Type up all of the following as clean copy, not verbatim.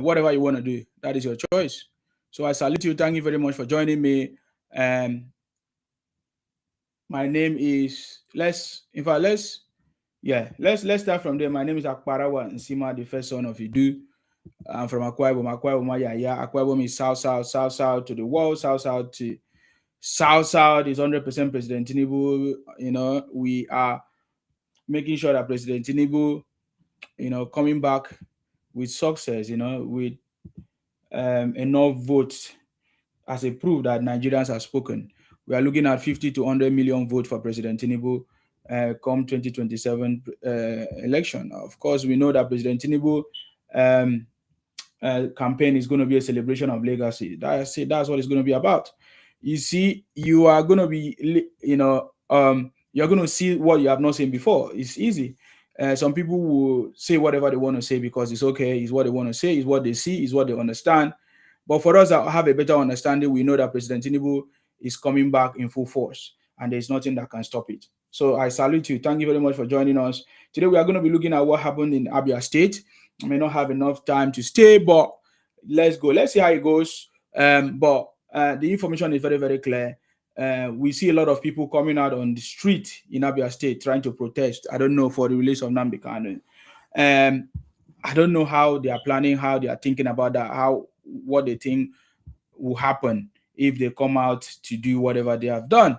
whatever you want to do, that is your choice. So I salute you. Thank you very much for joining me. My name is let's start from there. My name is Akparawa Nsima, the first son of Idu. I'm from Aquarim. Aquarim is south to the world, south to south is 100% President Tinubu. We are making sure that President Tinubu, coming back with success, with enough votes as a proof that Nigerians have spoken. We are looking at 50 to 100 million votes for President Tinubu come 2027 election. Of course, we know that President Tinubu campaign is going to be a celebration of legacy. That's what it's going to be about. You see, you are going to be, you're going to see what you have not seen before. It's easy. Some people will say whatever they want to say because it's okay. It's what they want to say. It's what they see. It's what they understand. But for us that have a better understanding, we know that President Tinubu is coming back in full force, and there's nothing that can stop it. So I salute you. Thank you very much for joining us. Today we are going to be looking at what happened in Abia State. I may not have enough time to stay, but let's go. Let's see how it goes. But the information is very, very clear. We see a lot of people coming out on the street in Abia State trying to protest. I don't know, for the release of Nnamdi Kanu. I don't know how they are planning, how they are thinking about that, what they think will happen if they come out to do whatever they have done.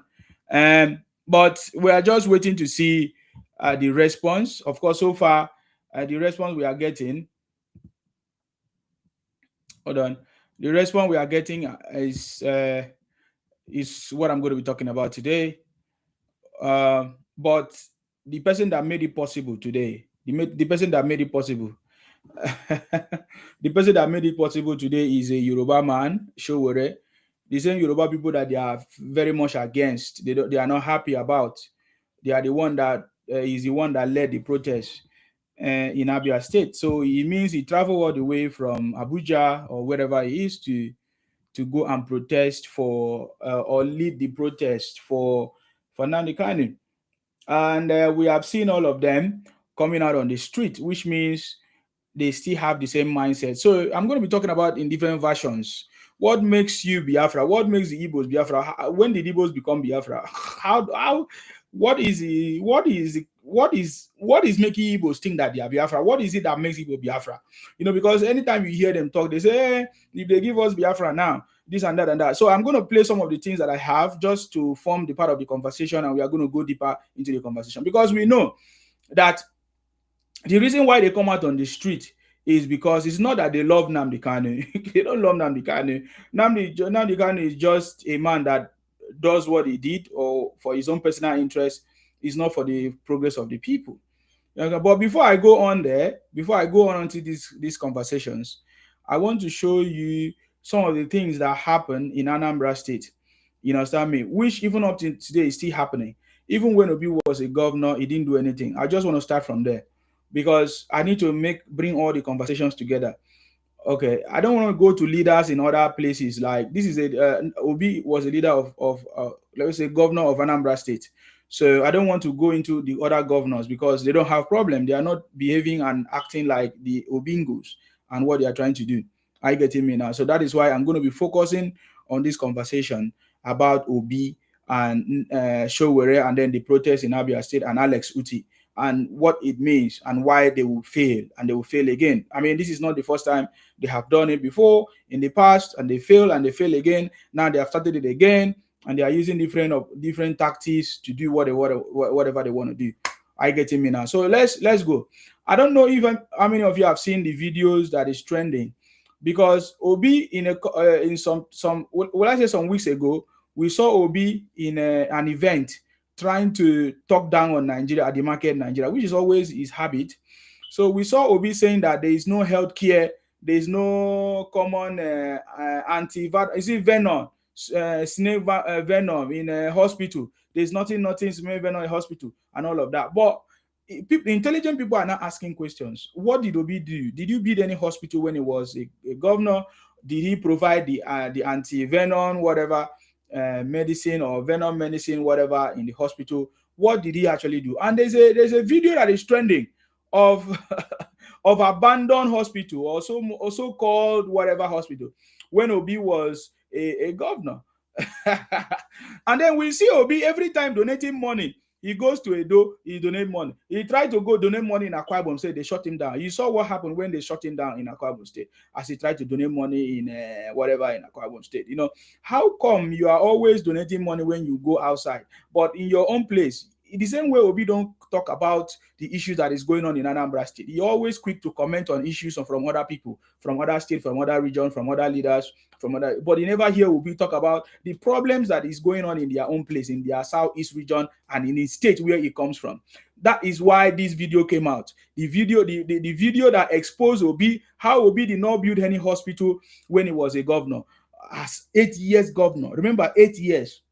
But we are just waiting to see the response. Of course, so far, the response we are getting, the response we are getting is what I'm going to be talking about today. But the person that made it possible today, the person that made it possible, the person that made it possible today is a Yoruba man, Sowore. The same Yoruba people that they are very much against, they are not happy about. They are the one that is the one that led the protest in Abia State. So it means he traveled all the way from Abuja or wherever he is to go and protest for or lead the protest for Nnamdi Kanu. And we have seen all of them coming out on the street, which means they still have the same mindset. So I'm going to be talking about in different versions. What makes you Biafra? What makes the Igbos Biafra? When did Igbos become Biafra? What is making Igbos think that they are Biafra? What is it that makes Igbo Biafra? Because anytime you hear them talk, they say, hey, if they give us Biafra now, this and that and that. So I'm going to play some of the things that I have just to form the part of the conversation, and we are going to go deeper into the conversation, because we know that the reason why they come out on the street is because it's not that they love Nnamdi Kanu. They don't love Nnamdi Kanu. Nnamdi Kanu is just a man that does what he did or for his own personal interest. It's not for the progress of the people. But before I go on into these conversations, I want to show you some of the things that happen in Anambra State. You understand me? Which even up to today is still happening. Even when Obi was a governor, he didn't do anything. I just want to start from there, because I need to bring all the conversations together. Okay, I don't want to go to leaders in other places. Like this is Obi was a leader of let's say governor of Anambra State. So I don't want to go into the other governors because they don't have problem. They are not behaving and acting like the Obingos and what they are trying to do. Are you getting me now? So that is why I'm going to be focusing on this conversation about Obi and Sowore, and then the protest in Abia State and Alex Uti, and what it means and why they will fail, and they will fail again. I mean, this is not the first time. They have done it before in the past, and they fail again. Now they have started it again, and they are using different tactics to do whatever they want to do. Are you getting me now? So let's go. I don't know even how many of you have seen the videos that is trending, because Obi in some weeks ago, we saw Obi in an event trying to talk down on Nigeria at the market Nigeria, which is always his habit. So we saw Obi saying that there is no health care, there is no common venom, snake venom in a hospital. There's nothing snake venom in hospital and all of that. But intelligent people are not asking questions. What did Obi do? Did you build any hospital when he was a governor? Did he provide the anti-venom, whatever, medicine or venom medicine, whatever, in the hospital? What did he actually do? And there's a video that is trending of of abandoned hospital, also called whatever hospital, when Obi was a governor. And then we see Obi every time donating money. He goes to Edo, he donate money. He tried to go donate money in Aquarim State, they shut him down. You saw what happened when they shut him down in Aquarim State, as he tried to donate money in whatever in Aquarim State. You know, how come you are always donating money when you go outside, but in your own place, in the same way Obi don't talk about the issues that is going on in Anambra State. He always quick to comment on issues from other people, from other states, from other regions, from other leaders, from other, but you never hear Obi talk about the problems that is going on in their own place, in their southeast region, and in the state where he comes from. That is why this video came out. The video, the video that exposed Obi, how Obi did not build any hospital when he was a governor, as 8 years governor. Remember, 8 years.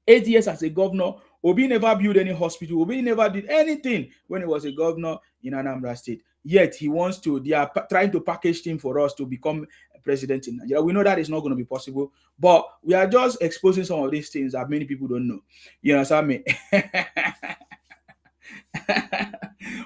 8 years as a governor, Obi never built any hospital. Obi never did anything when he was a governor in Anambra State. Yet he wants to, they are trying to package him for us to become president in Nigeria. We know that is not going to be possible, but we are just exposing some of these things that many people don't know. You understand me?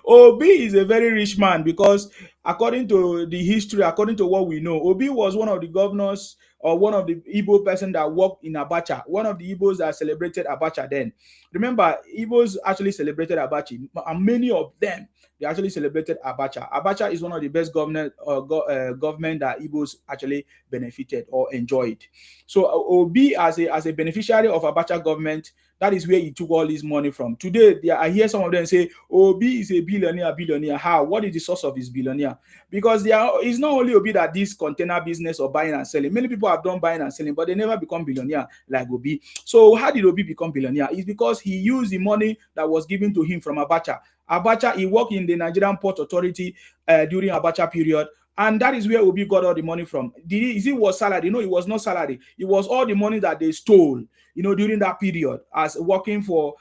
Obi is a very rich man, because according to the history, according to what we know, Obi was one of the governors, or one of the Igbo person that worked in Abacha, one of the Igbos that celebrated Abacha then. Remember, Igbos actually celebrated Abacha, and many of them, they actually celebrated Abacha. Abacha is one of the best government that Igbos actually benefited or enjoyed. So Obi, as a beneficiary of Abacha government, that is where he took all his money from. Today, I hear some of them say, Obi is a billionaire. How? What is the source of his billionaire? Because it's not only Obi that this container business or buying and selling. Many people have done buying and selling, but they never become billionaire like Obi. So how did Obi become billionaire? It's because he used the money that was given to him from Abacha. Abacha, he worked in the Nigerian Port Authority during Abacha period. And that is where Obi got all the money from. Is it was salary? No, it was not salary. It was all the money that they stole, during that period as working for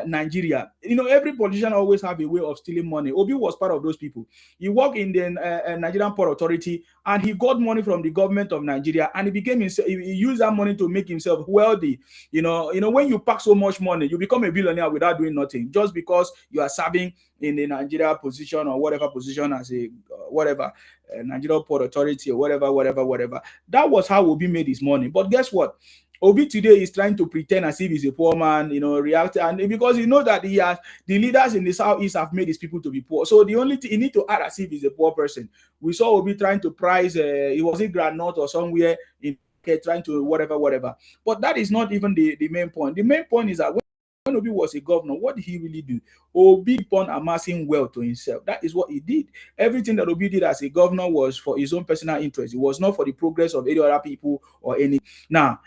Nigeria. Every politician always have a way of stealing money. Obi was part of those people. He worked in the Nigerian Port Authority, and he got money from the government of Nigeria, and he used that money to make himself wealthy. When you pack so much money, you become a billionaire without doing nothing, just because you are serving in the Nigeria position or whatever position as a Nigerian Port Authority or whatever. That was how Obi made his money. But guess what? Obi today is trying to pretend as if he's a poor man, react, and because he knows that the leaders in the southeast have made his people to be poor. So the only thing he need to act as if he's a poor person. We saw Obi trying to price, he was in Grand North or somewhere in trying to whatever. But that is not even the main point. The main point is that when Obi was a governor, what did he really do? Obi upon amassing wealth to himself. That is what he did. Everything that Obi did as a governor was for his own personal interest. It was not for the progress of any other people or any. Now,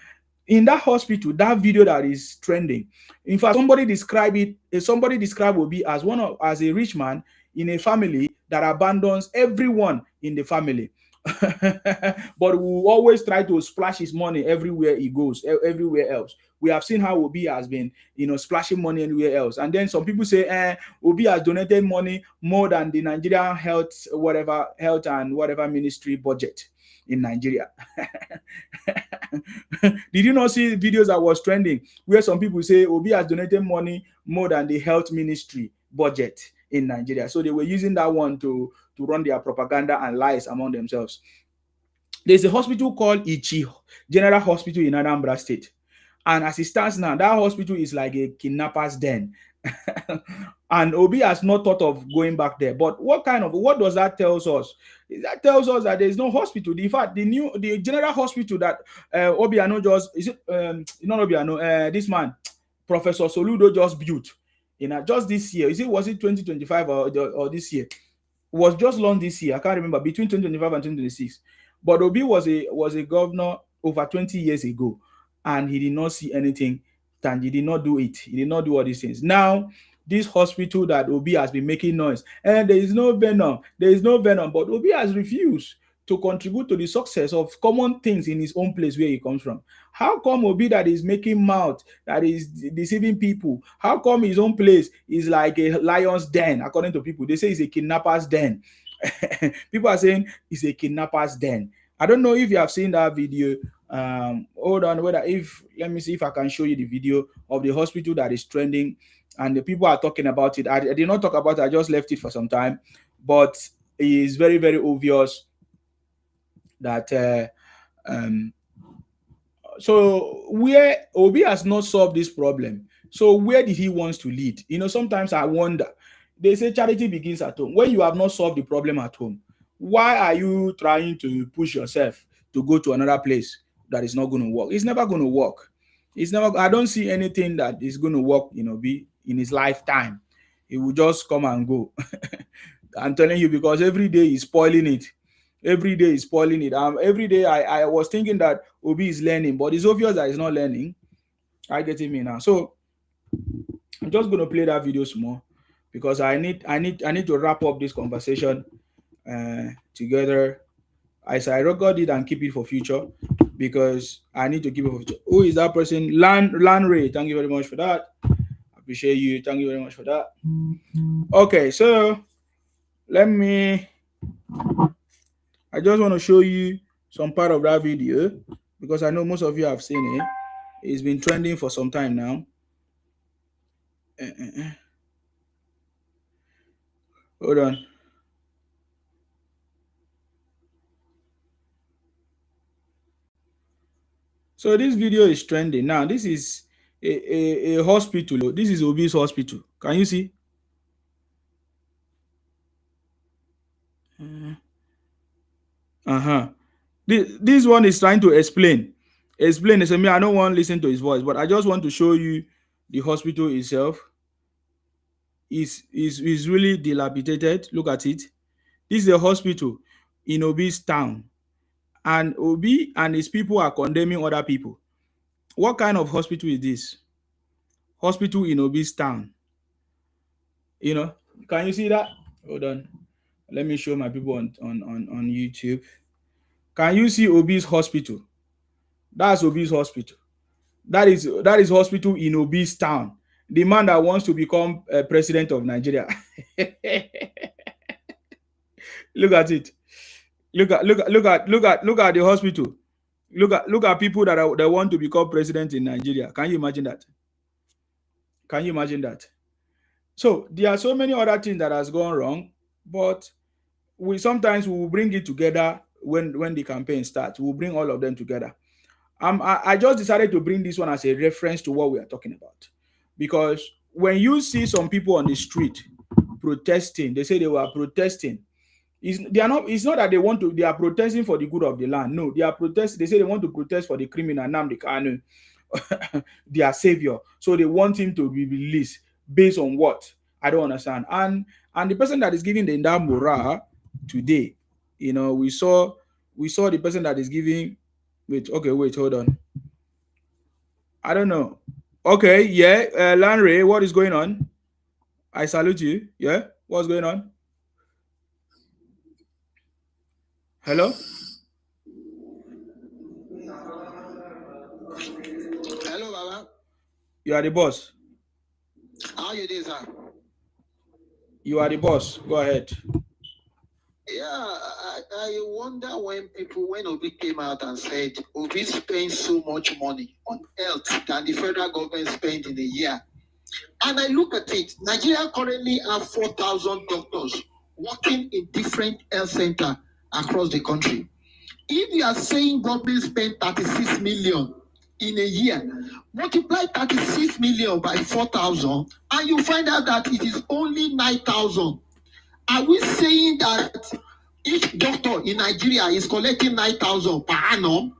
in that hospital, that video that is trending, in fact, somebody described Obi as as a rich man in a family that abandons everyone in the family. But we will always try to splash his money everywhere he goes, everywhere else. We have seen how Obi has been, splashing money anywhere else. And then some people say, Obi has donated money more than the Nigerian health and whatever ministry budget in Nigeria. Did you not see videos that was trending where some people say Obi has donated money more than the health ministry budget in Nigeria? So they were using that one to run their propaganda and lies among themselves. There's a hospital called Ichi General Hospital in Anambra State. And as it stands now, that hospital is like a kidnapper's den. And Obi has not thought of going back there. But what does that tell us? That tells us that there is no hospital. In fact, the general hospital that Obiano this man, Professor Soludo, just built just this year. Was it 2025 or this year? It was just launched this year. I can't remember, between 2025 and 2026. But Obi was a governor over 20 years ago, and he did not see anything. And he did not do it. He did not do all these things. Now, this hospital that Obi has been making noise, and there is no venom. But Obi has refused to contribute to the success of common things in his own place where he comes from. How come Obi that is making mouth, that is deceiving people, how come his own place is like a lion's den, according to people? They say it's a kidnapper's den. People are saying it's a kidnapper's den. I don't know if you have seen that video. Hold on, let me see if I can show you the video of the hospital that is trending, and the people are talking about it. I did not talk about it, I just left it for some time. But is very, very obvious that so where Obi has not solved this problem, so where did he wants to lead? Sometimes I wonder. They say charity begins at home. When you have not solved the problem at home, why are you trying to push yourself to go to another place that is not going to work? It's never going to work. It's never. I don't see anything that is going to work. Be in his lifetime. It will just come and go. I'm telling you, because every day he's spoiling it. Every day is spoiling it. Every day I was thinking that Obi is learning, but it's obvious that he's not learning. I get me now. So I'm just gonna play that video some more because I need to wrap up this conversation together. As I record it and keep it for future because I need to keep it for future. Who is that person? Lan Ray. Thank you very much for that. I appreciate you. Thank you very much for that. Okay, so I just want to show you some part of that video because I know most of you have seen it. It's been trending for some time now. Hold on. So this video is trending now. This is a hospital. This is Obi's hospital. Can you see? This one is trying to explain. They say, I don't want to listen to his voice, but I just want to show you the hospital itself. Is really dilapidated. Look at it. This is a hospital in Obi's town. And Obi and his people are condemning other people. What kind of hospital is this? Hospital in Obi's town. Can you see that? Hold on. Let me show my people on YouTube. Can you see Obi's hospital? That's Obi's hospital. That is hospital in Obi's town. The man that wants to become president of Nigeria. Look at it. Look at the hospital. Look at people that want to become president in Nigeria. Can you imagine that? Can you imagine that? So there are so many other things that has gone wrong, but we sometimes will bring it together when the campaign starts. We'll bring all of them together. I just decided to bring this one as a reference to what we are talking about, because when you see some people on the street protesting, they say they were protesting. It's not that they are protesting for the good of the land. No, they are protesting. They say they want to protest for the criminal Nnamdi Kanu, their savior. So they want him to be released based on what? I don't understand. And the person that is giving the morale today, we saw the person that is giving. Wait, hold on. I don't know. Okay, yeah, Lanre, what is going on? I salute you. Yeah, what's going on? Hello? Hello, Baba. You are the boss. How you doing, sir? You are the boss. Go ahead. Yeah, I wonder when Obi came out and said Obi spends so much money on health than the federal government spends in a year. And I look at it, Nigeria currently have 4,000 doctors working in different health centers across the country. If you are saying government spend 36 million in a year, multiply 36 million by 4,000 and you find out that it is only 9,000. Are we saying that each doctor in Nigeria is collecting 9,000 per annum?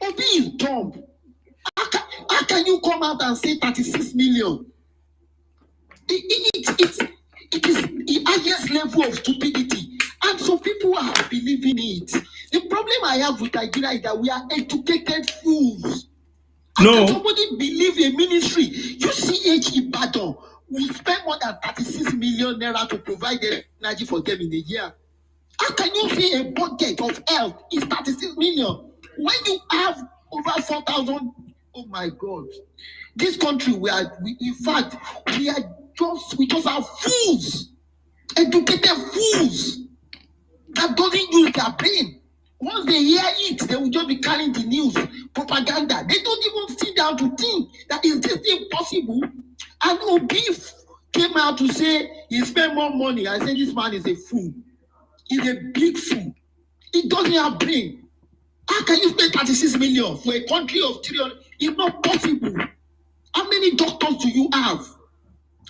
Obi is dumb. How can you come out and say 36 million? It is the highest level of stupidity. And so people are believing it. The problem I have with Nigeria is that we are educated fools. How can somebody believe a ministry? UCH Ibadan will spend more than 36 million naira to provide energy for them in a year. How can you say a budget of health is 36 million when you have over 4,000? Oh my God. This country, we just have fools, educated fools that doesn't use their brain. Once they hear it, they will just be carrying the news, propaganda. They don't even sit down to think that is this thing possible? And Obi came out to say he spent more money. I said this man is a fool. is a big fool. It doesn't have brain. How can you spend 36 million for a country of 300? It's not possible. How many doctors do you have?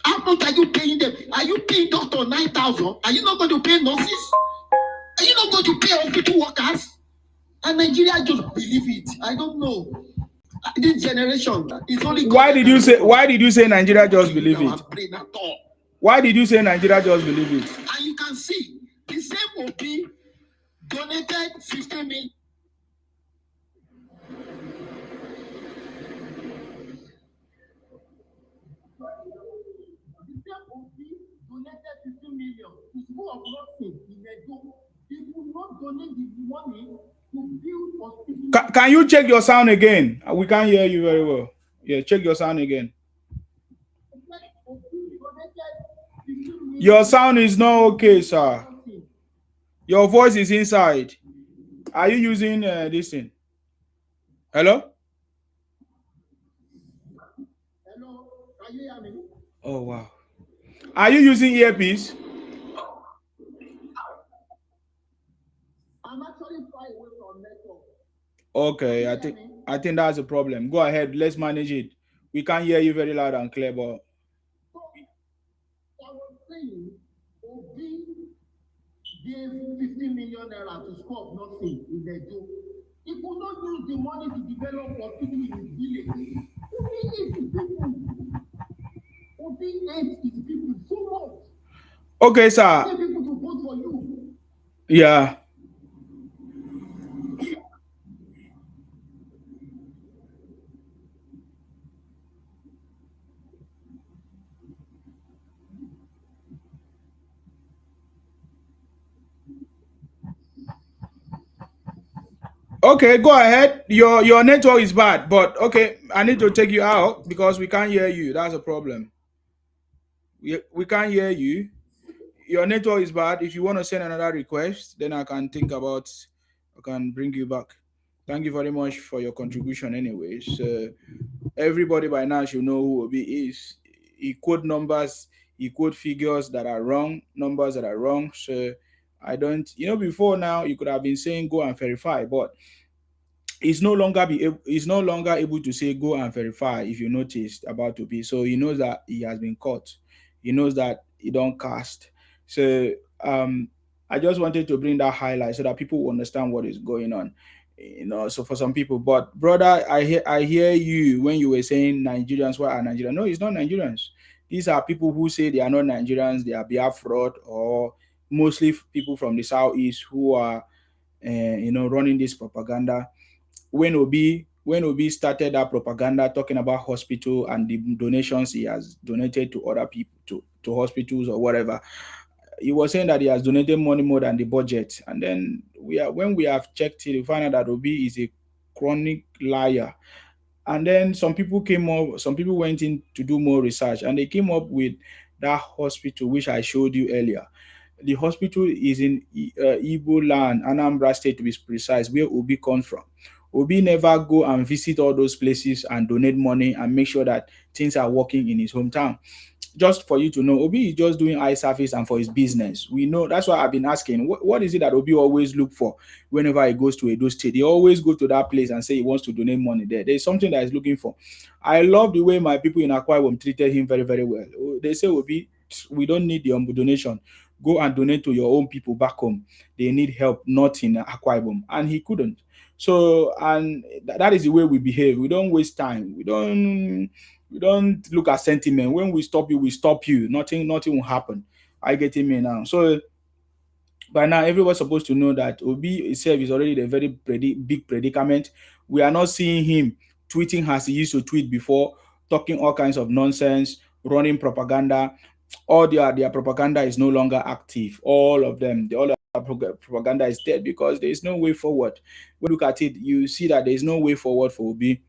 How much are you paying them? Are you paying doctor 9,000? Are you not going to pay nurses? Are you not going to pay hospital workers? And Nigeria just believe it. I don't know. This generation is only. Why did you say Nigeria just believe it? Why did you say Nigeria just believe it? And you can see the same OP donated 15 million. The same OP donated 15 million to school of nursing in Edo. They would not donate the money to build hospitals. Can you check your sound again? We can't hear you very well. Yeah, check your sound again. Your sound is not okay, sir. Your voice is inside. Are you using this thing? Hello? Hello, can you hear me? Oh, wow. Are you using earpiece? I'm actually far away from network. Okay, I think that's a problem. Go ahead, let's manage it. We can't hear you very loud and clear, but I was saying, Obi gave 50 million naira to school of nursing in Edo. He could not use the money to develop hospital in his village. Obi hates his people. Obi hates his people so much. okay, sir. He people to vote for you. Yeah. Okay, go ahead. Your network is bad, but okay, I need to take you out because we can't hear you. That's a problem. We can't hear you. Your network is bad. If you want to send another request, then I can think about. I can bring you back. Thank you very much for your contribution. Anyways, everybody by now should know who Obi is. He quote numbers. He quote figures that are wrong, numbers that are wrong. So I don't. Before now you could have been saying go and verify, but he's no longer able to say go and verify if you noticed about to be. So he knows that he has been caught. He knows that he don't cast. So I just wanted to bring that highlight so that people will understand what is going on. So for some people, but brother, I hear you when you were saying Nigerians. Why are Nigerians? No, it's not Nigerians. These are people who say they are not Nigerians, they are Biafra, or mostly people from the southeast who are running this propaganda. When Obi started that propaganda talking about hospital and the donations he has donated to other people, to hospitals or whatever, he was saying that he has donated money more than the budget. And then when we have checked it, we find out that Obi is a chronic liar. And then some people went in to do more research, and they came up with that hospital which I showed you earlier. The hospital is in Igbo land, Anambra State to be precise, where Obi comes from. Obi never go and visit all those places and donate money and make sure that things are working in his hometown. Just for you to know, Obi is just doing eye service and for his business. We know that's why I've been asking, what is it that Obi always look for whenever he goes to Edo State? He always go to that place and say he wants to donate money there. There's something that he's looking for. I love the way my people in Aquarim treated him very, very well. They say, Obi, we don't need your donation. Go and donate to your own people back home. They need help, not in Aquarim. And he couldn't. So, and that is the way we behave. We don't waste time. We don't look at sentiment. When we stop you, we stop you. Nothing will happen. I get me now. So by now, everyone's supposed to know that Obi itself is already in a very big predicament. We are not seeing him tweeting as he used to tweet before, talking all kinds of nonsense, running propaganda. All their propaganda is no longer active. All of them, all the propaganda is dead because there is no way forward. When you look at it, you see that there is no way forward for Obi.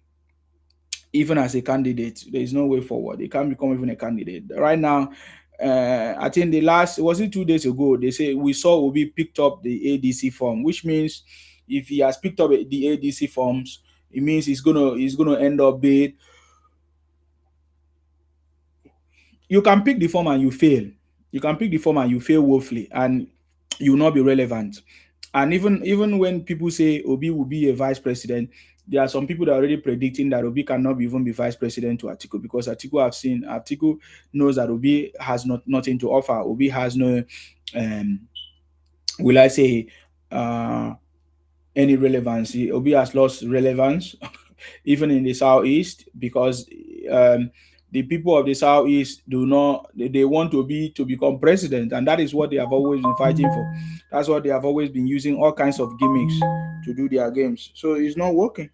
Even as a candidate, there is no way forward. He can't become even a candidate right now. I think was it 2 days ago? They say we saw Obi picked up the ADC form, which means if he has picked up the ADC forms, it means he's gonna end up being. You can pick the form and you fail. You can pick the form and you fail woefully. And you will not be relevant. And even when people say Obi will be a vice president, there are some people that are already predicting that Obi cannot even be vice president to Atiku, because Atiku knows that Obi has nothing to offer. Obi has no, um, will I say, uh, any relevancy. Obi has lost relevance even in the southeast, because the people of the southeast do not they want to become president, and that is what they have always been fighting for. That's what they have always been using all kinds of gimmicks to do their games. So it's not working.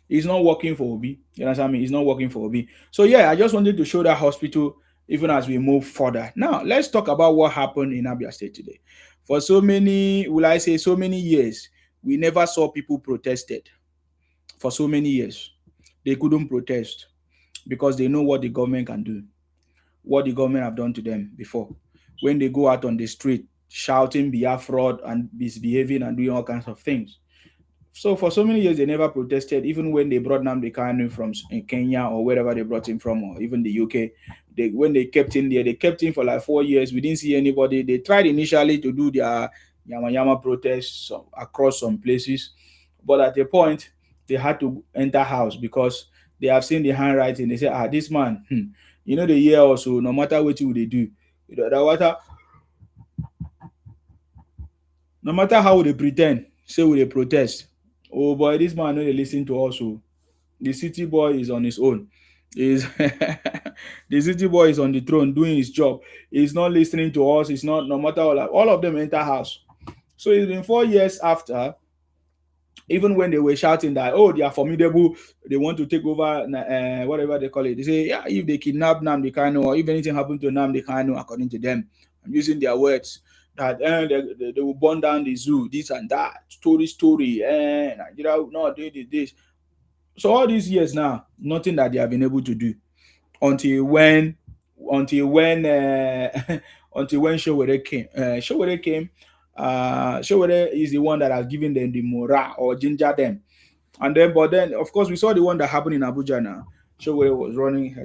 It's not working for Obi. You understand me? It's not working for Obi. So yeah, I just wanted to show that hospital even as we move further. Now let's talk about what happened in Abia State today. For so many, will I say, so many years, we never saw people protested. For so many years, they couldn't protest because they know what the government can do, what the government have done to them before. When they go out on the street shouting Biafra and misbehaving and doing all kinds of things. So for so many years, they never protested, even when they brought Nnamdi Kanu from in Kenya or wherever they brought him from, or even the UK. When they kept him there, they kept him for like 4 years. We didn't see anybody. They tried initially to do their Yama Yama protests across some places, but at a point, they had to enter house because they have seen the handwriting. They say, this man, the year or so, no matter what you they do, no matter how they pretend, say we they protest. Oh boy, this man no dey lis ten to us. Oh, the city boy is on his own. Is the city boy is on the throne doing his job. He's not listening to us. It's not, no matter what. All of them enter house. So it's been 4 years after. Even when they were shouting that, oh, they are formidable, they want to take over, whatever they call it. They say, yeah, if they kidnap Nnamdi Kanu, or if anything happened to Nnamdi Kanu, according to them, I'm using their words, that they will burn down the zoo, this and that, story, Nigeria will not do this. So all these years now, nothing that they have been able to do until when, until when, until when Sowore came. Sowore is the one that has given them the morale or ginger them. And then, but then, of course, we saw the one that happened in Abuja now. Sowore was running, he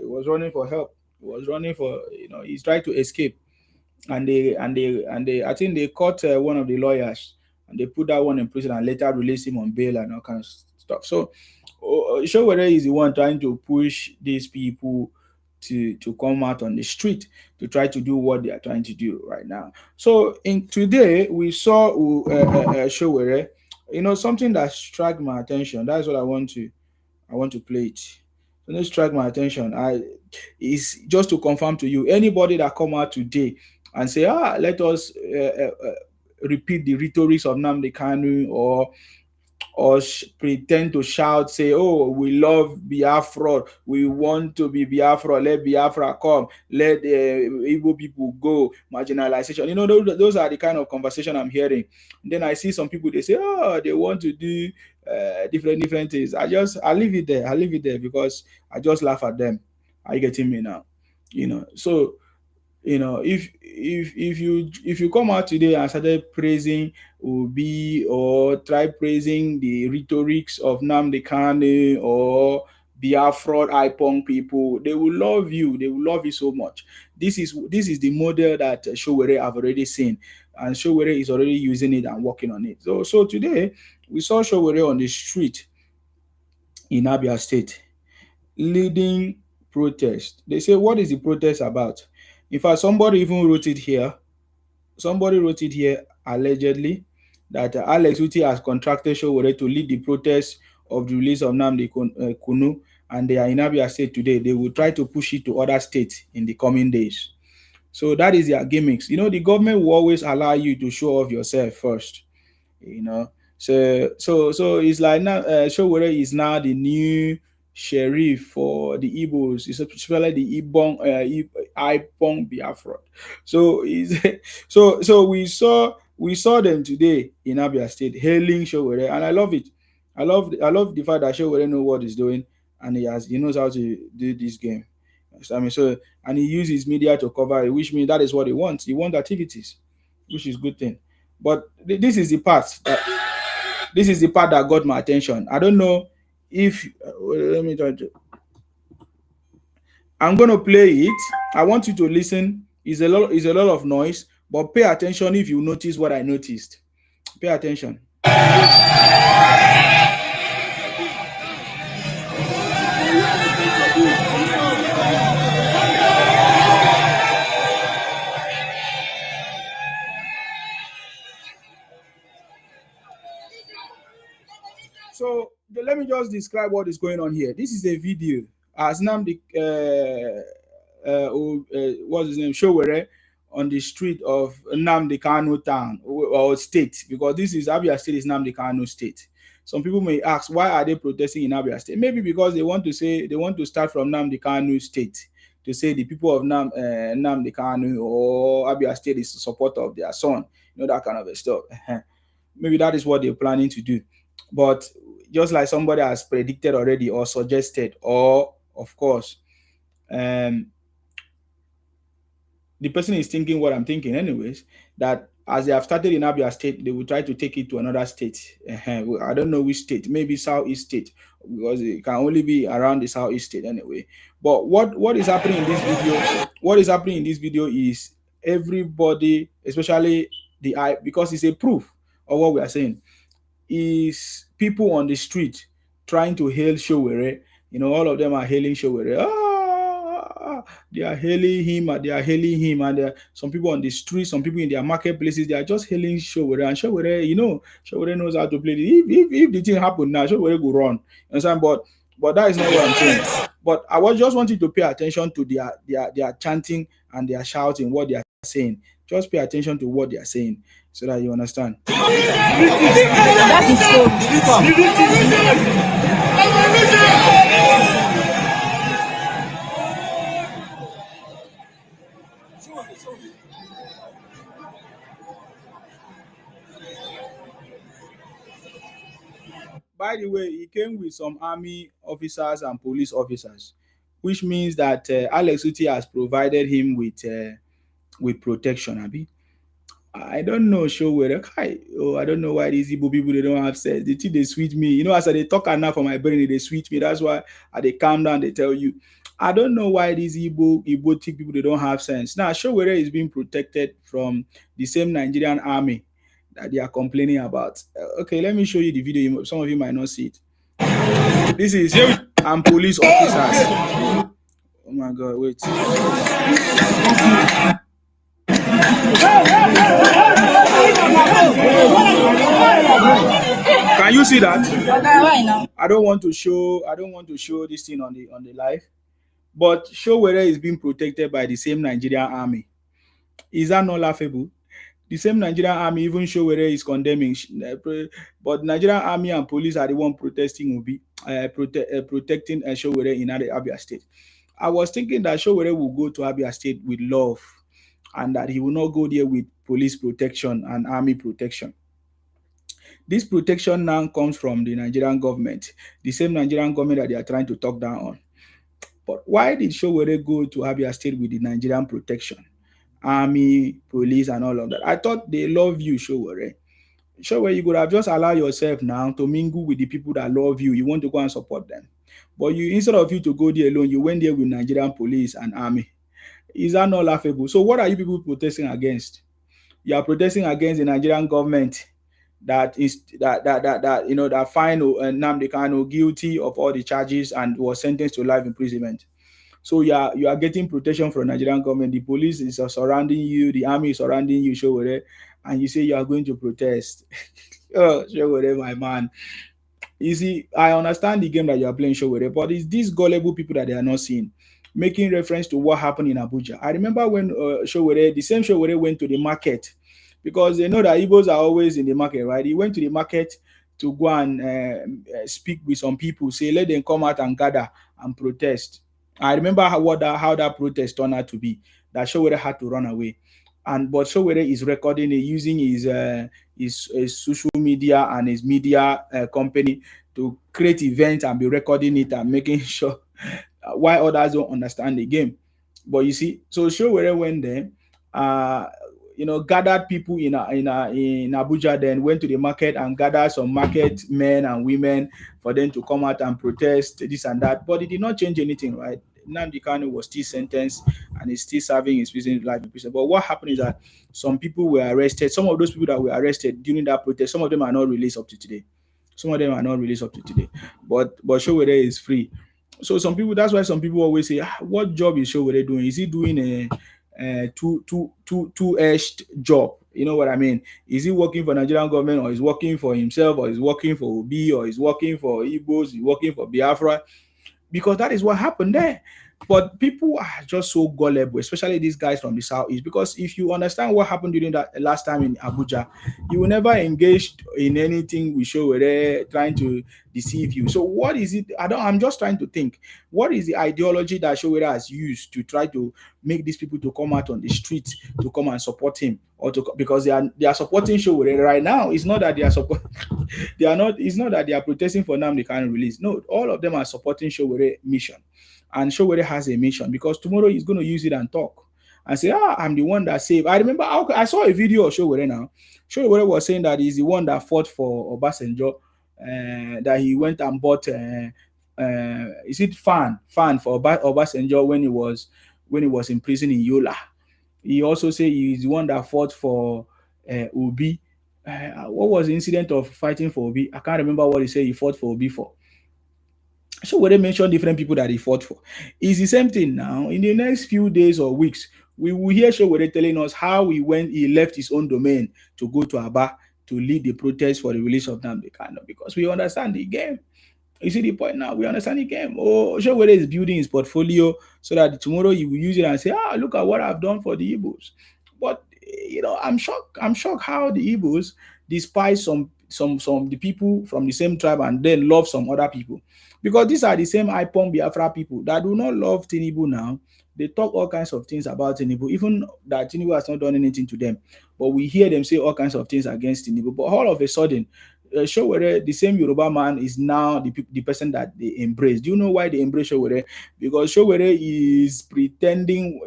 was running for help. He was running for, he's trying to escape. And they I think they caught one of the lawyers, and they put that one in prison and later released him on bail and all kinds of stuff. So Sowore is the one trying to push these people to come out on the street to try to do what they are trying to do right now. So in today we saw Sowore, something that struck my attention. That's what I want to play it. So let's strike my attention. I is just to confirm to you, anybody that come out today and say, let us repeat the rhetorics of Nnamdi Kanu, or pretend to shout, say, oh, we love Biafra, we want to be Biafra, let Biafra come, let the Igbo people go, marginalization. Those are the kind of conversation I'm hearing. And then I see some people, they say, oh, they want to do different things. I leave it there. I leave it there because I just laugh at them. Are you getting me now? So if you come out today and started praising Obi, or try praising the rhetorics of Nnamdi Kanu or Biafra Ipong people, they will love you. They will love you so much. This is the model that Sowore have already seen, and Sowore is already using it and working on it. So today we saw Sowore on the street in Abia State leading protest. They say, what is the protest about? In fact, somebody even wrote it here. Somebody wrote it here allegedly that Alex Uti has contracted Sowore to lead the protest of the release of Nnamdi Kanu, and they are in Abia State today. They will try to push it to other states in the coming days. So that is their gimmicks. The government will always allow you to show off yourself first. So it's like now Sowore is now the new sheriff for the Igbos, especially the Ipong Biafra. So is so we saw them today in Abia State hailing Sowore, and I love it. I love the fact that Sowore knows what he's doing, and he knows how to do this game. So, and he uses media to cover it, which means that is what he wants. He wants activities, which is good thing. But this is the part that got my attention. I don't know if let me try to. I'm going to play it. I want you to listen. It's a lot of noise, but pay attention if you notice what I noticed. Pay attention. So let me just describe what is going on here. This is a video as Nnamdi, what's his name, Sowore, on the street of Nnamdi Kanu town or state, because this is Abia state, is Nnamdi Kanu state. Some people may ask, why are they protesting in Abia state? Maybe because they want to start from Nnamdi Kanu state to say the people of Nnamdi Kanu or Abia state is the supporter of their son, that kind of stuff. Maybe that is what they're planning to do. But just like somebody has predicted already or suggested, or of course, the person is thinking what I'm thinking anyways, that as they have started in Abia state, they will try to take it to another state. I don't know which state, maybe Southeast state, because it can only be around the Southeast state anyway. But what is happening in this video, is everybody, especially because it's a proof of what we are saying, is people on the street trying to hail Sowore. All of them are hailing Sowore. They are hailing him, and some people on the street, some people in their marketplaces, they are just hailing Sowore. And Sowore, Sowore knows how to play. If the thing happen now, Sowore go run. You understand? But that is not what I'm saying. But I was just wanting to pay attention to their chanting and their shouting, what they are saying. Just pay attention to what they are saying so that you understand. That is By the way, he came with some army officers and police officers, which means that Alex Uti has provided him with protection. Abi, I don't know, show where I don't know why these Igbo people, they don't have sense. They think they sweet me. As they talk enough for my brain, they sweet me. That's why they calm down, they tell you. I don't know why these Igbo people, they don't have sense. Now, Sowore is being protected from the same Nigerian army that they are complaining about. Okay, let me show you the video. Some of you might not see it. This is police officers. Oh my God, wait. Can you see that? I don't want to show this thing on the live, but Sowore is being protected by the same Nigerian army. Is that not laughable? The same Nigerian army, even Sowore is condemning, but Nigerian army and police are the one protesting Obi, protecting Sowore in Abia state. I was thinking that Sowore will go to Abia state with love, and that he will not go there with police protection and army protection. This protection now comes from the Nigerian government, the same Nigerian government that they are trying to talk down on. But why did Sowore go to Abia state with the Nigerian protection? Army, police, and all of that. I thought they love you, Sowore. Sowore, you could have just allowed yourself now to mingle with the people that love you. You want to go and support them. But instead of you to go there alone, you went there with Nigerian police and army. Is that not laughable? So what are you people protesting against? You are protesting against the Nigerian government that find Nnamdi Kanu guilty of all the charges and was sentenced to life imprisonment. So you are getting protection from Nigerian government. The police is surrounding you, the army is surrounding you, Sowore, and you say you are going to protest. Oh, Sowore, my man. You see, I understand the game that you are playing, Sowore, but it's these gullible people that they are not seeing, making reference to what happened in Abuja. I remember when the same Sowore went to the market, because they know that Igbos are always in the market, right? He went to the market to go and speak with some people, say let them come out and gather and protest. I remember how that protest turned out to be, that Sowore had to run away. But Sowore is recording it using his social media and his media company to create events and be recording it and making sure why others don't understand the game. But you see, so Sowore went there, gathered people in Abuja, then went to the market and gathered some market men and women for them to come out and protest this and that. But it did not change anything, right? Nnamdi Kanu was still sentenced and is still serving his prison life in prison. But what happened is that some people were arrested. Some of those people that were arrested during that protest, some of them are not released up to today. Some of them are not released up to today. But Sowore is free. So some people, that's why some people always say, what job is Sowore doing? Is he doing a two-edged job? You know what I mean? Is he working for Nigerian government, or is working for himself, or is working for Obi, or is working for Igbos, is working for Biafra? Because that is what happened there. But people are just so gullible, especially these guys from the southeast. Because if you understand what happened during that last time in Abuja, you will never engage in anything we show where they're trying to deceive you. So what is it? I'm just trying to think. What is the ideology that Showere has used to try to make these people to come out on the street to come and support him, or to, because they are supporting Showere right now? It's not that they are supporting. They are not. It's not that they are protesting for Nnamdi Kanu release. No, all of them are supporting Showere mission, and Showere has a mission because tomorrow he's going to use it and talk and say, I'm the one that saved. I remember I saw a video of Showere now. Showere was saying that he's the one that fought for Obasanjo, that he went and bought. Is it fan for Obasanjo when he was in prison in Yola? He also said he's the one that fought for Obi. What was the incident of fighting for Obi? I can't remember what he said he fought for Obi for. So when they mention different people that he fought for, it's the same thing now. In the next few days or weeks, we will hear Sowore telling us how he left his own domain to go to Aba to lead the protest for the release of Nnamdi Kanu, because we understand the game. You see the point now? We understand the game. Oh, Sowore is building his portfolio so that tomorrow he will use it and say, look at what I've done for the Igbos. But I'm shocked. I'm shocked how the Igbos despise some the people from the same tribe and then love some other people. Because these are the same Ipon Biafra people that do not love Tinubu now. They talk all kinds of things about Tinubu, even that Tinubu has not done anything to them. But we hear them say all kinds of things against Tinubu. But all of a sudden, Sowore, the same Yoruba man, is now the person that they embrace. Do you know why they embrace Sowore? Because Sowore is pretending,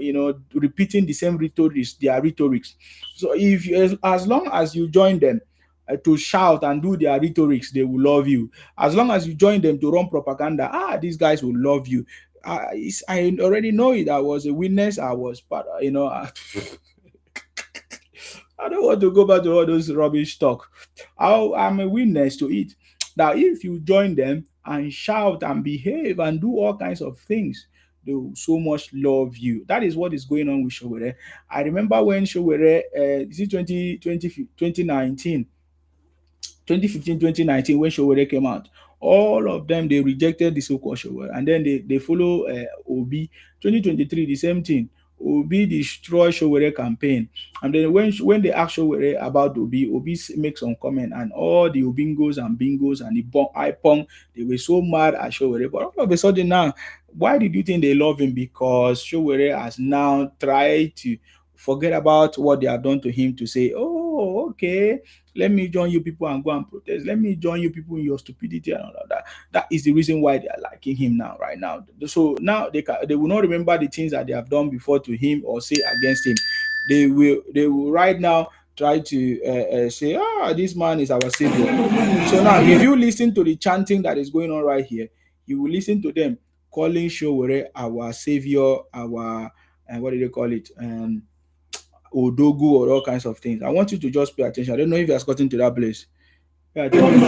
repeating the same rhetorics, their rhetorics. So as long as you join them to shout and do their rhetorics, they will love you. As long as you join them to run propaganda, these guys will love you. I already know it. I was a witness. I was part, I don't want to go back to all those rubbish talk. I'm a witness to it. That if you join them and shout and behave and do all kinds of things, they will so much love you. That is what is going on with Sowore. I remember when Sowore, is it 2019, 2015, 2019, when Sowore came out, all of them, they rejected the so-called Sowore. And then they follow Obi. 2023, the same thing. Obi destroy Sowore campaign. And then when they ask Sowore about Obi makes some comment, and all the Obingos and Bingos and the Ipong, they were so mad at Sowore. But all of a sudden now, why did you think they love him? Because Sowore has now tried to forget about what they have done to him to say, okay, let me join you people and go and protest. Let me join you people in your stupidity and all of that. That is the reason why they are liking him now, right now. So now they will not remember the things that they have done before to him or say against him. They will right now try to say, this man is our savior. So now, if you listen to the chanting that is going on right here, you will listen to them calling Sowore our savior, our what do they call it? Odogu, or all kinds of things. I want you to just pay attention. I don't know if you have gotten to that place. Pay attention.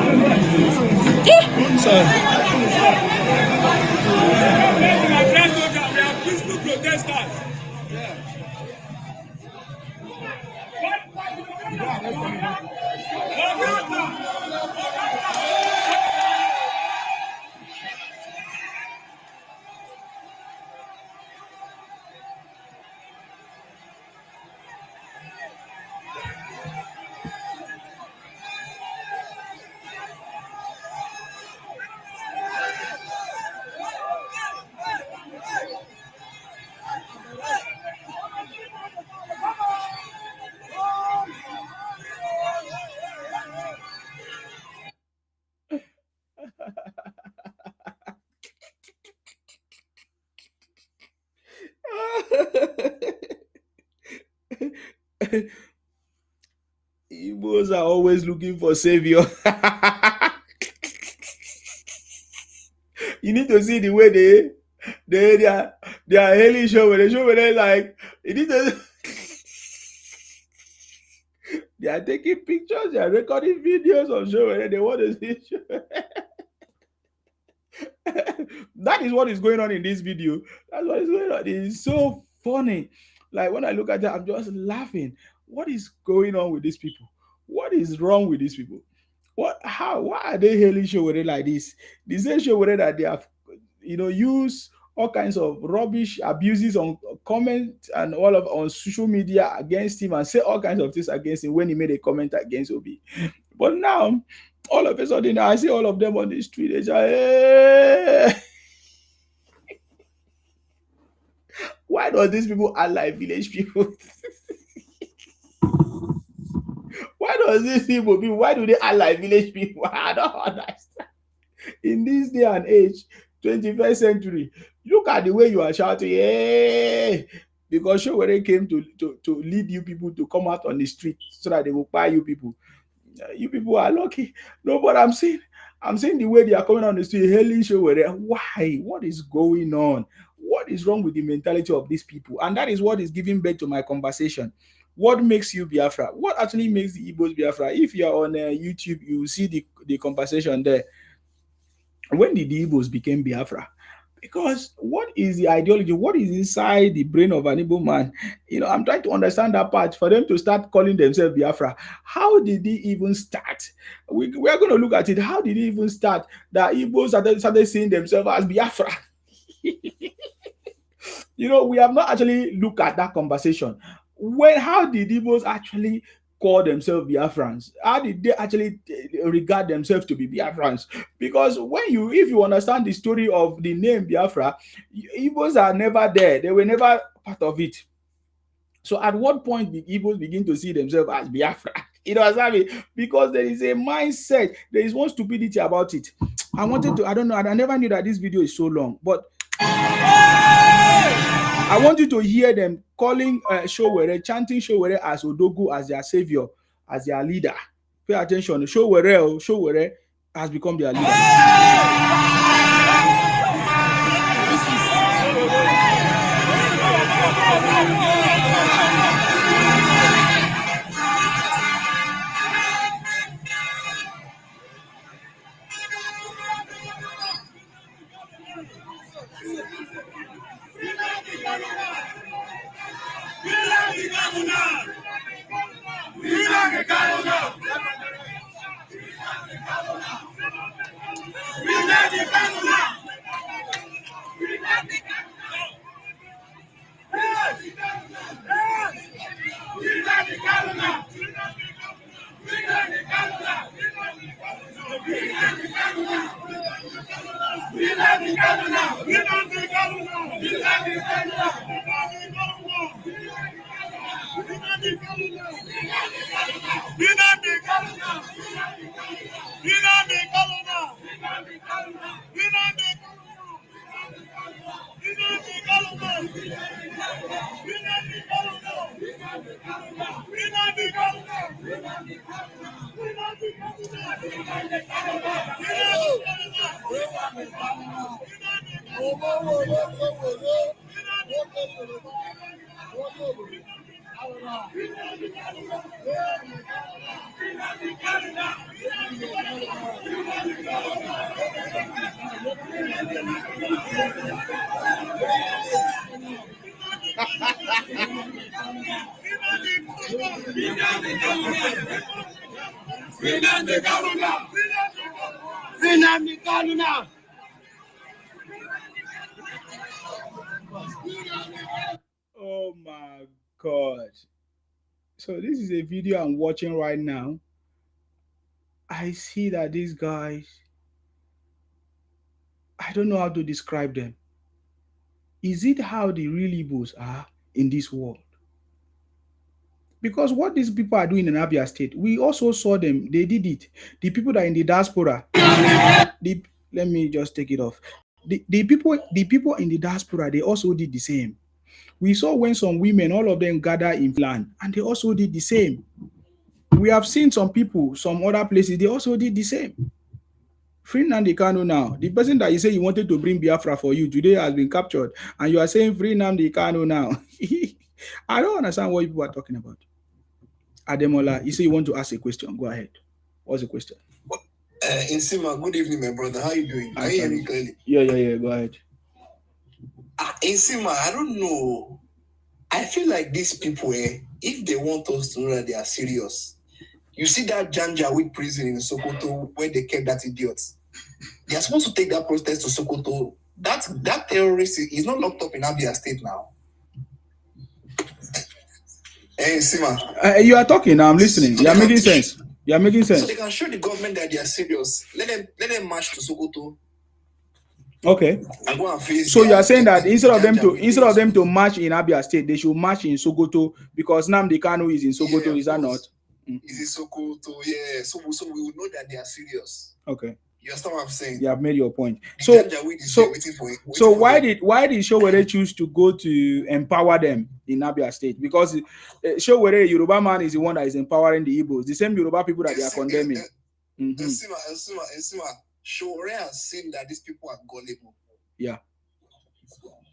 Igbos are always looking for savior. You need to see the way they are hailing Sowore like it is they are taking pictures, they are recording videos of Sowore, they want to see that is what is going on in this video. That's what is going on. It is so funny. Like when I look at that, I'm just laughing. What is going on with these people? What is wrong with these people? Why are they hailing Sowore like this? The same Sowore that they have, use all kinds of rubbish abuses on comment and all of on social media against him and say all kinds of things against him when he made a comment against Obi. But now, all of a sudden, I see all of them on the street. They say, hey! Why do these people act like village people? Why does these people be? Why do they act like village people? I don't understand. In this day and age, 21st century, look at the way you are shouting, hey! Because Sowore came to lead you people to come out on the street so that they will buy you people. You people are lucky. No, but I'm saying the way they are coming on the street, hailing Sowore. Why? What is going on? What is wrong with the mentality of these people? And that is what is giving birth to my conversation. What makes you Biafra? What actually makes the Igbos Biafra? If you are on YouTube, you will see the conversation there. When did the Igbos become Biafra? Because what is the ideology? What is inside the brain of an Igbo man? I'm trying to understand that part for them to start calling themselves Biafra. How did they even start? We are going to look at it. How did it even start that Igbos started seeing themselves as Biafra? We have not actually looked at that conversation. How did Igbos actually call themselves Biafrans? How did they actually regard themselves to be Biafrans? Because if you understand the story of the name Biafra, Igbos are never there. They were never part of it. So at what point did Igbos begin to see themselves as Biafra? Because there is a mindset, there is one stupidity about it. I don't know, I never knew that this video is so long, but I want you to hear them calling Sowore, chanting Sowore as Odogu, as their savior, as their leader. Pay attention. Sowore has become their leader. Oh my God. So this is a video I'm watching right now. I see that these guys, I don't know how to describe them. Is it how the real Igbos are in this world? Because what these people are doing in Abia State, we also saw them. They did it. The people that are in the diaspora, let me just take it off. The people in the diaspora, they also did the same. We saw when some women, all of them gather in land, and they also did the same. We have seen some people, some other places, they also did the same. Free Nnamdi Kanu now. The person that you say you wanted to bring Biafra for you today has been captured, and you are saying free Nnamdi Kanu now. I don't understand what people are talking about. Ademola, you say you want to ask a question. Go ahead. What's the question? Insima, good evening, my brother. How are you doing? Are you hearing me clearly? Yeah. Go ahead. Insima, I don't know. I feel like these people, if they want us to know that they are serious, you see that Janjaweed prison in Sokoto where they kept that idiot. They are supposed to take that protest to Sokoto. That terrorist is not locked up in Abia State now. Hey, Insima. You are talking now. I'm listening. You are making sense. You are making sense. So they can show the government that they are serious. Let them march to Sokoto. Okay. And go and face. So you are saying that instead of them to march in Abia State, they should march in Sokoto because Nnamdi Kanu is in Sokoto. Yeah, is that not? Is in Sokoto? Yeah. So we will know that they are serious. Okay. You understand what I'm saying? You have made your point. So why did Sowore choose to go to empower them in Abia State? Because Sowore, Yoruba man, is the one that is empowering the Igbos, the same Yoruba people that they are condemning. Sowore has seen that these people are gullible. Yeah.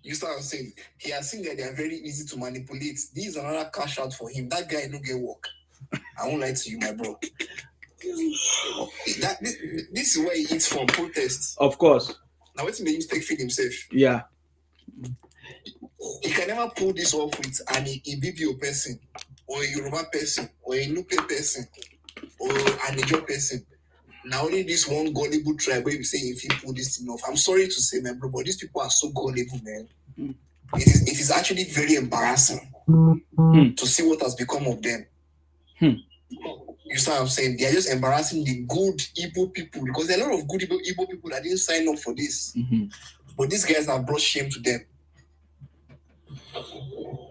You start what I'm saying? He has seen that they are very easy to manipulate. This is another cash out for him. That guy no get work. I won't lie to you, my bro. This is where he eats from protests. Of course. Now, what's the use take feed himself? Yeah. He can never pull this off with an Ibibio person, or a Yoruba person, or a Nupe person, or an Ijo person. Now, only this one gullible tribe where you say if you pull this thing off. I'm sorry to say, my bro, but these people are so gullible, man. It is actually very embarrassing to see what has become of them. You see what I'm saying? They are just embarrassing the good Igbo people because there are a lot of good Igbo people that didn't sign up for this. But these guys have brought shame to them.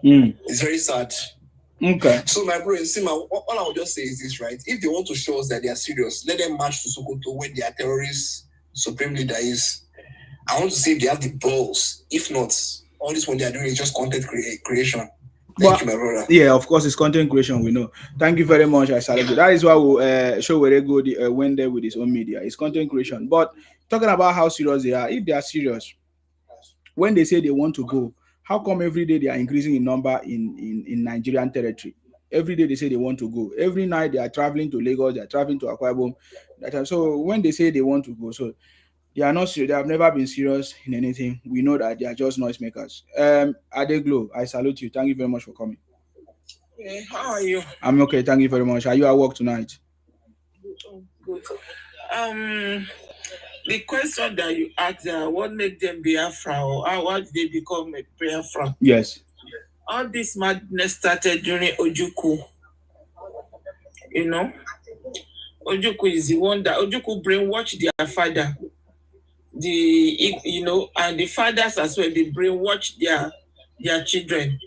It's very sad. Okay. So, my bro, Sima, all I will just say is this, right? If they want to show us that they are serious, let them march to Sokoto where their terrorist supreme leader is. I want to see if they have the balls. If not, all this one they are doing is just content creation. Thank you, my brother. Yeah, of course, it's content creation. We know. Thank you very much. I salute you. That is why we Sowore went there with his own media. It's content creation. But talking about how serious they are, if they are serious, when they say they want to go, how come every day they are increasing in number in Nigerian territory? Every day they say they want to go. Every night they are traveling to Lagos. They are traveling to Aquarim. So when they say they want to go, so they are not serious. They have never been serious in anything. We know that they are just noisemakers. Adeglo, I salute you. Thank you very much for coming. Hey, how are you? I'm okay. Thank you very much. Are you at work tonight? Good. The question that you asked, what made them Biafra, or how did they become a Biafra? Yes. All this madness started during Ojukwu. You know, Ojukwu is the one that Ojukwu brainwashed their father. And the fathers as well, they brainwash their children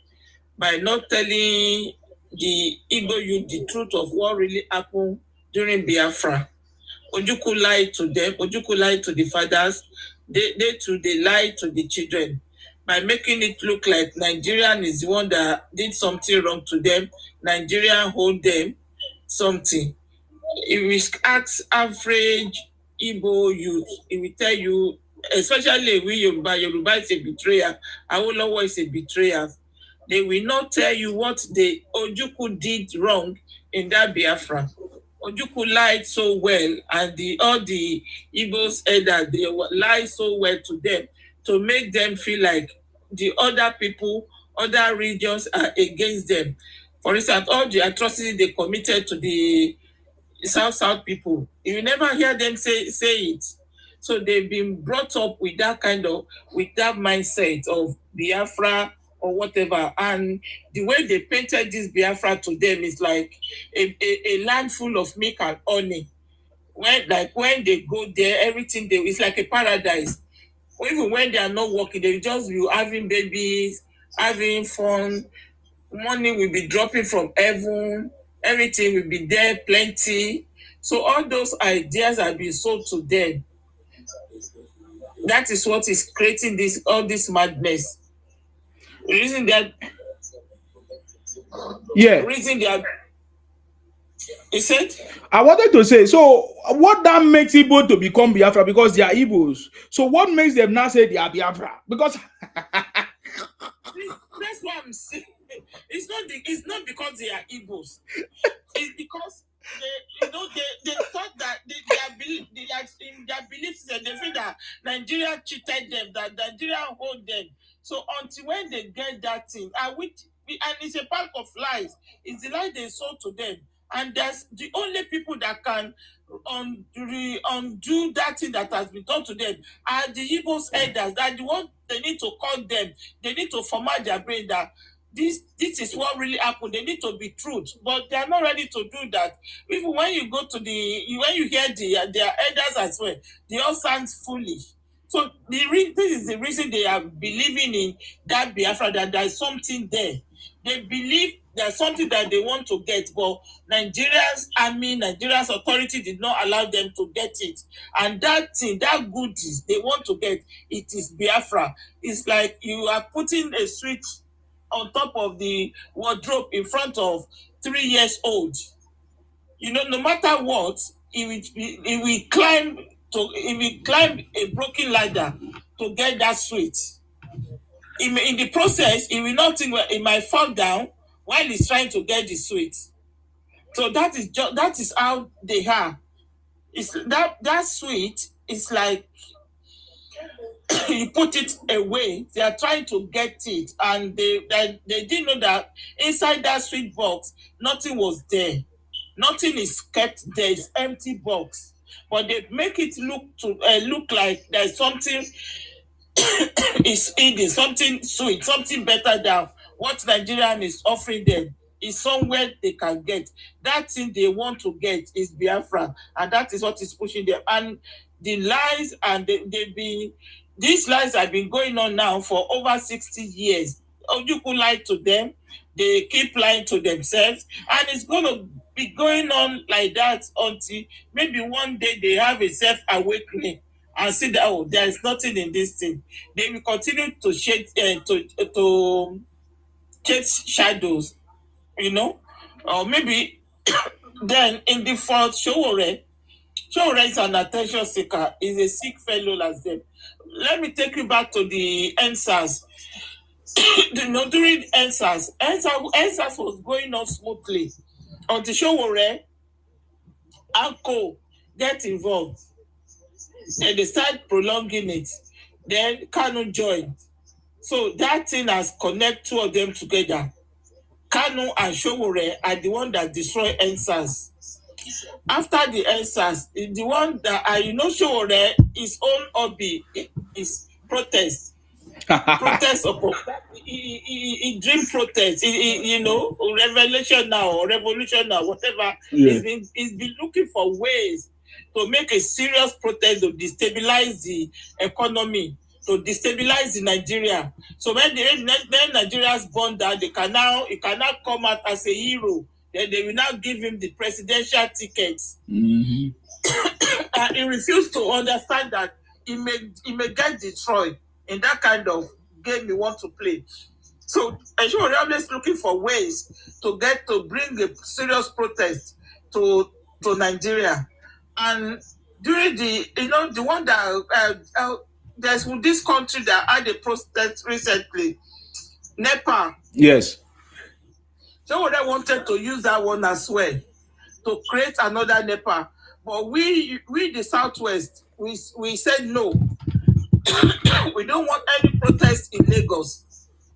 by not telling the Igbo youth the truth of what really happened during Biafra. Ojukwu lied to them. Ojukwu lied to the fathers. They lied to the children by making it look like Nigerian is the one that did something wrong to them. Nigerian hold them something. If we ask average Igbo youth, it will tell you, especially we Yoruba is a betrayer. Awolowo is a betrayer. They will not tell you what the Ojukwu did wrong in that Biafra. Ojukwu lied so well, and all the Igbos elders, they lied so well to them to make them feel like the other people, other regions are against them. For instance, all the atrocities they committed to the South people, you will never hear them say it. So they've been brought up with that mindset of Biafra or whatever. And the way they painted this Biafra to them is like a land full of milk and honey. When they go there, everything it's like a paradise. Even when they are not working, they just be having babies, having fun. Money will be dropping from heaven. Everything will be there, plenty. So all those ideas have been sold to them. That is what is creating all this madness. The reason that He said, I wanted to say, so what that makes Igbo to become Biafra because they are Igbos. So what makes them now say they are Biafra? Because that's what I'm saying. It's not because they are Igbos. It's because they thought that in their beliefs that they feel that Nigeria cheated them, that Nigeria hold them. So until when they get that thing, and it's a part of lies, it's the lie they sold to them. And that's the only people that can undo that thing that has been done to them are the Igbos elders. That the one they need to call them, they need to format their brain that this is what really happened. They need to be truth, but they are not ready to do that. Even when you go to when you hear their elders as well, they all sound foolish. So this is the reason they are believing in that Biafra, that there is something there. They believe there's something that they want to get, but Nigeria's army, Nigeria's authority did not allow them to get it. And that thing, that goodies they want to get, it is Biafra. It's like you are putting a switch on top of the wardrobe in front of 3 years old. No matter what, it will climb a broken ladder to get that switch. In the process, it will not think it might fall down while he's trying to get the switch. So that is how they are. It's that switch is like you put it away. They are trying to get it, and they didn't know that inside that sweet box, nothing was there. Nothing is kept there. It's empty box, but they make it look like there's something is hidden, something sweet, something better than what Nigerian is offering them. Is somewhere they can get. That thing they want to get is Biafra, and that is what is pushing them. And the lies, and these lies have been going on now for over 60 years. You could lie to them, they keep lying to themselves, and it's going to be going on like that until maybe one day they have a self-awakening and see that there is nothing in this thing. They will continue to chase shadows, or maybe then in default, Sowore is an attention seeker, is a sick fellow like them. Let me take you back to the answers. During answers was going on smoothly until Sowore and co get involved. Then they start prolonging it. Then Kanu joined. So that thing has connected two of them together. Kanu and Sowore are the one that destroy answers. After the answers, the one that Sowore, his own hobby is protest. Protest upon he dream protest, revelation now or revolution now, whatever. Yeah. He's been looking for ways to make a serious protest to destabilize the economy, to destabilize the Nigeria. So when Nigerians born down, he can now come out as a hero. Then they will now give him the presidential tickets. Mm-hmm. And he refused to understand that he may get destroyed in that kind of game you want to play. So we're always looking for ways to bring a serious protest to Nigeria. And during the one that there's this country that had a protest recently, Nepal. Yes. So they wanted to use that one as well to create another Nepal. But we the Southwest, we said no. We don't want any protest in Lagos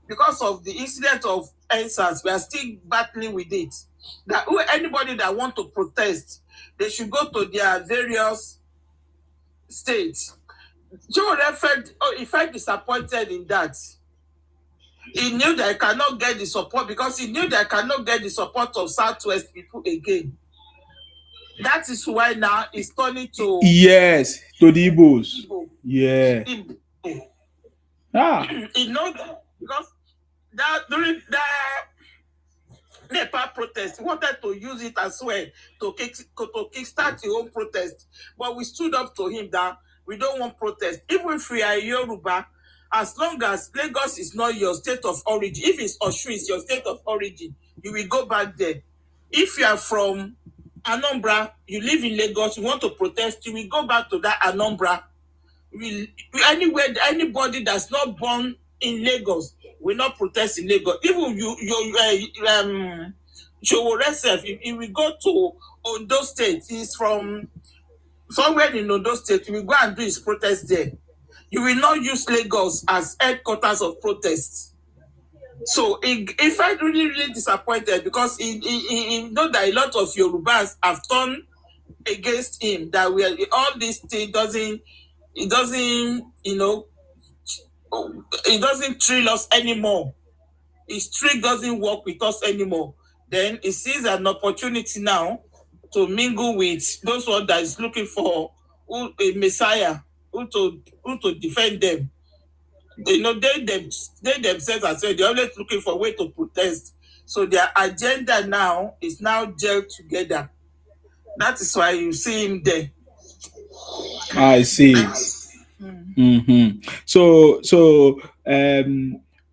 because of the incident of answers. We are still battling with it. That anybody that want to protest, they should go to their various states. Joe felt disappointed in that. He knew that he cannot get the support because he knew that he cannot get the support of Southwest people again. That is why now it's turning to to the Igbos. Igbo. Yeah. He knows that because during that Nepal protest, he wanted to use it as well to kickstart his own protest. But we stood up to him that we don't want protest. Even if we are Yoruba, as long as Lagos is not your state of origin, if it's Osun is your state of origin, you will go back there. If you are from Anambra, you live in Lagos, you want to protest, you will go back to that Anambra. Anywhere, anybody that's not born in Lagos will not protest in Lagos. Even Sowore Protest, if we go to Ondo State, he's from somewhere in Ondo State, he will go and do his protest there. You will not use Lagos as headquarters of protests. So he felt really, really disappointed because he know that a lot of Yorubas have turned against him, that all this thing doesn't, it doesn't thrill us anymore. His trick doesn't work with us anymore. Then he sees an opportunity now to mingle with those one that is looking for a messiah who to defend them. They themselves as well, they're always looking for a way to protest. So their agenda now is now gelled together. That is why you see him there. I see. So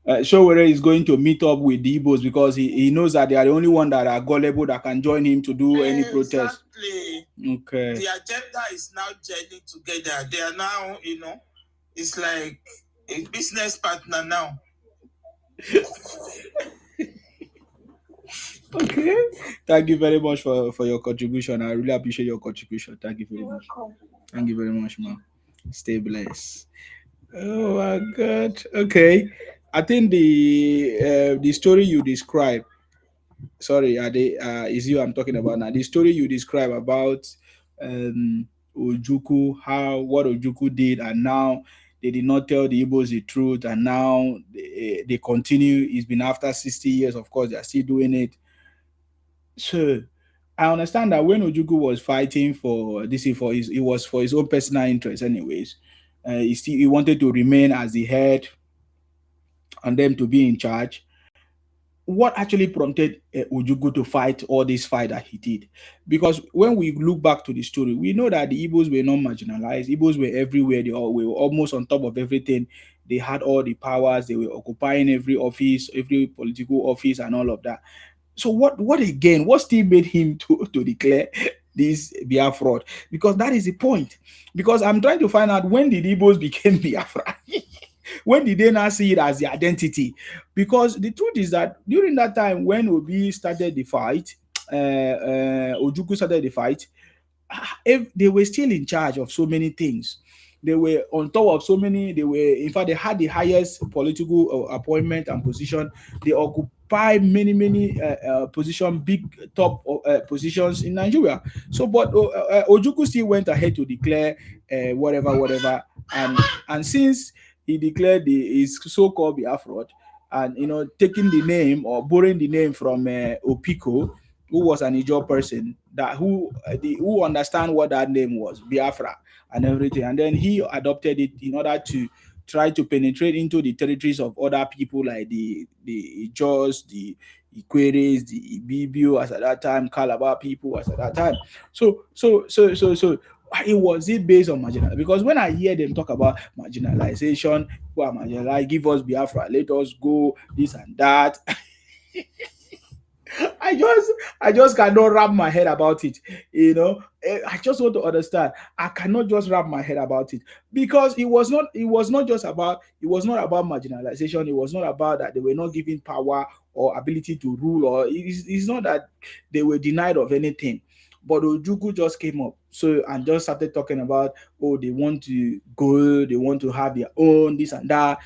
Sowore is going to meet up with the Igbos because he knows that they are the only one that are gullible that can join him to do any protest. Exactly. Okay. The agenda is now gelling together. They are now, it's like a business partner now. Okay. Thank you very much for your contribution. I really appreciate your contribution. Thank you very much. Thank you very much, ma'am. Stay blessed. Oh my God. Okay. I think the story you describe. Sorry, Ade, is you I'm talking about now. The story you describe about Ojukwu, what Ojukwu did, and now they did not tell the Igbos the truth, and now they continue. It's been after 60 years, of course, they're still doing it. So I understand that when Ojukwu was fighting for this, it was for his own personal interest, anyways. He wanted to remain as the head and them to be in charge. What actually prompted Ojukwu to fight all this fight that he did? Because when we look back to the story, we know that the Igbos were not marginalized. Igbos were everywhere. They were almost on top of everything. They had all the powers. They were occupying every office, every political office, and all of that. So what still made him to declare this Biafra? Because that is the point. Because I'm trying to find out, when did Igbos became Biafra? When did they now see it as the identity? Because the truth is that during that time when Obi started the fight, Ojukwu started the fight, they were still in charge of so many things. They were on top of so many. In fact, they had the highest political appointment and position. They occupy many positions, big top positions in Nigeria. So, but Ojukwu still went ahead to declare whatever, and since he declared his so-called Biafra, and taking the name or borrowing the name from Opiko, who was an Ijaw person who understand what that name was, Biafra and everything, and then he adopted it in order to try to penetrate into the territories of other people like the Ijaws, the Ikweres, the Ibibio as at that time, Calabar people as at that time. So was it based on marginalization? Because when I hear them talk about marginalization, who are marginalized, give us Biafra, let us go, this and that. I just cannot wrap my head about it. I just want to understand. I cannot just wrap my head about it, because it was not about marginalization. It was not about that they were not given power or ability to rule, or it's not that they were denied of anything. But Ojukwu just came up and just started talking about, they want to go, they want to have their own, this and that.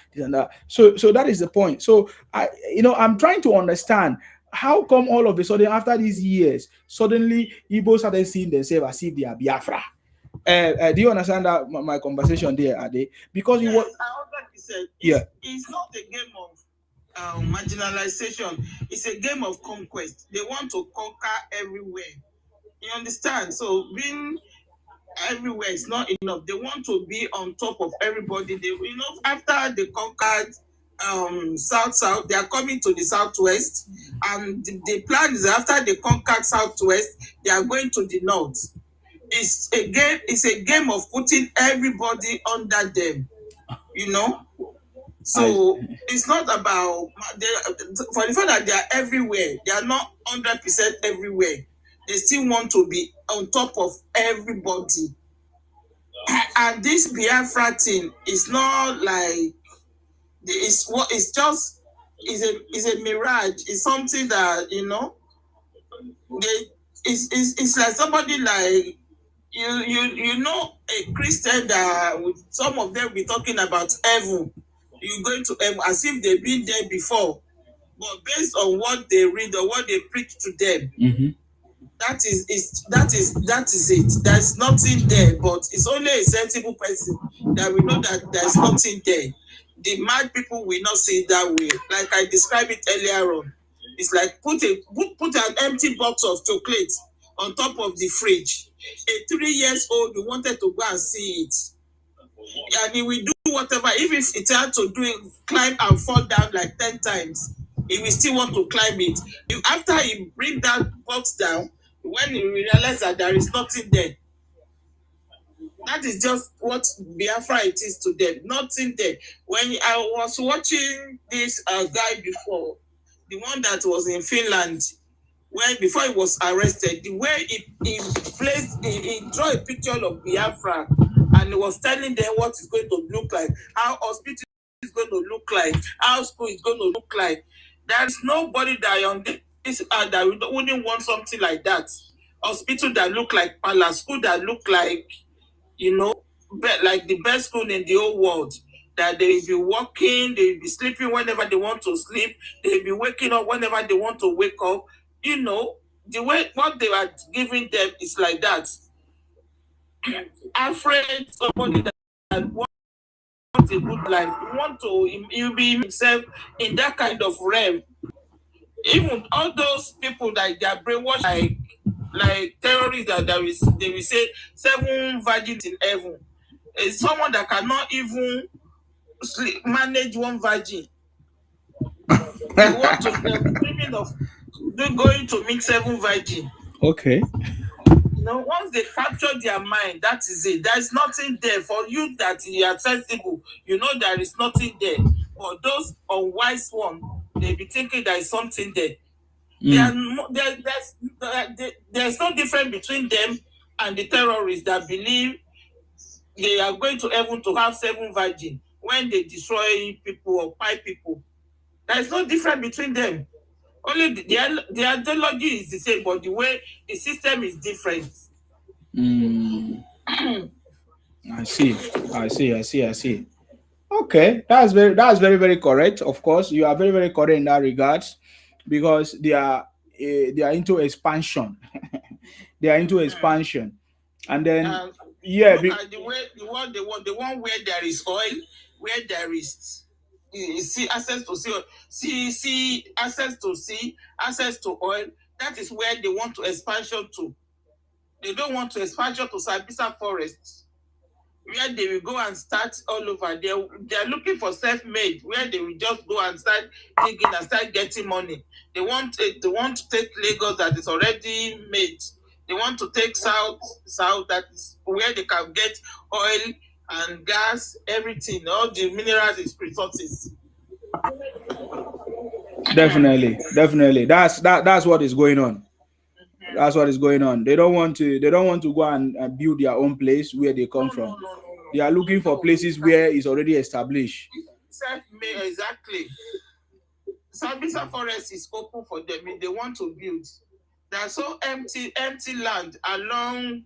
So that is the point. So I'm trying to understand, how come all of a sudden, after these years, suddenly Igbo started seeing themselves as if they are Biafra? Do you understand that my conversation there, Ade? Because yes, 100%. It's not a game of marginalization. It's a game of conquest. They want to conquer everywhere. You understand? So being everywhere is not enough. They want to be on top of everybody. After they conquered south, they are coming to the southwest, and the plan is after they conquered southwest, they are going to the north. It's a game of putting everybody under them. So it's not about for the fact that they are everywhere. They are not 100% everywhere. They still want to be on top of everybody. And this Biafra thing is not like it's just is a mirage. It's something that it's like somebody like you know a Christian that some of them be talking about heaven. You going to heaven as if they've been there before, but based on what they read or what they preach to them. Mm-hmm. That is it. There's nothing there, but it's only a sensible person that we know that there's nothing there. The mad people will not see it that way. Like I described it earlier on. It's like put an empty box of chocolate on top of the fridge. A 3 years old who wanted to go and see it. And he will do whatever. If it had to do it, climb and fall down like 10 times, he will still want to climb it. After he bring that box down, when he realizes that there is nothing there, that is just what Biafra it is to them. Nothing there. When I was watching this guy before, the one that was in Finland, before he was arrested, the way he drew a picture of Biafra and he was telling them what it's going to look like, how hospital is going to look like, how school is going to look like. There's nobody that on this that wouldn't want something like that. Hospital that look like palace, school that look like, like the best school in the whole world. That they will be walking, they will be sleeping whenever they want to sleep, they will be waking up whenever they want to wake up. The way what they are giving them is like that. Afraid somebody that wants a good life, you be himself in that kind of realm. Even all those people that they are brainwashed like terrorists that they will say 7 virgins in heaven. It's someone that cannot even manage 1 virgin. They want to dreaming of going to meet 7 virgin. Okay. Once they capture their mind, that is it. There is nothing there for you that you are sensible. There is nothing there. But those unwise ones, they be thinking there is something there. There's no difference between them and the terrorists that believe they are going to heaven to have 7 virgins when they destroy people or fight people. There is no difference between them. Only the ideology is the same, but the way the system is different. I see. Okay, that's very, very correct. Of course, you are very, very correct in that regards, because they are into expansion. They are into expansion, and then the one where there is oil, where there is access to oil. That is where they want to expansion to. They don't want to expansion to Sambisa Forest, where they will go and start all over. They are looking for self-made, where they will just go and start digging and start getting money. They want to take Lagos that is already made. They want to take South that is where they can get oil and gas, everything, all the minerals and resources. Definitely. That's what is going on. That's what is going on. They don't want to go and build their own place where they come from. No. They are looking for places where it's already established. Exactly. Sambisa Forest is open for them if they want to build. There's so empty land along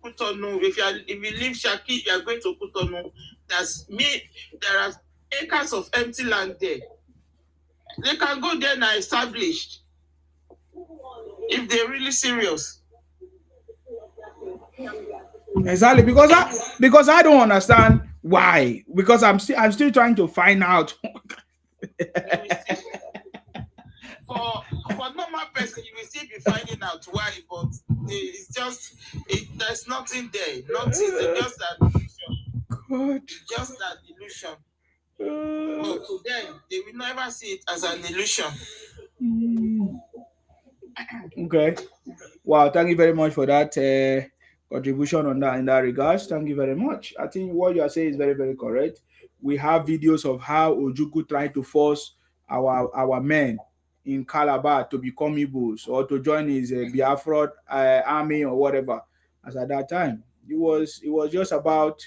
Kutonu. If you leave Shaki, you are going to Kutonu. There are acres of empty land there. They can go there and establish if they're really serious. Exactly, because I don't understand why. Because I'm still trying to find out. For normal person, you will still be finding out why, but it's just there's nothing there. Nothing, just an illusion. God. Just an illusion. But to them, they will never see it as an illusion. Okay. Wow, thank you very much for that contribution in that regards. Thank you very much. I think what you are saying is very, very correct. We have videos of how Ojukwu tried to force our men in Calabar to become Igbos or to join his Biafra army or whatever. As at that time, it was just about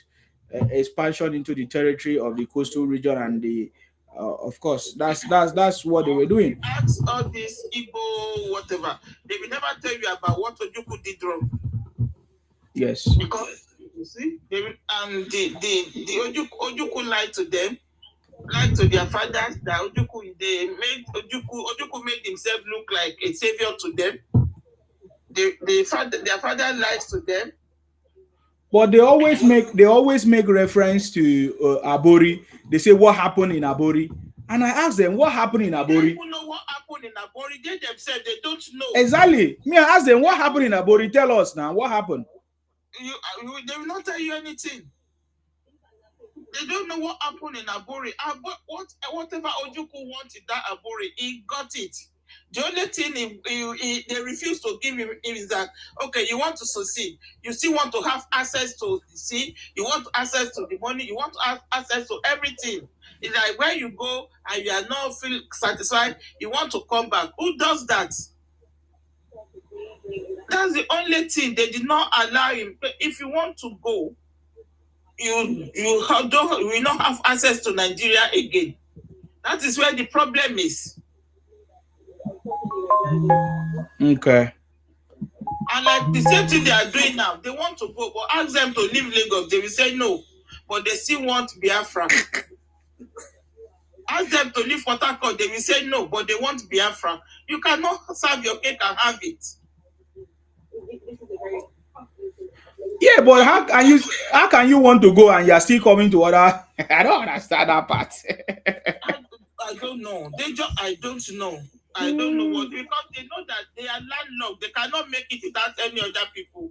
expansion into the territory of the coastal region, and the of course that's what they were doing. Ask all this Igbo whatever, they will never tell you about what Ojukwu did wrong. Yes, because you see, they will, and the Ojukwu lied to them, lied to their fathers. That Ojukwu, they made Ojukwu made himself look like a savior to them. Their father lies to them. But they always make reference to Abori. They say what happened in Abori, and I ask them what happened in Abori. They don't know what happened in Abori. They themselves, they don't know. Exactly. Me, I ask them what happened in Abori. Tell us now what happened. They will not tell you anything. They don't know what happened in Abori. Whatever Ojukwu wanted that Abori, he got it. The only thing they refuse to give him is that, okay, you want to succeed. You still want to have access to the sea. You want access to the money. You want to have access to everything. It's like when you go and you are not feel satisfied, you want to come back. Who does that? That's the only thing. They did not allow him. If you want to go, you will not have access to Nigeria again. That is where the problem is. Okay. And like the same thing they are doing now, they want to go, but ask them to leave Lagos, they will say no, but they still want Biafra. Ask them to leave Port Harcourt, they will say no, but they want Biafra. You cannot serve your cake and have it. Yeah, but how can you want to go and you're still coming to order? I don't understand that part. I don't know. I don't know. I don't know what, because they know that they are landlocked. They cannot make it without any other people.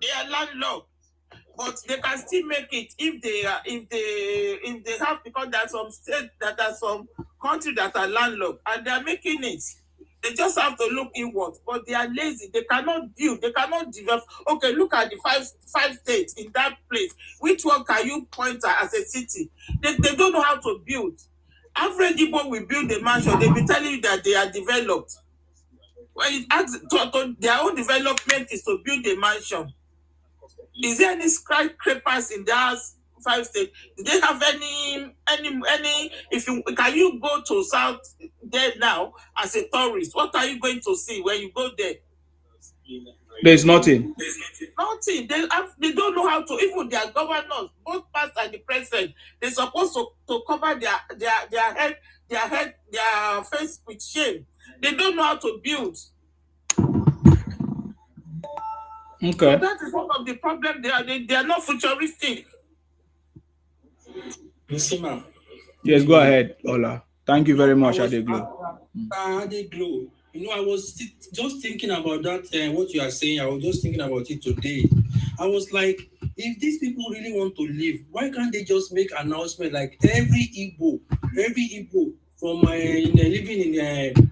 They are landlocked, but they can still make it if they have, because there are some states that are some countries that are landlocked and they are making it. They just have to look inward, but they are lazy. They cannot build. They cannot develop. Okay, look at the five states in that place. Which one can you point at as a city? They don't know how to build. Average Igbo will build a mansion. They will be telling you that they are developed. When it asks their own development is to build a mansion. Is there any skyscrapers in their 5 states? Do they have any? Can you go to South there now as a tourist? What are you going to see when you go there? There's nothing. Nothing. They don't know how to. Even their governors, both past and the present, they're supposed to cover their head, their face with shame. They don't know how to build. Okay. So that is one of the problems. They are not futuristic. Yes, go ahead, Ola. Thank you very much, Adeglo. Adeglo. You know, I was just thinking about that, what you are saying. I was just thinking about it today. I was like, if these people really want to live, why can't they just make an announcement like every Igbo from living in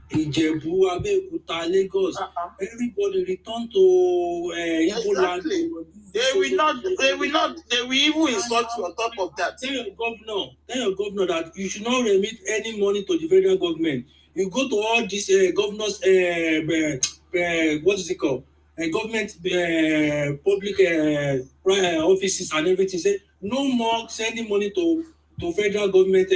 Ijebu, Abeokuta, Lagos, everybody return to Igbo land. They will even insult you on top of that. Tell your governor that you should not remit any money to the federal government. You go to all these governors, what is it called? Government public offices and everything. Say no more sending money to federal government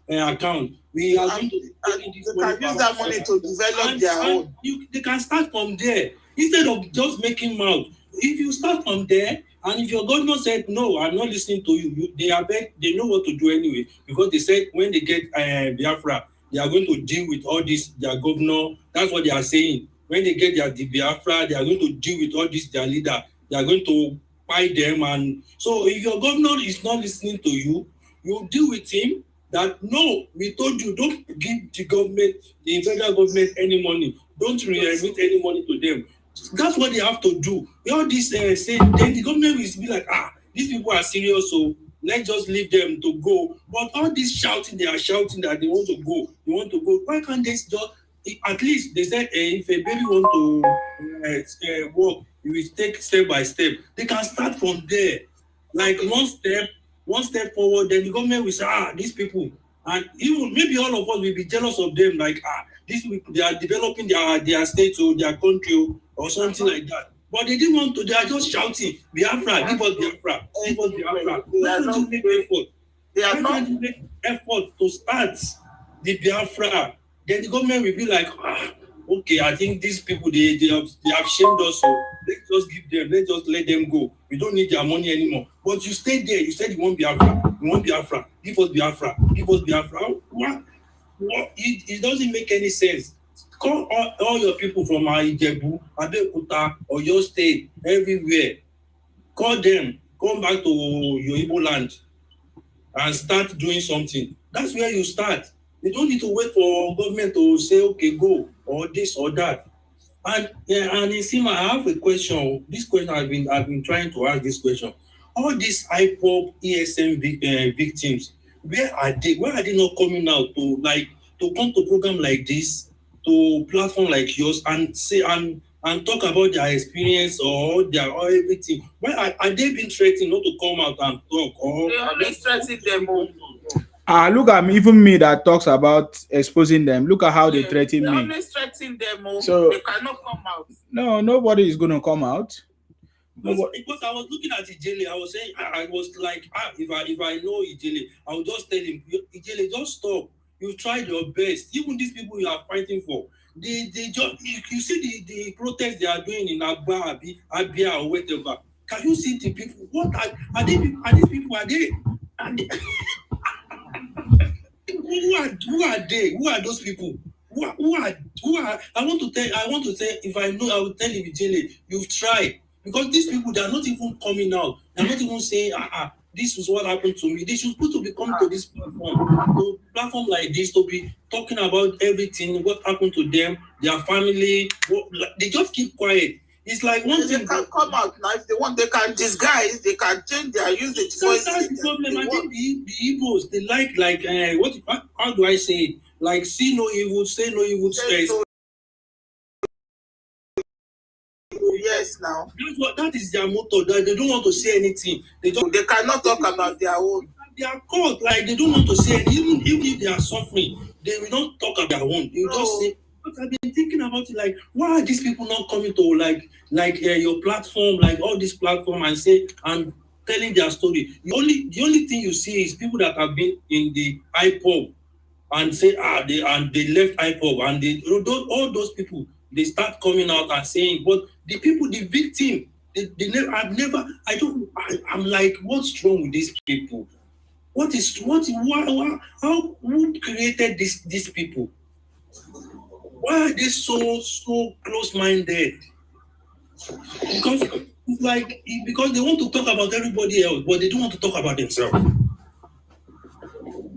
account. We are going to use that money to develop their own. They can start from there instead of just making mouth. If you start from there, and if your governor said no, I'm not listening to you, they know what to do anyway, because they said when they get Biafra, they are going to deal with all this, their governor. That's what they are saying. When they get their Biafra, they are going to deal with all this, their leader. They are going to buy them. And so if your governor is not listening to you, you deal with him that, no, we told you, don't give the government, the federal government any money. Don't remit any money to them. That's what they have to do. All this say, then the government will be like, these people are serious, so let's just leave them to go. But all this shouting, they are shouting that they want to go. Why can't they just, at least they said if a baby want to walk, you will take step by step. They can start from there. Like one step forward, then the government will say, these people. And even maybe all of us will be jealous of them, like, these people, they are developing their state or their country or something like that. But they didn't want to. They are just shouting, Biafra, give us Biafra, give us Biafra. Why don't you make effort? Why don't you make effort to start the Biafra? Then the government will be like, okay, I think these people they have shamed us, so let's just give them, let's just let them go. We don't need their money anymore. But you stayed there. You said you want Biafra, you want Biafra, give us Biafra, give us Biafra. What? It doesn't make any sense. Call all your people from Ijebu, Abeokuta, or your state, everywhere. Call them, come back to your Igbo land and start doing something. That's where you start. You don't need to wait for government to say, okay, go, or this or that. And Isima, I have a question. This question I've been trying to ask this question. All these IPOP, ESM victims, where are they? Why are they not coming out to come to program like this, to platform like yours, and say and talk about their experience or everything? Why are they being threatened not to come out and talk? Or they always threaten them. Look at me, even me that talks about exposing them. Look at how they threaten me. They always threaten them. So they cannot come out. No, nobody is going to come out. Because I was looking at Ijele, I was saying, I was like, if I know Ijele, I would just tell him, Ijele, just stop. You've tried your best. Even these people you are fighting for, they just, you see the protests they are doing in Abia or whatever. Can you see the people? What are these people? Are they who are they? Who are those people? Who are? I want to say, if I know, I will tell him, Ijele, you've tried. Because these people, they are not even coming out. They are not even saying, this is what happened to me. They should put to be coming to this platform like this, to be talking about everything, what happened to them, their family. They just keep quiet. It's like one thing. They can come out now if they want. They can disguise. They can change their usage. That's the problem. I think the Igbos, they like how do I say it? Like, see no evil, say no evil space. Yes, now. That is their motto. That they don't want to say anything. They cannot talk about their own. They are caught. Like, they don't want to say anything. Even if they are suffering, they will not talk about their own. They will just say. But I've been thinking about it. Like, why are these people not coming to like your platform, like all this platform, and say and telling their story? The only thing you see is people that have been in the IPOB and say they left IPOB, and all those people. They start coming out and saying, but the people, the victim, I'm like, what's wrong with these people? Who created these people? Why are they so close-minded? Because it's like, because they want to talk about everybody else, but they don't want to talk about themselves.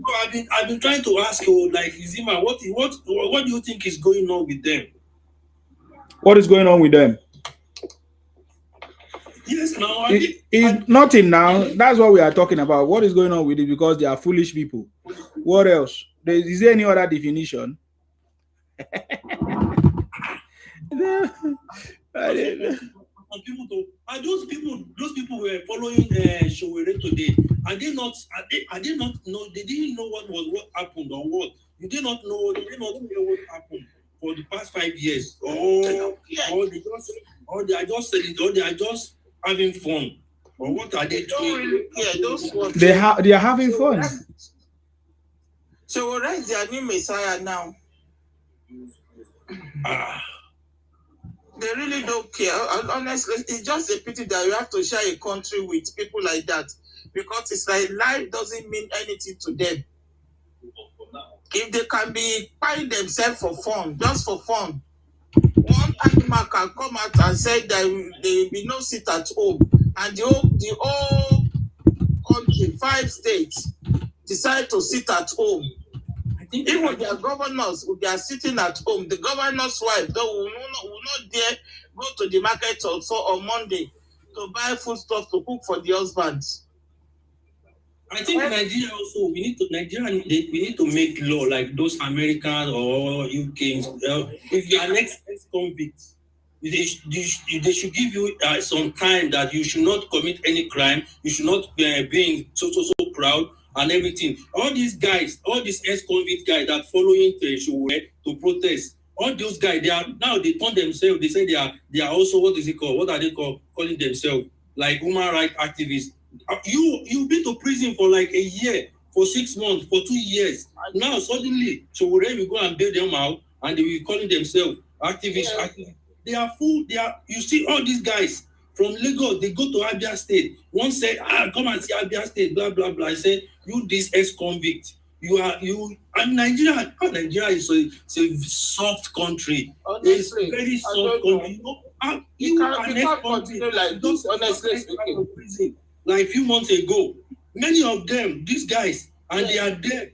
So I've been trying to ask you, like, Izima, what do you think is going on with them? What is going on with them? Yes, now it's nothing now. That's what we are talking about. What is going on with it? Because they are foolish people. What else? Is there any other definition? Those people were following Sowore today. Are they not know? They didn't know what happened or what? They did not know what happened for the past 5 years, or they are just having fun, or what are they doing? They are having fun. So where is their new messiah now? They really don't care. Honestly, it's just a pity that you have to share a country with people like that, because it's like life doesn't mean anything to them. If they can be buying themselves for fun, just for fun, one animal can come out and say that there will be no sit at home, and the whole country, 5 states, decide to sit at home. I think even their governors, they are sitting at home. The governor's wife will not dare go to the market also on Monday to buy food stuff to cook for the husbands. I think Nigeria also, we need to make law like those Americans or UK. If you are ex-convict, they should give you some time that you should not commit any crime. You should not be so proud, and everything. All these guys, all these ex-convict guys that following Sowore to protest, all those guys, they turn themselves, they say they are also, what is it called? What are they calling themselves? Like human rights activists. You've been to prison for like a year, for 6 months, for 2 years. Now suddenly Sowore will go and bail them out, and they will calling themselves activists. Yeah. They are full. You see all these guys from Lagos, they go to Abia State. One said, come and see Abia State, blah, blah, blah. I said, you this ex-convict, and Nigeria is a soft country. Honestly, it's a very soft country. You can't continue like this, honestly speaking. Like a few months ago, many of them, these guys, and they are dead.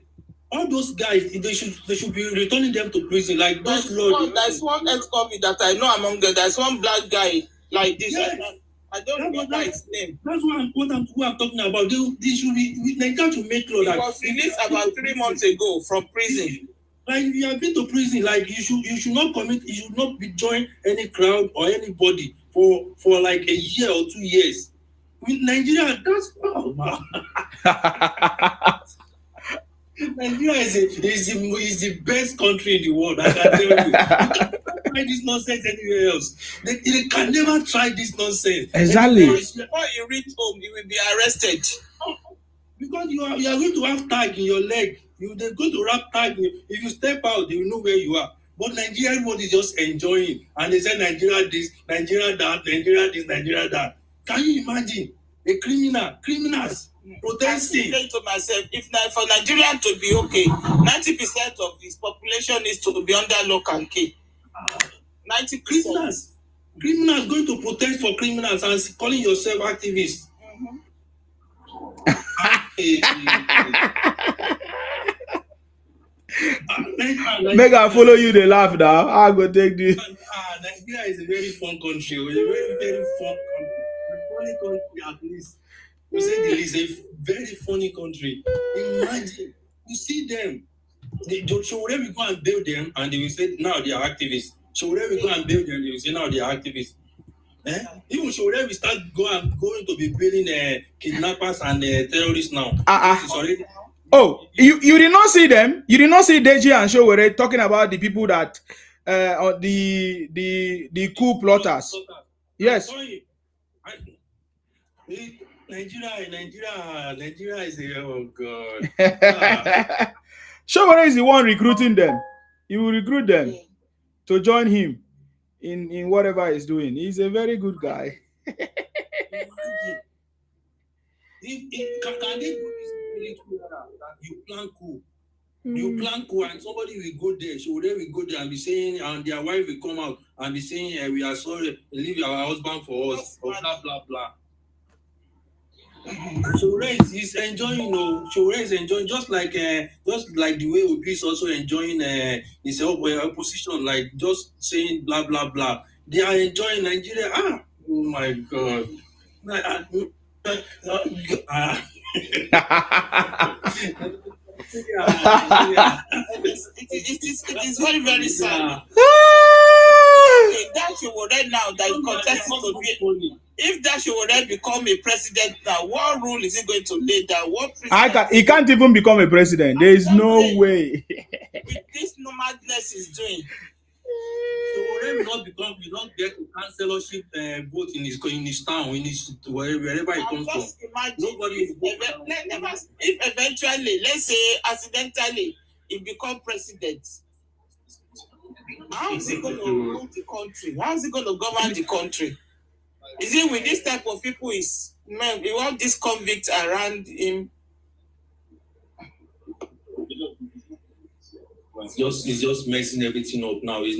All those guys, they should be returning them to prison. Like those lords. There's one ex-convict that I know among them. There's one black guy like this. Yes. I don't remember his name. That's what I'm talking about. They should be like that to make law. He was released about 3 months ago from prison. Like if you have been to prison, like you should not commit. You should not be join any crowd or anybody for like a year or 2 years. With Nigeria, that's Nigeria is the best country in the world. I can tell you. You can't try this nonsense anywhere else. They can never try this nonsense. Exactly. Before you reach home, you will be arrested. Because you are going to have tag in your leg. They're going to wrap tag. If you step out, they will know where you are. But Nigeria, everybody is just enjoying. And they say Nigeria this, Nigeria that, Nigeria this, Nigeria that. Can you imagine a criminals protesting? I'm saying to myself, if for Nigeria to be okay, 90% of this population is to be under lock and key. 90%. Criminals going to protest for criminals and calling yourself activists. Make I follow you, they laugh now. I go take this. Nigeria is a very fun country. It's a very, very fun country. A funny country, at least. You say the least, a very funny country. Imagine, you see them. Sowore will go and bail them, and they will say, now they are activists. Sowore will go and bail them, they will say, now they are activists. Even Sowore will start going to be bailing kidnappers and terrorists now. Oh, you did not see them? You did not see Deji and Sowore talking about the people that the coup plotters? Yes. Nigeria is oh God. Sowore is the one recruiting them. He will recruit them to join him in whatever he's doing. He's a very good guy. Can they do this that you plan coup? You plan coup and somebody will go there. So they will go there and be saying, and their wife will come out and be saying, we are sorry, leave our husband for us, or blah blah blah. Sowore is enjoying, Sowore is enjoying just like the way Obi is also enjoying his opposition, like just saying blah blah blah. They are enjoying Nigeria. Oh my God. It is very, very sad. That Sowore now that is contesting to be. If that Sowore become a president now, what rule is he going to lay down? He can't even become a president. There is no way. With this madness he's doing. Sowore will not get a councillorship vote in his town, wherever he comes from. Nobody is if eventually, let's say accidentally, he become president, how is he going to rule the country? How is he going to govern the country? Is it with this type of people? We want these convicts around him. It's just messing everything up now. It's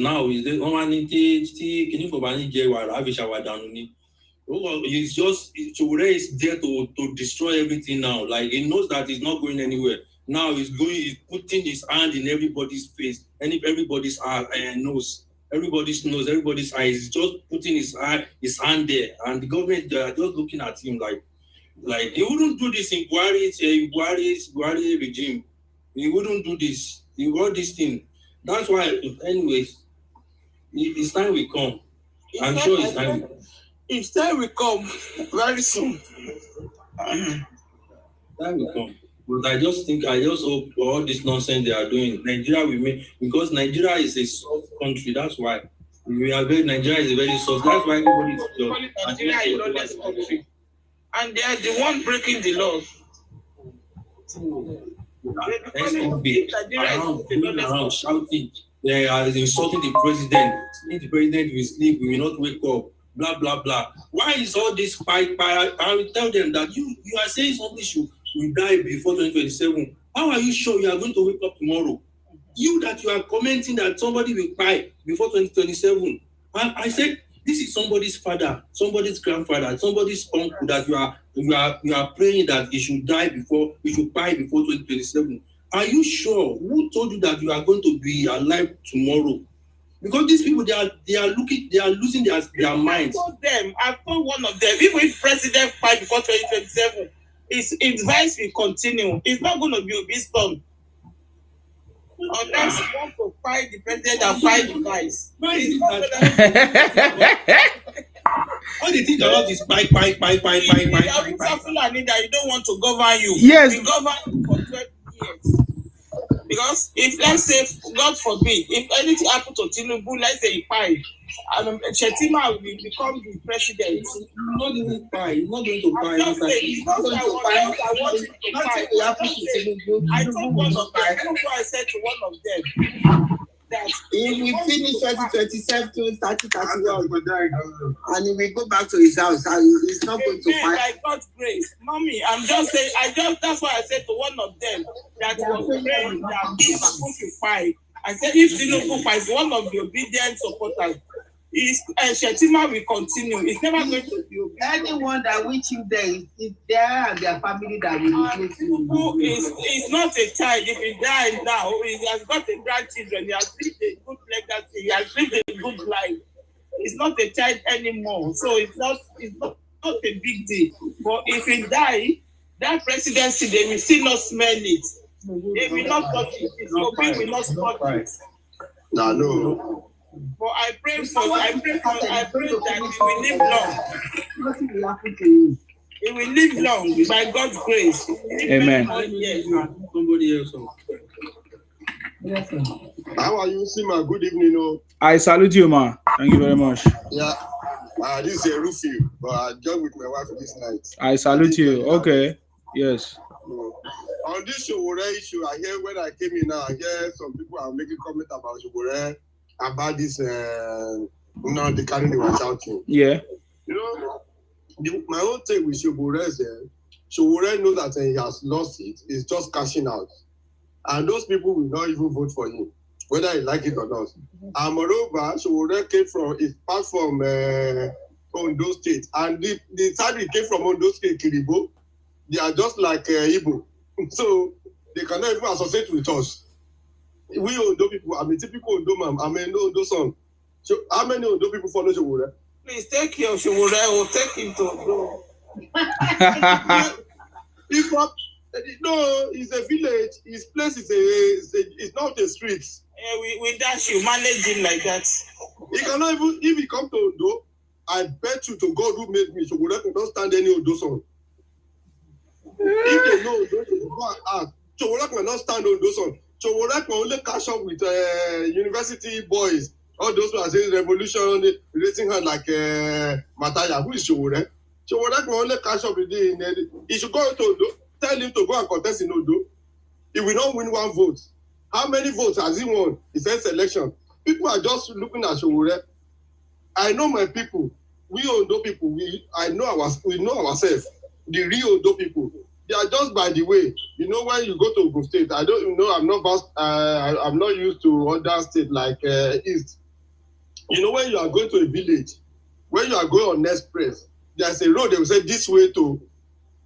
just Sowore is there to destroy everything now. Like he knows that he's not going anywhere. Now he's putting his hand in everybody's face and everybody's nose. Everybody's nose, everybody's eyes. He's just putting his hand there, and the government they are just looking at him like he wouldn't do this in Buhari's regime. He wouldn't do this. He wrote this thing. That's why, anyways, his time will come. I'm sure his time will come. His time will come very soon. Time will come. But I just hope all this nonsense they are doing, Nigeria will make, because Nigeria is a soft country. That's why Nigeria is a very soft. That's why everybody is just. Nigeria is a lawless country, and they are the one breaking the law. Around shouting, they are insulting the president. If the president will sleep, we will not wake up. Blah blah blah. Why is all this fight? I will tell them that you are saying something will die before 2027. How are you sure you are going to wake up tomorrow? You are commenting that somebody will die before 2027. And I said this is somebody's father, somebody's grandfather, somebody's uncle that you are praying that he should die before 2027. Are you sure? Who told you that you are going to be alive tomorrow? Because these people, they are losing their minds. I told one of them, even if president fight before 2027, his advice will continue. It's not going to be a wisdom. Unless you want to fight the president and fight the vice. Why is it that? All they think about is fight. That you don't want to govern you. Yes. We govern you for 12 years. Because if, let's say, God forbid, if anything happens to Tinubu, let's say he fight, and Shetima will become the president. Not even fight. He's not going to fight. I'm just saying, he's not going to fight. I want him to fight. I told one of them, I said to one of them, that if we finish 2027 to 3031 and if we go back to his house, he's not going to fight. By God's grace, mommy, I'm just saying. That's why I said to one of them that was praying that if I'm going to fight, I said if Tinubu fights, one of the obedient supporters, Shetima will continue. It's never going to be obedient. Anyone that reach him there is there and their family that will replace him. Tinubu is not a child. If he dies now, he has got a grandchildren. He has lived a good legacy. He has lived a good life. He's not a child anymore. So it's not a big deal. But if he die, that presidency, they will still not smell it. They will not touch it. His Obi will not touch it. No. But I pray that he will live long. Nothing will happen to him. He will live long by God's grace. Amen. Somebody else. How are you, Sima? Good evening. I salute you, ma. Thank you very much. Yeah. This is a roofie, but I joined with my wife this night. I salute you. Okay. Yes. On this Sowore issue, I hear when I came in now, I hear some people are making comment about Sowore, about this, the Kanu they were shouting. Yeah. My own take with Sowore is Sowore knows that he has lost it. He's just cashing out. And those people will not even vote for him, whether he like it or not. And moreover, Sowore came from, it's part from Ondo State. And the side he came from Ondo State, Kiribo, they are just like Igbo. So they cannot even associate with us. We Ondo people, I'm a typical Ondo man, I'm an Ondo son. So how many Ondo people follow Sowore? Please take your Sowore or take him to Ondo. No, it's a village. His place is it's not a street. We dash you, manage him like that. He cannot even, if he come to Ondo, I bet you to God who made me, Sowore cannot stand any Ondo song. If they know Ondo, they go and ask. Sowore cannot stand Ondo song. Sowore can only catch up with university boys. All those who are saying revolution, raising hand like Mataya. Who is Sowore? Sowore can only catch up with him. He should go to Ondo. Tell him to go and contest in Ondo. He will not win one vote. How many votes has he won? He says election. People are just looking at Sowore. I know my people. We Ondo people. We know ourselves. The real Ondo people. They are just by the way. When you go to Ogun State, I don't know. I'm not used to other states like East. When you are going to a village, when you are going on express, there's a road. They will say this way to.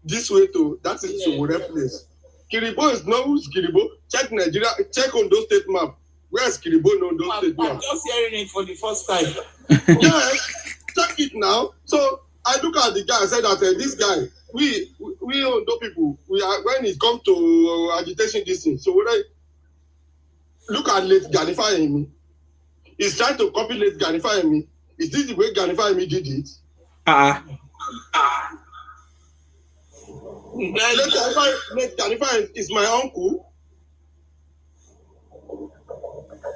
That is Sowore place. Kiribo is not who's Kiribo. Check Nigeria. Check Ondo State map. Where's Kiribo in Ondo State map? I'm just hearing it for the first time. Yes, check it now. So I look at the guy. I said that this guy, we Ondo people, we are when it comes to agitation, this thing. So look at late Ganifayemi. He's trying to copy late Ganifayemi. Is this the way Ganifayemi did it? Late Tarifa is my uncle.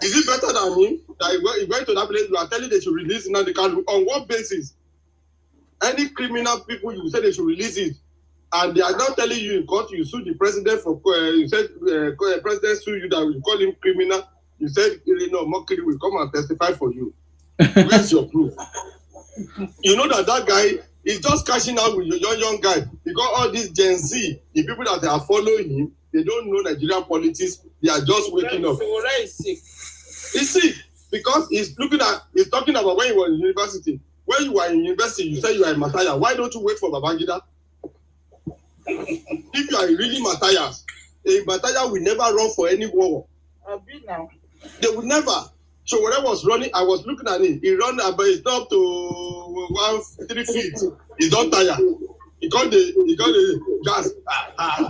Is it better than him? That he went to that place, you are telling they should release Nnamdi Kanu. On what basis? Any criminal people, you say they should release it. And they are not telling you in court, you sued the president for, you said, president sued you that you call him criminal. You said, no, Mokiri will come and testify for you. Where's your proof? You know that guy is just cashing out with your young guy. Because all these Gen Z, the people that are following him, they don't know Nigerian politics. They are just waking up. Sowore is sick. He's sick because he's talking about when he was in university. When you were in university, you say you are a Mataya. Why don't you wait for Babangida? If you are really Matthias, a Mataya will never run for any war. Abia now. They would never. So when I was running, I was looking at him. He ran about it's up to 3 feet. He's not tired. He got the gas.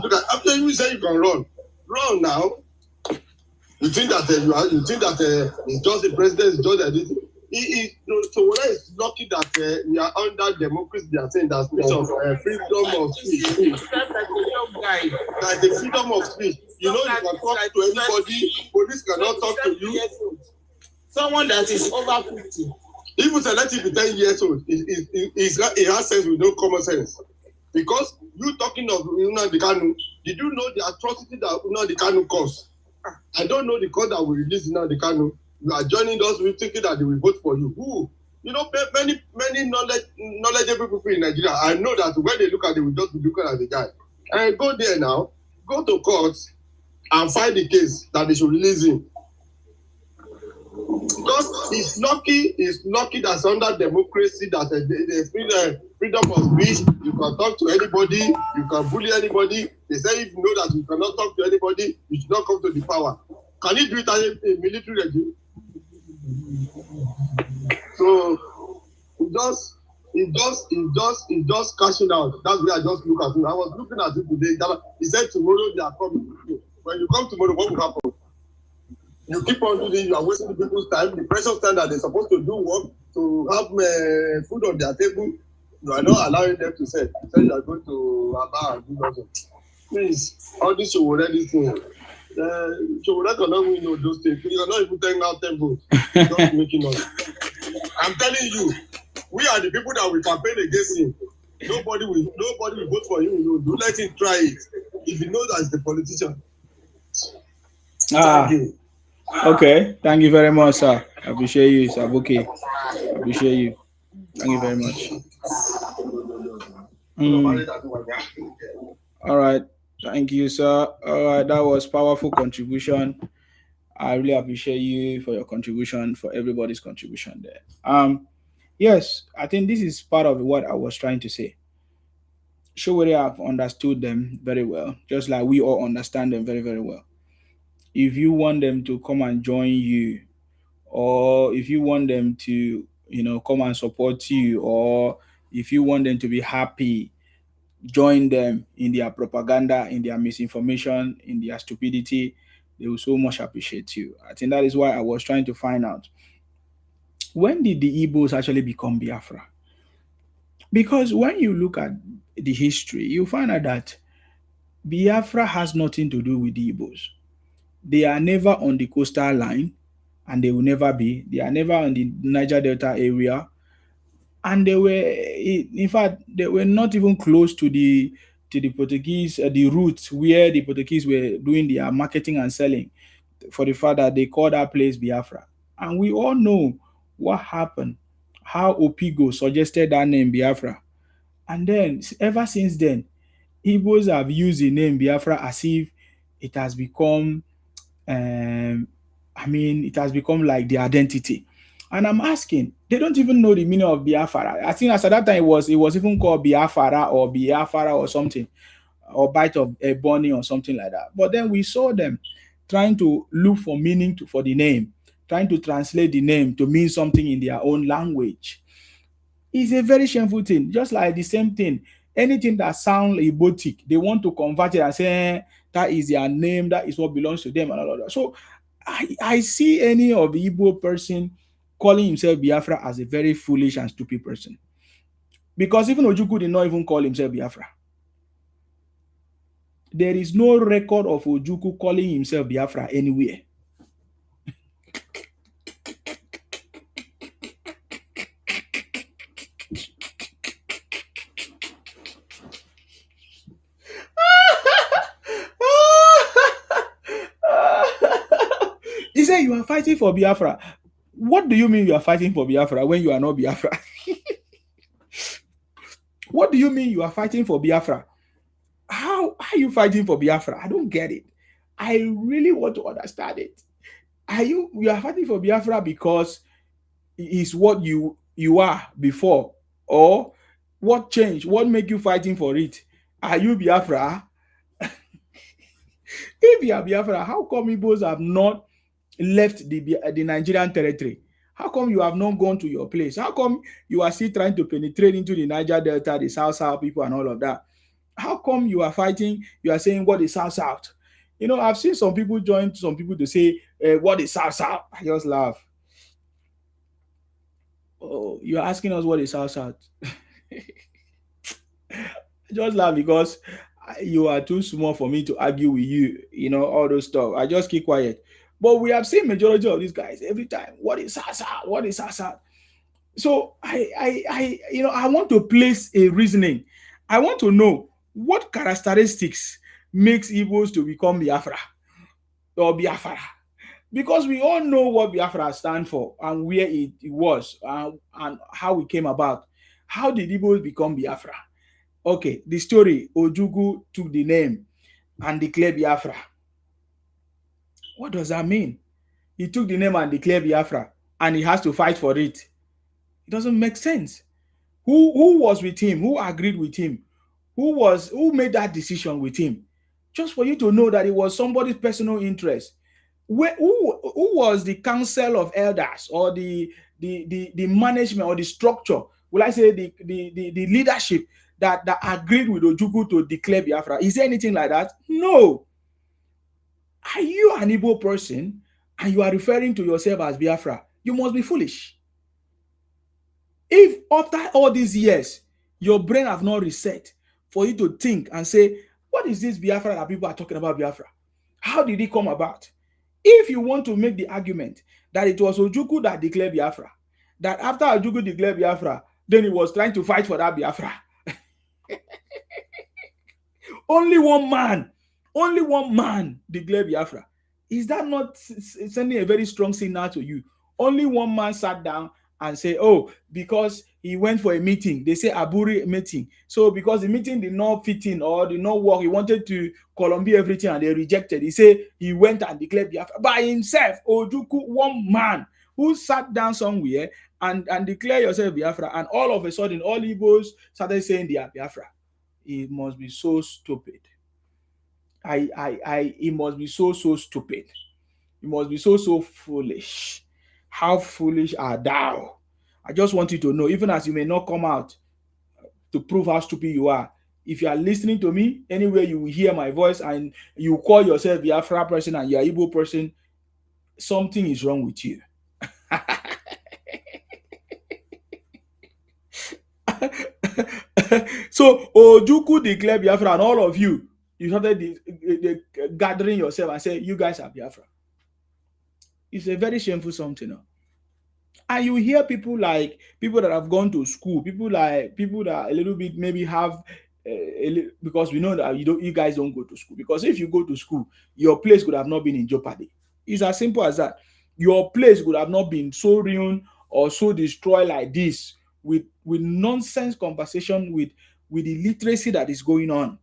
Look at after you say you can run. Run now. You think that it's just the president, it's just anything. So when I is lucky that we are under democracy, they are saying that space of freedom of speech. Like the freedom of speech. You know, you can talk to anybody, police cannot talk to you. Someone that is over 50. Even let him be 10 years old, he has sense with no common sense. Because you talking of Nnamdi Kanu, did you know the atrocity that Nnamdi Kanu caused? I don't know the cause that will release Nnamdi Kanu. You are joining us with thinking that they will vote for you. Who? You know, many knowledgeable people in Nigeria, I know that when they look at it, they will just be looking at the guy. And go there now, go to court and find the case that they should release him. Because it's lucky that's under democracy that there's freedom of speech. You can talk to anybody, you can bully anybody. They say if you know that you cannot talk to anybody, you should not come to the power. Can you do it as a military regime? So it just cashing out. That's why I just look at him. I was looking at him today. He said tomorrow they are coming. When you come tomorrow, what will happen? You keep on doing, you are wasting the people's time, the precious time that they're supposed to do work, to have food on their table. You are not allowing them to say you are going to Abia and do nothing. Please, all this you already thing. Sowore cannot win those things. You are not even taking out 10 votes. Just making noise. I'm telling you, we are the people that will campaign against him. Nobody will vote for him. Don't let him try it. If he knows that he's the politician. Thank you. Okay, thank you very much, sir. I appreciate you, sir. Okay, I appreciate you. Thank you very much. All right, thank you, sir. All right, that was powerful contribution. I really appreciate you for your contribution, for everybody's contribution there. Yes, I think this is part of what I was trying to say. Sowore have understood them very well, just like we all understand them very, very well. If you want them to come and join you, or if you want them to, come and support you, or if you want them to be happy, join them in their propaganda, in their misinformation, in their stupidity, they will so much appreciate you. I think that is why I was trying to find out, when did the Igbos actually become Biafra? Because when you look at the history, you find out that Biafra has nothing to do with the Igbos. They are never on the coastal line, and they will never be. They are never on the Niger Delta area, and they were, in fact, they were not even close to the Portuguese, the routes where the Portuguese were doing their marketing and selling. For the fact that they called that place Biafra, and we all know what happened, how Opigo suggested that name Biafra, and then ever since then, Igbos have used the name Biafra as if it has become it has become like the identity. And I'm asking, they don't even know the meaning of Biafra. I think at that time it was even called Biafra or something, or Bite of a Bunny or something like that. But then we saw them trying to look for meaning for the name, trying to translate the name to mean something in their own language. It's a very shameful thing. Just like the same thing, anything that sounds Igbotic, they want to convert it and say that is their name, that is what belongs to them, and all of that. So I see any of the Igbo person calling himself Biafra as a very foolish and stupid person. Because even Ojukwu did not even call himself Biafra. There is no record of Ojukwu calling himself Biafra anywhere. He said you are fighting for Biafra. What do you mean you are fighting for Biafra when you are not Biafra? What do you mean you are fighting for Biafra? How are you fighting for Biafra? I don't get it. I really want to understand it. You are fighting for Biafra because it's what you are before, or what changed? What make you fighting for it? Are you Biafra? If you are Biafra, how come Igbos have not left the Nigerian territory? How come you have not gone to your place? How come you are still trying to penetrate into the Niger Delta, the South people and all of that? How come you are fighting? You are saying what is South? You know, I've seen some people join some people to say, what is South? I just laugh. Oh, you're asking us what is South? I just laugh because you are too small for me to argue with you, you know, all those stuff. I just keep quiet. But we have seen majority of these guys every time. What is South? What is South? So I want to place a reasoning. I want to know what characteristics makes Igbos to become Biafra or Biafra, because we all know what Biafra stands for and where it was and how it came about. How did Igbos become Biafra? Okay, the story, Ojukwu took the name and declared Biafra. What does that mean? He took the name and declared Biafra and he has to fight for it. It doesn't make sense. Who was with him? Who agreed with him? Who made that decision with him? Just for you to know that it was somebody's personal interest. Who was the council of elders or the management or the structure? Will I say the leadership that agreed with Ojukwu to declare Biafra? Is there anything like that? No. Are you an Igbo person and you are referring to yourself as Biafra? You must be foolish. If after all these years, your brain have not reset for you to think and say, what is this Biafra that people are talking about Biafra? How did it come about? If you want to make the argument that it was Ojukwu that declared Biafra, that after Ojukwu declared Biafra, then he was trying to fight for that Biafra. Only one man declared Biafra. Is that not sending a very strong signal to you? Only one man sat down and say, oh, because he went for a meeting, they say Aburi meeting. So because the meeting did not fit in or did not work, he wanted to Columbia everything and they rejected. He said he went and declared Biafra by himself. Ojukwu, one man who sat down somewhere and declared yourself Biafra, and all of a sudden all Igbos started saying they are Biafra. It must be so stupid. It must be so stupid. It must be so foolish. How foolish are thou? I just want you to know, even as you may not come out to prove how stupid you are, if you are listening to me, anywhere you will hear my voice and you call yourself Biafra person and you are Igbo person, something is wrong with you. So Ojukwu declared Biafra and all of you started gathering yourself and say, you guys are Biafra. It's a very shameful something. No? And you hear people that have gone to school, people that a little bit maybe have, because we know that you guys don't go to school. Because if you go to school, your place could have not been in jeopardy. It's as simple as that. Your place could have not been so ruined or so destroyed like this with nonsense conversation, with the literacy that is going on.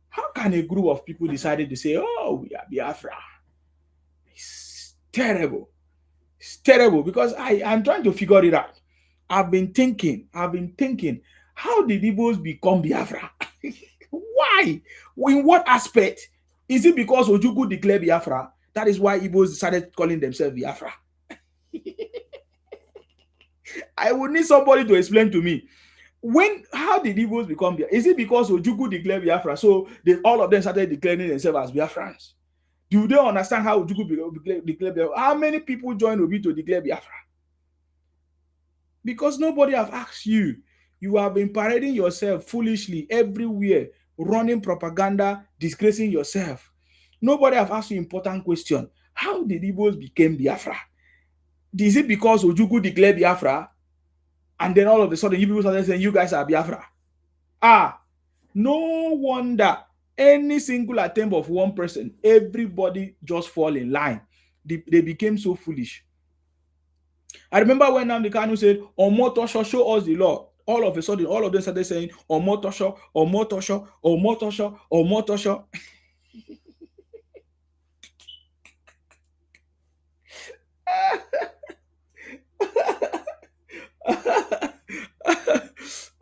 How can a group of people decided to say, oh, we are Biafra? It's terrible. It's terrible because I'm trying to figure it out. I've been thinking, how did Igbos become Biafra? Why? In what aspect? Is it because Ojukwu declared Biafra? That is why Igbos decided calling themselves Biafra. I would need somebody to explain to me. How did Igbos become Biafra? Is it because Ojukwu declared Biafra, so all of them started declaring themselves as Biafrans? Do they understand how Ojukwu declared Biafra? How many people joined Obi to declare Biafra? Because nobody have asked you. You have been parading yourself foolishly everywhere running propaganda, disgracing yourself. Nobody have asked you important question. How did Igbos become Biafra? Is it because Ojukwu declared Biafra? And then all of a sudden, you people started saying, you guys are Biafra. No wonder any single attempt of one person, everybody just fall in line. They became so foolish. I remember when Nnamdi Kanu said, Omotosho, show us the law. All of a sudden, all of them started saying, Omotosho, Omotosho, Omotosho, Omotosho.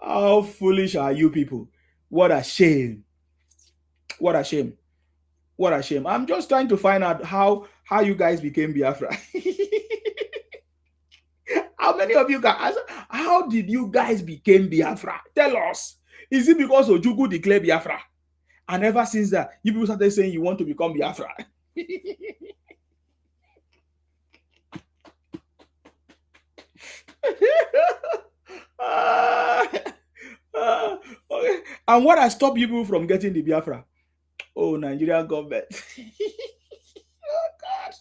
How foolish are you people? What a shame. What a shame. What a shame. I'm just trying to find out how you guys became Biafra. How many of you guys, how did you guys become Biafra? Tell us. Is it because Ojukwu declared Biafra? And ever since that, you people started saying you want to become Biafra. Okay. And what has stopped people from getting the Biafra? Oh, Nigerian government. Oh, gosh.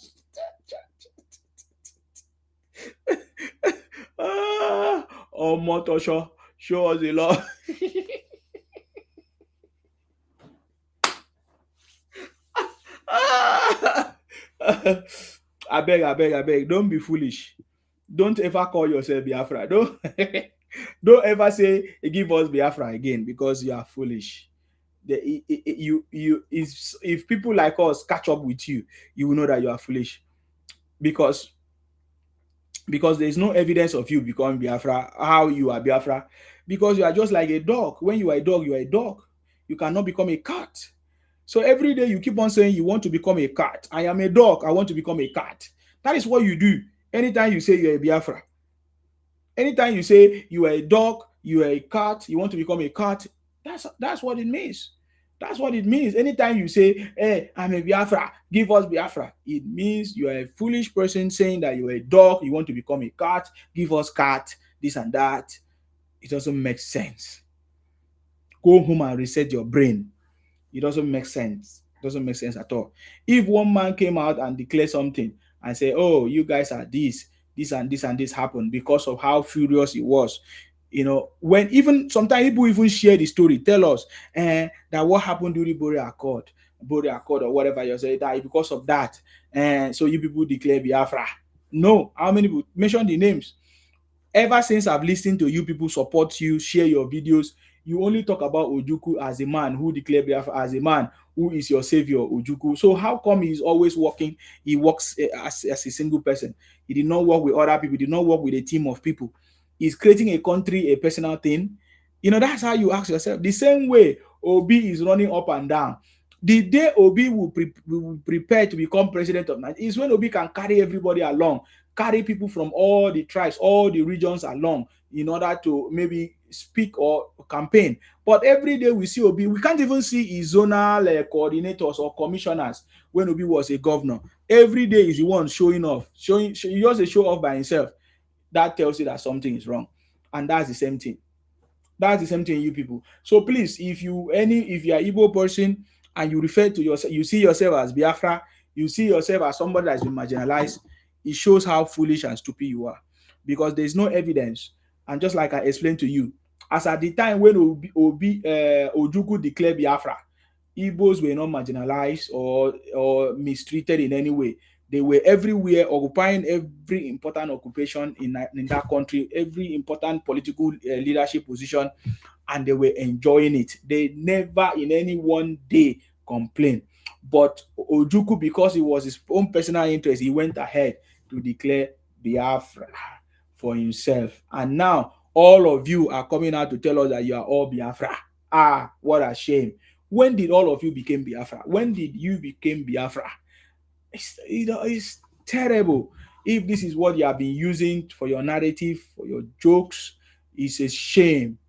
Oh, Motosho, show us the law. I beg. Don't be foolish. Don't ever call yourself Biafra. Don't ever say give us Biafra again, because you are foolish. If people like us catch up with you, you will know that you are foolish, because there is no evidence of you becoming Biafra. How you are Biafra? Because you are just like a dog. When you are a dog, you are a dog. You cannot become a cat. So every day you keep on saying you want to become a cat. I am a dog, I want to become a cat. That is what you do anytime you say you are a Biafra. Anytime you say you are a dog, you are a cat, you want to become a cat, that's what it means. That's what it means. Anytime you say, hey, I'm a Biafra, give us Biafra, it means you are a foolish person saying that you are a dog, you want to become a cat, give us cat, this and that. It doesn't make sense. Go home and reset your brain. It doesn't make sense. It doesn't make sense at all. If one man came out and declared something and say, oh, you guys are this and this happened because of how furious he was. When even sometimes people even share the story, tell us that what happened during Bore Accord or whatever you say, that because of that, so you people declare Biafra. No, how many people? Mention the names. Ever since I've listened to you people support you, share your videos, you only talk about Ojukwu as a man who declared Biafra, as a man who is your savior, Ojukwu. So how come he's always working? He works as a single person. He did not work with other people. He did not work with a team of people. He's creating a country, a personal thing. That's how you ask yourself. The same way Obi is running up and down. The day Obi will prepare to become president of Nigeria is when Obi can carry everybody along, carry people from all the tribes, all the regions along, in order to maybe speak or campaign. But every day we see Obi, we can't even see his zonal coordinators or commissioners when Obi was a governor. Every day is the one showing off, he just a show off by himself. That tells you that something is wrong. And that's the same thing. That's the same thing, you people. So please, if you are Igbo person and you refer to yourself, you see yourself as Biafra, you see yourself as somebody that's been marginalized, it shows how foolish and stupid you are, because there's no evidence. And just like I explained to you, as at the time when Ojukwu declared Biafra, Igbos were not marginalized or mistreated in any way. They were everywhere, occupying every important occupation in that country, every important political leadership position, and they were enjoying it. They never in any one day complained. But Ojukwu, because it was his own personal interest, he went ahead to declare Biafra for himself. And now all of you are coming out to tell us that you are all Biafra. What a shame. When did all of you become Biafra? When did you become Biafra? It's terrible. If this is what you have been using for your narrative, for your jokes, it's a shame.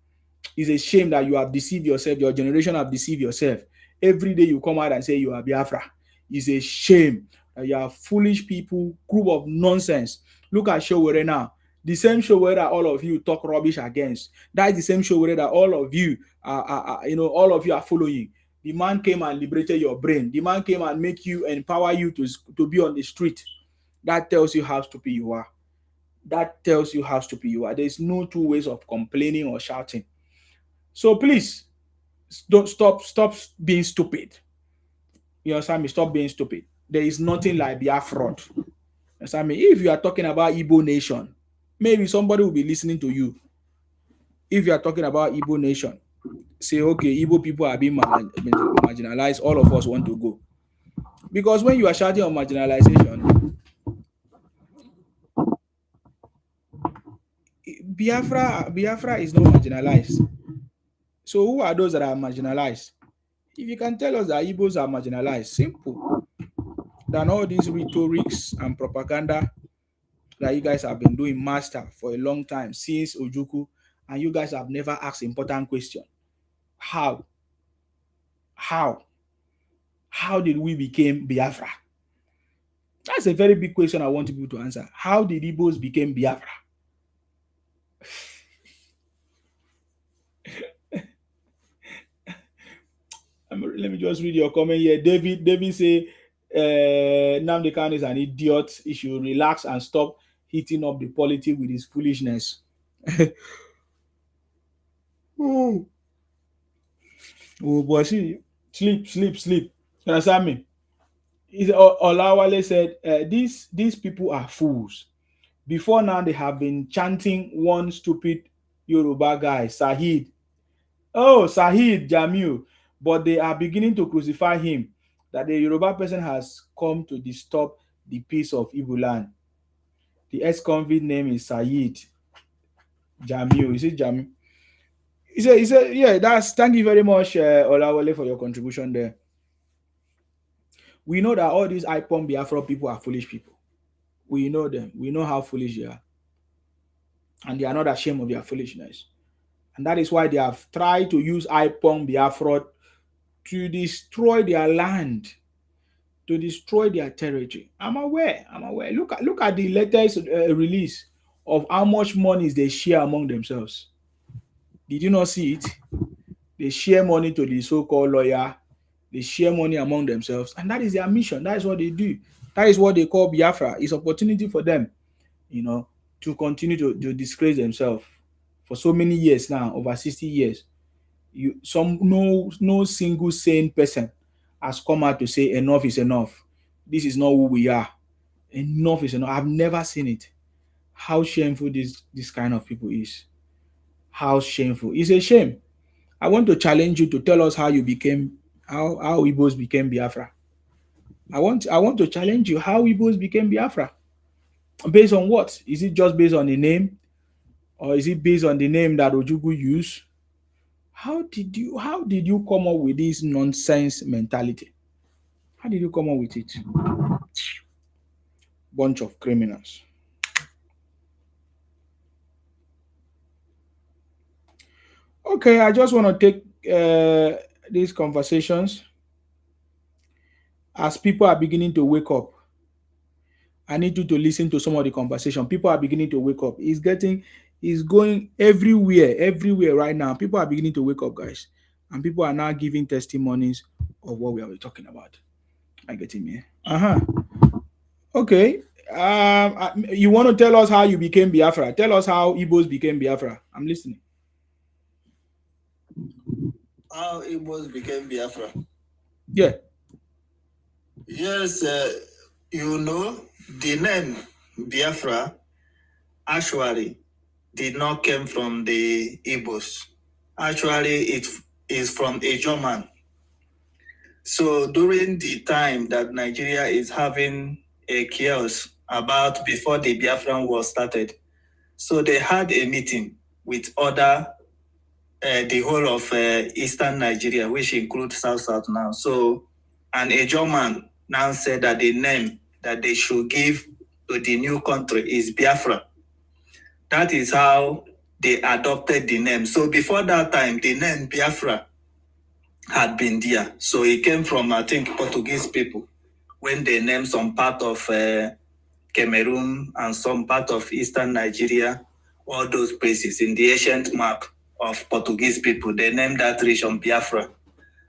It's a shame that you have deceived yourself. Your generation have deceived yourself. Every day you come out and say you are Biafra. It's a shame that you are foolish people, group of nonsense. Look at Sowore now. The same Sowore that all of you talk rubbish against. That is the same Sowore that all of you all of you are following. The man came and liberated your brain. The man came and empower you to be on the street. That tells you how stupid you are. That tells you how stupid you are. There's no two ways of complaining or shouting. So please, don't stop being stupid. You understand me? Stop being stupid. There is nothing like Biafra. You understand me? If you are talking about Igbo nation, maybe somebody will be listening to you. If you are talking about Igbo nation, say, okay, Igbo people are being marginalized. All of us want to go. Because when you are shouting on marginalization, Biafra is not marginalized. So who are those that are marginalized? If you can tell us that Igbos are marginalized, simple. Than all these rhetorics and propaganda that you guys have been doing master for a long time, since Ojukwu, and you guys have never asked important question. How did we become Biafra? That's a very big question I want people to answer. How did Igbos become Biafra? Let me just read your comment here. David say, Nnamdi Kanu is an idiot. He should relax and stop heating up the politics with his foolishness. Oh boy, see, sleep. You understand me? Olawale said, these people are fools. Before now, they have been chanting one stupid Yoruba guy, Sahid Jamil, but they are beginning to crucify him, that the Yoruba person has come to disturb the peace of Igbo land. The ex-convict name is Said Jamil. Is it Jamil? He said, yeah, thank you very much, Olawale, for your contribution there. We know that all these Ipon Biafra people are foolish people. We know them. We know how foolish they are. And they are not ashamed of their foolishness. And that is why they have tried to use Ipon Biafra to destroy their land, to destroy their territory. I'm aware. Look at the latest release of how much money they share among themselves. Did you not see it? They share money to the so-called lawyer. They share money among themselves. And that is their mission. That is what they do. That is what they call Biafra. It's opportunity for them, to continue to disgrace themselves for so many years now, over 60 years. No single sane person has come out to say enough is enough. This is not who we are. Enough is enough. I've never seen it. How shameful this kind of people is. How shameful. It's a shame. I want to challenge you to tell us how Igbos became Biafra. I want to challenge you how Igbos became Biafra. Based on what? Is it just based on the name? Or is it based on the name that Ojukwu used? How did you come up with this nonsense mentality? How did you come up with it? Bunch of criminals. Okay, I just want to take these conversations as people are beginning to wake up. I need you to listen to some of the conversation. People are beginning to wake up. It's going everywhere right now. People are beginning to wake up, guys. And people are now giving testimonies of what we are talking about. I get it, man. Okay. You want to tell us how you became Biafra? Tell us how Igbos became Biafra. I'm listening. How Igbos became Biafra? Yeah. Yes, the name Biafra actually did not come from the Igbos. Actually, it is from a German. So during the time that Nigeria is having a chaos about before the Biafran war started, so they had a meeting with the whole of eastern Nigeria, which includes South now. So, and a German now said that the name that they should give to the new country is Biafra. That is how they adopted the name. So before that time, the name Biafra had been there. So it came from, I think, Portuguese people when they named some part of Cameroon, and some part of eastern Nigeria, all those places in the ancient map of Portuguese people, they named that region Biafra.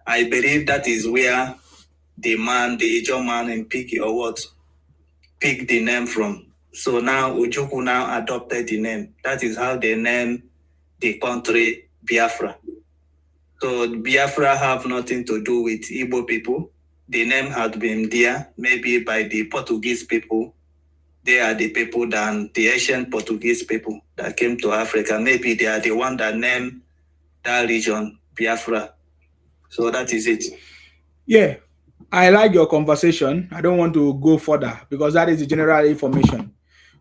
I believe that is where the Ijaw man in Piki or what, picked the name from. So now Ojukwu now adopted the name. That is how they named the country Biafra. So Biafra have nothing to do with Igbo people. The name had been there maybe by the Portuguese people. They are the people than the ancient Portuguese people that came to Africa. Maybe they are the one that named that region Biafra. So that is it. Yeah, I like your conversation. I don't want to go further because that is the general information.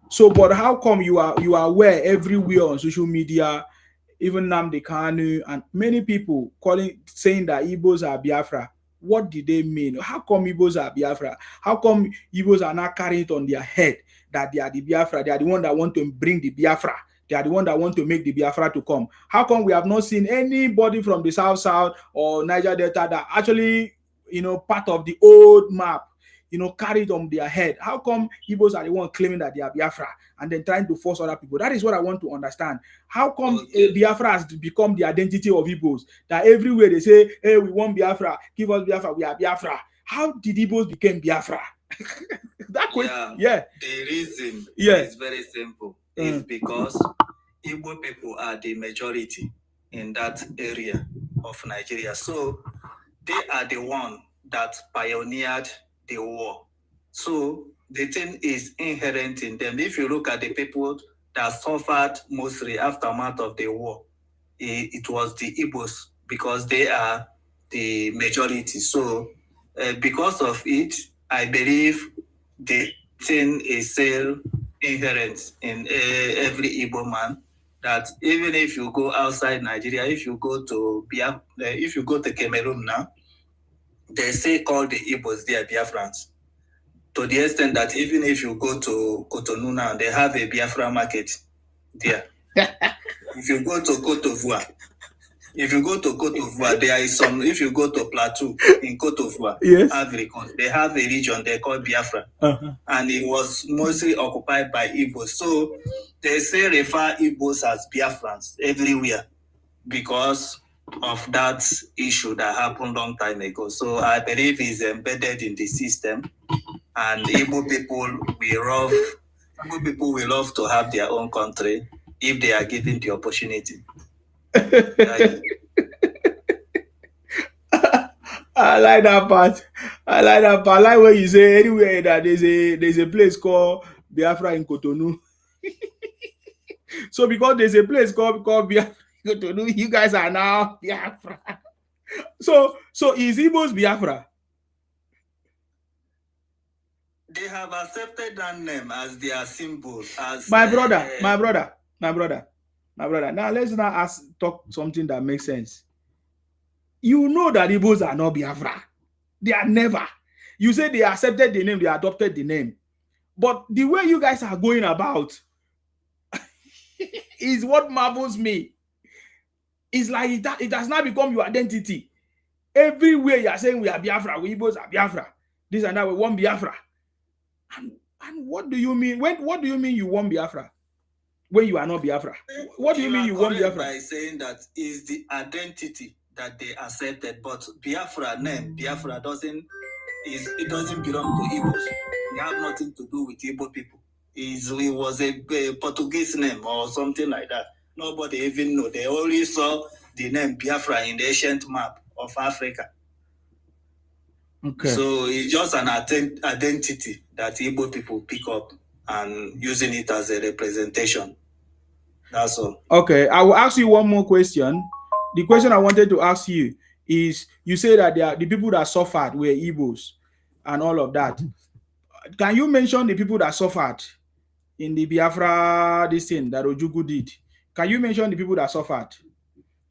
So, but how come you are aware everywhere on social media, even Nnamdi Kanu and many people saying that Igbos are Biafra? What did they mean? How come Igbos are Biafra? How come Igbos are not carrying it on their head that they are the Biafra? They are the one that want to bring the Biafra. They are the one that want to make the Biafra to come. How come we have not seen anybody from the South or Niger Delta that actually, part of the old map, carried on their head? How come Igbos are the one claiming that they are Biafra and then trying to force other people? That is what I want to understand. How come Biafra has become the identity of Igbos? That everywhere they say, hey, we want Biafra, give us Biafra, we are Biafra. How did Igbos become Biafra? That question, yeah. The reason is very simple. It's because Igbo people are the majority in that area of Nigeria. So they are the one that pioneered the war. So the thing is inherent in them. If you look at the people that suffered mostly aftermath of the war, it was the Igbos because they are the majority. So because of it, I believe the thing is still inherent in every Igbo man, that even if you go outside Nigeria, if you go to Cameroon now, they say call the Igbos their Biafrans. To the extent that even if you go to Cotonou now, they have a Biafra market there. If you go to Cote d'Ivoire, there is some. If you go to Plateau in Cote d'Ivoire, they have a region they call Biafra, and it was mostly occupied by Igbos. So they say refer Igbos as Biafrans everywhere because of that issue that happened long time ago. So I believe it's embedded in the system, and Igbo people will love to have their own country if they are given the opportunity. I like that part. I like when you say anywhere that there's a place called Biafra in Cotonou. So because there's a place called Biafra in Cotonou, you guys are now Biafra. So is Igbo's Biafra? They have accepted that name as their symbol. As my brother. Now let's not talk something that makes sense. You know that Igbos are not Biafra. They are never. You say they accepted the name, they adopted the name. But the way you guys are going about is what marvels me. It's like it has now become your identity. Everywhere you are saying we are Biafra, we Igbos are Biafra. This and that, we want Biafra. And what do you mean? What do you mean you want Biafra when you are not Biafra? What do you mean you want Biafra? By saying that is the identity that they accepted, but Biafra name, Biafra doesn't belong to Igbos. It have nothing to do with Igbo people. It was a Portuguese name or something like that. Nobody even know. They only saw the name Biafra in the ancient map of Africa. Okay. So it's just an identity that Igbo people pick up and using it as a representation. That's all. Okay, I will ask you one more question. The question I wanted to ask you is, you say that the people that suffered were Igbos and all of that. Can you mention the people that suffered in the Biafra, this thing that Ojukwu did? Can you mention the people that suffered?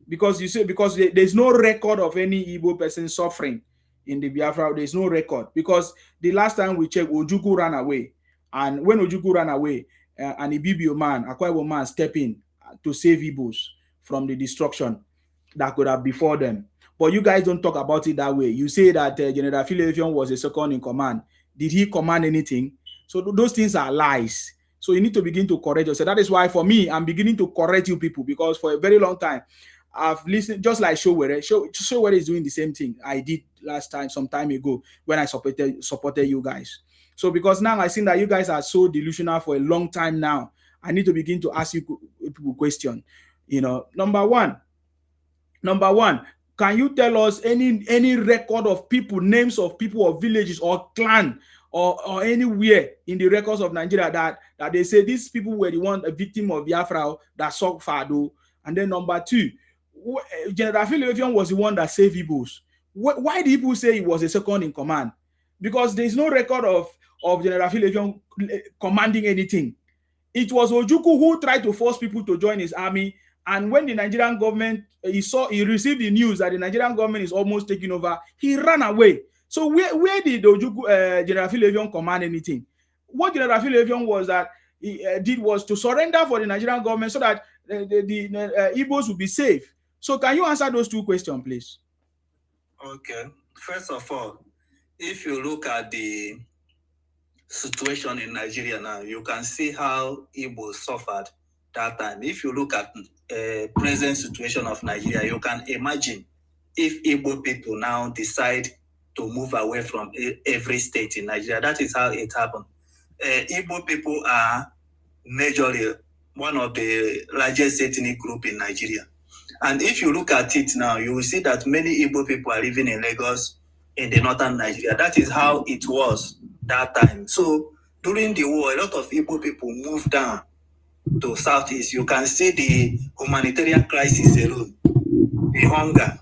Because there's no record of any Igbo person suffering in the Biafra. There's no record, because the last time we checked, Ojukwu ran away. And when Ojukwu ran away, an Ibibio man, Aquarim man, stepped in to save Igbos from the destruction that could have before them. But you guys don't talk about it that way. You say that General Philadelphia was a second in command. Did he command anything? So those things are lies. So you need to begin to correct yourself. That is why for me, I'm beginning to correct you people, because for a very long time, I've listened, just like Sowore. Sowore is doing the same thing I did last time, some time ago, when I supported you guys. So because now I think that you guys are so delusional for a long time now, I need to begin to ask you people question. You know, number one, can you tell us any record of people, names of people or villages or clan or anywhere in the records of Nigeria that they say these people were the one, a victim of Biafra that suffered? And then number two, General Philevion was the one that saved Igbos. Why do people say he was a second in command? Because there is no record of General Philevion commanding anything. It was Ojukwu who tried to force people to join his army. And when the Nigerian government, he received the news that the Nigerian government is almost taking over, he ran away. So where did Ojukwu, General Philevion command anything? What General Philevion was that he did was to surrender for the Nigerian government so that the Igbos would be safe. So can you answer those two questions, please? Okay. First of all, if you look at the situation in Nigeria now, you can see how Igbos suffered that time. If you look at present situation of Nigeria, you can imagine if Igbo people now decide to move away from every state in Nigeria. That is how it happened. Igbo people are majorly one of the largest ethnic group in Nigeria. And if you look at it now, you will see that many Igbo people are living in Lagos, in the northern Nigeria. That is how it was that time. So during the war, a lot of Igbo people moved down to southeast. You can see the humanitarian crisis alone, the hunger.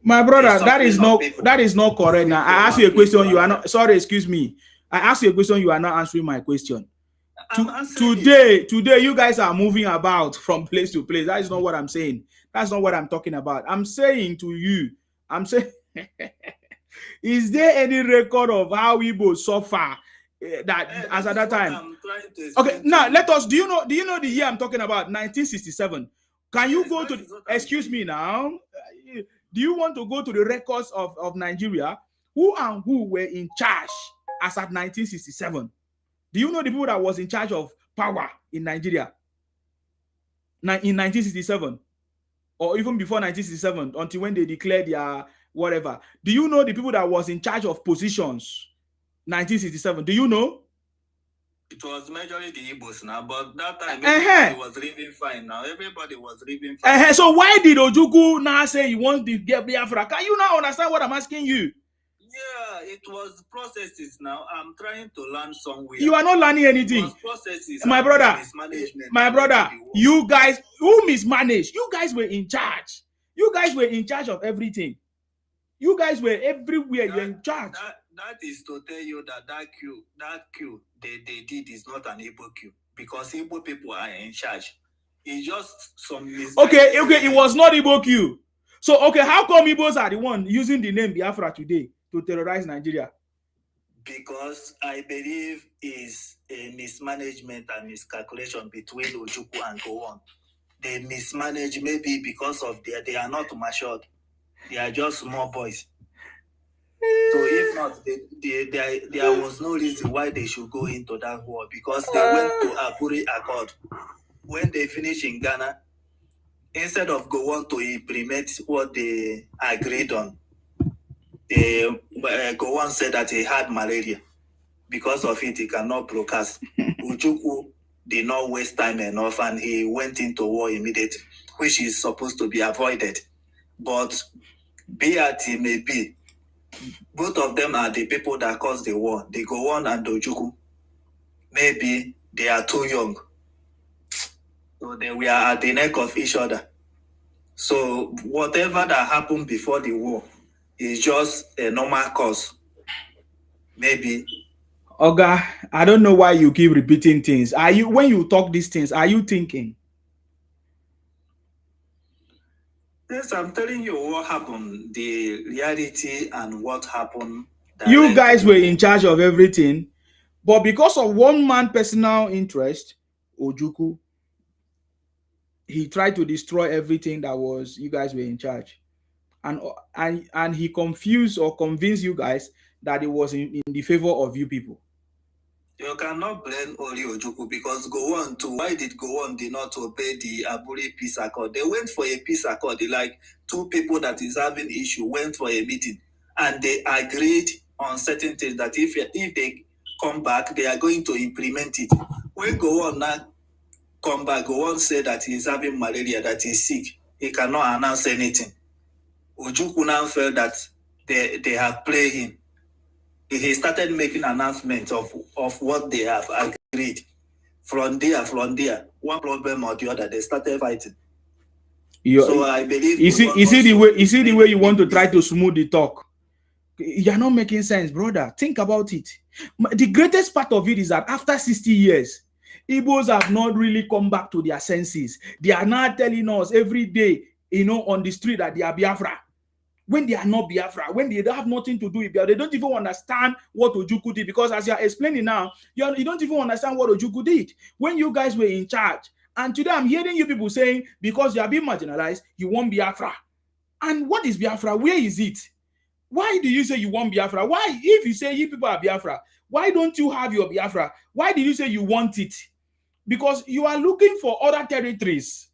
My brother, that is not correct. Now I ask you a question. You are not sorry. Excuse me. I asked you a question. You are not answering my question. Today, you guys are moving about from place to place. That is not what I'm saying. That's not what I'm talking about. I'm saying to you. I'm saying, is there any record of how Igbo suffer that as at that time? Okay, now let us. Do you know the year I'm talking about? 1967. Can you go to? Excuse me now. Do you want to go to the records of Nigeria? Who and who were in charge as at 1967? Do you know the people that was in charge of power in Nigeria in 1967? Or even before 1967, until when they declared their whatever. Do you know the people that was in charge of positions 1967? Do you know? It was majorly the Igbos now, but that time everybody was living fine now. Everybody was living fine. So why did Ojukwu now say he wants to get Biafra? Can you now understand what I'm asking you? Yeah, it was processes now. I'm trying to learn somewhere. You are not learning anything. It was processes. My brother, you guys who mismanaged. You guys were in charge. You guys were in charge of everything. You guys were everywhere. You're in charge. That is to tell you that queue they did is not an Igbo queue, because Igbo people are in charge. It's just some Okay, it was not Igbo queue. So okay, how come Igbos are the one using the name Biafra today to terrorize Nigeria? Because I believe is a mismanagement and miscalculation between Ojukwu and Gowon. They mismanage maybe because of they are not matured. They are just small boys. So if not, there was no reason why they should go into that war, because they went to Aburi Accord. When they finished in Ghana, instead of go on to implement what they agreed on, they go on said that he had malaria. Because of it, he cannot broadcast. Ojukwu did not waste time enough, and he went into war immediately, which is supposed to be avoided. But be it may be, both of them are the people that caused the war. The Gowon and the Ojukwu. Maybe they are too young. So we are at the neck of each other. So whatever that happened before the war is just a normal cause. Maybe. Oga, I don't know why you keep repeating things. When you talk these things, are you thinking? Yes, I'm telling you what happened, the reality and what happened. You guys were in charge of everything, but because of one man's personal interest, Ojukwu, he tried to destroy everything that was you guys were in charge, and he confused or convinced you guys that it was in the favor of you people. You cannot blame Ori Ojukwu because Gowon too. Why did Gowon did not obey the Aburi peace accord? They went for a peace accord. Like two people that is having issue went for a meeting and they agreed on certain things that if they come back, they are going to implement it. When Gowon now come back, Gowon said that he is having malaria, that he is sick. He cannot announce anything. Ojukwu now felt that they have played him. He started making announcements of what they have agreed. From there, one problem or the other, they started fighting. So I believe you see the way you want to try to smooth the talk. You're not making sense, brother. Think about it. The greatest part of it is that after 60 years, Igbos have not really come back to their senses. They are now telling us every day, on the street that they are Biafra. When they are not Biafra, when they don't have nothing to do with Biafra, they don't even understand what Ojukwu did. Because as you are explaining now, you don't even understand what Ojukwu did when you guys were in charge. And today I'm hearing you people saying, because you are being marginalized, you want Biafra. And what is Biafra? Where is it? Why do you say you want Biafra? Why, if you say you people are Biafra, why don't you have your Biafra? Why did you say you want it? Because you are looking for other territories,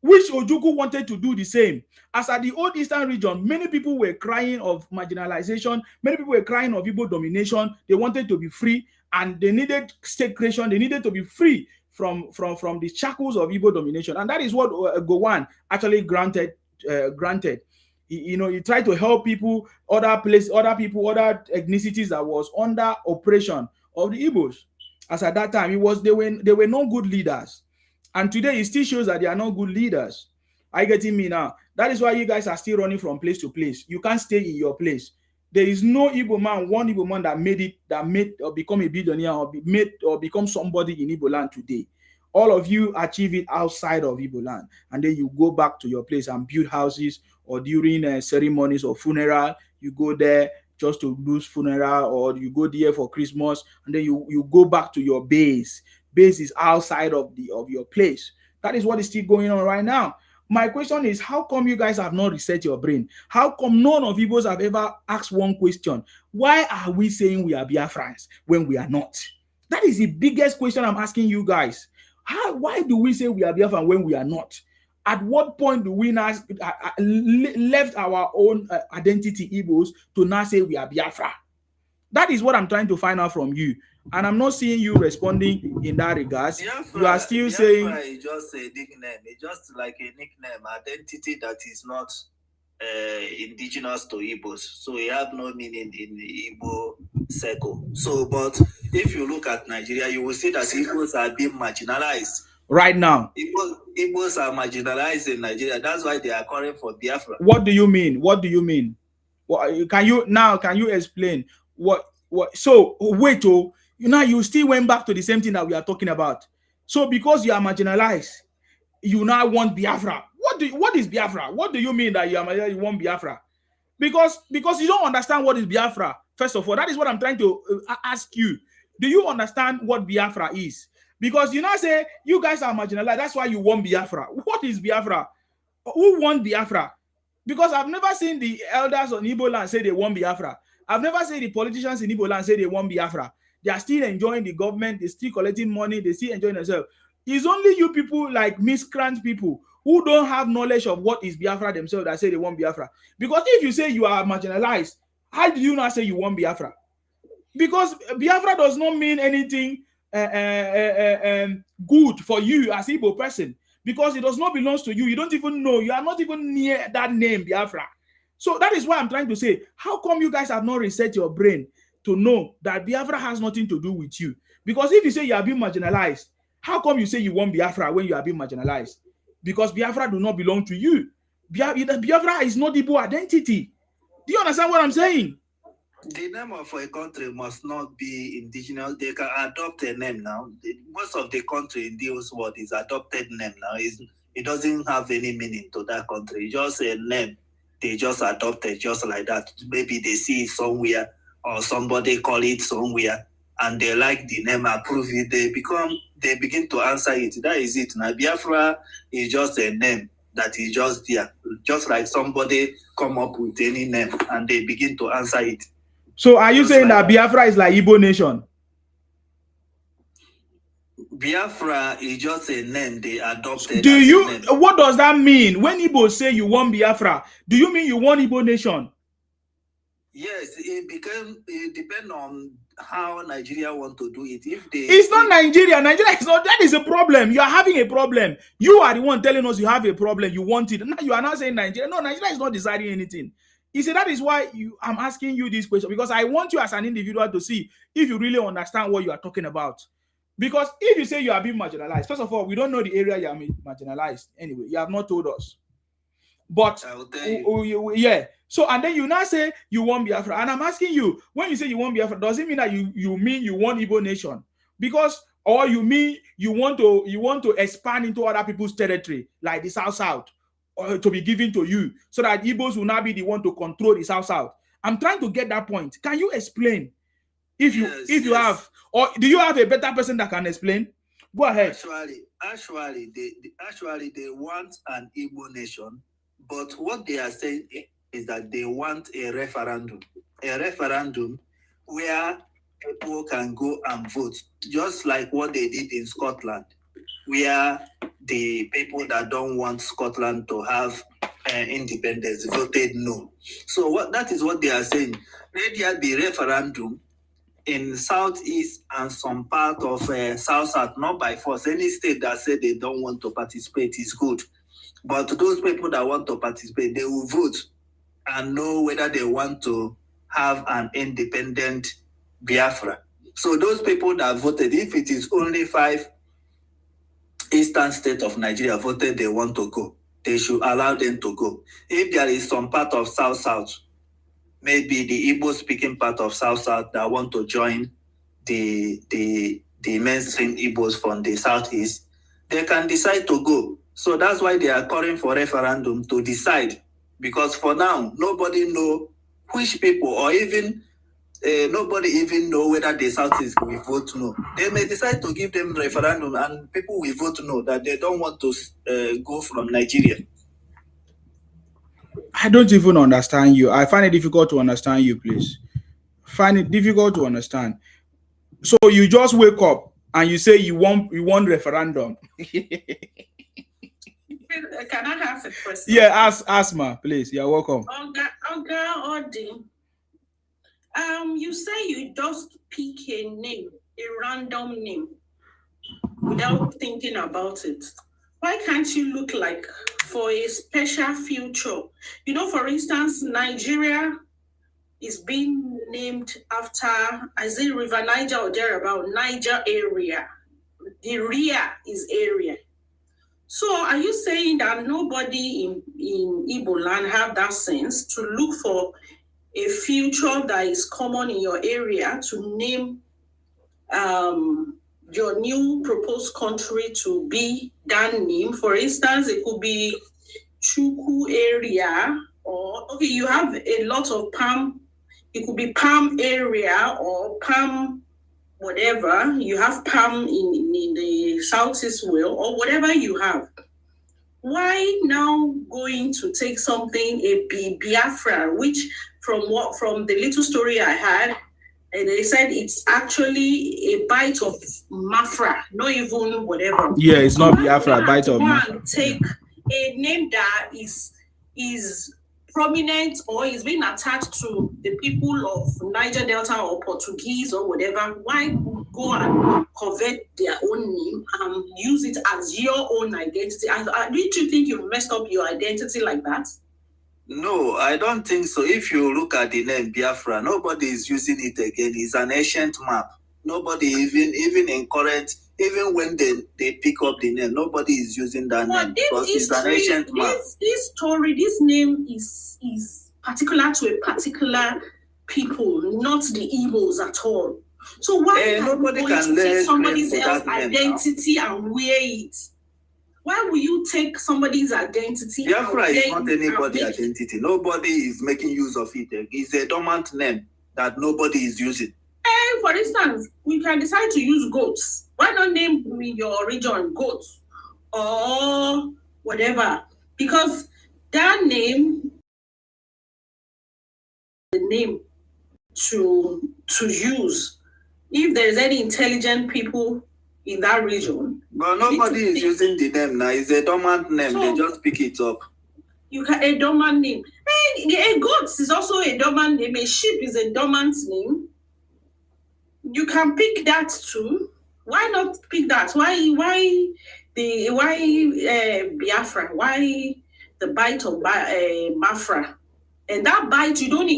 which Ojukwu wanted to do the same. As at the old Eastern region, many people were crying of marginalization. Many people were crying of Igbo domination. They wanted to be free, and they needed state creation. They needed to be free from the shackles of Igbo domination. And that is what Gowon actually granted. He tried to help people, other people, other ethnicities that was under oppression of the Igbos. As at that time, they were not good leaders. And today, it still shows that they are not good leaders. Are you getting me now? That is why you guys are still running from place to place. You can't stay in your place. There is no Igbo man, one Igbo man that made or become a billionaire or become somebody in Igbo land today. All of you achieve it outside of Igbo land. And then you go back to your place and build houses, or during ceremonies or funeral, you go there just to do funeral, or you go there for Christmas, and then you go back to your base. Base is outside of your place. That is what is still going on right now. My question is, how come you guys have not reset your brain? How come none of you have ever asked one question? Why are we saying we are Biafrans when we are not? That is the biggest question I'm asking you guys. Why do we say we are Biafran when we are not? At what point do we now left our own identity, Igbos, to now say we are Biafra? That is what I'm trying to find out from you. And I'm not seeing you responding in that regards. Biafra, you are still Biafra saying is just a nickname. It's just like a nickname, identity that is not indigenous to Igbos. So it have no meaning in the Igbo circle. So, but if you look at Nigeria, you will see that Igbos are being marginalized. Right now. Igbos are marginalized in Nigeria. That's why they are calling for Biafra. What do you mean? What do you mean? Can you explain what? So wait, you still went back to the same thing that we are talking about. So because you are marginalized, you now want Biafra. What is Biafra? What do you mean that you want Biafra? Because you don't understand what is Biafra. First of all, that is what I'm trying to ask you. Do you understand what Biafra is? Because you now say you guys are marginalized. That's why you want Biafra. What is Biafra? Who want Biafra? Because I've never seen the elders on Igbo land say they want Biafra. I've never seen the politicians in Igbo land say they want Biafra. They are still enjoying the government. They're still collecting money. They still enjoying themselves. It's only you people like miscreant people who don't have knowledge of what is Biafra themselves that say they want Biafra. Because if you say you are marginalized, how do you not say you want Biafra? Because Biafra does not mean anything good for you as an Igbo person. Because it does not belong to you. You don't even know. You are not even near that name, Biafra. So that is why I'm trying to say, how come you guys have not reset your brain to know that Biafra has nothing to do with you? Because if you say you are being marginalized, how come you say you want Biafra when you are being marginalized? Because Biafra do not belong to you. Biafra is not Igbo identity. Do you understand what I'm saying? The name of a country must not be indigenous. They can adopt a name now. Most of the country in this world is adopted name now. It doesn't have any meaning to that country. Just a name. They just adopted just like that. Maybe they see it somewhere or somebody call it somewhere and they like the name, approve it. They begin to answer it. That is it. Now Biafra is just a name that is just there. Just like somebody come up with any name and they begin to answer it. So are you saying that Biafra is like Igbo nation? Biafra is just a name they adopted. Do you? What does that mean? When Igbo say you want Biafra, do you mean you want Igbo nation? Yes, it depends on how Nigeria want to do it. It's not Nigeria. Nigeria is not. That is a problem. You are having a problem. You are the one telling us you have a problem. You want it. Now you are not saying Nigeria. No, Nigeria is not deciding anything. You see, that is why I'm asking you this question, because I want you as an individual to see if you really understand what you are talking about. Because if you say you are being marginalized, first of all, we don't know the area you are marginalized. Anyway, you have not told us. But yeah. So, and then you now say you want Biafra. And I'm asking you, when you say you want Biafra, does it mean that you mean you want Igbo nation? Because, or you mean you want to expand into other people's territory, like the South, or to be given to you, so that Igbos will now be the one to control the South? I'm trying to get that point. Can you explain? If you have, or do you have a better person that can explain? Go ahead. Actually, they want an Igbo nation, but what they are saying is that they want a referendum where people can go and vote, just like what they did in Scotland, where the people that don't want Scotland to have independence voted no. So that is what they are saying. Let the referendum in Southeast and some part of South, not by force. Any state that said they don't want to participate is good. But those people that want to participate, they will vote and know whether they want to have an independent Biafra. So those people that voted, if it is only 5 eastern states of Nigeria voted they want to go, they should allow them to go. If there is some part of South, maybe the Igbo-speaking part of South that want to join the mainstream Igbos from the Southeast, they can decide to go. So that's why they are calling for referendum to decide. Because for now, nobody know which people, or even nobody even know whether the Southeast will vote no. They may decide to give them referendum and people will vote no, that they don't want to go from Nigeria. I don't even understand you. I find it difficult to understand you, please. Find it difficult to understand. So you just wake up and you say you want referendum. Can I ask a question? Yeah, ask ma, please. You're welcome. You say you just pick a name, a random name, without thinking about it. Why can't you look like for a special future? You know, for instance, Nigeria is being named after, I say River Niger or thereabout, Niger area. The RIA is area. So are you saying that nobody in Igbo land have that sense to look for a future that is common in your area to name your new proposed country to be that name? For instance, it could be Chuku area, or okay, you have a lot of palm. It could be palm area or palm whatever. You have palm in the Southeast Wales or whatever you have. Why now going to take something, a Biafra, which from the little story I had, and they said it's actually a bite of Mafra, not even whatever. Yeah, it's not Biafra, bite of Mafra. Take a name that is prominent or is being attached to the people of Niger Delta or Portuguese or whatever. Why go and convert their own name and use it as your own identity? Don't you think you've messed up your identity like that? No, I don't think so. If you look at the name Biafra, nobody is using it again. It's an ancient map. Nobody even in current, even when they pick up the name, nobody is using that name because it's an ancient map. This name is particular to a particular people, not the Igbos at all. So why nobody can take somebody's else's identity and wear it? Why will you take somebody's identity? Biafra is not anybody's identity. Nobody is making use of it. It's a dormant name that nobody is using. For instance, we can decide to use goats. Why not name your region goats or whatever? Because that name, the name to use. If there's any intelligent people in that region. But nobody is using the name now. It's a dormant name. So, they just pick it up. You can a dormant name. A goat is also a dormant name. A sheep is a dormant name. You can pick that too. Why not pick that? Why Biafra? Why the bite of Biafra? And that bite, you don't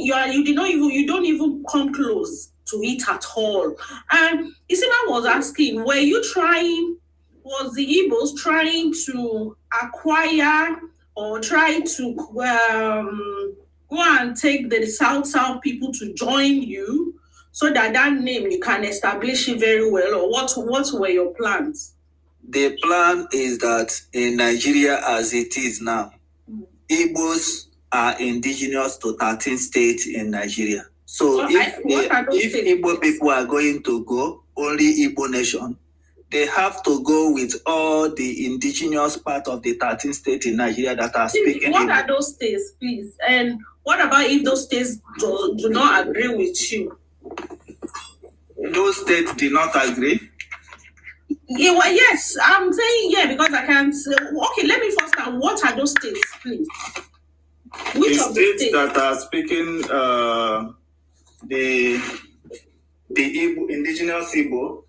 even come close to it at all. And Isima was asking, was the Igbos trying to acquire or try to go and take the South people to join you so that name you can establish it very well? Or what were your plans? The plan is that in Nigeria as it is now, Igbos are indigenous to 13 states in Nigeria. So if Igbo people are going to go, only Igbo nation, they have to go with all the indigenous part of the 13 states in Nigeria that are speaking What Igbo. are those states, please? And what about if those states do not agree with you? Those states do not agree? Yeah, well, yes, I'm saying because I can't say. Okay, let me first ask, what are those states, please? Which of the states that are speaking the Igbo, indigenous Igbo?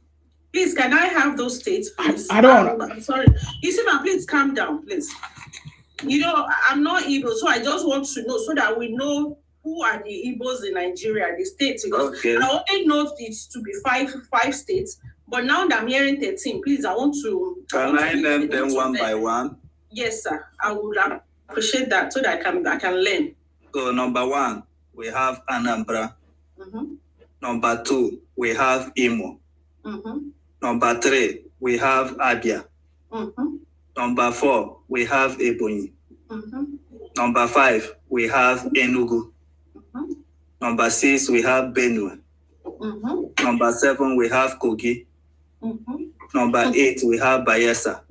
Please, can I have those states, please? I don't. I'm sorry. Isima, please calm down, please. I'm not Igbo, so I just want to know so that we know who are the Igbos in Nigeria, the states. Because I only know it to be five states, but now that I'm hearing 13, please, I want to. Can I name them one by one? Yes, sir. I would appreciate that so that I can learn. So number 1, we have Anambra. Mm-hmm. Number 2, we have Imo. Mm-hmm. Number 3, we have Abia. Mm-hmm. Number 4, we have Ebonyi. Mm-hmm. Number 5, we have Enugu. Mm-hmm. Number 6, we have Benue. Mm-hmm. Number 7, we have Kogi. Mm-hmm. Number 8, we have Bayelsa.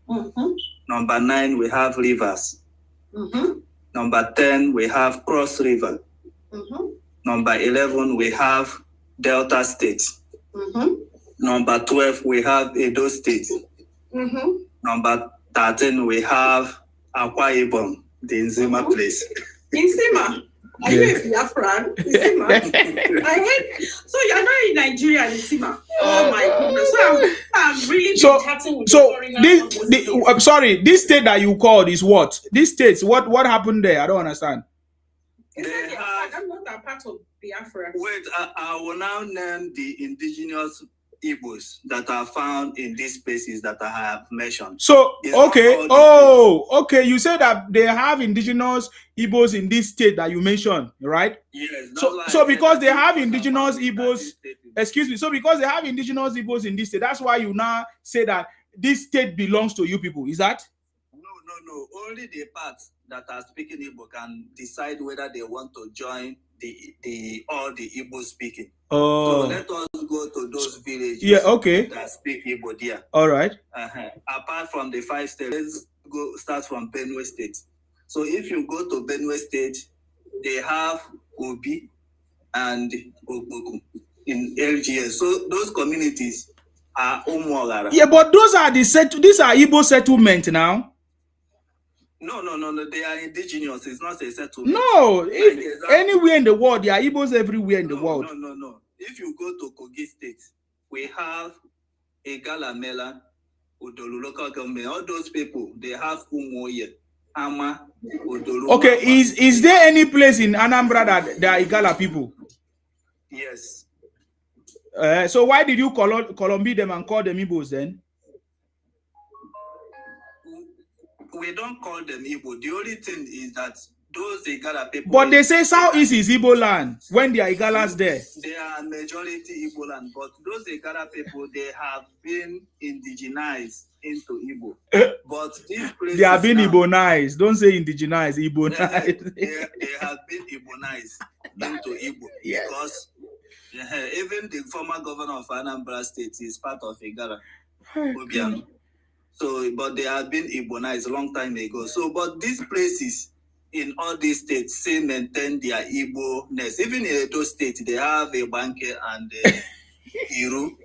Mm-hmm. Number 9, we have Rivers. Mm-hmm. Number 10, we have Cross River. Mm-hmm. Number 11, we have Delta State. Mm-hmm. Number 12, we have Edo State. Mm-hmm. Number 13, we have Aqua Ibom, the Nzima place. Nzima? Are you a Biafran? Nzima? I went. So you're not in Nigeria, Nzima? Oh my goodness! So I'm really chatting with the foreigners. Sorry, this state that you called is what? These states, what happened there? I don't understand. I'm not a part of Biafra. Wait, I will now name the indigenous Igbos that are found in these places that I have mentioned. So, okay. You said that they have indigenous Igbos in this state that you mentioned, right? Yes. So because they have indigenous Igbos, excuse me. So because they have indigenous Igbos in this state, that's why you now say that this state belongs to you people. Is that? No. Only the parts that are speaking Igbo can decide whether they want to join all the Igbo speaking. So let us go to those villages that speak Igbo there. All right. Apart from the 5 states, let's start from Benue State. So if you go to Benue State, they have Obi and Ogbogu in LGS. So those communities are Umuagara. Yeah, but those are these are Igbo settlements now. No, they are indigenous. It's not a settlement. No, anywhere in the world, there are Igbos everywhere in the world. No. If you go to Kogi State, we have Egalamela, Odolu local government. All those people, they have Umoye, Ama, Odolu. Okay, is there any place in Anambra that there are Igala people? Yes. So why did you Colombia them and call them Igbos then? We don't call them Igbo. The only thing is that those Igala people... But they say Southeast is Igbo land when there are Igalas there. They are majority Igbo land, but those Igala people, they have been indigenized into Igbo. But these places... They have been Ibonized. Don't say indigenized, Ibonized. They have been Ibonized into Igbo. Yes. Because even the former governor of Anambra State is part of Igala. Obiano. So, but they have been Ibonized a long time ago. So, but these places in all these states still maintain their Igbo-ness. Even in Edo State, they have a Banke and a Iru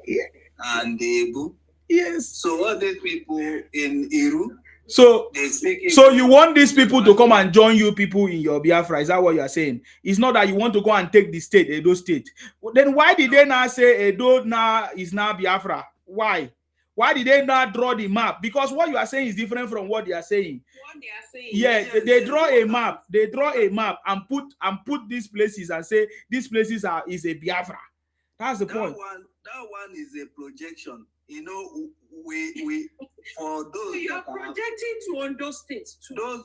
and a Ebu. Yes. So all these people in Iru, so they speak. So you want these people to come and join you people in your Biafra? Is that what you are saying? It's not that you want to go and take the state, Edo State. Then why did they not say Edo now is now Biafra? Why? Why did they not draw the map? Because what you are saying is different from what they are saying. What they are saying. Yeah, they draw a map. They draw a map and put these places and say these places is a Biafra. That's the point. That one is a projection. You know, we for those. So you are projecting to Ondo State too. Those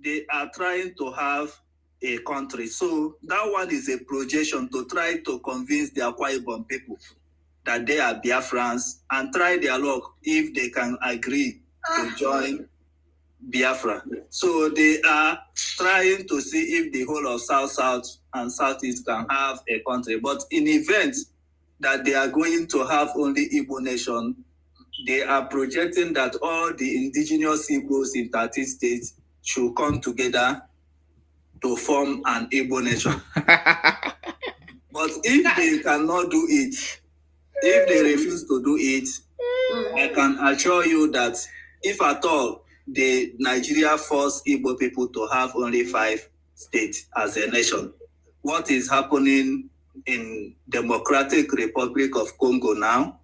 they are trying to have a country. So that one is a projection to try to convince the Aquarim people that they are Biafrans and try their luck if they can agree to join Biafra. So they are trying to see if the whole of South and Southeast can have a country. But in event that they are going to have only Igbo nation, they are projecting that all the indigenous Igbos in 30 states should come together to form an Igbo nation. But if they cannot do it, if they refuse to do it, I can assure you that if at all the Nigeria force Igbo people to have only 5 states as a nation, what is happening in Democratic Republic of Congo now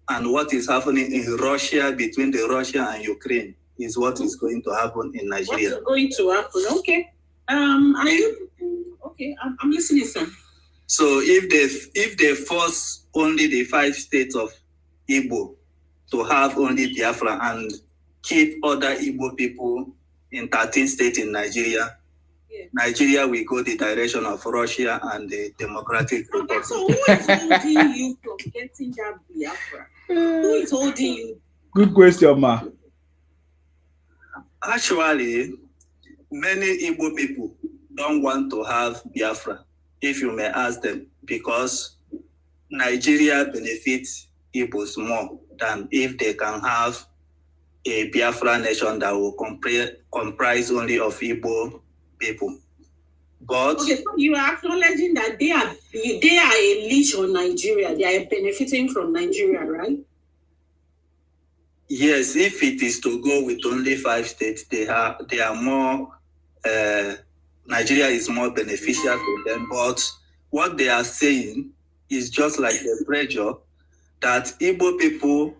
and what is happening in Russia between Russia and Ukraine is what is going to happen in Nigeria. What's going to happen? Okay. Okay, I'm listening, sir. So if they force only the 5 states of Igbo to have only Biafra and keep other Igbo people in 13 states in Nigeria, Nigeria will go the direction of Russia and the Democratic Republic. So who is holding you from getting that Biafra? Who is holding you? Good question, ma. Actually, many Igbo people don't want to have Biafra, if you may ask them, because Nigeria benefits Igbos more than if they can have a Biafra nation that will comprise only of Igbo people. But okay, so you are acknowledging that they are a leash on Nigeria. They are benefiting from Nigeria, right? Yes, if it is to go with only 5 states, they are more. Nigeria is more beneficial to them. But what they are saying is just like a pressure that Igbo people,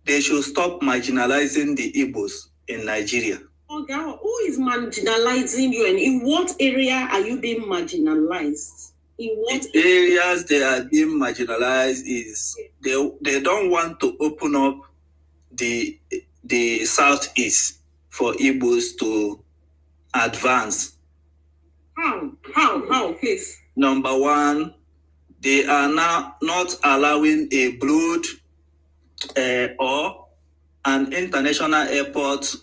they should stop marginalizing the Igbos in Nigeria. Okay, who is marginalizing you, and in what area are you being marginalized? In what areas they are being marginalized is they don't want to open up the Southeast for Igbos to advance. How, please? Number one, they are now not allowing a blood or an international airport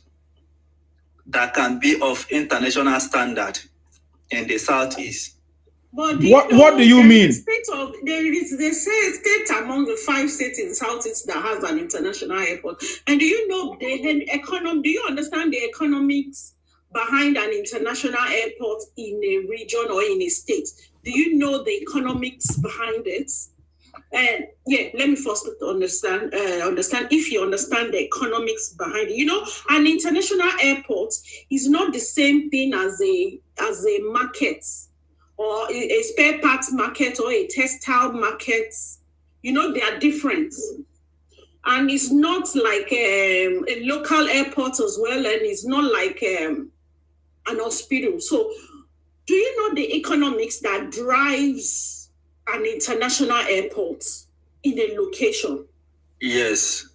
that can be of international standard in the Southeast. But what do you mean? There is a state among the 5 states in Southeast that has an international airport. And do you know do you understand the economics behind an international airport in a region or in a state? Do you know the economics behind it? And let me first understand if you understand the economics behind it. You know, an international airport is not the same thing as a market or a spare parts market or a textile market. You know, they are different. And it's not like a local airport as well, and it's not like an hospital. So do you know the economics that drives an international airport in a location? Yes.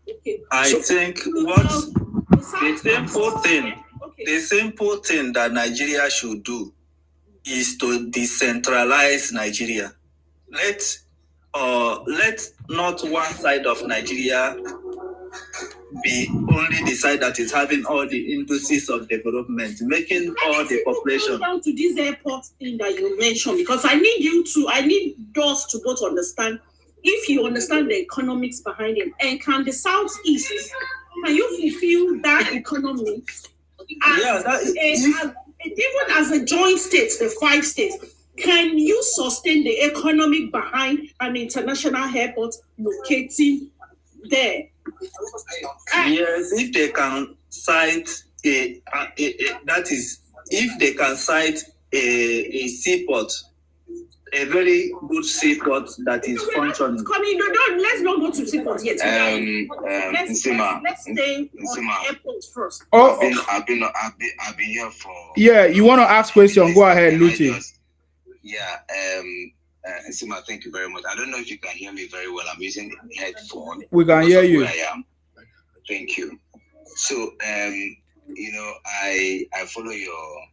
Okay. I think the simple thing that Nigeria should do is to decentralize Nigeria. Let not one side of Nigeria be only the side that is having all the indices of development, making all the population. Down to this airport thing that you mentioned, because I need us to both understand, if you understand the economics behind it, and can the Southeast, can you fulfill that economics even as a joint state, the 5 states? Can you sustain the economic behind an international airport locating there? Yes, if they can cite that is, if they can cite a seaport, a very good seaport that is functioning. Let's not go to seaport yet. Let's stay on airport first. I've been here for. Yeah, you want to ask question? Go ahead, Luti. Yeah, Nsima, thank you very much. I don't know if you can hear me very well. I'm using the headphone. We can hear you. Where I am. Thank you. So, you know, I follow your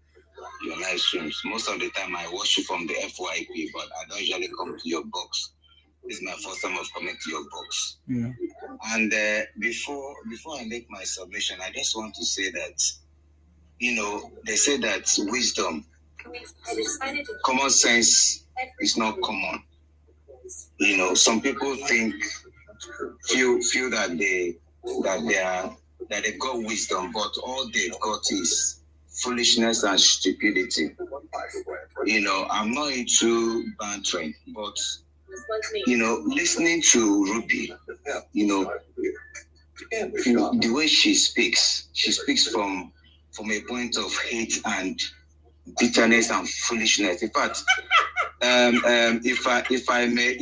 live streams. Most of the time I watch you from the FYP, but I don't usually come to your box. This is my first time of coming to your box. Yeah. And before I make my submission, I just want to say that, you know, they say that wisdom, common sense is not common. You know, some people think, feel that they got wisdom, but all they've got is foolishness and stupidity. You know, I'm not into bantering, but you know, listening to Ruby, you know, the way she speaks from a point of hate and bitterness and foolishness. In fact, if I may,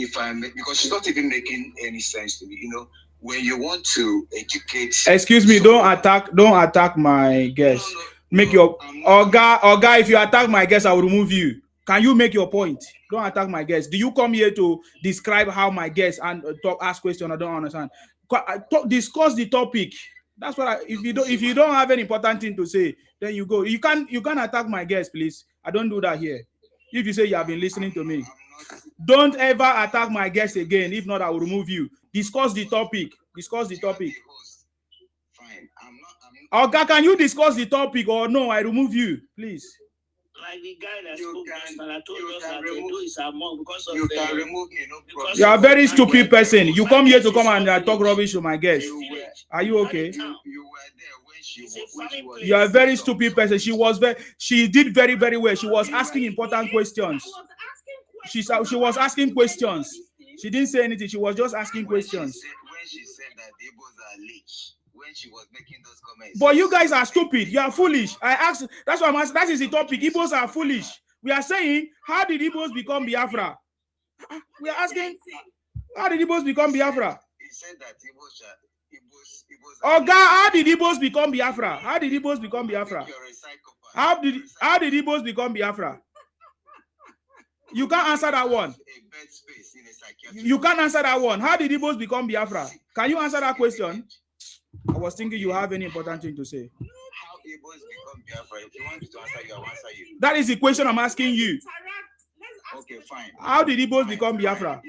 because she's not even making any sense to me. You know, when you want to educate. Excuse me, don't attack my guest. Make your Oga, if you attack my guest, I will remove you. Can you make your point? Don't attack my guest. Do you come here to describe how my guest and ask questions? I don't understand. Discuss the topic. That's what if you don't have any important thing to say, then you go. You can't attack my guest, please. I don't do that here. If you say you have been listening to me, don't ever attack my guest again. If not, I will remove you. Discuss the topic. Discuss the topic. Oga, can you discuss the topic or no? I remove you, please. Like the guy that spoke last time, I told us that they do is among because of you can remove me, no problem. You are a very stupid person. You come here to come and talk rubbish to my guest. Are you okay? You were there when she was. You are a very stupid person. She did very, very well. She was asking important questions. She was asking questions. She didn't say anything. She was just asking questions. When she said that the Igbos are leech, when she was making those comments. But you guys are stupid. You are foolish. I asked. That's why I'm asking. That is the topic. Igbos are foolish. We are saying, how did Igbos become Biafra? We are asking, how did Igbos become Biafra? He said that Igbos Oga, how did Igbos become Biafra? How did Igbos become Biafra? How did Igbos become Biafra? You can't answer that one. You can't answer that one. How did Igbos become Biafra? Can you answer that question? I was thinking you have any important thing to say. How Igbos become Biafra? If you want me to answer you, I'll answer you. That is the question I'm asking you. Okay, fine. How did Igbos become Biafra?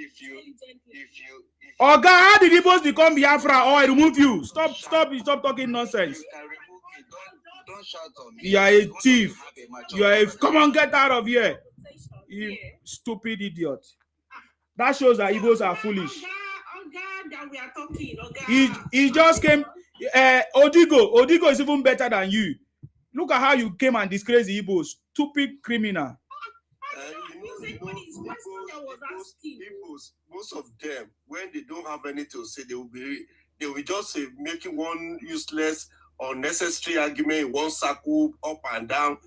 Oga, how did Igbos become Biafra? Or I remove you. Stop talking nonsense. Don't shout on me. You are a thief. You are a come on, get out of here. You stupid idiot. That shows that Igbos are foolish. He just came. Odigo is even better than you. Look at how you came and disgraced the Igbos. Stupid criminal. Igbos, most of them, when they don't have anything to say, they will just making one useless, unnecessary argument in one circle, up and down.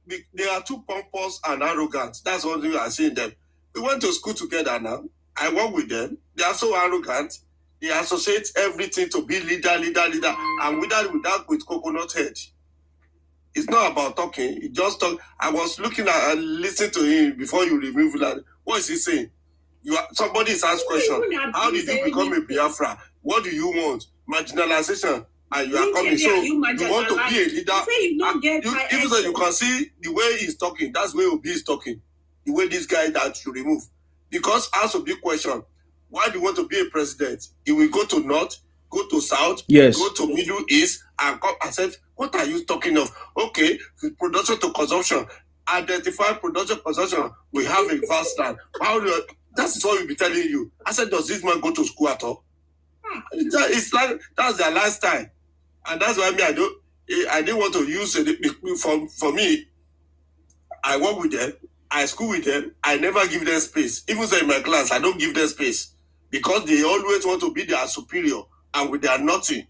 They are too pompous and arrogant. That's one thing I see in them. We went to school together now. I work with them. They are so arrogant. They associate everything to be leader, and with coconut head. It's not about talking. He just talk. I was looking at and listening to him before you remove that. What is he saying? Somebody is asked question. How did you become a Biafra? What do you want? Marginalization. And you are coming. So you want to be a leader. Even though you can see the way he's talking, that's the way Obi is talking. The way this guy that you remove. Because ask a big question. Why do you want to be a president? He will go to north, go to south, yes, go to Middle East, and come and say, what are you talking of? Okay, production to consumption. Identify production consumption. We have a vast land. That's what we'll be telling you. I said, does this man go to school at all? It's like that's their lifestyle. And that's why I didn't want to use it. For me, I work with them. I school with them. I never give them space. Even so in my class, I don't give them space because they always want to be their superior, and with their nothing.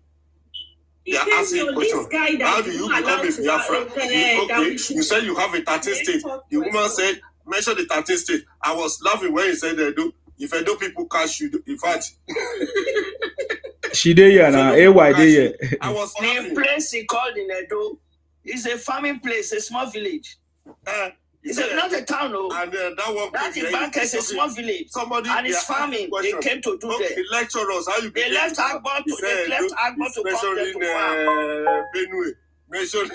They are asking a question. How do you become a Biafra? Okay, you said you have a 13 state. The woman said, mention the 13 state. I was laughing when he said, if Edo people catch you, in fact. She did here now. AY did here. I was laughing. The place he called in Edo is a farming place, a small village. It's not a town, no. And that one. That is back as a small village. Somebody and it's farming. They came to do that. The lecturers, how you they left Agbo to come there to farm. Benue. Mention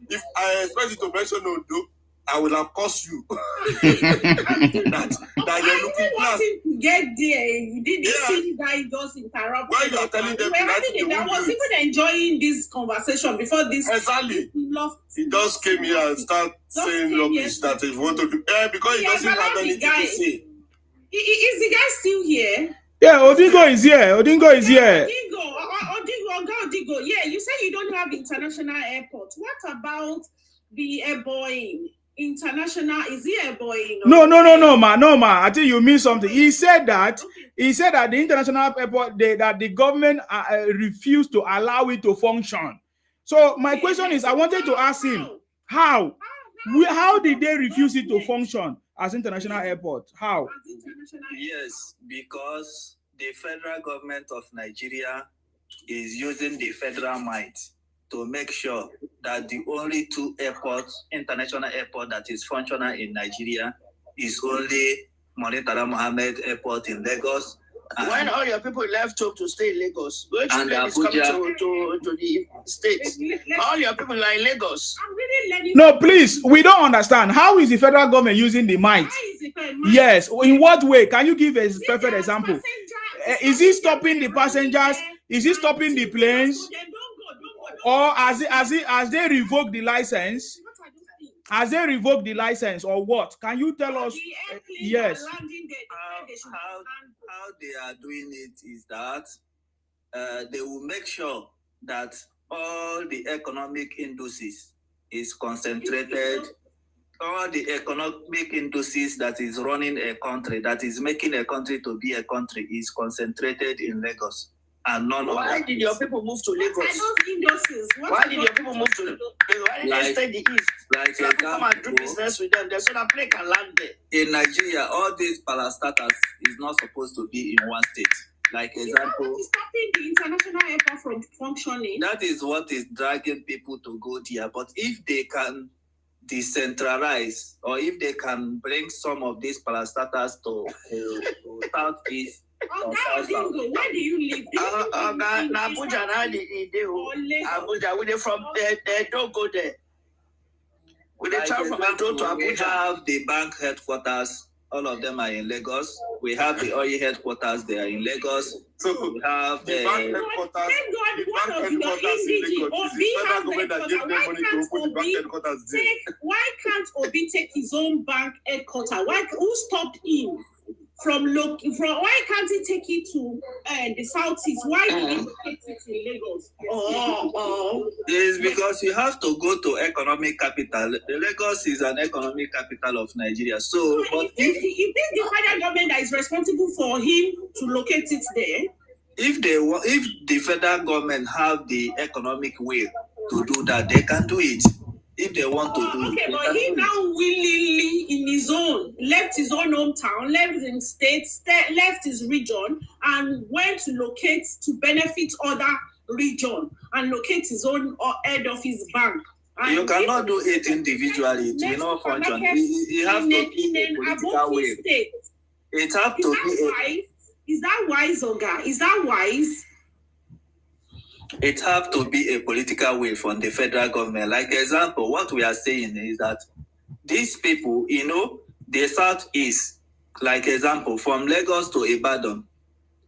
if I expect you to mention Ondo, I will have cost you. that you're looking glass. Get there. You didn't see that it just interrupted. Why you are telling them I was even enjoying this conversation before this. Exactly. He just came here and start saying rubbish that he want to do. Because he doesn't have anything to say. Is the guy still here? Yeah, Odingo is here. Odingo is here. Odingo. Yeah, you say you don't have international airport. What about the airborne? International, is he a boy? No, ma. I think you mean something. He said that the international airport, that the government refused to allow it to function. So my question is, I wanted to ask him how did they refuse it to function as international airport? How? Yes, because the federal government of Nigeria is using the federal might to make sure that the only two airports, international airport that is functional in Nigeria is only Murtala Mohammed Airport in Lagos. When all your people left home to stay in Lagos, which is coming to the states, all your people are in Lagos. No, please, we don't understand. How is the federal government using the might? Yes, in what way? Can you give a perfect example? Is it stopping the passengers? Is it stopping the planes? Or as they revoke the license? Has they revoked the license or what? Can you tell us? Yes. How they are doing it is that they will make sure that all the economic indices is concentrated. All the economic indices that is running a country, that is making a country to be a country, is concentrated in Lagos. And none of Why did your people move to Lagos? Why did your people move to Lagos? Why did they stay in the east? Like so come and do business with them. There's no place can land there. In Nigeria, all these parastatals is not supposed to be in one state. Like example, stopping the international airport from functioning. That is what is dragging people to go there. But if they can decentralize, or if they can bring some of these parastatals to southeast. Where do you live? Abuja, Abuja, we from there, don't go there. We travel from Edo to Abuja. We have the bank headquarters, all of them are in Lagos. We have the oil headquarters, they are in Lagos. So we have the bank headquarters. Why can't Obi take his own bank headquarters? Who stopped him? Why can't he take it to the southeast? Why did he take it to Lagos? It's because you have to go to economic capital. Lagos is an economic capital of Nigeria. So but if the federal government that is responsible for him to locate it there, if the federal government have the economic will to do that, they can do it. If they want to do okay, but he now willingly in his own left his own hometown, left his state, left his region, and went to locate to benefit other region and locate his own head of his bank. And you cannot do it individually. It will not function. You have to be a political will. It has to be. Is that wise, Oga? Is that wise? It have to be a political will from the federal government. Like example, what we are saying is that these people, the southeast, like example, from Lagos to Ibadan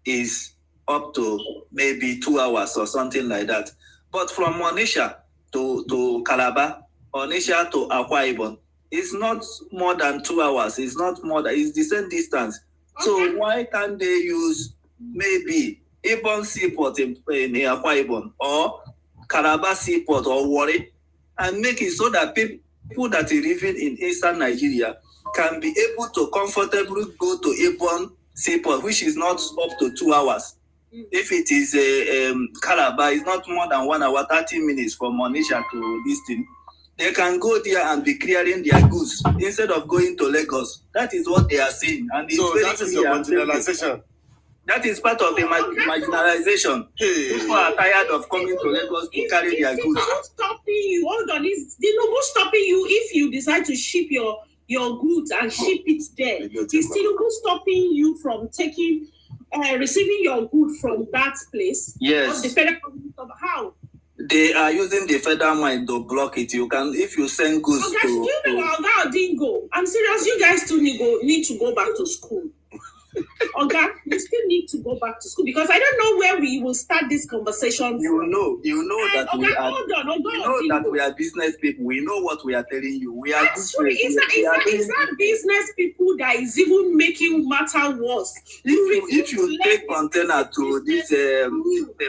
is up to maybe 2 hours or something like that. But from Onitsha to Calabar, Onitsha to Aqua Ibom, it's not more than 2 hours. It's not more than, it's the same distance. Okay. So why can't they use maybe Ibom Seaport in Aqua Ibom or Calabar Seaport or Warri and make it so that people that are living in eastern Nigeria can be able to comfortably go to Ibon seaport, which is not up to 2 hours. If it is a Calabar, it's not more than 1 hour, 30 minutes from Monisha to this thing. They can go there and be clearing their goods instead of going to Lagos. That is what they are saying. And it's so very that is your marginalization. That is part of the marginalization. People are tired of coming to Lagos to carry their goods. Who's stopping you? Hold on, who's stopping you if you decide to ship your goods and ship it there? Is Tinubu stopping you from receiving your good from that place? Yes. The federal government of how? They are using the federal mind to block it. You can, if you send goods to. You know, Oga didn't go. I'm serious. You guys still need to go back to school. Oga, you still need to go back to school because I don't know where we will start this conversation. You know that we are business people. We know what we are telling you. We are. Is that business people that is even making matter worse? If you take container to this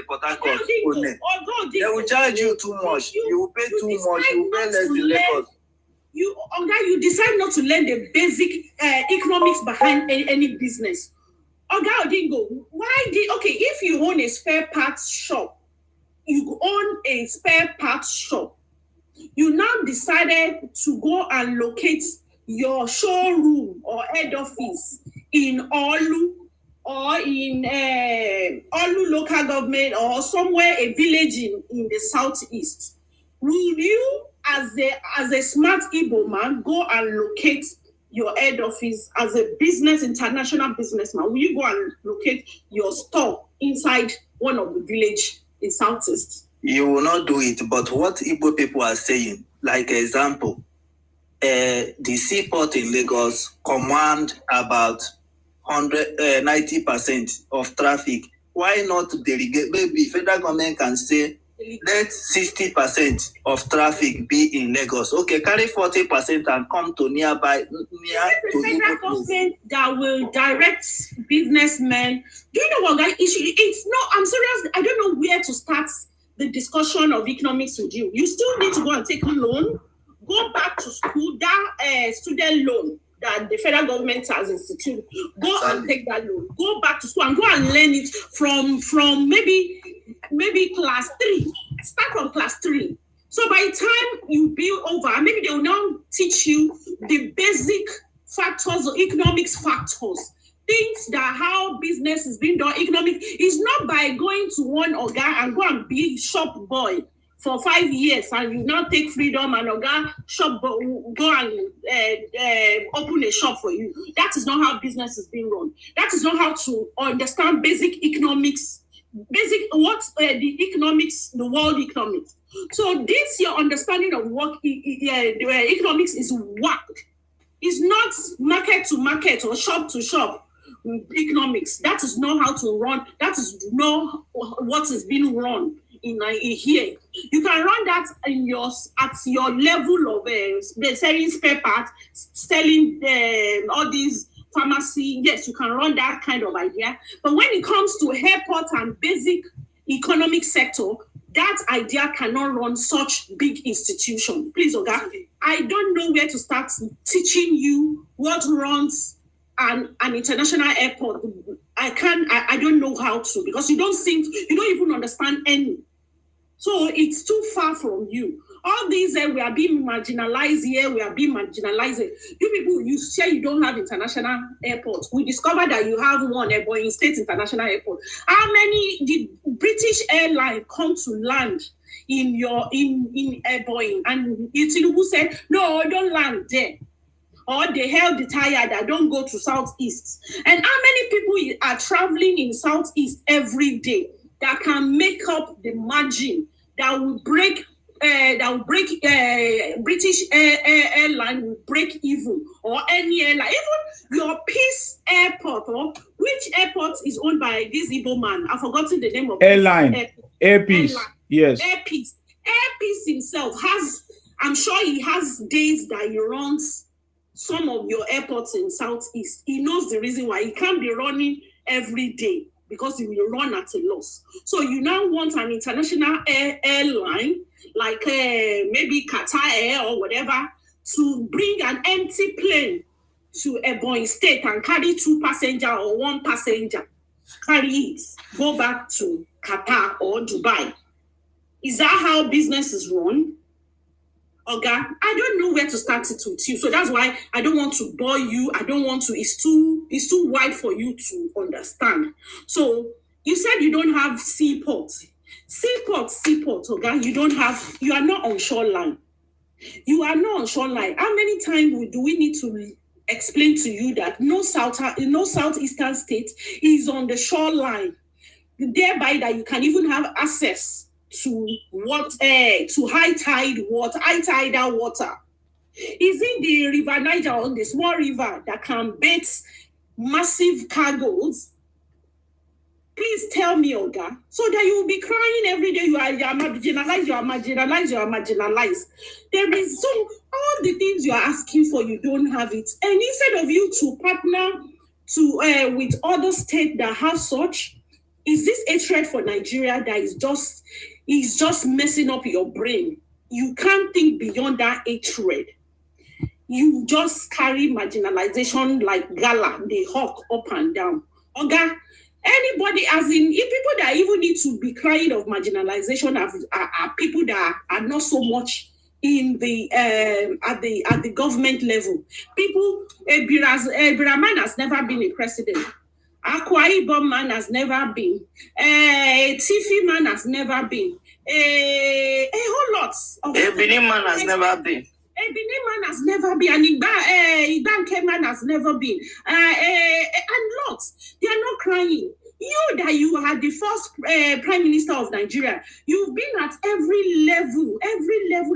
Port Harcourt, they will charge you too much. You will pay too much. You will pay less than Lagos. You decide not to learn the basic economics behind any business. Oga Odingo, if you own a spare parts shop, you now decided to go and locate your showroom or head office in Olu or in Olu local government or somewhere, a village in the southeast. Will you, as a smart Igbo man, go and locate your head office as a international businessman? Will you go and locate your store inside one of the village in southeast? You will not do it, but what Igbo people are saying, like example, the seaport in Lagos command about 90% of traffic. Why not delegate? Maybe federal government can say, let 60% of traffic be in Lagos. Okay, carry 40% and come to near to federal government that will direct businessmen. Do you know what, guys? It's no. I'm serious. I don't know where to start the discussion of economics with you. You still need to go and take a loan. Go back to school. That student loan that the federal government has instituted. Go and take that loan. Go back to school and go and learn it from maybe class 3. Start from class 3. So by the time you be over, maybe they will now teach you the basic factors or economics factors. Things that how business is being done. Economic is not by going to one Oga and go and be shop boy for 5 years and you now take freedom and Oga shop go and open a shop for you. That is not how business is being run. That is not how to understand basic economics. The economics, the world economics. So this your understanding of what economics is whack. It's not market to market or shop to shop economics. That is not how to run. That is not what is being run in here. You can run that at your level of selling spare parts, selling all these pharmacy. Yes, you can run that kind of idea. But when it comes to airport and basic economic sector, that idea cannot run such big institution. Please, Oga, I don't know where to start teaching you what runs an international airport. I don't know how to, because you don't even understand any. So it's too far from you. All these we are being marginalized here, we are being marginalized. You people, you say you don't have international airport. We discovered that you have one Ebonyi State International Airport. How many did British airline come to land in Ebonyi? And Tinubu said, no, don't land there. Or they held the tire that don't go to Southeast. And how many people are traveling in Southeast every day that can make up the margin that will break British airline will break even, or any airline, even your Peace Airport, or which airport is owned by this Igbo man? I've forgotten the name of airline. Airpeace. Yes. Airpeace himself has, I'm sure he has days that he runs some of your airports in Southeast. He knows the reason why he can't be running every day, because he will run at a loss. So you now want an international airline, like maybe Qatar Air or whatever, to bring an empty plane to Ebonyi State and carry 2 passengers or 1 passenger, carry it, go back to Qatar or Dubai. Is that how business is run? Okay, I don't know where to start it with you. So that's why I don't want to bore you. I don't want to, it's too wide for you to understand. So you said you don't have seaport. Seaport, okay? You are not on shoreline. You are not on shoreline. How many times do we need to explain to you that no southeastern state is on the shoreline, thereby that you can even have access to to high tidal water? Is it the River Niger, on the small river, that can bait massive cargoes? Please tell me, Oga, so that you will be crying every day. You are marginalized. There is all the things you are asking for, you don't have it. And instead of you to partner with other states that have such, is this hatred for Nigeria that is just messing up your brain? You can't think beyond that hatred. You just carry marginalization like gala, they hawk up and down. Oga, anybody, as in, if people that even need to be crying of marginalization are people that are not so much in the at the government level. People, Abia man has never been a president. Aquarim man has never been. Tiffy man has never been. A whole lot of Benin man has never been. A Benin man has never been, and Ibanke man has never been, and lots. They are not crying. You are the first prime minister of Nigeria. You've been at every level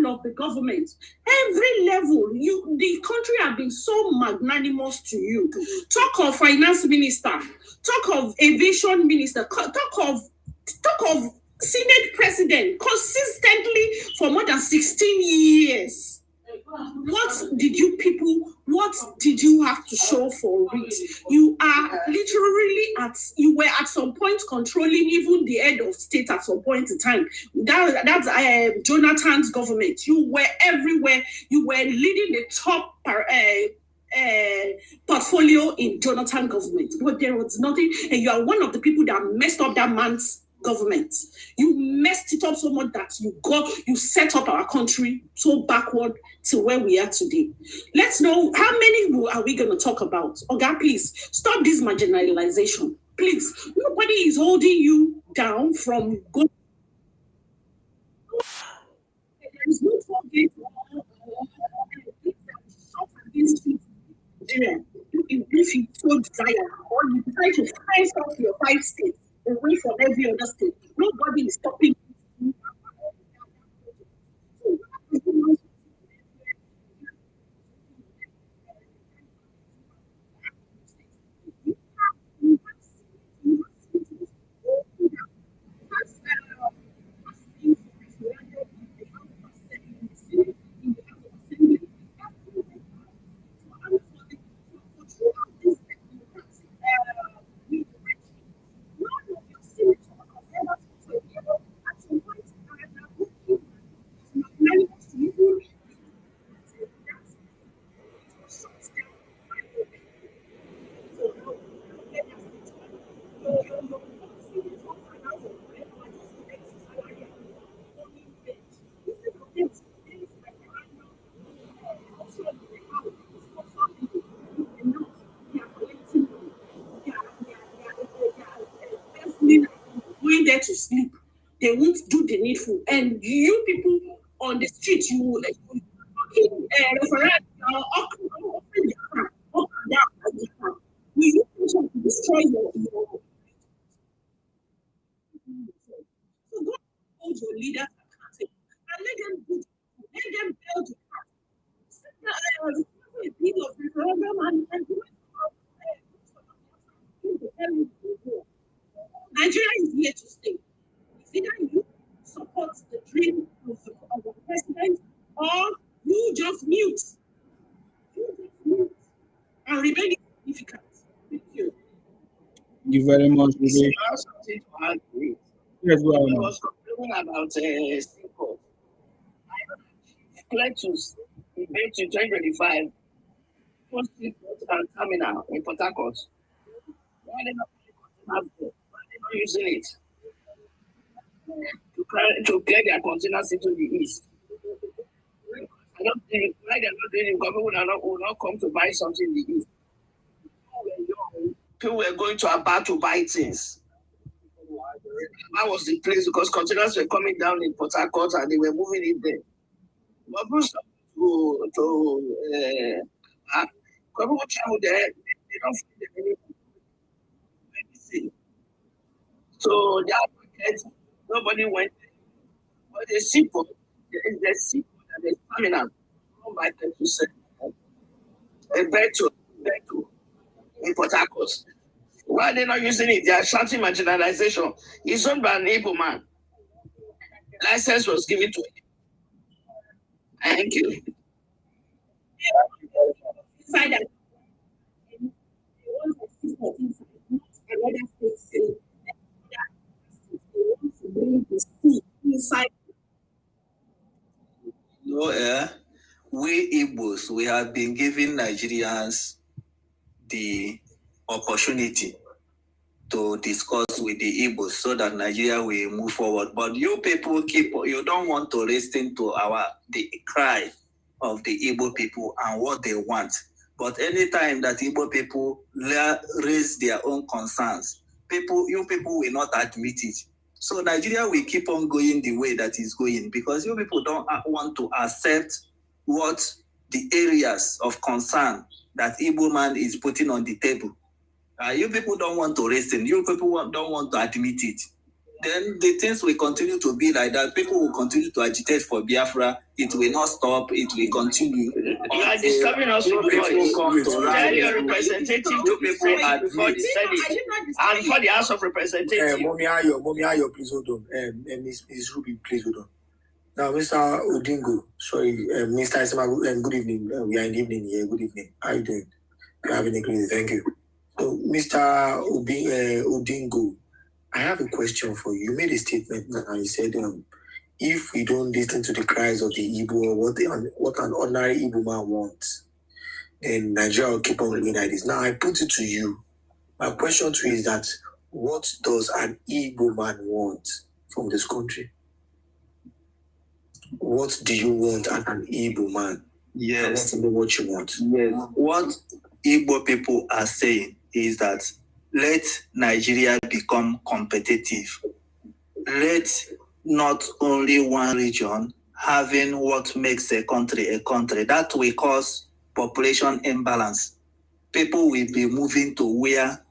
of the government, every level. The country has been so magnanimous to you. Talk of finance minister, talk of aviation minister, talk of Senate president consistently for more than 16 years. What did you have to show for it? You are literally you were at some point controlling even the head of state at some point in time. That's Jonathan's government. You were everywhere. You were leading the top portfolio in Jonathan government. But there was nothing, and you are one of the people that messed up that man's government. You messed it up so much that you set up our country so backward to where we are today. Let's know, how many are we going to talk about? Okay, please stop this marginalization. Please, nobody is holding you down from going. There is no target if you so desire, or you try to find out your 5 states away from every other state. Nobody is stopping you. Going there to sleep, they won't do the needful, and you people on the street, you will destroy your so go hold your leaders accountable and let them build the referendum and do it. Nigeria is here to stay. It's either you support the dream of the president, or you just mute. And remain significant. Thank you. Thank you very much. I also think to agree. Yes, go I on. was complaining about seaport. I pledged to debate in 2025. terminal in Port Harcourt. Why are they not using it to clear their containers into the east? I don't think why they're not doing it because people will not come to buy something in the east. People were going to Abia to buy things. That was the place because containers were coming down in Port Harcourt and they were moving it there. But people travel there, they don't find them anymore. So that market, nobody went there. But the seaport, the seaport and the terminal, don't buy 10%. A better in Port Harcourt. Why are they not using it? They are shouting marginalization. It's owned by an Igbo man. License was given to him. Thank you. No, we Igbos, we have been giving Nigerians the opportunity to discuss with the Igbos so that Nigeria will move forward. But you people you don't want to listen to the cry of the Igbo people and what they want. But anytime that Igbo people raise their own concerns, you people will not admit it. So Nigeria will keep on going the way that is going because you people don't want to accept what the areas of concern that Igbo man is putting on the table. You people don't want to listen. You people don't want to admit it. Then the things will continue to be like that. People will continue to agitate for Biafra. It will not stop. It will continue. You are disturbing us with voice. Tell your representative to be present before the Senate and before the House of Representatives. Mommy Ayo, please hold on. Ms. Ruby, please hold on. Now, Mr. Odingo, sorry, Mr. Isama, good evening. We are in the evening here. Good evening. How are you doing? You're having a great day. Thank you. So, Mr. Odingo, I have a question for you. You made a statement now. You said, if we don't listen to the cries of the Igbo, what an ordinary Igbo man wants, then Nigeria will keep on going like this. Now, I put it to you. My question to you is that, what does an Igbo man want from this country? What do you want as an Igbo man? Yes. I want to know what you want. Yes. What Igbo people are saying is that let Nigeria become competitive. Let not only one region having what makes a country. That will cause population imbalance. People will be moving to where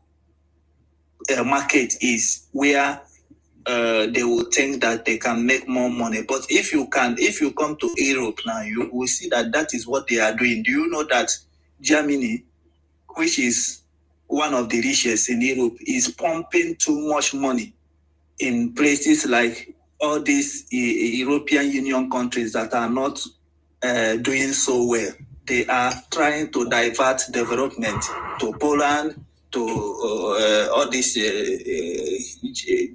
a market is, where they will think that they can make more money. But if you come to Europe now, you will see that is what they are doing. Do you know that Germany, which is one of the richest in Europe, is pumping too much money in places like all these European Union countries that are not doing so well? They are trying to divert development to Poland, to all this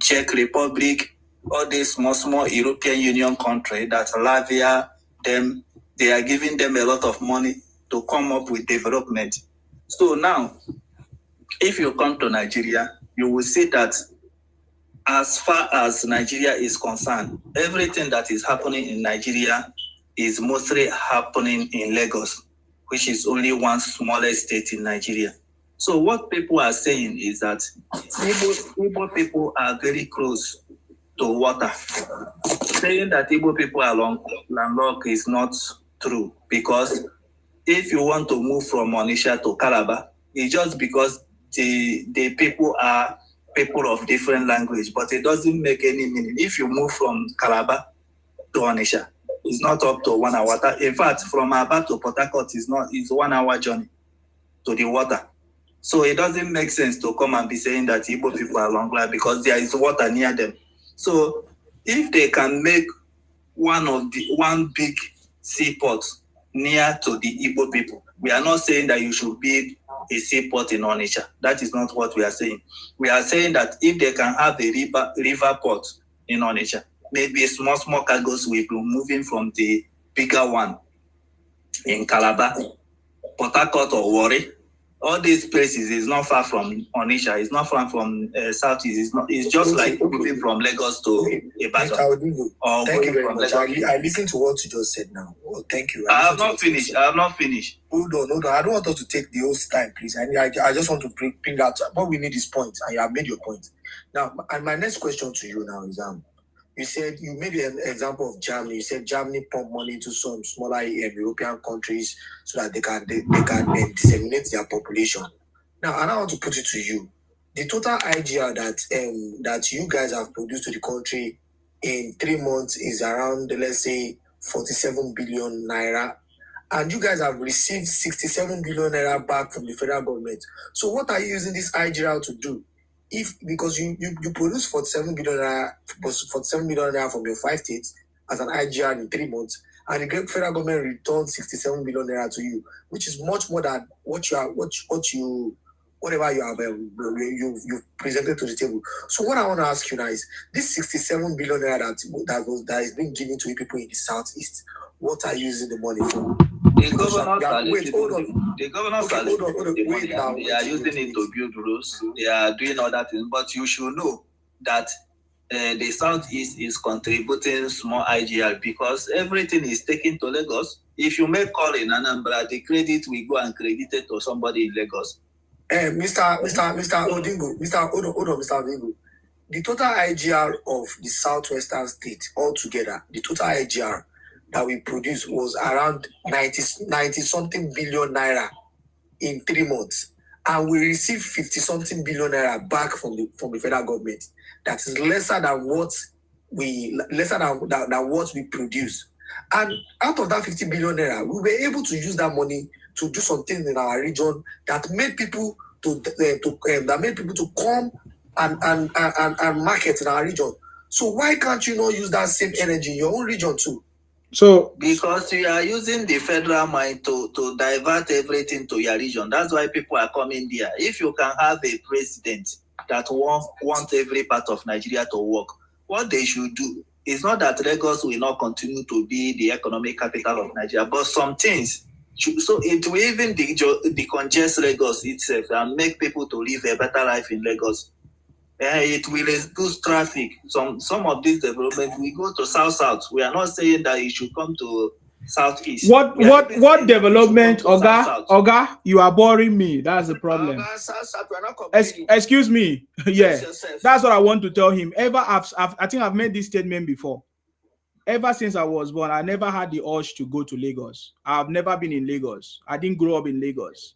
Czech Republic, all these small European Union countries that Latvia, they are giving them a lot of money to come up with development. So now, if you come to Nigeria, you will see that as far as Nigeria is concerned, everything that is happening in Nigeria is mostly happening in Lagos, which is only one smallest state in Nigeria. So what people are saying is that Igbo people are very close to water. Saying that Igbo people are landlocked is not true, because if you want to move from Onitsha to Calabar, it's just because the people are people of different language, but it doesn't make any meaning. If you move from Calabar to Onitsha, it's not up to 1 hour. In fact, from Abia to Port Harcourt it's 1 hour journey to the water. So it doesn't make sense to come and be saying that Igbo people are long-lived because there is water near them. So if they can make one big seaport near to the Igbo people, we are not saying that you should build a seaport in Onitsha. That is not what we are saying. We are saying that if they can have a river port in Onitsha, maybe small cargoes will be moving from the bigger one in Calabar, Port Harcourt or Warri, all these places is not far from Onitsha. It's not far from Southeast. It's not. It's just like moving from Lagos to Ibadan. Thank you very much. I listened to what you just said now. Oh, thank you. I have not finished. Hold on. I don't want us to take the whole time, please. I just want to bring out what we need is points, and you have made your point. Now, and my next question to you now is you said you made an example of Germany. You said Germany pump money into some smaller European countries so that they can disseminate their population. Now, and I want to put it to you: the total IGR that you guys have produced to the country in 3 months is around, let's say, 47 billion naira, and you guys have received 67 billion naira back from the federal government. So, what are you using this IGR to do? Because you produce 47 billion naira from your 5 states as an IGR in 3 months, and the federal government returns 67 billion naira to you, which is much more than whatever you have you've presented to the table. So what I want to ask you now is this 67 billion naira that is being given to people in the southeast. What are you using the money for? The governors they are using it to build roads. They are doing all that thing. But you should know that the Southeast is contributing small IGR because everything is taken to Lagos. If you make call in Anambra, the credit will go and credit it to somebody in Lagos. Mr. Odingo, Mr. Odingo. The total IGR of the southwestern state altogether, the total IGR that we produced was around 90 something billion naira in 3 months, and we received 50 something billion naira back from the federal government. That is lesser than what we produce. And out of that 50 billion naira, we were able to use that money to do something in our region that made people to come and market in our region. So why can't you not use that same energy in your own region too? So because you are using the federal mind to divert everything to your region. That's why people are coming there. If you can have a president that wants every part of Nigeria to work, what they should do is not that Lagos will not continue to be the economic capital of Nigeria, but some things. So it will even decongest Lagos itself and make people to live a better life in Lagos. It will boost traffic. Some of these developments we go to south. We are not saying that it should come to southeast. What development, Oga? You are boring me. That's the problem. Excuse me. Yeah, that's what I want to tell him. I think I've made this statement before. Ever since I was born, I never had the urge to go to Lagos. I've never been in Lagos. I didn't grow up in Lagos.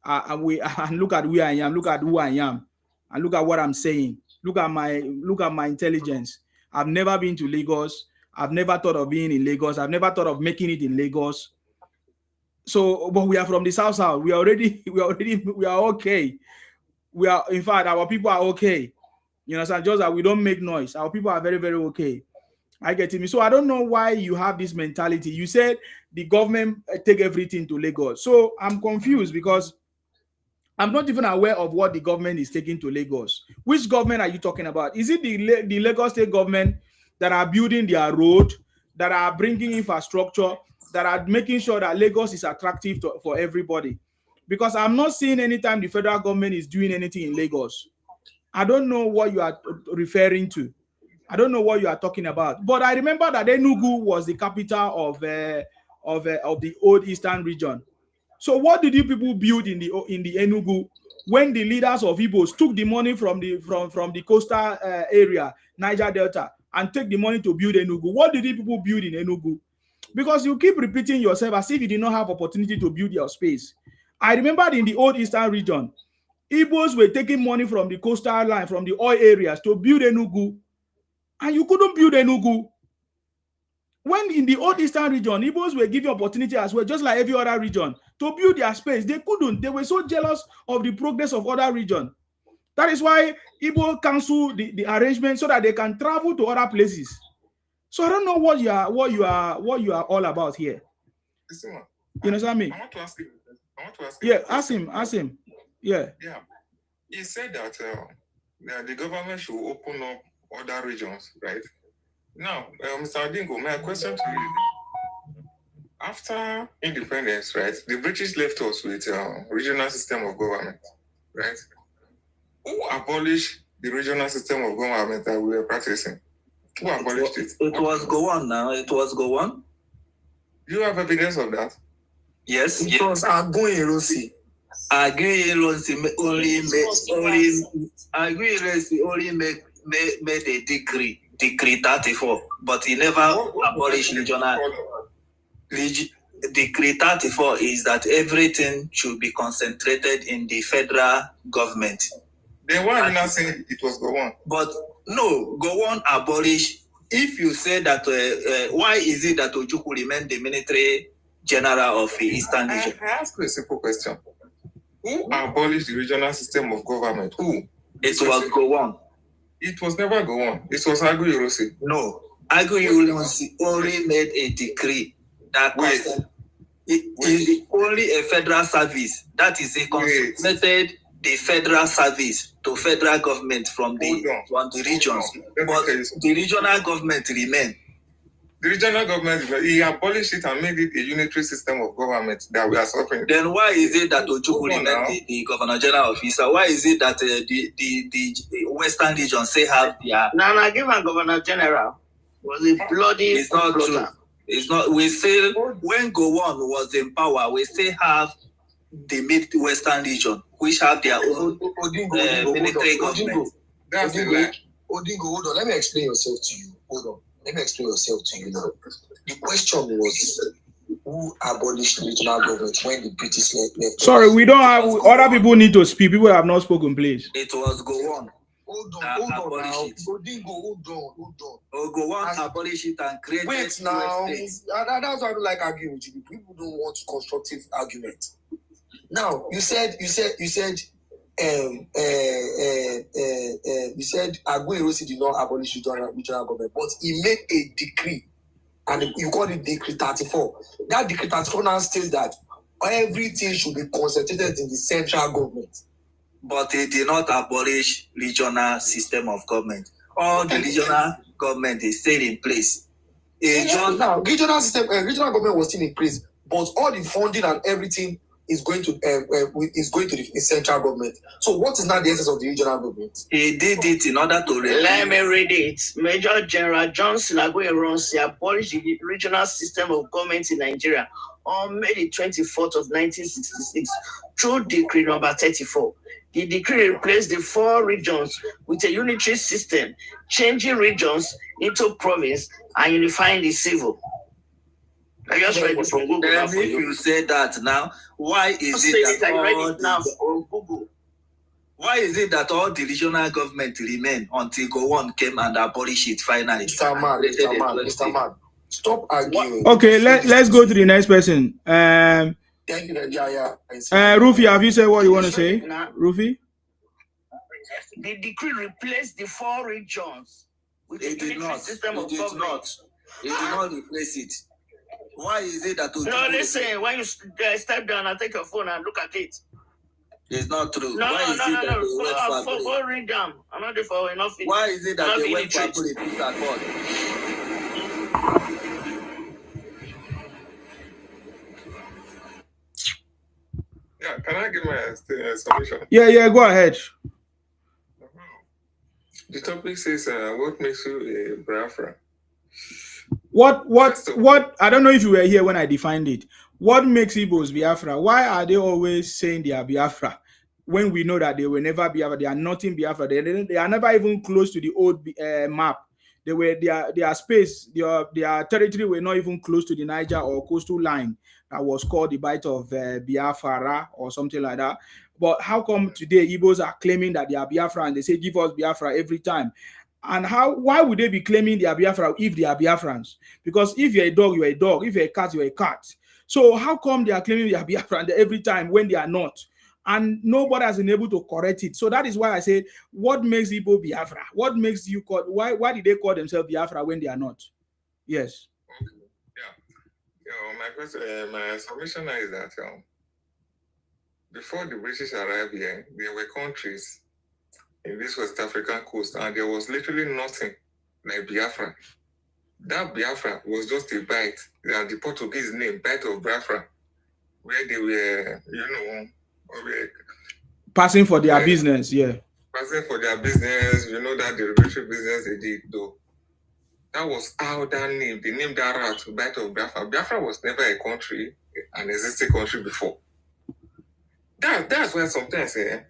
And look at where I am. Look at who I am. And look at what I'm saying. Look at my intelligence. I've never been to Lagos. I've never thought of being in Lagos. I've never thought of making it in Lagos. So, but we are from the south. We are okay. In fact, our people are okay. You know, just that we don't make noise. Our people are very, very okay. I get it. So I don't know why you have this mentality. You said the government take everything to Lagos. So I'm confused because I'm not even aware of what the government is taking to Lagos. Which government are you talking about? Is it the Lagos state government that are building their road, that are bringing infrastructure, that are making sure that Lagos is attractive for everybody? Because I'm not seeing anytime the federal government is doing anything in Lagos. I don't know what you are referring to. I don't know what you are talking about. But I remember that Enugu was the capital of the old Eastern region. So what did you people build in the Enugu when the leaders of Igbos took the money from the coastal area, Niger Delta, and take the money to build Enugu? What did you people build in Enugu? Because you keep repeating yourself as if you did not have opportunity to build your space. I remember in the old Eastern region, Igbos were taking money from the coastal line, from the oil areas to build Enugu. And you couldn't build Enugu. When in the old Eastern region, Igbos were given opportunity as well, just like every other region, to build their space. They couldn't. They were so jealous of the progress of other regions. That is why Igbo cancel the arrangement so that they can travel to other places. So I don't know what you are all about here. Listen, you understand me? I want to ask you. Yeah, ask him. Yeah. Yeah. He said that the government should open up other regions, right? Now, Mr. Odingo, my question to you: after independence, right, the British left us with a regional system of government, right? Who abolished the regional system of government that we were practicing? Who abolished it? It was go on now. It was go on. Do you have evidence of that? Yes. It was Agui-Ironsi. Agui-Ironsi only made a decree 34, but he never abolished regional. Decree 34 is that everything should be concentrated in the federal government. Then why are you not saying it was go on? But no, go on abolish. If you say that, why is it that Ojukwu remained the military general of the Eastern region? I ask you a simple question. Who abolished the regional system of government? Who? It was go on. It was never go on. It was Agui-Ironsi. No, Agui-Ironsi only made a decree that is only a federal service. That is a concentrated the federal service to federal government from the regions. But the regional government remain. The regional government, he abolished it and made it a unitary system of government that we are suffering. Then why is it that Ojukwu remained the governor general officer? Why is it that the Western region say have their... Now, given governor general was a bloody... It's not true. It's not. We still, when Gowon was in power, we still have the Midwestern region, which have their own military government. Odingo, hold on. Let me explain yourself to you. Hold on. Let me explain yourself to you now. The question was, who abolished regional government when the British left? Sorry, we don't have... Other people need to speak. People have not spoken, please. It was Gowon. Hold on now. Odingo, hold on. Oh, Gowon abolish it and create... Wait now. That's why I don't like arguing with you. People don't want constructive argument. Now, you said Agui-Ironsi did not abolish regional government, but he made a decree, and you call it Decree 34. That Decree 34 now states that everything should be concentrated in the central government. But he did not abolish regional system of government. All the regional government is still in place. Now, regional government was still in place, but all the funding and everything is going to the central government. So what is now the essence of the regional government? He did it in order to... Let me read it. Major General Johnson Agui-Ironsi abolished the regional system of government in Nigeria on May the 24th of 1966 through Decree number 34. The decree replaced the 4 regions with a unitary system, changing regions into province and unifying the civil. I just read it from Google. If you say that now, why is Why is it that all the regional government remain until Gowon came and abolished it finally? Mr. Man, stop arguing. Okay, let's go to the next person. Thank you. Yeah. Rufy, have you said what you want to say? Rufy? The decree replaced the 4 regions with a unitary system of government. It did not replace it. Why is it that... No, listen, when you step down and take your phone and look at it. It's not true. No. Go read down. I'm not there for enough. Why is it that they went for politics at all? Yeah, can I give my submission? Yeah, go ahead. The topic says, what makes you a Biafra? What I don't know if you were here when I defined it. What makes Igbos Biafra? Why are they always saying they are Biafra when we know that they will never Biafra? They are not in Biafra. They are never even close to the old map. They were their space, their territory were not even close to the Niger or coastal line that was called the Bight of Biafra or something like that. But how come today Igbos are claiming that they are Biafra and they say give us Biafra every time? And why would they be claiming they are Biafra if they are Biafrans? Because if you're a dog, you're a dog. If you're a cat, you're a cat. So how come they are claiming they are Biafran every time when they are not? And nobody has been able to correct it. So that is why I say, what makes Igbo Biafra? What makes you call? Why did they call themselves Biafra when they are not? Yes. Yeah. My submission is that before the British arrived here, there were countries in this West African coast, and there was literally nothing like Biafra. That Biafra was just a bite, and the Portuguese name, bite of Biafra, where they were, passing for their business, yeah. Passing for their business, that the revolutionary business they did, though. That was how that name, they named that route, bite of Biafra. Biafra was never a country, an existing country before. That's why sometimes, let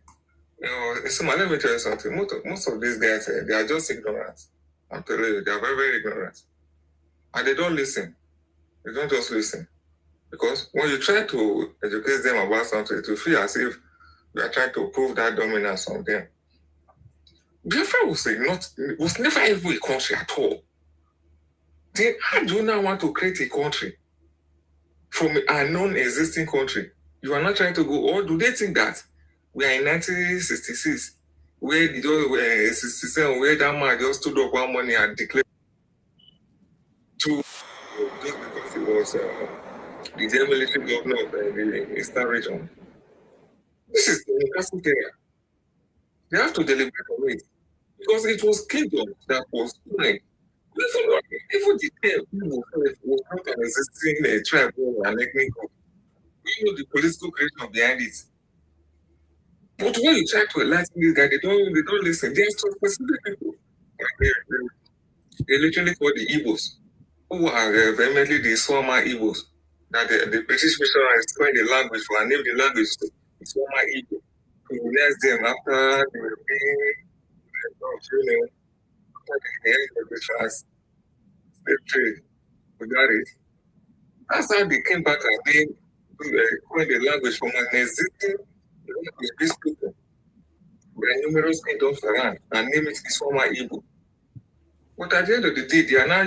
me tell you something. Most of these guys, they are just ignorant. I'm telling you, they are very, very ignorant. And they don't listen. They don't just listen. Because when you try to educate them about something, it will feel as if you are trying to prove that dominance on them. Biafra was never even a country at all. Then how do you now want to create a country from a non-existing country? You are not trying to go, or do they think that we are in 1966, where that man just stood up one morning and declared to just because he was the then military governor of the Eastern region. This is the democratic area. They have to deliberate on it because it was kingdom that was doing. Even the term was not an existing tribe or an ethnic group. We know the political creation behind it. But when you try to enlighten these guys, they don't listen. There are some specific people. They literally call the Igbos, who are vehemently the Swama Igbos. That the British missionaries coined the language for and named the language to Swama Igbo. Colonize them after they were being, after the end of the slave trade. We got it. That's how they came back and they coined the language from an existing language with these people. There are numerous kingdoms around and name it Swama Igbo. But at the end of the day, they are now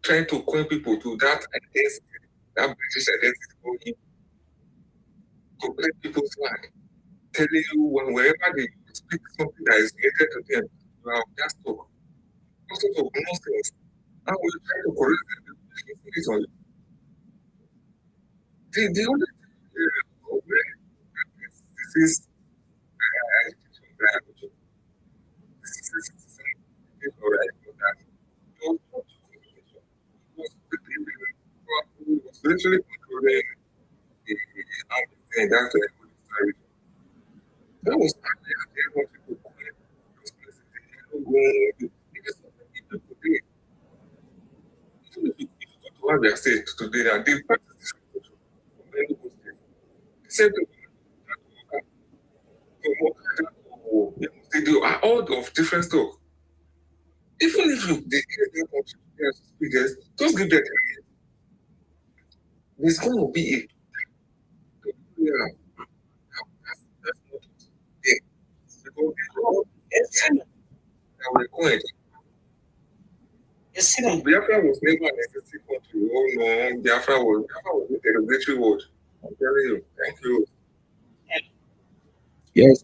trying to coin people to that identity, that British identity called Igbo, to break people's land. Telling you wherever they speak something that is related to them, you have just talk. Also of nonsense. Now we try to correct them. It's on you. The only thing this is agitation. This is alright for that. It was literally controlling the army, that's the story. That was what people call it. Today. Even if you go to Abia State today, and they practice this culture from many states. The same thing they do all of different stuff. Even if they get them to speakers, just give them 3 years. There's going to be a that's not it. Biafra was never an existing country. Oh no, Biafra was a derogatory word. I'm telling you. Thank you. Yes.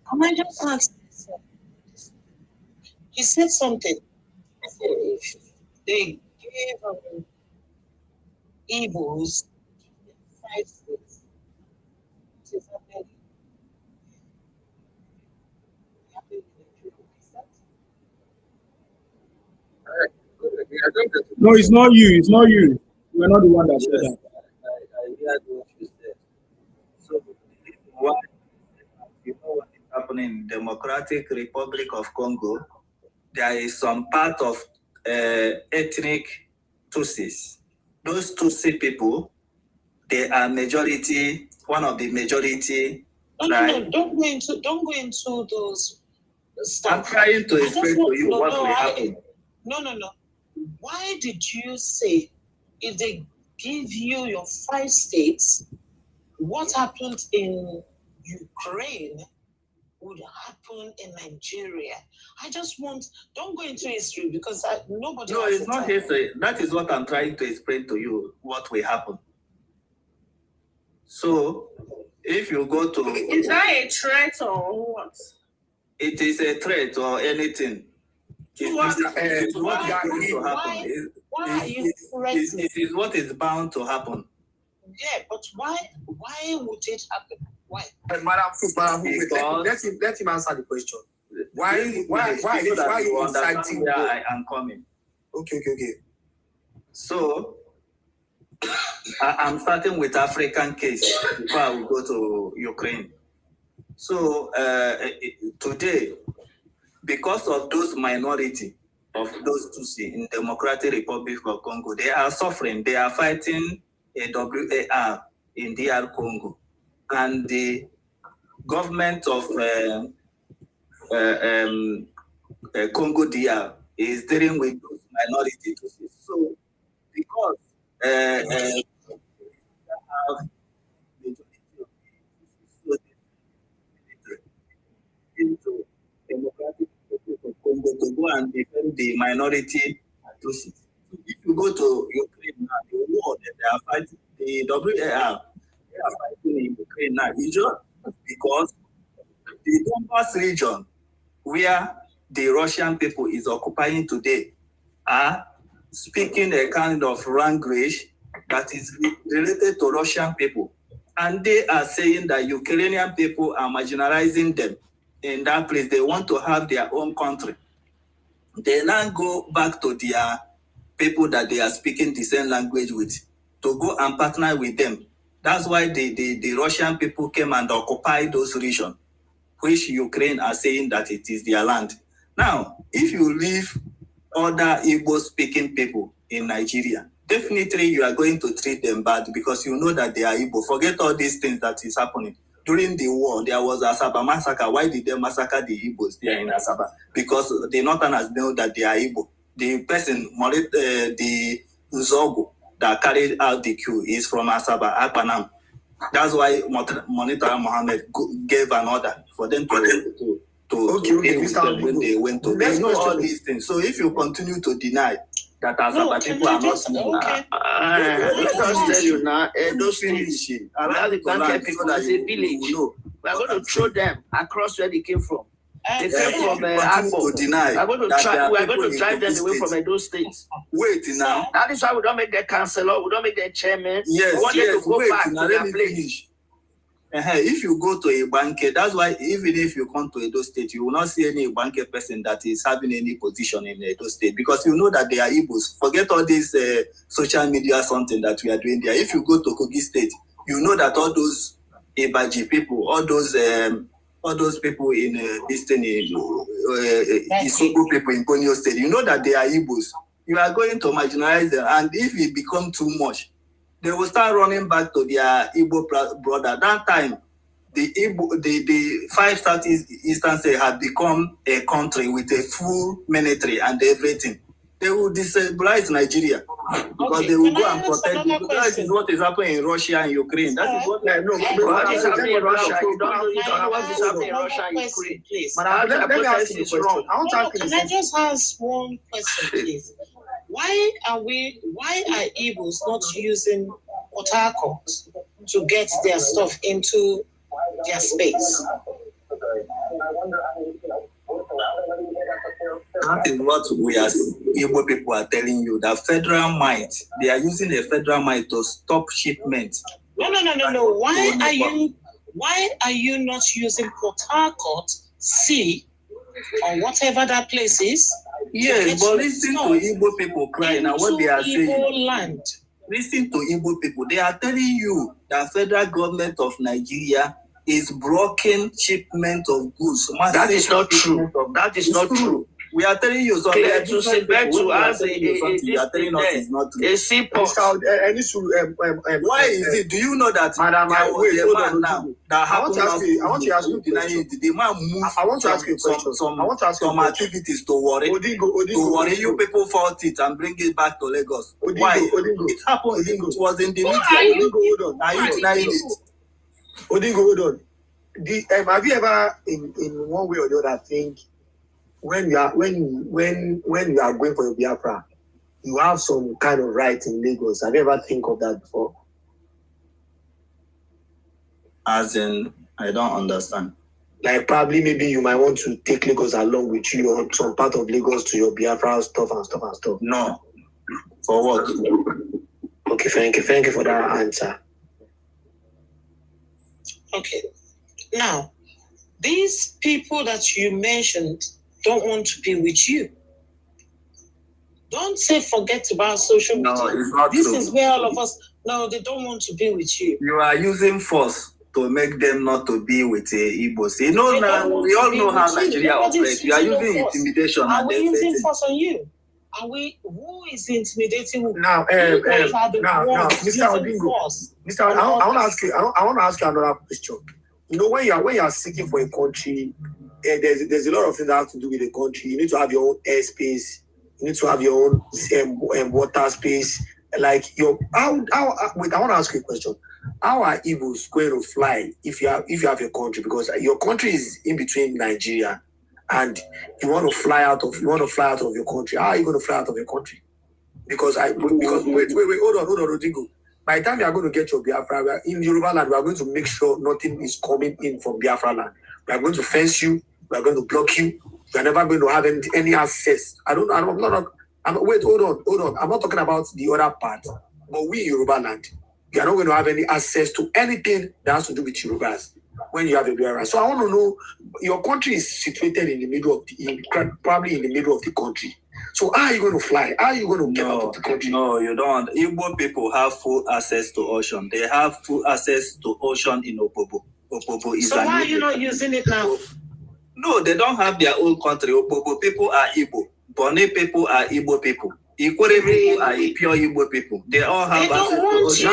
Can I just ask? He said something. They gave Igbos 5 states. No, it's not you. It's not you. We're not the one that said that. I heard what you said. So, what is happening in Democratic Republic of Congo? There is some part of ethnic Tutsis. Those Tutsi people, they are majority, one of the majority. No, don't go into those stuff. I'm trying to explain to you what will happen. No. Why did you say if they give you your 5 states, what happened in Ukraine would happen in Nigeria? I just don't go into history because nobody. No, it's not history. That is what I'm trying to explain to you, what will happen. So, if you go to... Is that a threat or what? It is a threat or anything. Why are you threatening? It is what is bound to happen. Yeah, but why would it happen? Why? Madam, let him answer the question. Why you inciting where I am coming? Okay. So I'm starting with African case before I will go to Ukraine. So today, because of those minority of those Tutsi in Democratic Republic of Congo, they are suffering. They are fighting a WAR in DR Congo, and the government of Congo DR is dealing with those minority Tutsi. So because have into Democratic Republic of Congo to go and defend the minority Tutsis. If you go to Ukraine now, the war that they are fighting, the WAR, they are fighting in Ukraine now, is just because the Donbass region where the Russian people is occupying today are speaking a kind of language that is related to Russian people. And they are saying that Ukrainian people are marginalizing them in that place. They want to have their own country. They now go back to their people that they are speaking the same language with to go and partner with them. That's why the Russian people came and occupied those regions, which Ukraine are saying that it is their land. Now, if you leave other Igbo-speaking people in Nigeria, definitely you are going to treat them bad because you know that they are Igbo. Forget all these things that is happening. During the war, there was a Asaba massacre. Why did they massacre the Igbos there in Asaba? Because the Northerners know that they are Igbo. The person, the Nzogo, that carried out the coup is from Asaba, Aquarim. That's why Monitor Mohammed gave an order for them to when they went to. They know all these things. So if you continue to deny that Asaba people are not let us tell you now, those things, we are the Banker people as a village. We are going to throw them across where they came from. They came from Agbo. We are going to drive them away from those states. Wait now. That is why we don't make them councillor, we don't make them chairman. Yes, we want them to go back to their place. Finish. If you go to a banker, that's why even if you come to Edo State, you will not see any banker person that is having any position in Edo State because you know that they are Igbos. Forget all this social media something that we are doing there. If you go to Kogi State, you know that all those Ibaji people, all those people in this thing, Isoko people in Konyo State, you know that they are Igbos. You are going to marginalize them, and if it becomes too much, they will start running back to their Igbo brother. That time, the 5 Southeast Eastern State had become a country with a full military and everything. They will destabilize Nigeria because they will go and protect people. That is what is happening in Russia and Ukraine. That is what what is happening in Russia. You don't know what is happening in Russia and Ukraine. Please. Let me ask you a question. Can I just ask one question, please? Why are Igbos not using Port Harcourt to get their stuff into their space? That is what we as Igbo people are telling you. That federal might, they are using the federal might to stop shipment. No. Why are you not using Port Harcourt Sea or whatever that place is? Yes, but listen to Igbo people crying and what they are saying. Land. Listen to Igbo people. They are telling you that federal government of Nigeria is blocking shipment of goods. That is not true. That is not true. We are telling you something. Clear to say back to us you are telling us it's not true. A simple. Why is it? Do you know that Madam, there was a man now that I want to ask you a question. The man moved I want to ask you a question. some activities to worry. To worry, you people fought it and bring it back to Lagos. Why? It happened. It was in the media. Are you denying it? Odingo, hold on. Have you ever, in one way or the other, think when you are going for your Biafra, you have some kind of right in Lagos? Have you ever think of that before? As in, I don't understand. Like probably maybe you might want to take Lagos along with you or some part of Lagos to your Biafra stuff and stuff. No. For what? Okay, thank you for that answer. Okay. Now, these people that you mentioned don't want to be with you. Don't say forget about social media. No, it's not This true. is where all of us, no, they don't want to be with you. You are using force to make them not to be with Igbos. You know, now, we all know how Nigeria operates. You are using intimidation. Are and we using force on you? Are we? Who is intimidating? Now, Mr. Odingo, I want to ask you. I want to ask you another question. You know, when you are seeking for a country, there's a lot of things that have to do with the country. You need to have your own airspace. You need to have your own water space. Like your wait, I want to ask you a question. How are Igbos going to fly if you have a country? Because your country is in between Nigeria, and you want to fly out of your country. How are you going to fly out of your country? Because wait, hold on, Rodrigo. By the time you are going to get your Biafra, in Yoruba land, we are going to make sure nothing is coming in from Biafra land. We are going to fence you. We are going to block you. You are never going to have any access. Wait, hold on. I'm not talking about the other part, but we in Yoruba land, you are not going to have any access to anything that has to do with Yorubas when you have a Biafra. So I want to know, your country is situated in the middle of probably in the middle of the country. So how are you going to fly? How are you going to get out of the country? No, you don't. Igbo people have full access to ocean. They have full access to ocean in Opobo. Opobo is so why are you not using it now? No, they don't have their own country. Opobo people are Igbo. Bone people are Igbo people. Ikwere people are pure Igbo people. They all have access to ocean.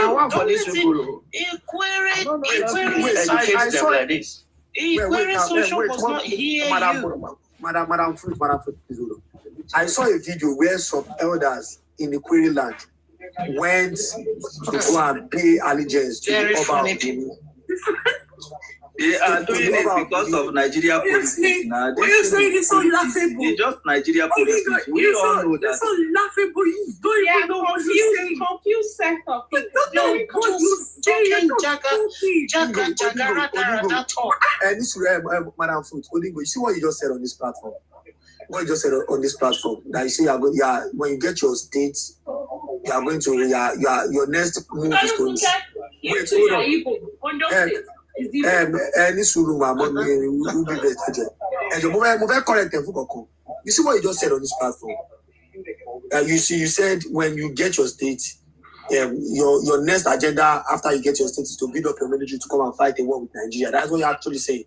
Ikwere social was not here. Madam Fruit, please. I saw a video where some elders in the Query land went to go and pay allegiance to the Oba. They are doing it because of Nigeria politics. Now, you're saying it's so laughable. It's just Nigeria politics. We all know that. It's so laughable. You don't even know what you say. Confused set of people. You don't know what you say. Madam Fruit, you see what you just said on this platform? What you just said on this platform, that you say when you get your state, you are going to your next move is to wait, hold on. You see what you just said on this platform? You said when you get your state, your next agenda after you get your state is to build up your military to come and fight a war with Nigeria. That's what you're actually saying.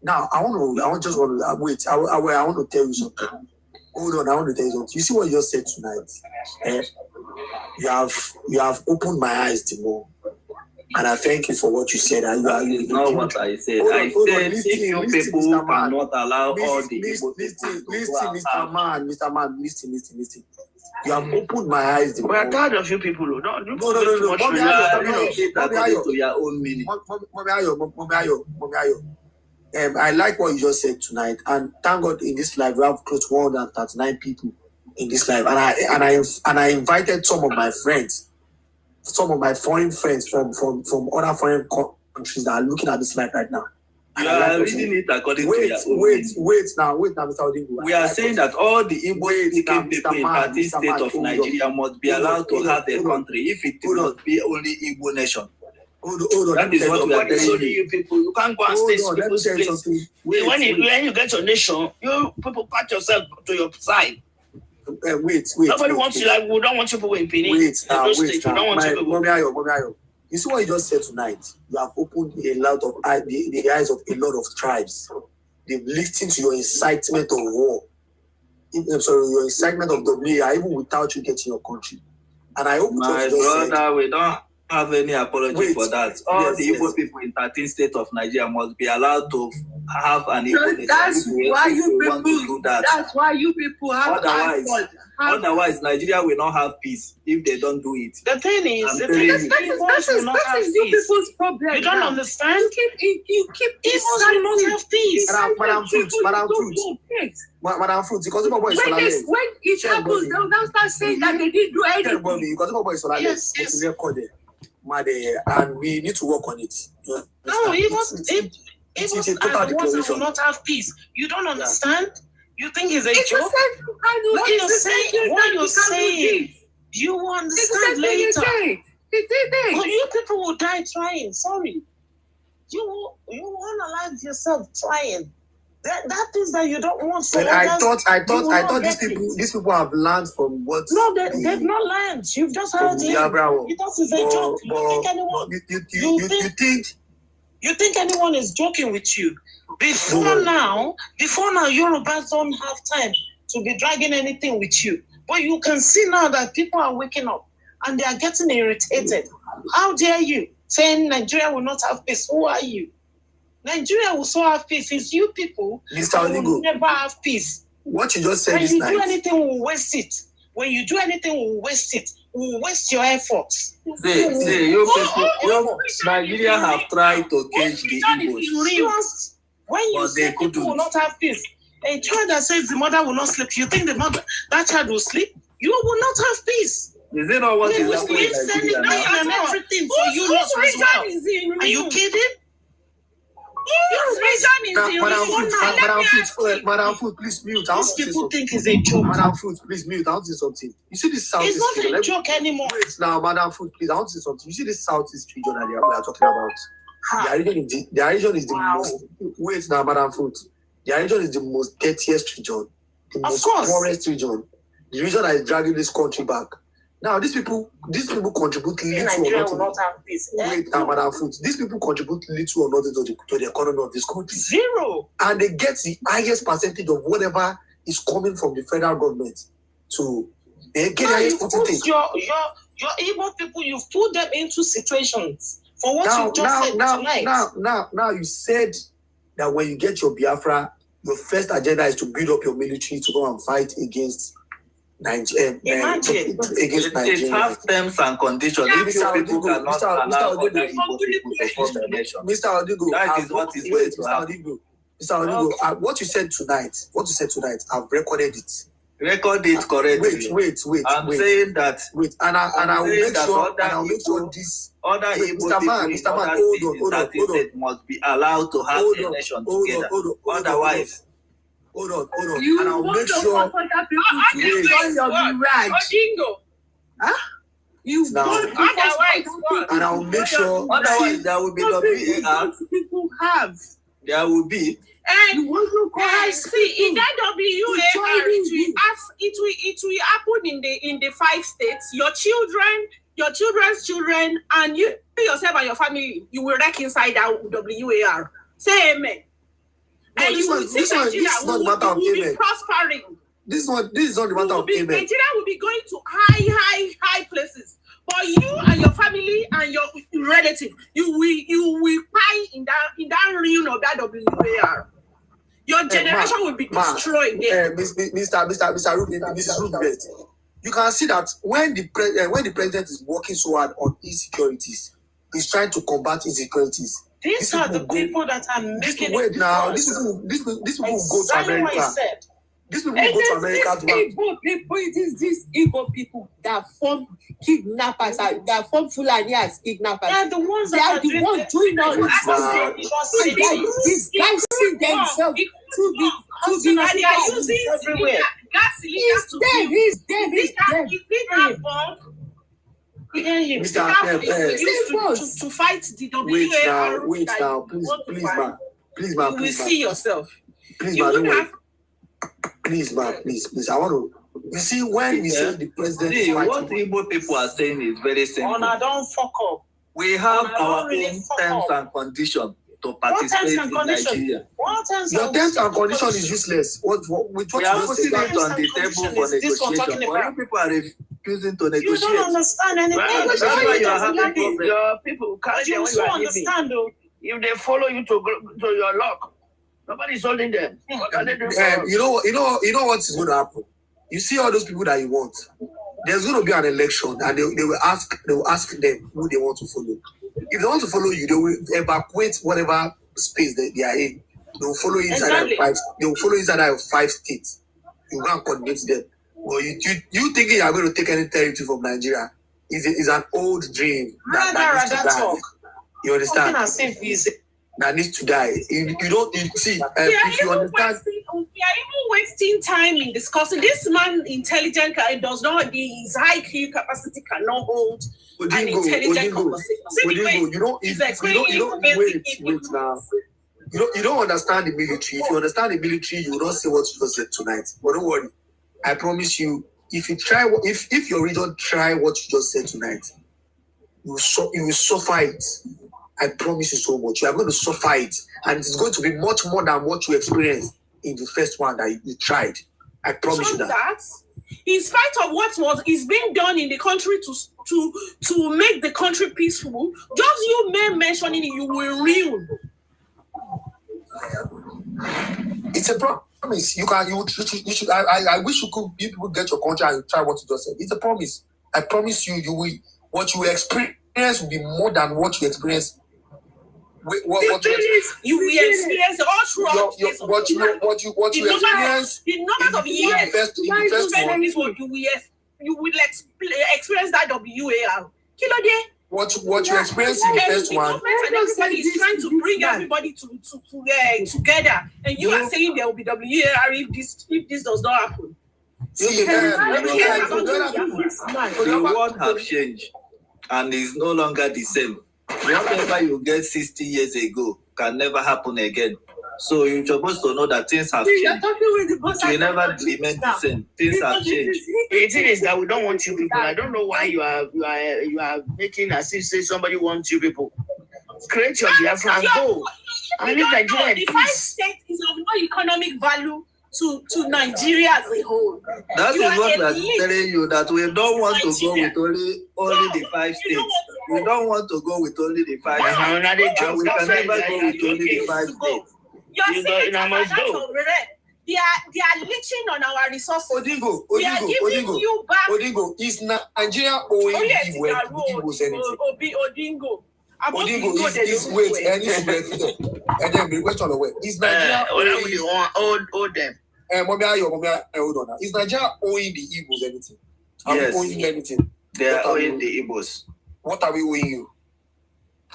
Now, I want to tell you something. Hold on, I want to tell you something. You see what you just said tonight? You have opened my eyes to more. And I thank you for what you said. That is not what I said. I said if you people cannot allow all the people Mr. Man, listen. You have opened my eyes. We are tired of you people. No. Mommy Ayo, to your own meaning. Mommy Ayo. I like what you just said tonight, and thank God in this live we have close to 139 people in this live, and I invited some of my friends, some of my foreign friends from other foreign countries that are looking at this live right now. You are reading it according to your own wait now, Mr. Odingo. We are saying that all the Igbo-speaking people in party state of Nigeria must be allowed to have a country if it must be only Igbo nation. Hold on. That is what we are telling you people. You can't go and stay people's place. When you get your nation, you people pat yourself to your side. Wait. Nobody wants you. Like we don't want you people in Benin. Wait now. Mommy Ayo. You see what you just said tonight? You have opened a lot of the eyes of a lot of tribes. They've listened to your incitement of war. Your incitement of WA, even without you getting your country. And I hope my brother, we don't have any apology for that. All the Igbo people in 13 states of Nigeria must be allowed to have an Igbo nation. That's why you people do that. That's why you people have Otherwise, Nigeria will not have peace if they don't do it. The thing is, that is you people's problem. You don't understand? You keep Igbos will not have peace. Madam Fruit, because when it happens, they'll now start saying that they didn't do anything. Because it's recorded. And we need to work on it. No, Igbos will not have peace. You don't understand? You think it's a joke? What you're saying, you will understand later. But you people will die trying. Sorry. you analyze yourself trying. That is that you don't want. But I thought these people have learned from what. No, they've not learned. You've just heard him. It is a joke. You think anyone is joking with you? Before now, Yorubas don't have time to be dragging anything with you. But you can see now that people are waking up and they are getting irritated. How dare you saying Nigeria will not have peace? Who are you? Nigeria will so have peace. It's you people who will never have peace. What you just said when is you nice. do anything, we'll waste it. When you do anything, we'll waste it. We'll waste your efforts. See, you people, Nigeria have tried to cage the Igbos. When you say people will not have peace, a child that says the mother will not sleep, you think that child will sleep? You will not have peace. Is it not what is happening in Nigeria now? And everything for you lot as well. Are you kidding? Madam Food, please mute. These people think it's a joke. Madam Food, please mute. I want to say something. You see this Southeast It's not region? a joke anymore. Wait now, Madam Food, please. I want to say something. You see this Southeast region that we are talking about? Their region is the most. Wait now, Madam Food. Their region is the most dirtiest region, the most poorest region, the region that is dragging this country back. Now, these people contribute little or nothing. Wait, Madam Food. These people contribute little or nothing to the economy of this country. Zero. And they get the highest percentage of whatever is coming from the federal government. They get the highest percentage. Your Igbo people, you've put them into situations for what you just said tonight. Now, you said that when you get your Biafra, your first agenda is to build up your military to go and fight against Nigeria. It has terms and conditions. If you people cannot allow other Igbo people to form a nation, Mr. Odigo, that is what is going to happen. Mr. Odigo, what you said tonight, I've recorded it. Record it correctly. Wait. I'm saying that. Wait, and I will make sure this. Other Igbo people in other states must be allowed to have a nation together. Otherwise. Hold on. And I'll make sure. And I'll make sure. Otherwise, there will be WAR. People have. There will be. And see, in that WAR, it will happen in the 5 states. Your children, your children's children, and you yourself and your family, you will reconcile that WAR. Say amen. And you will see Nigeria will be prospering. This is not the matter of amen. Nigeria will be going to high places. But you and your family and your relative, you will pie in that ruin of that WAR. Your generation will be destroyed there. Mr. Ruben, Mrs. Ruben, you can see that when the president is working so hard on insecurities, he's trying to combat insecurities. These are the people that are making it. Wait now, these people go to America. These people go to America to Igbo people. It is these Igbo people that form kidnappers, that form Fulani as kidnappers. They are the ones that are the ones doing all this. They are disguising themselves to be everywhere. He's dead. To fight the WAR. Wait now, please, ma. You will see yourself. Please, I want to. You see, when we say the president is fighting, what Igbo people are saying is very simple. Don't fuck up. We have our own terms and conditions to participate in Nigeria. Your terms and conditions is useless. We are putting it on the table for negotiation. But you people are refusing to negotiate. You don't understand anything. That's why you are having problems. Your people carry them when you are understand, though. If they follow you to your lock, nobody's holding them. What can they do? You know what is going to happen. You see all those people that you want. There's going to be an election, and they will ask them who they want to follow. If they want to follow you, they will evacuate whatever space they are in. They will follow inside of 5 states. You go and coordinate them. Well, you thinking you are going to take any territory from Nigeria is an old dream. You understand? that needs to die. You don't see. If you understand, we are even wasting time in discussing. This man intelligent does not. His IQ capacity cannot hold an intelligent conversation. You don't understand the military. If you understand the military, you will not say what you just said tonight. But don't worry. I promise you, if your region try what you just said tonight, you will suffer it. I promise you so much. You are going to suffer it. And it's going to be much more than what you experienced in the first one that you tried. I promise you that. In spite of what is being done in the country to make the country peaceful, just you mentioning it, you will ruin. It's a promise. You should. I wish people get your country and try what you just said. It's a promise. I promise you, what you experience will be more than what you experience. You will experience all throughout what you experience. The numbers of years. You will experience that WAR. What you experience in the first one. Everybody is trying to bring everybody together, and you are saying there will be WAR if this does not happen. The world have changed and is no longer the same. Whatever you get 60 years ago can never happen again. So you're supposed to know that things have changed. It will never remain the same. Things have changed. The thing is that we don't want you people. I don't know why you are making as if say somebody wants you people. Create your Biafra and go. I need Nigeria. The 5 states is of no economic value to Nigeria as a whole. That is what we are telling you, that we don't want to go with only the 5 states. We don't want to go with only the 5 states. And we can never go with only the 5 states. You're saying they are leeching on our resources. Odingo, you back. Odingo, is Nigeria owing Igbos anything? Odingo is wait, and then the question of where is Nigeria owe them? Hold on. Is Nigeria owing the Igbos anything? Are we owing anything? They are owing the Igbos. What are we owing you?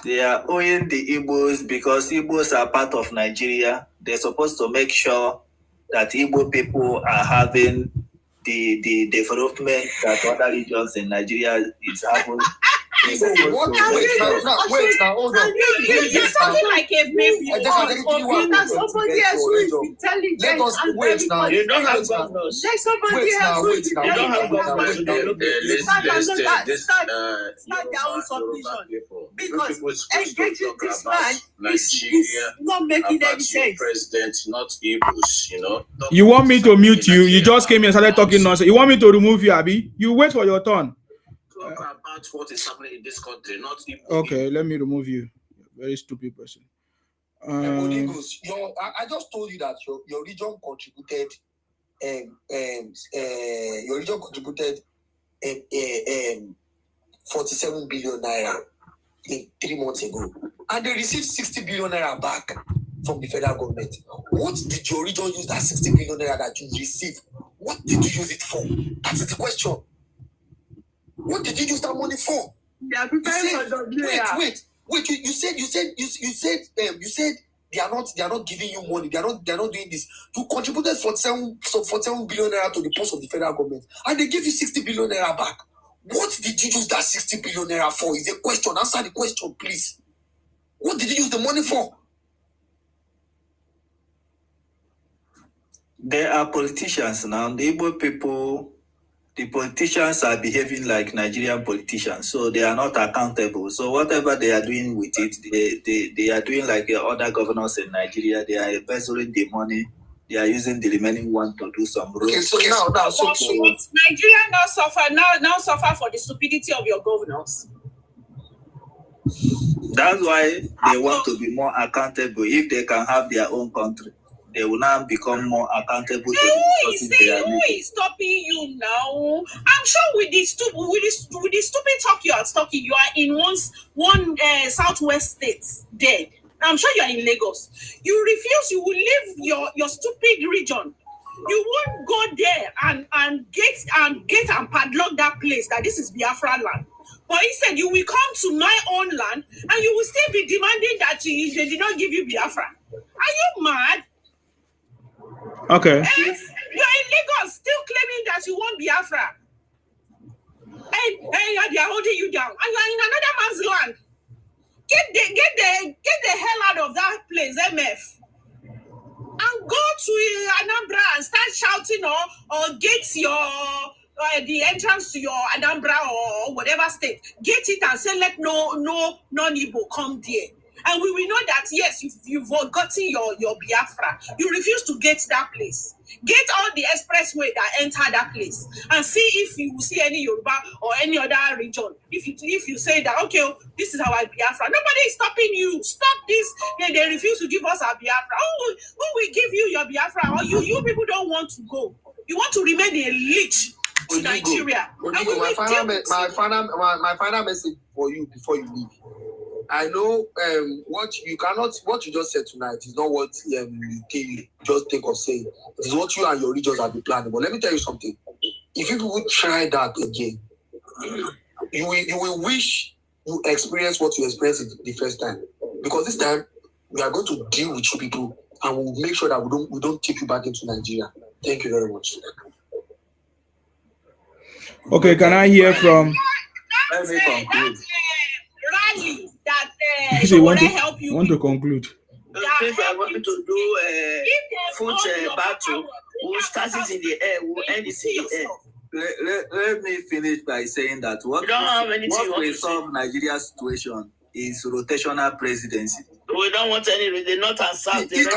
They are owing the Igbos because Igbos are part of Nigeria. They're supposed to make sure that Igbo people are having the development that other regions in Nigeria is having. Wait now, hold on. You're talking like a baby. Somebody else who is intelligent. Let us wait now. You don't have governors. Like somebody else who is intelligent. Start their own submission. Because engaging this man is not making any sense. President, not Igbos, you know. You want me to mute you? You just came here and started talking nonsense. You want me to remove you, Abi? You wait for your turn. Talk about what is happening in this country, not Igbo. Okay, let me remove you. Very stupid person. I just told you that your region contributed, your region contributed 47 billion naira 3 months ago, and they received 60 billion naira back from the federal government. What did your region use that 60 billion naira that you received? What did you use it for? That is the question. What did you use that money for? They are preparing for the Wait. You said they are not giving you money. They are not doing this. You contributed 47 billion naira to the post of the federal government, and they give you 60 billion naira back. What did you use that 60 billion naira for? Is a question. Answer the question, please. What did you use the money for? There are politicians now. The Igbo people. The politicians are behaving like Nigerian politicians, so they are not accountable. So whatever they are doing with it, they are doing like other governors in Nigeria. They are embezzling the money. They are using the remaining one to do some roads. Okay, so Nigeria now suffer for the stupidity of your governors. That's why they want to be more accountable. If they can have their own country, they will now become more accountable. Who is stopping you now? I'm sure with the stupid talk you are talking, you are in one southwest state dead. I'm sure you are in Lagos. You refuse. You will leave your stupid region. You won't go there and get and padlock that place that this is Biafra land. But instead, you will come to my own land and you will still be demanding that they did not give you Biafra. Are you mad? Okay. You're in Lagos, still claiming that you want Biafra. Hey, they are holding you down, and you're in another man's land. Get the hell out of that place, MF, and go to Anambra and start shouting or get your the entrance to your Anambra or whatever state. Get it and say let no non-Igbo come there. And we will know that, yes, you've gotten your Biafra. You refuse to get that place. Get on the expressway that enter that place and see if you see any Yoruba or any other region. If you say that, okay, this is our Biafra. Nobody is stopping you. Stop this. They refuse to give us our Biafra. Who will give you your Biafra? Or you people don't want to go. You want to remain a leech to Nigeria. My final message for you before you leave. I know what you just said tonight is not what you just think of saying. It is what you and your regions have been planning. But let me tell you something. If you would try that again, you will wish you experienced what you experienced the first time. Because this time we are going to deal with you people and we'll make sure that we don't take you back into Nigeria. Thank you very much. Okay, can I hear from? Let me conclude. Rally that help you. Want to conclude? If I want to do a foot battle, we'll start it in the air, we'll end it in the air. Let me finish by saying that what will solve Nigeria's situation is rotational presidency. We don't want any, they're not and south. It's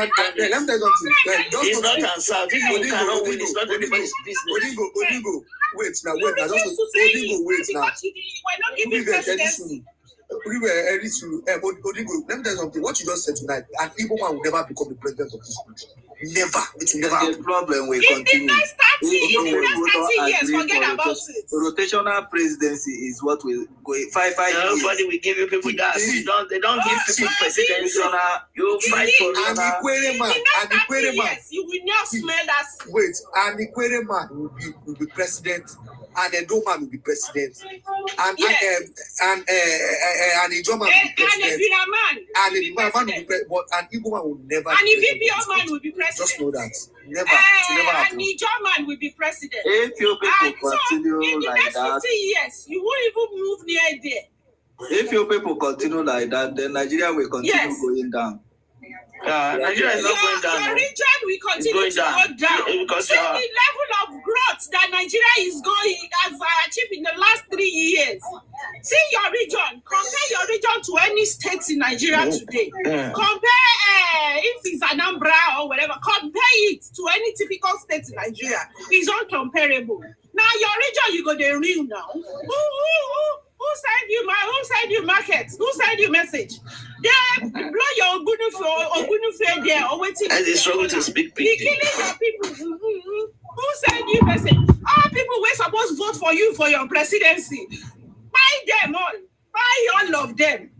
not and south. If you cannot win, it's not anybody's business. Odingo, wait now. Wait now. Let me tell you something. What you just said tonight, an Igbo man will never become the president of this country. Never. It will never happen. The problem will continue. Forget about it. Rotational presidency is what will go 5 years. Nobody will give you people that. They don't give people presidency. You fight for an Aquarim man. You will not smell that. Wait, an Aquarim man will be president. And a Doma will be president, and an Ijoma will be president, and a Biafran will be president, but an Igbo man will never. And a BBO man will be president. Just know that never happen. And Ijaw man will be president. If you people continue in the like next that, 50 years, you won't even move near there. If you people continue like that, then Nigeria will continue going down. Nigeria is not going down. Your region will continue to go down. Because the level of growth that Nigeria is going has achieved in the last 3 years. See your region. Compare your region to any state in Nigeria today. Compare if it's Anambra or whatever. Compare it to any typical state in Nigeria. It's uncomparable. Now your region, you go the real now. Who send you market? Who send you message? They blow your Ogunufe there or waiting. And they struggle to speak. They killing your people. Who send you message? All people were supposed to vote for you for your presidency. Buy them all. Buy all of them.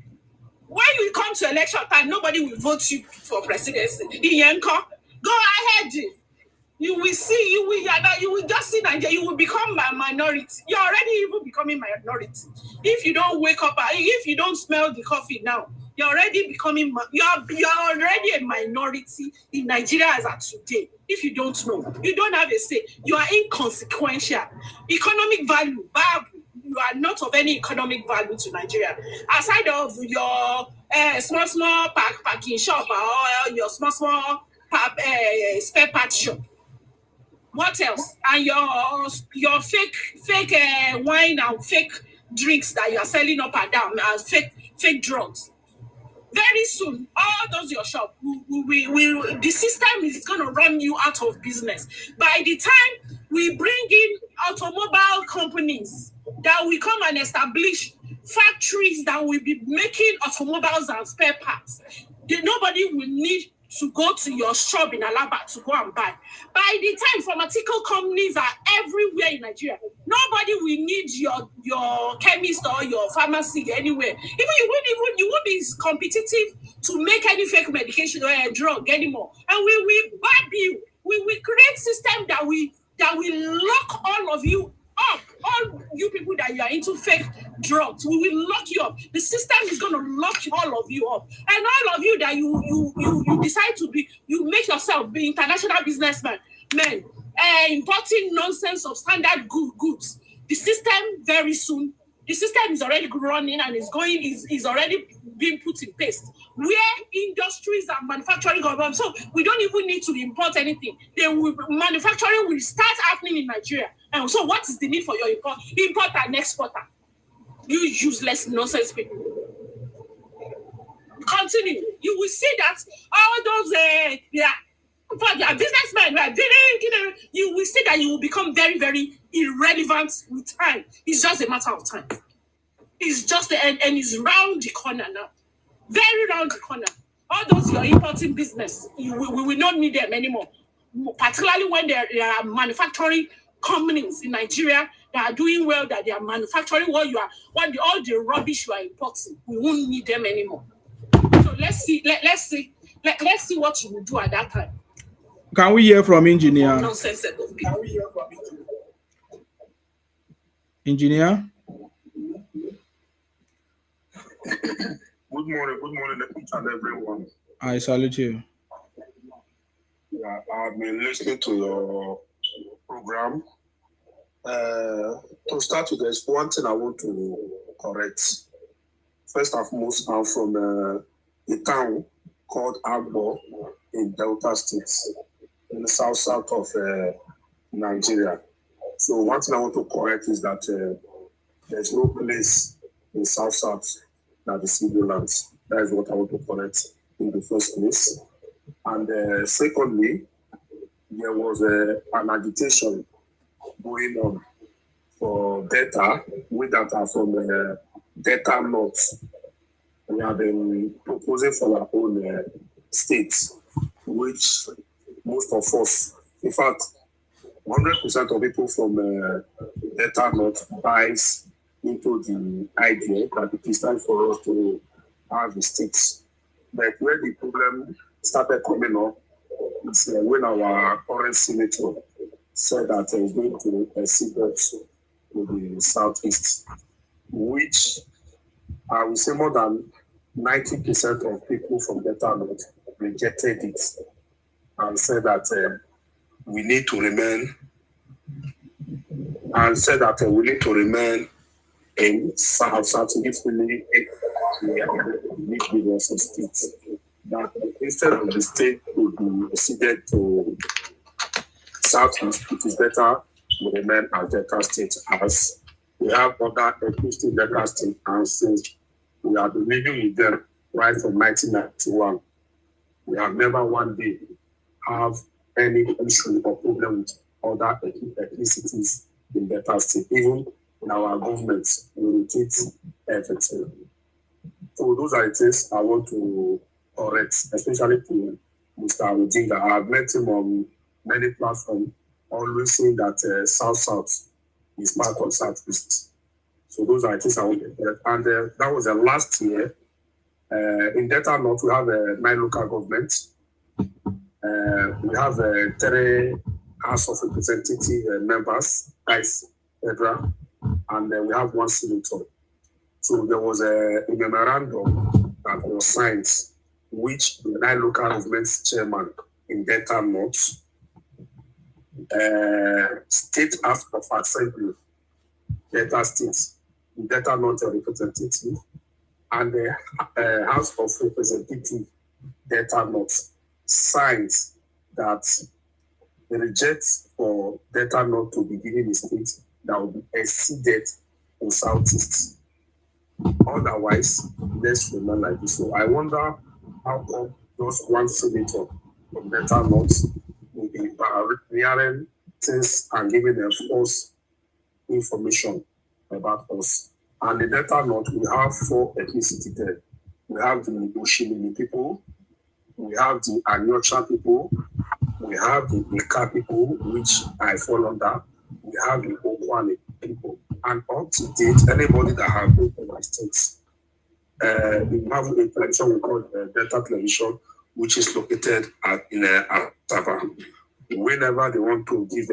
When you come to election time, nobody will vote you for presidency. Go ahead. You will see, you will just see Nigeria, you will become a minority. You're already even becoming minority. If you don't wake up, if you don't smell the coffee now, you're already becoming, you're already a minority in Nigeria as of today. If you don't know, you don't have a say. You are inconsequential. Economic value, you are not of any economic value to Nigeria. Aside of your small packing shop or your small spare part shop. What else? And your fake wine and fake drinks that you are selling up and down and fake drugs. Very soon, all those your shop, the system is going to run you out of business. By the time we bring in automobile companies that will come and establish factories that will be making automobiles and spare parts, nobody will need to go to your shop in Alaba to go and buy. By the time pharmaceutical companies are everywhere in Nigeria, nobody will need your chemist or your pharmacy anywhere. Even you won't be competitive to make any fake medication or a drug anymore. And we will bab you. We will create system that will lock all of you up. All you people that you are into fake drugs, we will lock you up. The system is going to lock all of you up. And all of you that you decide to be, you make yourself be international businessmen, men, importing nonsense of standard goods. The system very soon, the system is already running and is already being put in place. Where industries are manufacturing government, so we don't even need to import anything. Manufacturing will start happening in Nigeria. And so what is the need for your importer and exporter? You useless nonsense people. Continue. You will see that all those businessmen, you will see that you will become very, very irrelevant with time. It's just a matter of time. It's just and it's round the corner now. Very round the corner. All those your importing business, we will not need them anymore. Particularly when there are manufacturing companies in Nigeria that are doing well, that they are manufacturing all the rubbish you are importing. We won't need them anymore. So let's see what you will do at that time. Can we hear from engineer? Nonsense of people. Engineer? Good morning, each and everyone. I salute you. Yeah, I've been listening to your program. To start with, there's one thing I want to correct. First and foremost, I'm from a town called Abia in Delta State, in the south of Nigeria. So one thing I want to correct is that there's no place in south that is Igbo land. That is what I want to correct in the first place. And secondly, there was an agitation going on for data, with data from data north. We have been proposing for our own states, which most of us, in fact, 100% of people from data north buys into the idea that it is time for us to have the states. But where the problem started coming up is when our current senator said that he's going to export to the southeast, which I would say more than 90% of people from data north rejected it and said that we need to remain in south if we need to states. That instead of the state to be ceded to southeast, it is better to remain as Delta State, as we have other existing Delta State, and since we have been living with them right from 1991, we have never one day have any issue or problem with other ethnicities in Delta State. Even in our governments, we rotate everything. So those are the things I want to correct, especially to Mr. Odinga. I have met him on many platforms, always saying that South is part of Southeast. So those are the things I want to correct. And that was last year. In Delta North, we have 9 local governments. We have 3 House of Representative members, vice federal, and we have 1 senator. So there was a memorandum that was signed, which the 9 local governments chairman in Delta North, State House of Assembly, Delta State, Delta North representative, and the House of Representative Delta North signs that they reject for Delta North to be given a state that will be exceeded in Southeast. Otherwise, let's remain like this. So I wonder how come just 1 senator from Delta North will be hearing things and giving them false information about us. And in Delta North, we have 4 ethnicities there. We have the Oshimini people, we have the Anyocha people, we have the Ika people, which I fall under, we have the Okwane people. And up to date, anybody that has been in my states, we have a television we call Delta Television, which is located in Asaba. Whenever they want to give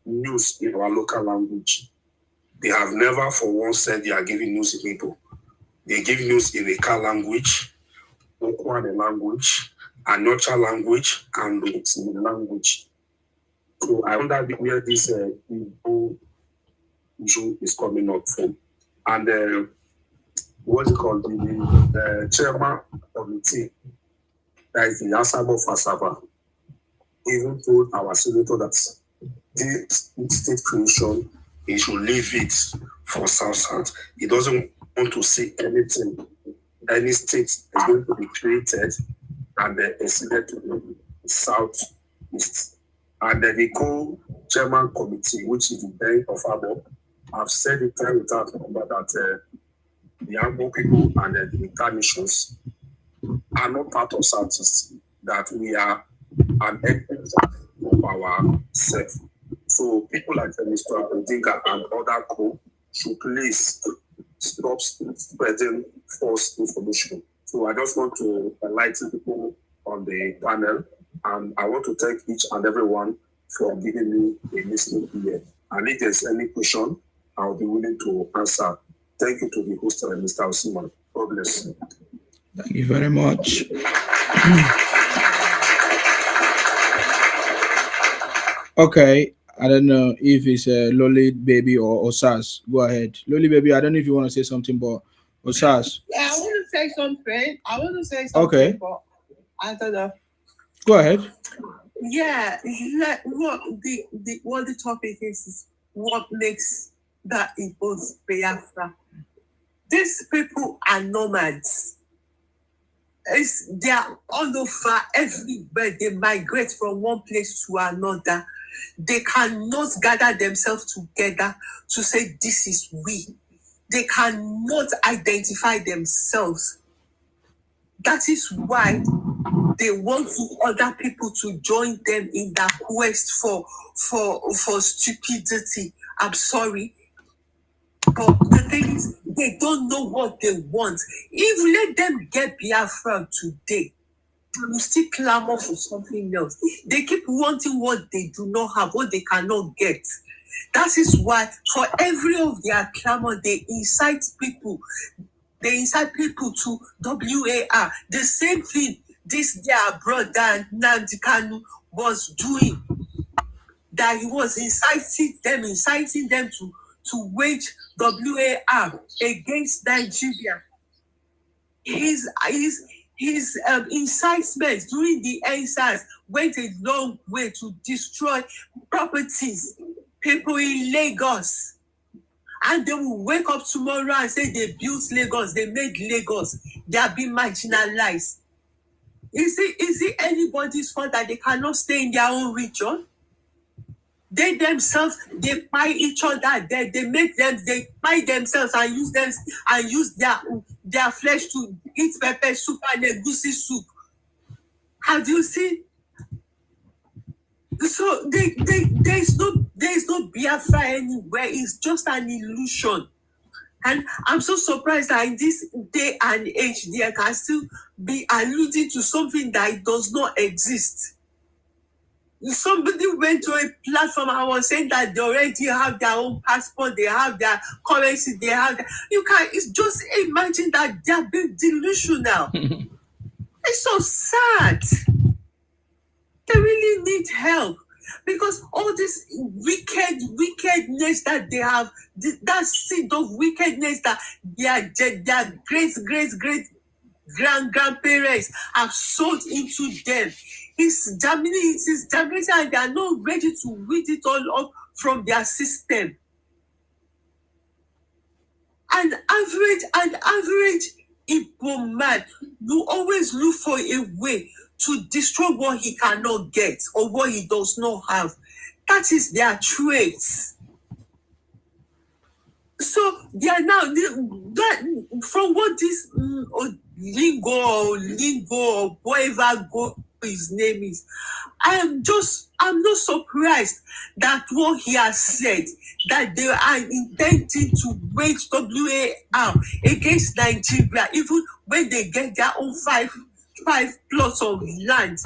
news in our local language, They have never for once said they are giving news in Igbo. They give news in a car language, Okwane language, Anocha language, and Rotimi language. So I wonder where this Igbo issue is coming up from. And what's it called? The chairman of the team, that is the Asabo Fasaba, even told our senator that this state creation, he should leave it for South. He doesn't want to see anything, any state is going to be created and extended to the Southeast. And the co-chairman committee, which is the Bank of Abo, have said it time without number that the Abo people and the incarnations are not part of Southeast, that we are an element of ourselves. So people like Mr. Odinga and other co should please stop spreading false information. So I just want to enlighten people on the panel, and I want to thank each and everyone for giving me a listening ear. And if there's any question, I'll be willing to answer. Thank you to the host, Mr. Osiman. God bless you. Thank you very much. Okay, I don't know if it's Lolly Baby or Osas. Go ahead. Lolly Baby, I don't know if you want to say something, but Osas. Yeah, I want to say something. Okay. But I don't know. Go ahead. Yeah, what the topic is what makes the Igbos Biafra. These people are nomads. They are all over everywhere. They migrate from one place to another. They cannot gather themselves together to say this is we. They cannot identify themselves. That is why they want other people to join them in that quest for stupidity. I'm sorry. But the thing is, they don't know what they want. If you let them get Biafra today, they will still clamor for something else. They keep wanting what they do not have, what they cannot get. That is why, for every of their clamor, they incite people. They incite people to WAR. The same thing this their brother Nnamdi Kanu was doing. That he was inciting them to wage WAR against Nigeria. His incitements during the NSAS went a long way to destroy properties, people in Lagos. And they will wake up tomorrow and say they built Lagos, they made Lagos. They are being marginalized. Is it anybody's fault that they cannot stay in their own region? They themselves, they buy each other. They buy themselves and use their flesh to eat pepper soup and egusi soup. Have you seen? So there's no Biafra anywhere. It's just an illusion. And I'm so surprised that in this day and age, they can still be alluding to something that does not exist. Somebody went to a platform and was saying that they already have their own passport, they have their currency, they have their... It's just imagine that they're being delusional. It's so sad. They really need help. Because all this wickedness that they have, that seed of wickedness that their great grandparents have sowed into them, it's germinating, and they are not ready to weed it all off from their system. An average Igbo man will always look for a way to destroy what he cannot get or what he does not have. That is their traits. So they are now, from what this lingo or whatever his name is, I'm not surprised that what he has said, that they are intending to wage WAR against Nigeria, even when they get their own five plots of land.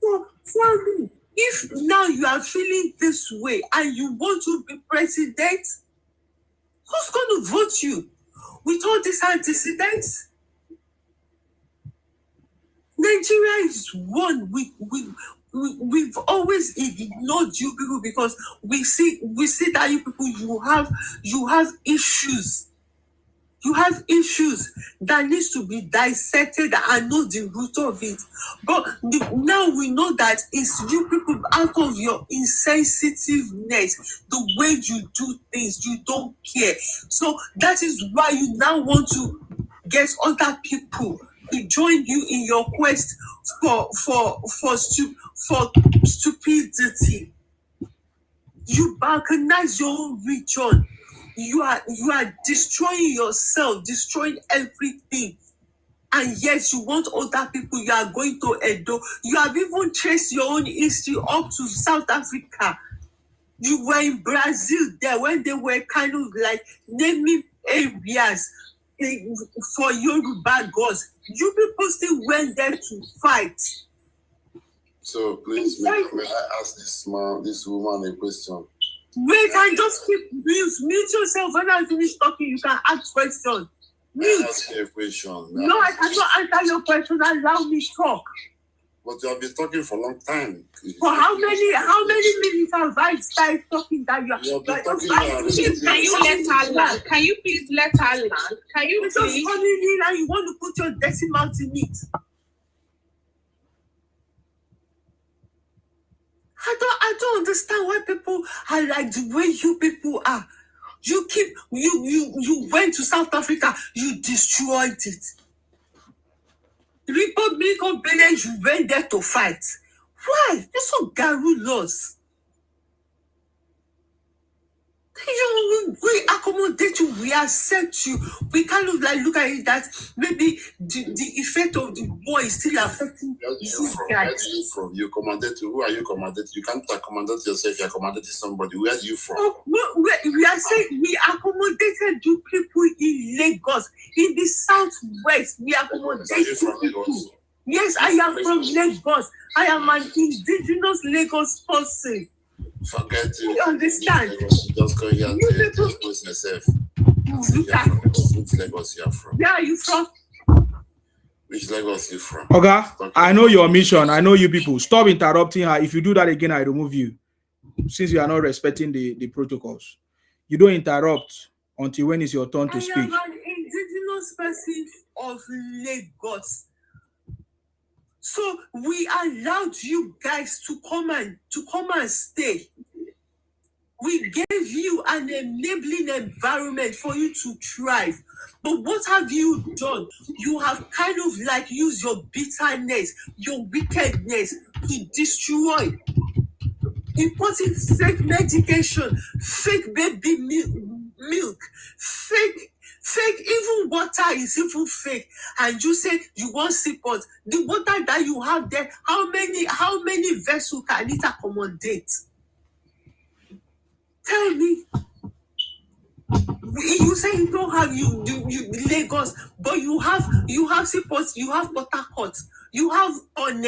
So tell me, If now you are feeling this way and you want to be president, who's going to vote you? With all these antecedents, Nigeria is one. We've always ignored you people because we see that you people you have issues. You have issues that needs to be dissected and know the root of it. But now we know that it's you people out of your insensitiveness, the way you do things, you don't care. So that is why you now want to get other people to join you in your quest for stupidity. You balkanize your own region. You are destroying yourself, destroying everything. And yet you want other people, you are going to Edo. You have even traced your own history up to South Africa. You were in Brazil there when they were kind of like naming areas for Yoruba gods. You people still went there to fight. So please, may I ask this woman a question? Wait, I just keep mute yourself. When I finish talking, you can ask questions. Mute. Ask you a question. No, I cannot answer your question. Allow me to talk. But you have been talking for a long time. For how many minutes have I started talking that you are talking? Can you let her land? Can you please let her land? Can you please? Just coming in and you want to put your decimals in it. I don't understand why people are like the way you people are. You went to South Africa, you destroyed it. The Republic of Benin, you went there to fight. Why? They're so garrulous. We accommodate you, we accept you. We kind of like look at it that maybe the effect of the war is still affecting you guys. You commanded to who are you commanded? You can't accommodate yourself, you're accommodating somebody. Where are you from? We are saying we accommodated you people in Lagos, in the southwest. We accommodated people. Yes, I am from Lagos. I am an indigenous Lagos person. Forget it. You understand? Just go here and just post yourself. Which Lagos you are from? Where are you from? Which Lagos you from? Okay, I know your mission. I know you people. Stop interrupting her. If you do that again, I remove you. Since you are not respecting the protocols. You don't interrupt until when it's your turn to speak. I am an indigenous person of Lagos. So we allowed you guys to come and stay. We gave you an enabling environment for you to thrive. But what have you done? You have kind of like used your bitterness, your wickedness to destroy. Importing fake medication, fake baby milk, fake, even water is even fake. And you say you want support. The water that you have there, how many vessels can it accommodate? Tell me. You say you don't have you Lagos, but you have support, you have Port Harcourt, you have One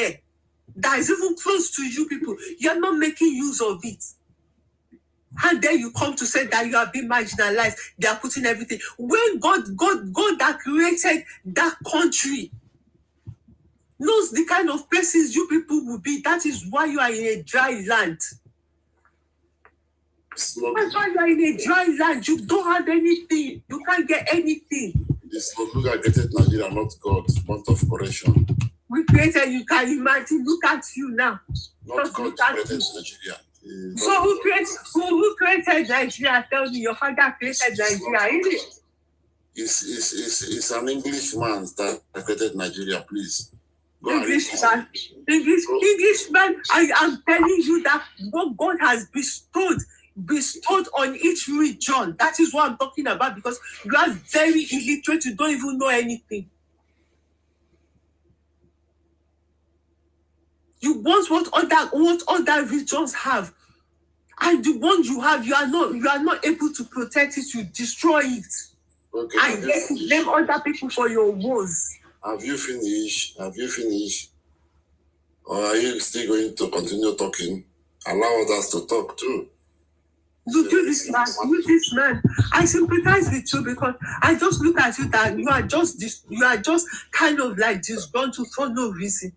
that is even close to you people. You're not making use of it. And then you come to say that you are being marginalized. They are putting everything. When God that created that country knows the kind of places you people will be. That is why you are in a dry land. That's why you are in a dry land. You don't have anything. You can't get anything. This look at created Nigeria, not God. Point of correction. We created, you can imagine. Look at you now. Not God created Nigeria. So who created Nigeria? Tell me, your father created Nigeria, isn't it? It's an Englishman that created Nigeria, please. Englishman, I am telling you that what God has bestowed on each region. That is what I'm talking about, because you are very illiterate, you don't even know anything. You want what other regions have, and the one you have, you are not able to protect it. You destroy it, and yet you blame other people for your woes. Have you finished? Or are you still going to continue talking? Allow others to talk too. Look at this man. I sympathize with you because I just look at you that you are just kind of like disgruntled for no reason.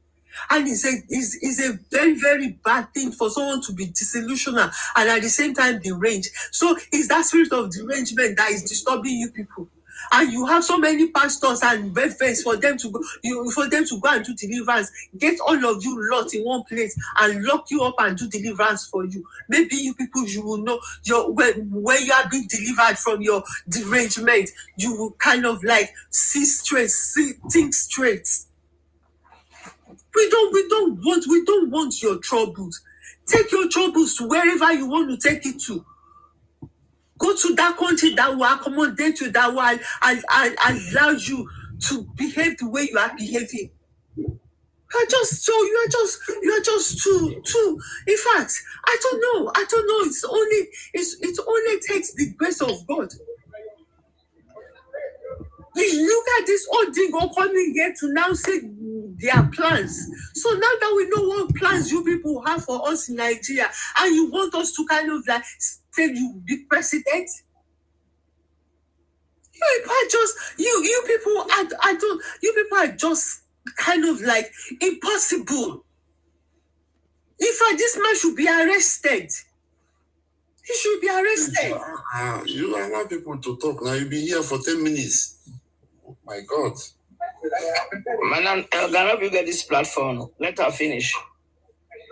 And it's a very, very bad thing for someone to be disillusioned and at the same time deranged. So it's that spirit of derangement that is disturbing you people. And you have so many pastors and reverends for them to go and do deliverance. Get all of you locked in one place and lock you up and do deliverance for you. Maybe you people, you will know when you are being delivered from your derangement, you will kind of like think straight. We don't want your troubles. Take your troubles to wherever you want to take it to. Go to that country that will accommodate you, that will allow you to behave the way you are behaving. You are just too. In fact, I don't know. It only takes the grace of God. You look at this old thing coming here to now say their plans. So now that we know what plans you people have for us in Nigeria, and you want us to kind of like say you be president, you people are just kind of like impossible. In fact, this man should be arrested. He should be arrested. You allow people to talk now. You've been here for 10 minutes. Oh my God. Madam, can you get this platform? Let her finish.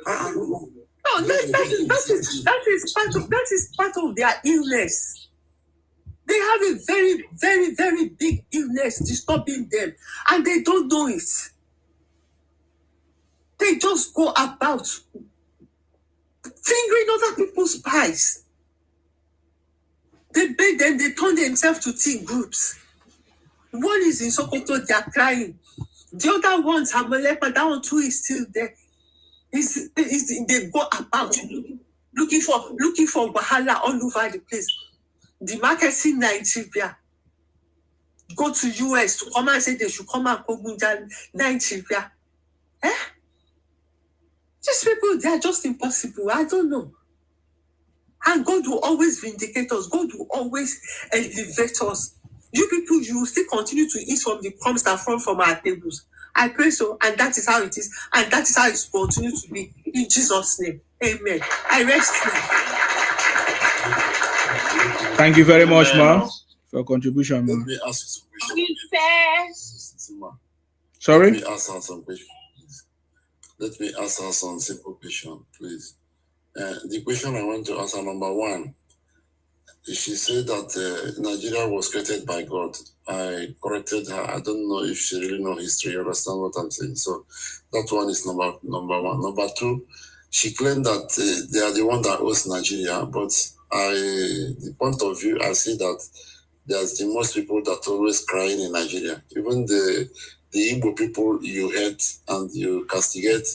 No, that is part of their illness. They have a very, very, very big illness disturbing them, and they don't know it. They just go about fingering other people's pies. They beg them, they turn themselves to teen groups. One is in Sokoto, they are crying. The other one's Hamalepa, that one too is still there. They go about looking for Wahala all over the place. The markets in Nigeria go to US to come and say they should come and Kogunja Nigeria. These people, they are just impossible. I don't know. And God will always vindicate us. God will always elevate us. You people, you will still continue to eat from the crumbs that fall from our tables. I pray so, and that is how it is, and that is how it will continue to be. In Jesus' name, amen. I rest here. Thank you very much, ma'am, for your contribution, ma'am. Let me ask you some question. Sorry? Let me ask her some question, please. Let me ask her some simple question, please. The question I want to ask her, number one, she said that Nigeria was created by God. I corrected her. I don't know if she really knows history. You understand what I'm saying? So that one is number one. Number two, she claimed that they are the one that owns Nigeria. But the point of view, I see that there's the most people that always crying in Nigeria. Even the Igbo people you hate and you castigate,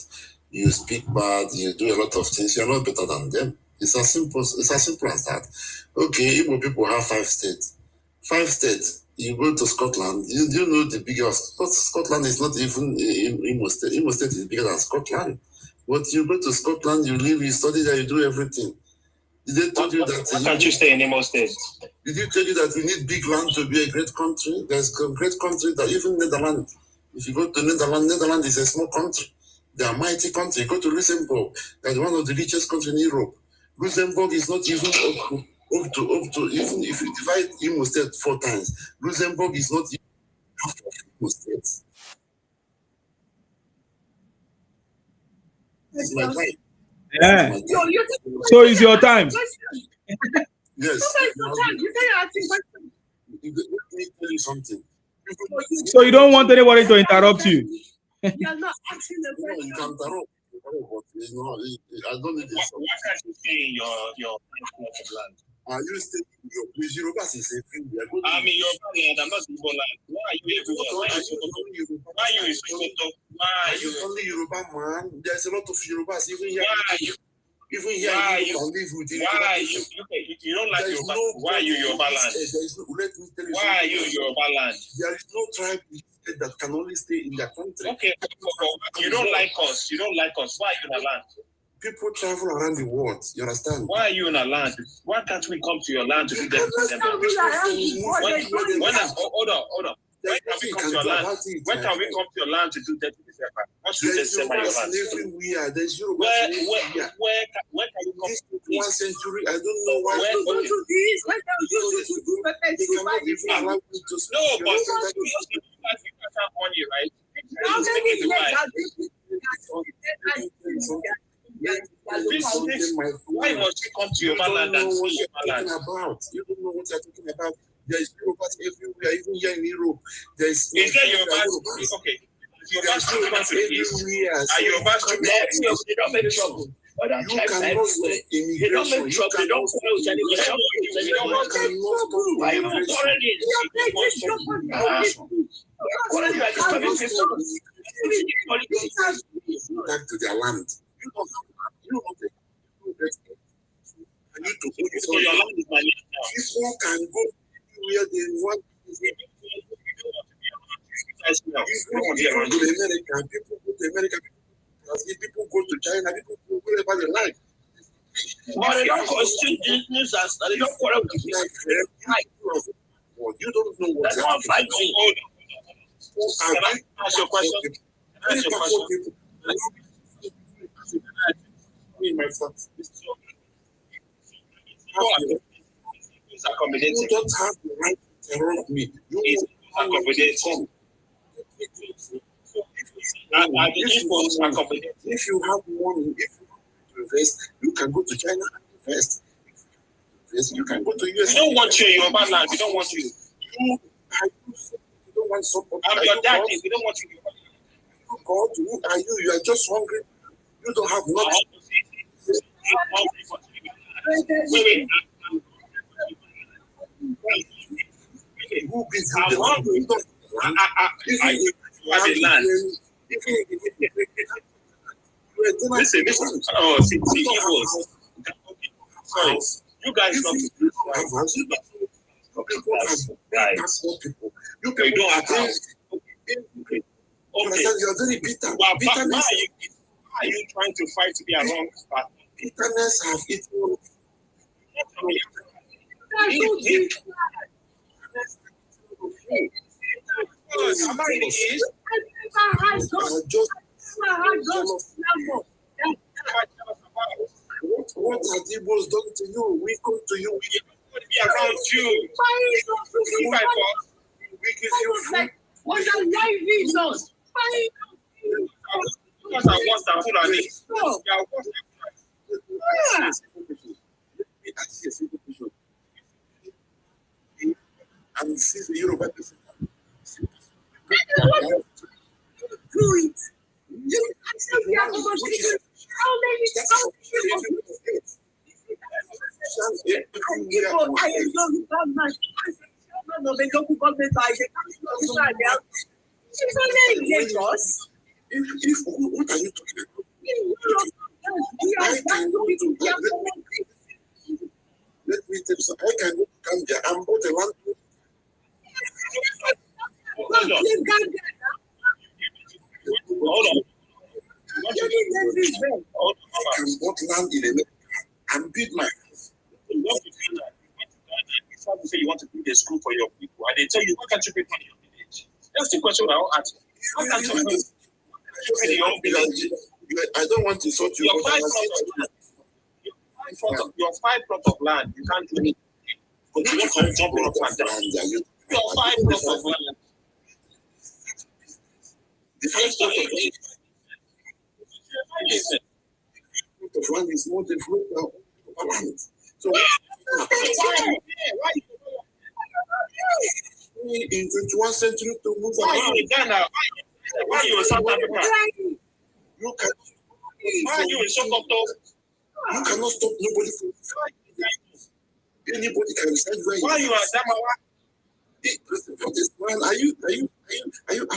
you speak bad, you do a lot of things. You're not better than them. It's as simple as that. Okay, Igbo people have 5 states. 5 states. You go to Scotland. You know the biggest. Scotland is not even Imo State. Imo State is bigger than Scotland. But you go to Scotland, you live, you study there, you do everything. Did they tell you that? Why can't you stay in Imo State? Did you tell you that we need big land to be a great country? There's a great country that even Netherlands. If you go to Netherlands is a small country. They are a mighty country. Go to Luxembourg. They're one of the richest countries in Europe. Luxembourg is not even up to even if you divide Imo State 4 times, Luxembourg is not even half of Imo State. That's my time. Yeah. So it's your time. Yes. Let me tell you something. So you don't want anybody to interrupt you. You're not asking the question. You can interrupt. I don't need this. Why can't you stay in your land? Are you staying in your place? Yoruba is a thing. I'm in your land. I'm not in your land. Why are you everywhere? Why are you in Sokoto? Why are you only Yoruba man? There's a lot of Yorubas even here. Why are you? Even here, Why you you? can live with Why you don't like Yoruba? Why are you Yoruba land? Let me tell you Why are something. you Yoruba land? There is no tribe that can only stay in their country. Okay, you don't like us. You don't like us. Why are you in a land? People travel around the world. You understand? Why are you in a land? Why can't we come to your land to do that? Hold on. When can we come to your land? When can we come to your land to do that? What's the December your land? Everywhere. There's Yoruba Where everywhere. when can you come This to 1 century, I don't know why. When can you to do No, but you guys have money, right? How many Why must you come to your land and see your land? You don't know what you're talking about. There is Yorubas everywhere, even here in Europe. There is Yorubas? Okay. Yorubas everywhere. Are Yorubas They don't make trouble. Other tribes are everywhere. They don't make trouble. They don't quarrel with anyone. They don't make trouble. I am already back to their land. You don't So your land is my land now. People can go where they want. People go to America. People go to China. People go wherever they like. But they don't constitute business as they don't quarrel with you. You don't know what they don't fight you. Can I ask your question? You don't have the right to interrupt me. You accommodating. If you have money, if you want to invest, you can go to China and invest. You can go to US. We don't want you in your land. We don't want you. You don't want support. I'm your daddy. We don't want you. God, who are you? You are just hungry. You don't have nothing. Wait. Who gives you the land? You have a land. Listen. Oh, see, Igbos. Sorry. You guys don't. You don't have house. Okay. You are very bitter. Why are you trying to fight to be a wrong partner? Bitterness have its own. What have the Igbos done to you? We come to you. We want to be around you. We give you food. What are life reasons? Because I want to put on it. And since the Yoruba person. Do it. You accept the accommodation. How many I am not government. No, they don't government. She's only Lagos. What are you talking about? Let me tell you something. I can go to Gambia and bought a land. Hold on. I can bought land in America and build my house. You want to do that. You want to say you want to build a school for your people, and they tell you, why can't you build one in your village? That's the question I will ask you. Why can't you build your own village? I don't want to insult you. Your 5 plots of land, you can't do it. But you want to jump up and down. Your 5 plots of land. The first plot of land is more than land. So in 21st century to move around. Why are you in South Africa? You can. Why are you in Sokoto? You cannot stop nobody from. Anybody can decide where. Why are you at Damawa? For this man, are you?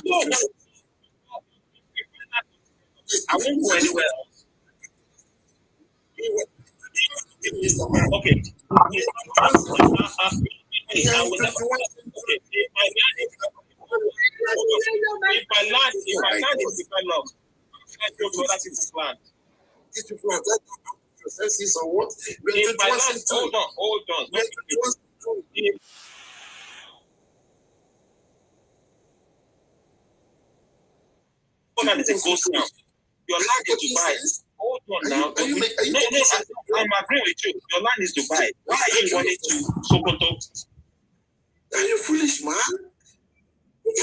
No. I won't go anywhere else. Okay. If my land is developed, let's go to other people's land. These people are that processes or what? If my land, hold on. Goes now. Your land is Dubai. Hold on now. I'm agreeing with you. Your land is Dubai. Why are you running to Sokoto? Are you foolish, man?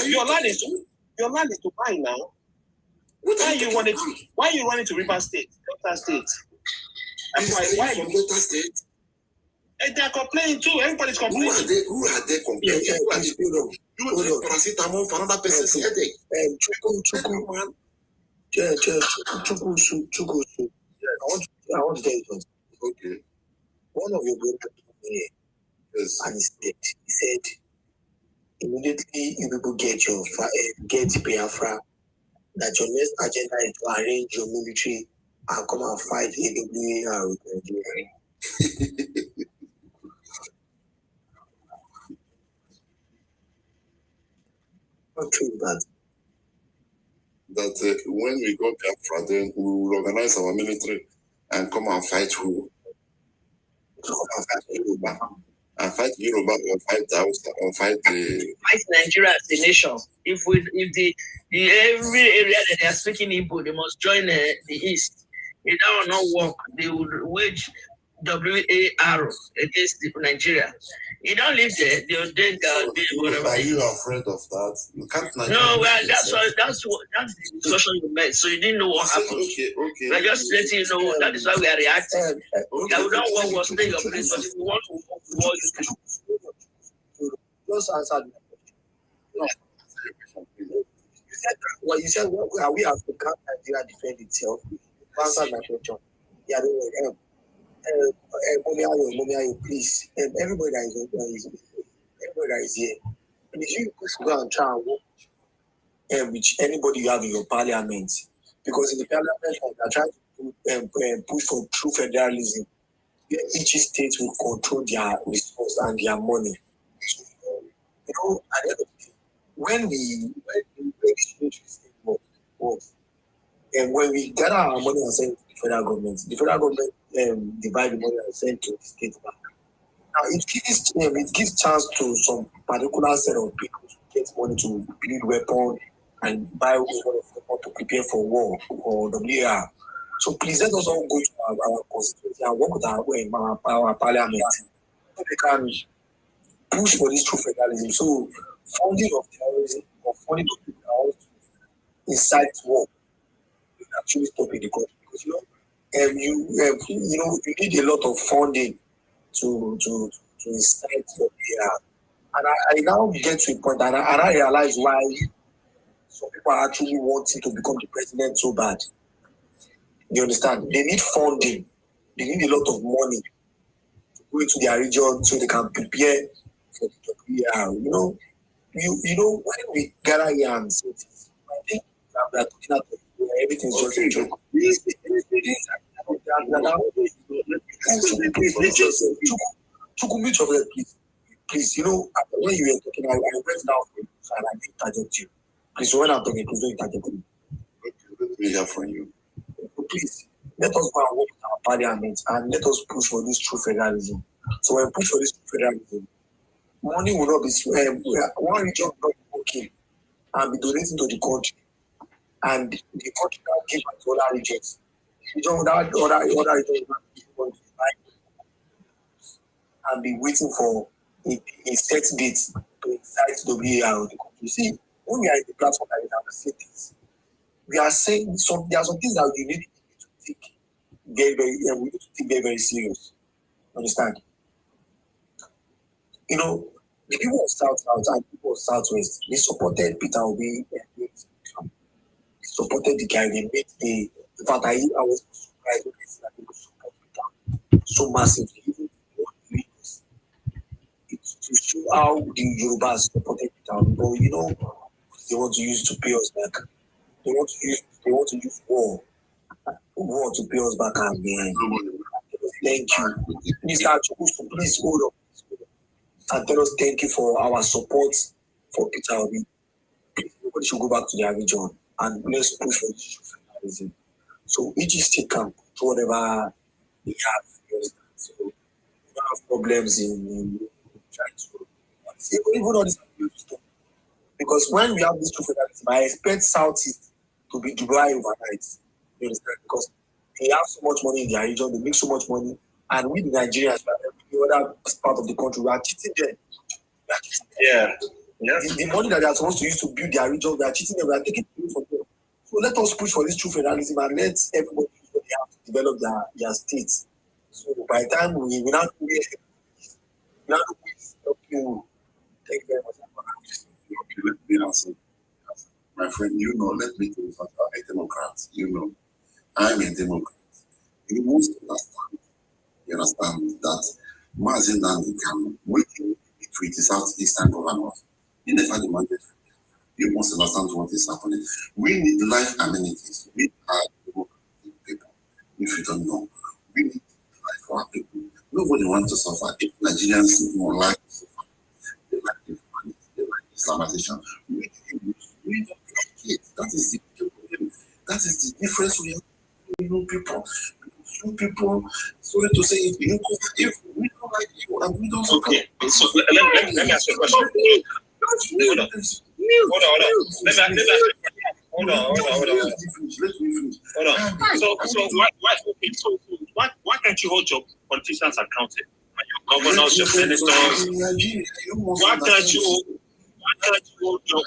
Your land is Dubai now. Why are you running to River State, Delta State? Why you Delta State? And they are complaining too. Everybody's complaining. Who are they complaining? You take paracetamol for another person's headache. Chuku. I want to tell you something. Okay. One of your brothers told me, and he said, immediately you people get Biafra, that your next agenda is to arrange your military and come and fight AWA with Nigeria. Not true that. That when we got Biafra, then we will organize our military and come and fight who? And fight Yoruba or fight Hausa or fight Nigeria as a nation. If the every area that they are speaking Igbo, they must join the East. If that will not work, they would wage WAR against Nigeria. You don't live there, they'll think whatever. Are you afraid of that? You can't. No, well, that's the discussion you made. So you didn't know what happened. Okay. We're just letting you know that is why we are reacting. We don't want to stay your place, but if you want to war, you can. Just answer me. You said, are we African Nigeria defend itself? Answer my question. Yeah, Mommy, please. Everybody that is here. And if you go and try and work with anybody you have in your parliament, because in the parliament they are trying to push for true federalism, each state will control their resource and their money. So, at the end of the day, when we and when we gather our money and send it to the federal government divide the money and send to the state bank. Now it gives chance to some particular set of people to get money to build weapons and buy weapons to prepare for war or WAR. So please let us all go to our constituency and work with our parliament so they can push for this true federalism. So funding of terrorism or funding of people incite war will actually stop in the country, because you need a lot of funding to incite WAR. And I now get to a point and I realize why some people are actually wanting to become the president so bad. You understand? They need funding. They need a lot of money to go into their region so they can prepare for the WAR. When we gather here and say this, I think we are talking about everything's just a joke. Please, when you were talking, I went down and I interject you. Please, when I'm talking, please don't interject me. Let me hear from you. Please, let us go and work with our parliament and let us push for this true federalism. So when we push for this true federalism, money will not be one region will not be working and be donating to the country, and the country will give back to other regions. Other regions will and be waiting for a set date to incite WAR on the country. You see, when we are in the platform like that, we are saying there are some things that you need to take very, very serious. Understand? The people of South and people of Southwest, they supported Peter Obi. They supported the guy. They made in fact, I was surprised when I see that people support Peter so massively. It's to show how the Yorubas supported Peter Obi. But they want to use to pay us back. They want to use war to pay us back. Thank you. Mr. Chukwusu, please hold on. And tell us thank you for our support for Peter Obi. Everybody should go back to their region and let's push for this. So each state can do whatever they have. So we don't have problems in trying to even all this because when we have this true federalism, I expect Southeast to be Dubai overnight. You understand? Because they have so much money in their region, they make so much money, and we the Nigerians, every other part of the country, we are cheating them. Yeah. The money that they are supposed to use to build their region, we are cheating them, we are taking it from them. So let us push for this true federalism and let everybody use what they have to develop their states. So by the time we now do it, thank you very much. Okay, let me answer. My friend, let me tell you something. I'm a Democrat. I'm a Democrat. You must understand that Nnamdi Kanu, when he criticized Eastern governors, he never demanded. You must understand what is happening. We need life amenities. We are democratic people. If you don't know, we need life for our people. Nobody wants to suffer. If Nigerians more like to suffer, they like the they like Islamization. We don't like it. That is the problem. That is the difference we have. People, sorry to say it, if we don't like you and we don't support. Okay, so let me ask you a question. Hold on. Let me finish. Hold on. So why can't you hold your politicians accountable? Your governors, your senators. Why can't you hold your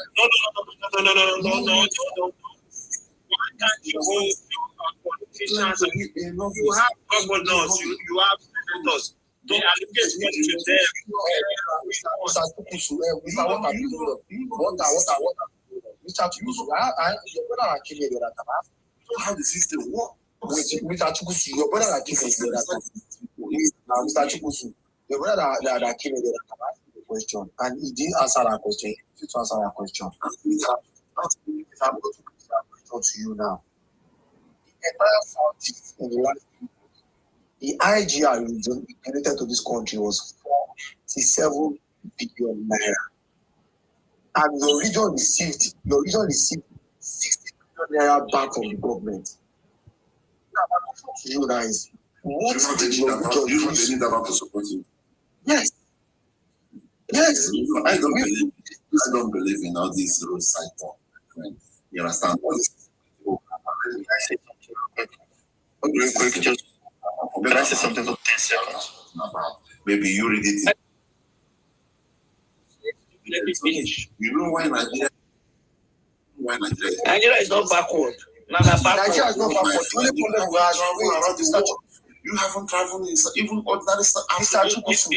no. Why can't you hold your politicians? You have governors, you have senators. They allocate money to them. Your brother are killing the other time. You don't have the system work. Mr. Chukwusu, your brother are killing the other time. Mr. Chukwusu, your brother are killing the other time. Ask the question, and he didn't answer that question. He didn't answer that question. I'm going to put that question to you now. The entire Southeast in the last the IGR region related to this country was 47 billion naira. And your region received 60 billion naira back from the government. Now, my question to you now is, what did your region use? You don't to support you. Yes. I don't believe in all these roadside talk. You understand? Can I say something for 10 seconds? Maybe you read it. Let me finish. You know why Nigeria? Nigeria is not backward. Nigeria is not backward. You haven't traveled in even ordinary Africa. If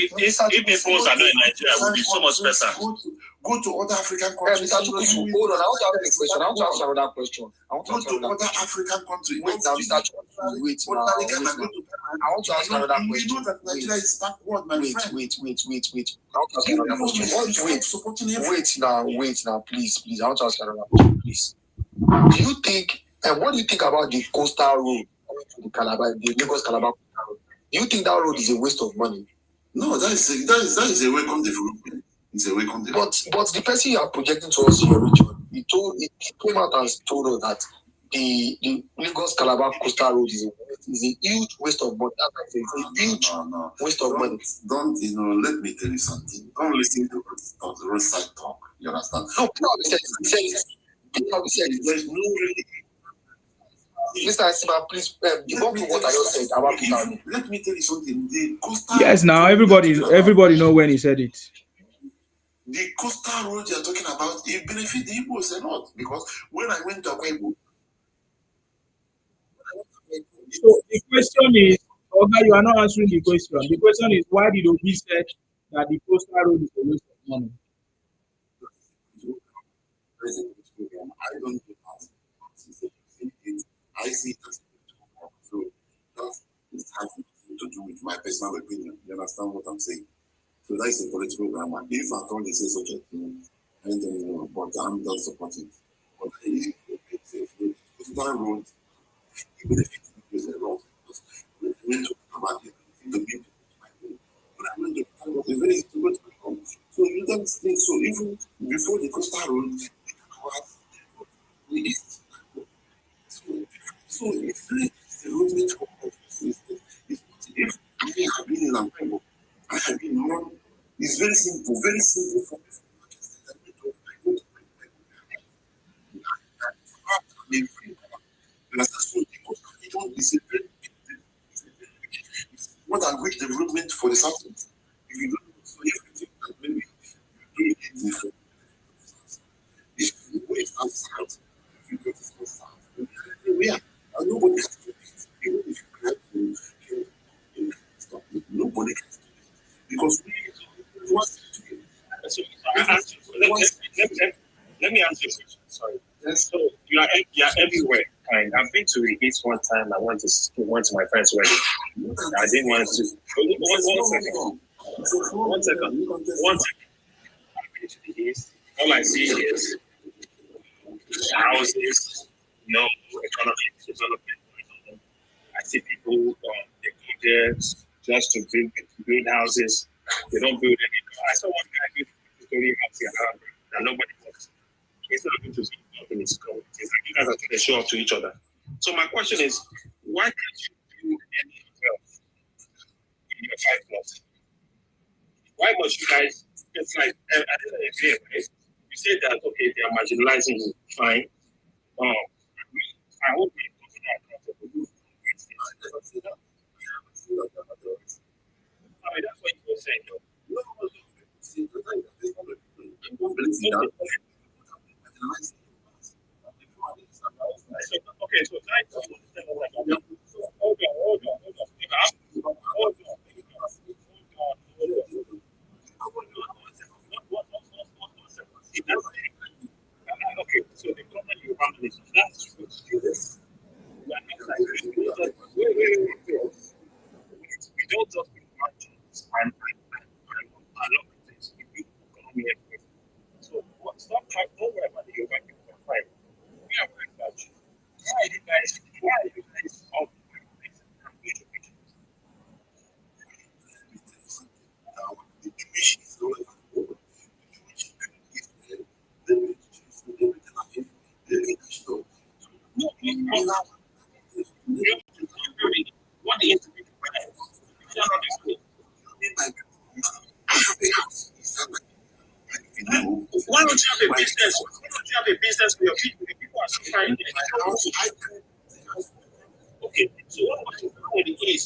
people are not in Nigeria, it would be so much better. Go to other African countries. Hold on, I want to ask a question. I want to ask another question. Go to other African countries. Wait now, Mr. Wait now. I want to ask another question. You know that Nigeria is backward, my friend. Wait. I want to ask another question. Wait now, please. I want to ask another question, please. Do you think, and what do you think about the coastal road going to the Lagos Calabar coastal road? Do you think that road is a waste of money? No, that is a welcome development. It's a welcome development. But the person you are projecting to us in your region, he came out and told us that the Lagos Calabar coastal road is a huge waste of money. It's a huge waste of money. Don't let me tell you something. Don't listen to the roadside talk. You understand? No, there's no really. Mr. Asiba, please debunk what I just said about Peter. Let me tell you something. The coastal yes, now everybody know when he said it. The coastal road you are talking about, it benefit the Igbos a lot because when I went to Aquarim. So the question is, okay, you are not answering the question. The question is, why did Obi say that the coastal road is a waste of money? I don't do that. I see it as so that it has nothing to do with my personal opinion. You understand what I'm saying? So that is a political grammar. If at all they say such a thing, I don't know, but I'm not supporting. But if it's a road, even if it's a road, we need to talk about it. them say so even before the coastal road. So it's really a movement for us. If I have been in Amego, I have been more. It's very simple for what are great development for the South? If you don't know everything, that maybe you do it different. If you wait outside, if you go to the South, where and nobody has to do it. Even if you can't stop it, nobody can do it. Because we want to do it. Let me answer your question. Sorry. So you are everywhere. I've been to the East one time. I went to my friend's wedding. I didn't want to. One second. I've been to the East. All I see is houses, no economic development. I see people they go there just to build houses. They don't build any. I saw one guy build a story house here that nobody wants. He's not going to be up in his code. It's like you guys are trying to show up to each other. So my question is, why can't you build any wealth in your 5 plots? Why must you guys? It's like at the end of the day, right? You say that okay, they are marginalizing you. Fine. I hope we accountable. I mean, that's what you were saying, though. Okay, so hold on. Okay, so the government you have is that's what students. We don't just be margins and look at this. We do economy everywhere. So stop trying to worry about the Yoruba people can fight. We are very much. Why are you guys all the Jewish is all over what the interview why don't you have a business? Why don't you have a business for your people? The people are suffering. Okay, so what about the case?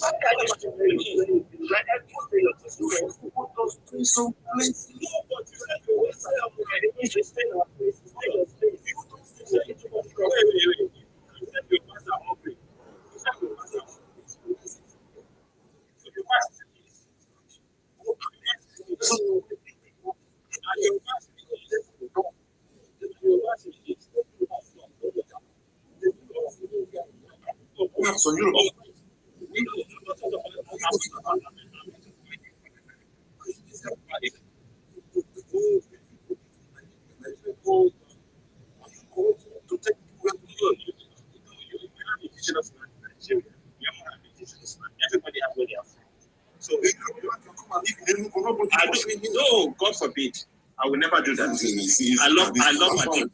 So Europe. Everybody has what they have. So no, God forbid. I will never do that. I love my people.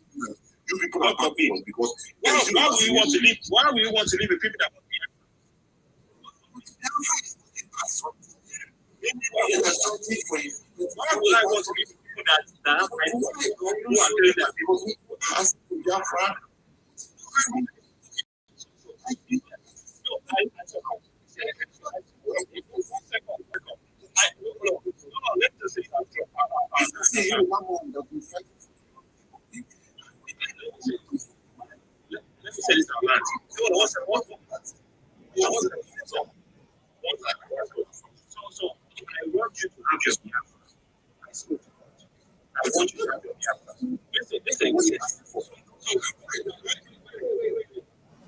You people God forbid. Because why will you want to live? Why will you want to live with people that won't be why would I want to live with people that have my who are doing that people? Biafra. Let me say this out loud. So I want you to have your Biafra. I want you to have your Biafra. Listen. Wait.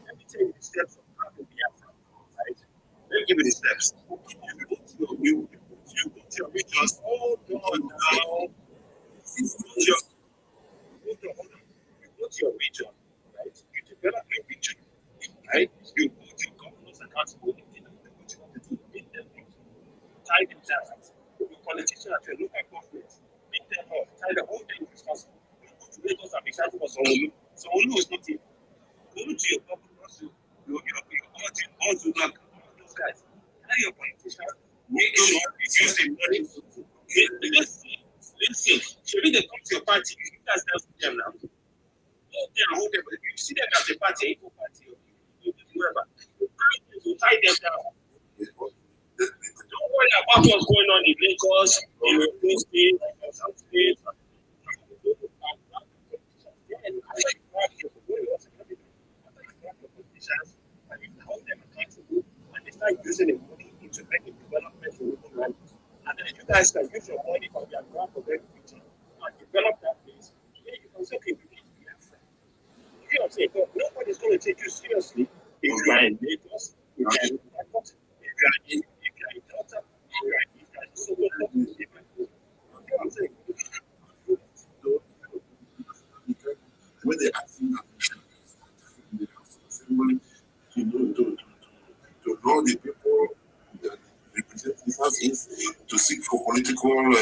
Let me tell you the steps of having Biafra. Right? Let me give you the steps. You put your regions all on now. You put your region, right? You develop a region, right? You put your governors accountable in what you want to do, make them tie them down. Your politicians at your local government, make them up. the whole thing is responsible. Lagos are excited for Sowore. Sowore is not here. Go to your public hospital. You all to like those guys. Tell your politicians, make sure you use the money. Listen. Should they come to your party? You guys tell them now. Hold them. You see them as a party, equal party, whoever. You tie them down. Don't worry about what's going on in Lagos, in the state, in some states. And they start using the money into making development in local land. And then you guys can use your money for their grant for their future and develop that place. Then you can say, okay, we need Biafra. You know what I'm saying? Nobody's going to take you seriously if you are in Lagos, if you are in Port, if you are in Delta, if you are in Sokoto, if you are in. You know what I'm saying? When they ask you to know the people that represent us to seek for political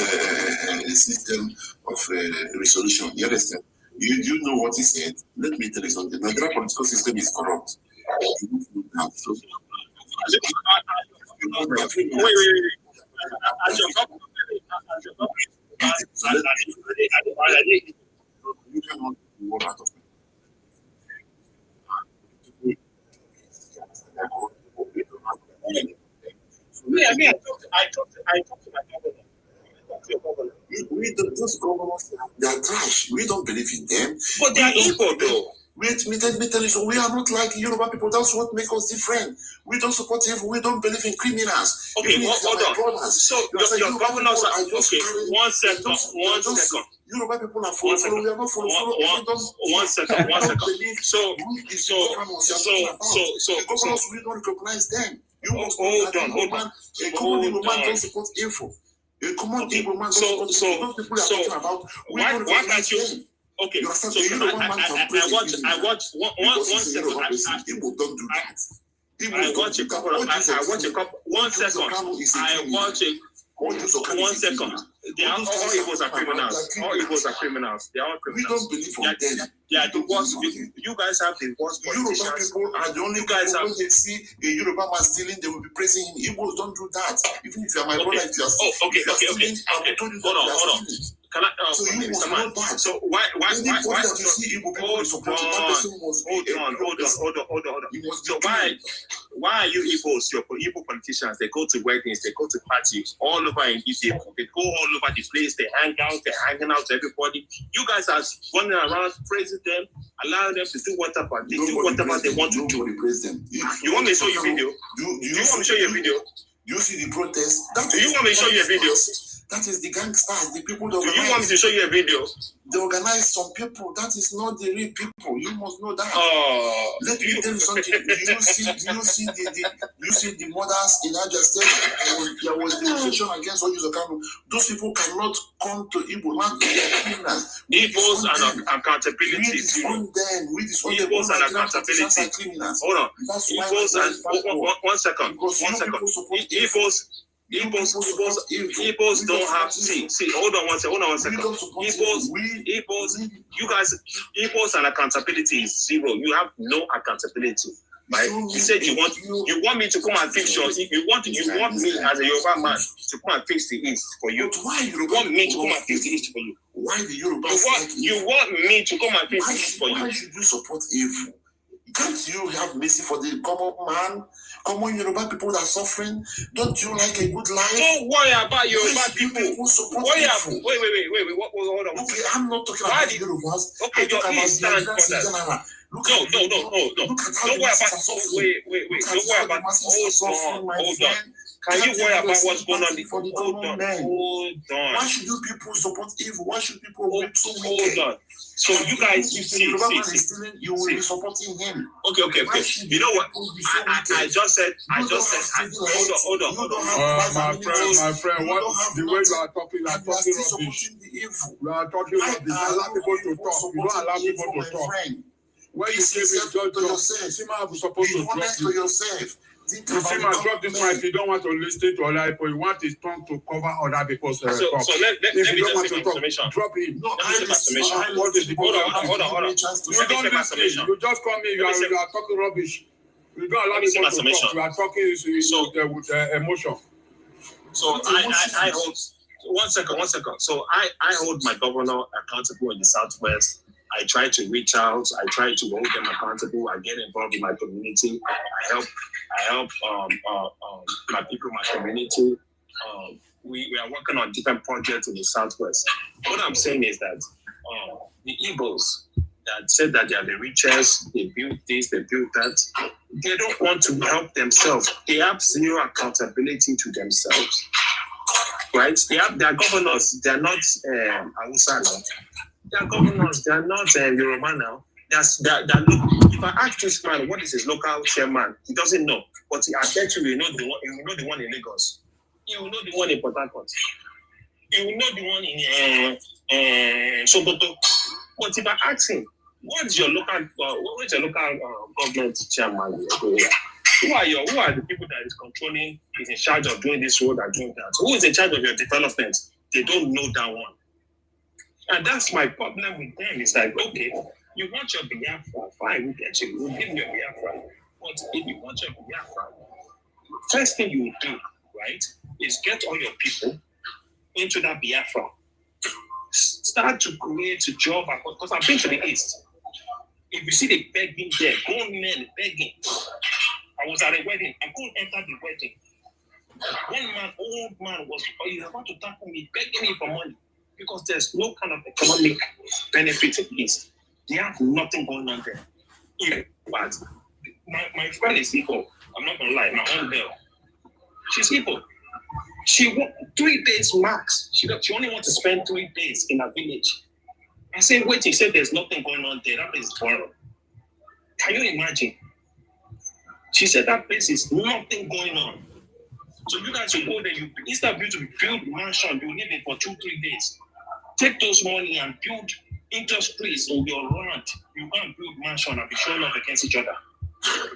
system of resolution. You understand? You know what he said. Let me tell you something. The Nigerian political system is corrupt. You cannot work out of it. I talked to my governor. We don't, those governors, they are trash. We don't believe in them. But they are evil, though. Wait, me tell you so. We are not like Yoruba people. That's what makes us different. We don't support evil. We don't believe in criminals. Okay, hold on. So your governors are okay. One second. Yoruba people are full. We are not full. One second. So the governors, we don't recognize them. Hold on. A common Igbo man don't support evil. A common Igbo man don't support evil. Those people are talking about. Why can't you? Okay, so I watch one second. Igbo don't do that. I watch a couple. One second. I watch a. 1 second. They are all Igbos are criminals. All Igbos are criminals. They are all criminals. We don't believe on them. They are the worst. You guys have the worst politicians. Yoruba people are the only guys when they see a Yoruba man stealing, they will be praising him. Igbos don't do that. Even if you are my brother, if you are stealing, I will tell you that you are stealing. So you must know that. So why that you see Igbo people supporting that person must be hold on. So why are you Igbos, your Igbo politicians, they go to weddings, they go to parties all over in Ethiopia, they go all over the place, they hang out, they're hanging out to everybody. You guys are running around praising them, allowing them to do whatever they want to do. Praise them. You want me to show you a video? Do you want me to show you a video? Do you see the protest? Do you want me to show you a video? That is the gangsters, the people that organize. Do you want me to show you a video? They organize some people. That is not the real people. You must know that. Let me tell you something. Do you see the mothers in Abia State? There was demonstration against Kanu. Those people cannot come to Igbo land. Igbos and accountability. We disown them. Igbos and accountability. Hold on. Igbos and 1 second. Igbos don't have see. Hold on one second. Igbos, you guys, Igbos and accountability is zero. You have no accountability. Right? You said you want me to come and fix your. You want me as a Yoruba man to come and fix the East for you. You want me to come and fix the East for you. Why the Yoruba? You want me to come and fix the East for you. Why should you support evil? Can't you have mercy for the common man, common Yoruba people that are suffering? Don't you like a good life? Don't worry about Yoruba people. Wait, hold on. Okay, I'm not talking about the Yorubas. Okay, your East stands for that. No. Don't worry about. Wait. Don't worry about. Hold on. Can you worry about what's going on? Hold on. Why should you people support evil? Why should people be so wicked? Hold on. So you guys, you will be supporting him. Okay. You know what? I just said. Hold on. My friend, what the way you are talking rubbish. You are talking rubbish. You allow people to talk. You don't allow people to talk. When you came in, just be honest to yourself. You see, man, drop this mic. You don't want to listen to other people. You want his tongue to cover other people's talk. So let me just say my summation. Drop him. No, What is the hold on. You don't listen. You just come in. You are talking rubbish. You don't allow people to talk. You are talking with emotion. So I hold. One second. So I hold my governor accountable in the Southwest. I try to reach out. I try to hold them accountable. I get involved in my community. I help my people, my community. We are working on different projects in the Southwest. What I'm saying is that the Igbos that said that they are the richest, they built this, they built that, they don't want to help themselves. They have zero accountability to themselves. Right? They have their governors. They are not Hausa now. They are governors. They are not Yoruba now. If I ask this man what is his local chairman, he doesn't know. But I bet you know the one in Lagos. You will know the one in Port Harcourt. You will know the one in Sokoto. But if I ask him, what's your local government chairman? Who are the people that is controlling, is in charge of doing this road and doing that? Who is in charge of your development? They don't know that one. And that's my problem with them. It's like, okay, you want your Biafra, fine, we get you, we'll give you your Biafra. But if you want your Biafra, first thing you will do, right, is get all your people into that Biafra. Start to create a job, because I've been to the East. If you see the begging there, grown men begging. I was at a wedding. I couldn't enter the wedding. One man, old man, was about to tackle me, begging me for money because there's no kind of economic benefit in this. They have nothing going on there. But my friend is Igbo. I'm not gonna lie. My own girl, she's Igbo. She wants 3 days max. She only wants to spend 3 days in a village. I said, wait. He said there's nothing going on there. That place is boring. Can you imagine? She said that place is nothing going on. So you guys will go there, instead of you to build mansion, you live it for 2-3 days. Take those money and build industries on your land. You can't build mansion and be showing up against each other.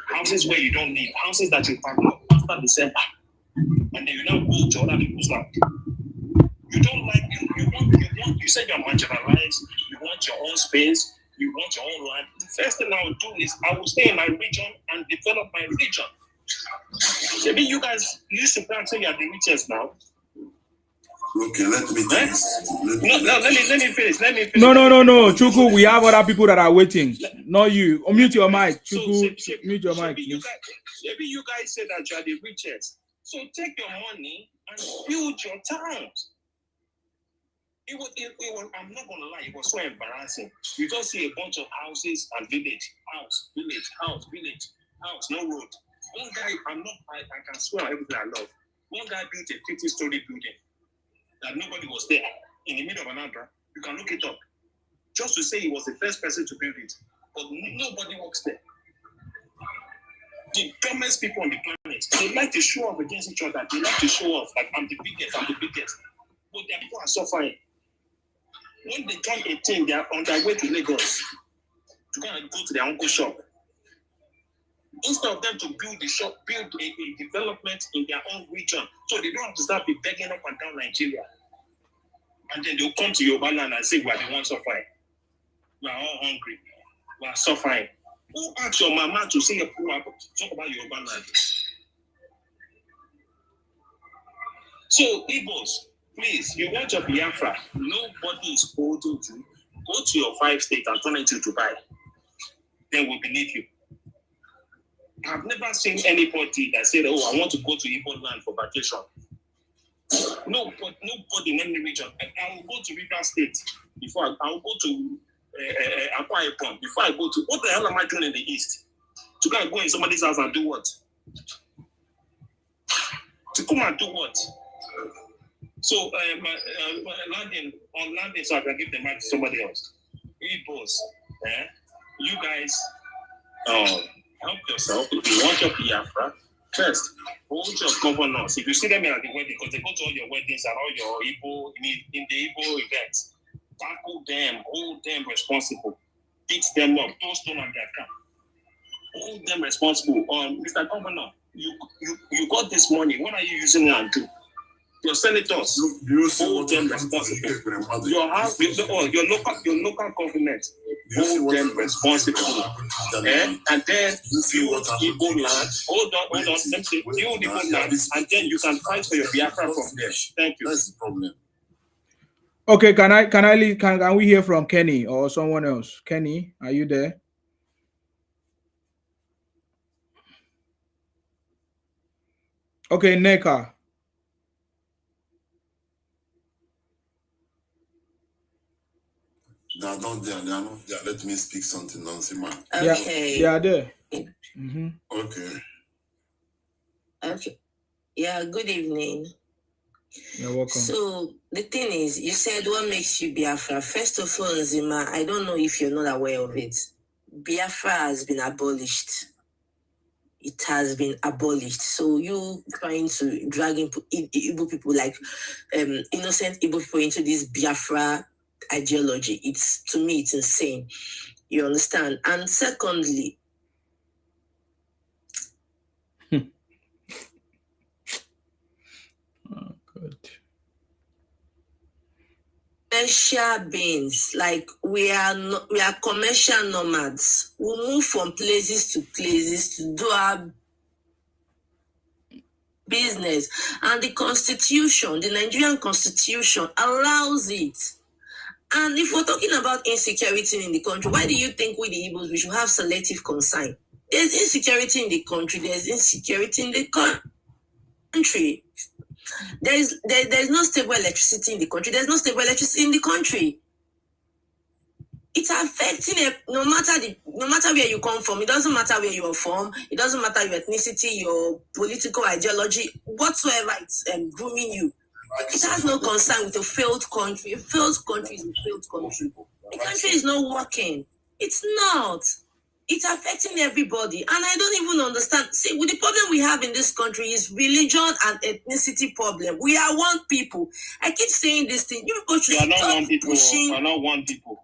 Houses where you don't live, houses that you pack up after December. And then you now go to other people's land. You don't like you said you're marginalized, you want your own space, you want your own land. The first thing I will do is I will stay in my region and develop my region. Maybe you guys used to say you are the richest now. Okay, let me finish. Let me finish. No, Chuku, we have other people that are waiting. Not you. Mute your mic. Chuku, mute your mic, please. Maybe you guys say that you are the richest. So take your money and build your towns. It was, I'm not going to lie, it was so embarrassing. You just see a bunch of houses and village, house, no road. One guy, I can swear on everything I love. One guy built a 50-story building that nobody was there in the middle of Anambra. You can look it up. Just to say he was the first person to build it. But nobody works there. The dumbest people on the planet, they like to show off against each other. They like to show off like I'm the biggest. But their people are suffering. When they turn 18, they are on their way to Lagos to go to their uncle's shop. Instead of them to build the shop, build a development in their own region, so they don't have to start be begging up and down Nigeria. And then they'll come to Yoruba land and say, we are the ones suffering. We are all hungry. We are suffering. Who asked your mama to say, talk about Yoruba land? So, Igbos, please, you want your Biafra. Nobody is holding you. Go to your 5 states and turn it to Dubai. Then we'll believe you. I've never seen anybody that said, oh, I want to go to Igbo land for vacation. Nobody in any region. I will go to River State before I will go to Aquarim before I go to, what the hell am I doing in the East? To go in somebody's house and do what? To come and do what? So landing, so I can give the mic to somebody else. Igbos, you guys, help yourself. If you want your Biafra, first, hold your governors. If you see them at the wedding, because they go to all your weddings and all your Igbo, in the Igbo events, tackle them, hold them responsible, beat them up, don't stone on their camp. Hold them responsible. Mr. Governor, you got this money. What are you using it and do? Your senators hold them responsible. Your house, your local government hold them responsible. And then you Igbo land. Hold on. Let me say, you Igbo land, and then you can fight for your Biafra from there. Thank you. That's the problem. Okay, can we hear from Kenny or someone else? Kenny, are you there? Okay, Neka. They are not there. They are not there. Let me speak something, Nansima. Okay. They are there. Okay. Okay. Yeah, good evening. You're welcome. So the thing is, you said what makes you Biafra. First of all, Zima, I don't know if you're not aware of it. Biafra has been abolished. It has been abolished. So you trying to drag Igbo people, like innocent Igbo people, into this Biafra ideology, to me it's insane. You understand? And secondly, commercial beings, like we are commercial nomads. We move from places to places to do our business, and the constitution, the Nigerian constitution, allows it. And if we're talking about insecurity in the country, why do you think we the Igbos we should have selective consign? There's insecurity in the country. There's insecurity in the country. There's no stable electricity in the country. There's no stable electricity in the country. It's affecting it no matter where you come from. It doesn't matter where you are from. It doesn't matter your ethnicity, your political ideology, whatsoever. It's grooming you. It has no concern with a failed country. A failed country is a failed country. The country is not working. It's not. It's affecting everybody. And I don't even understand. See, with the problem we have in this country is religion and ethnicity problem. We are one people. I keep saying this thing. You people should not stop one people. pushing. We are not one people.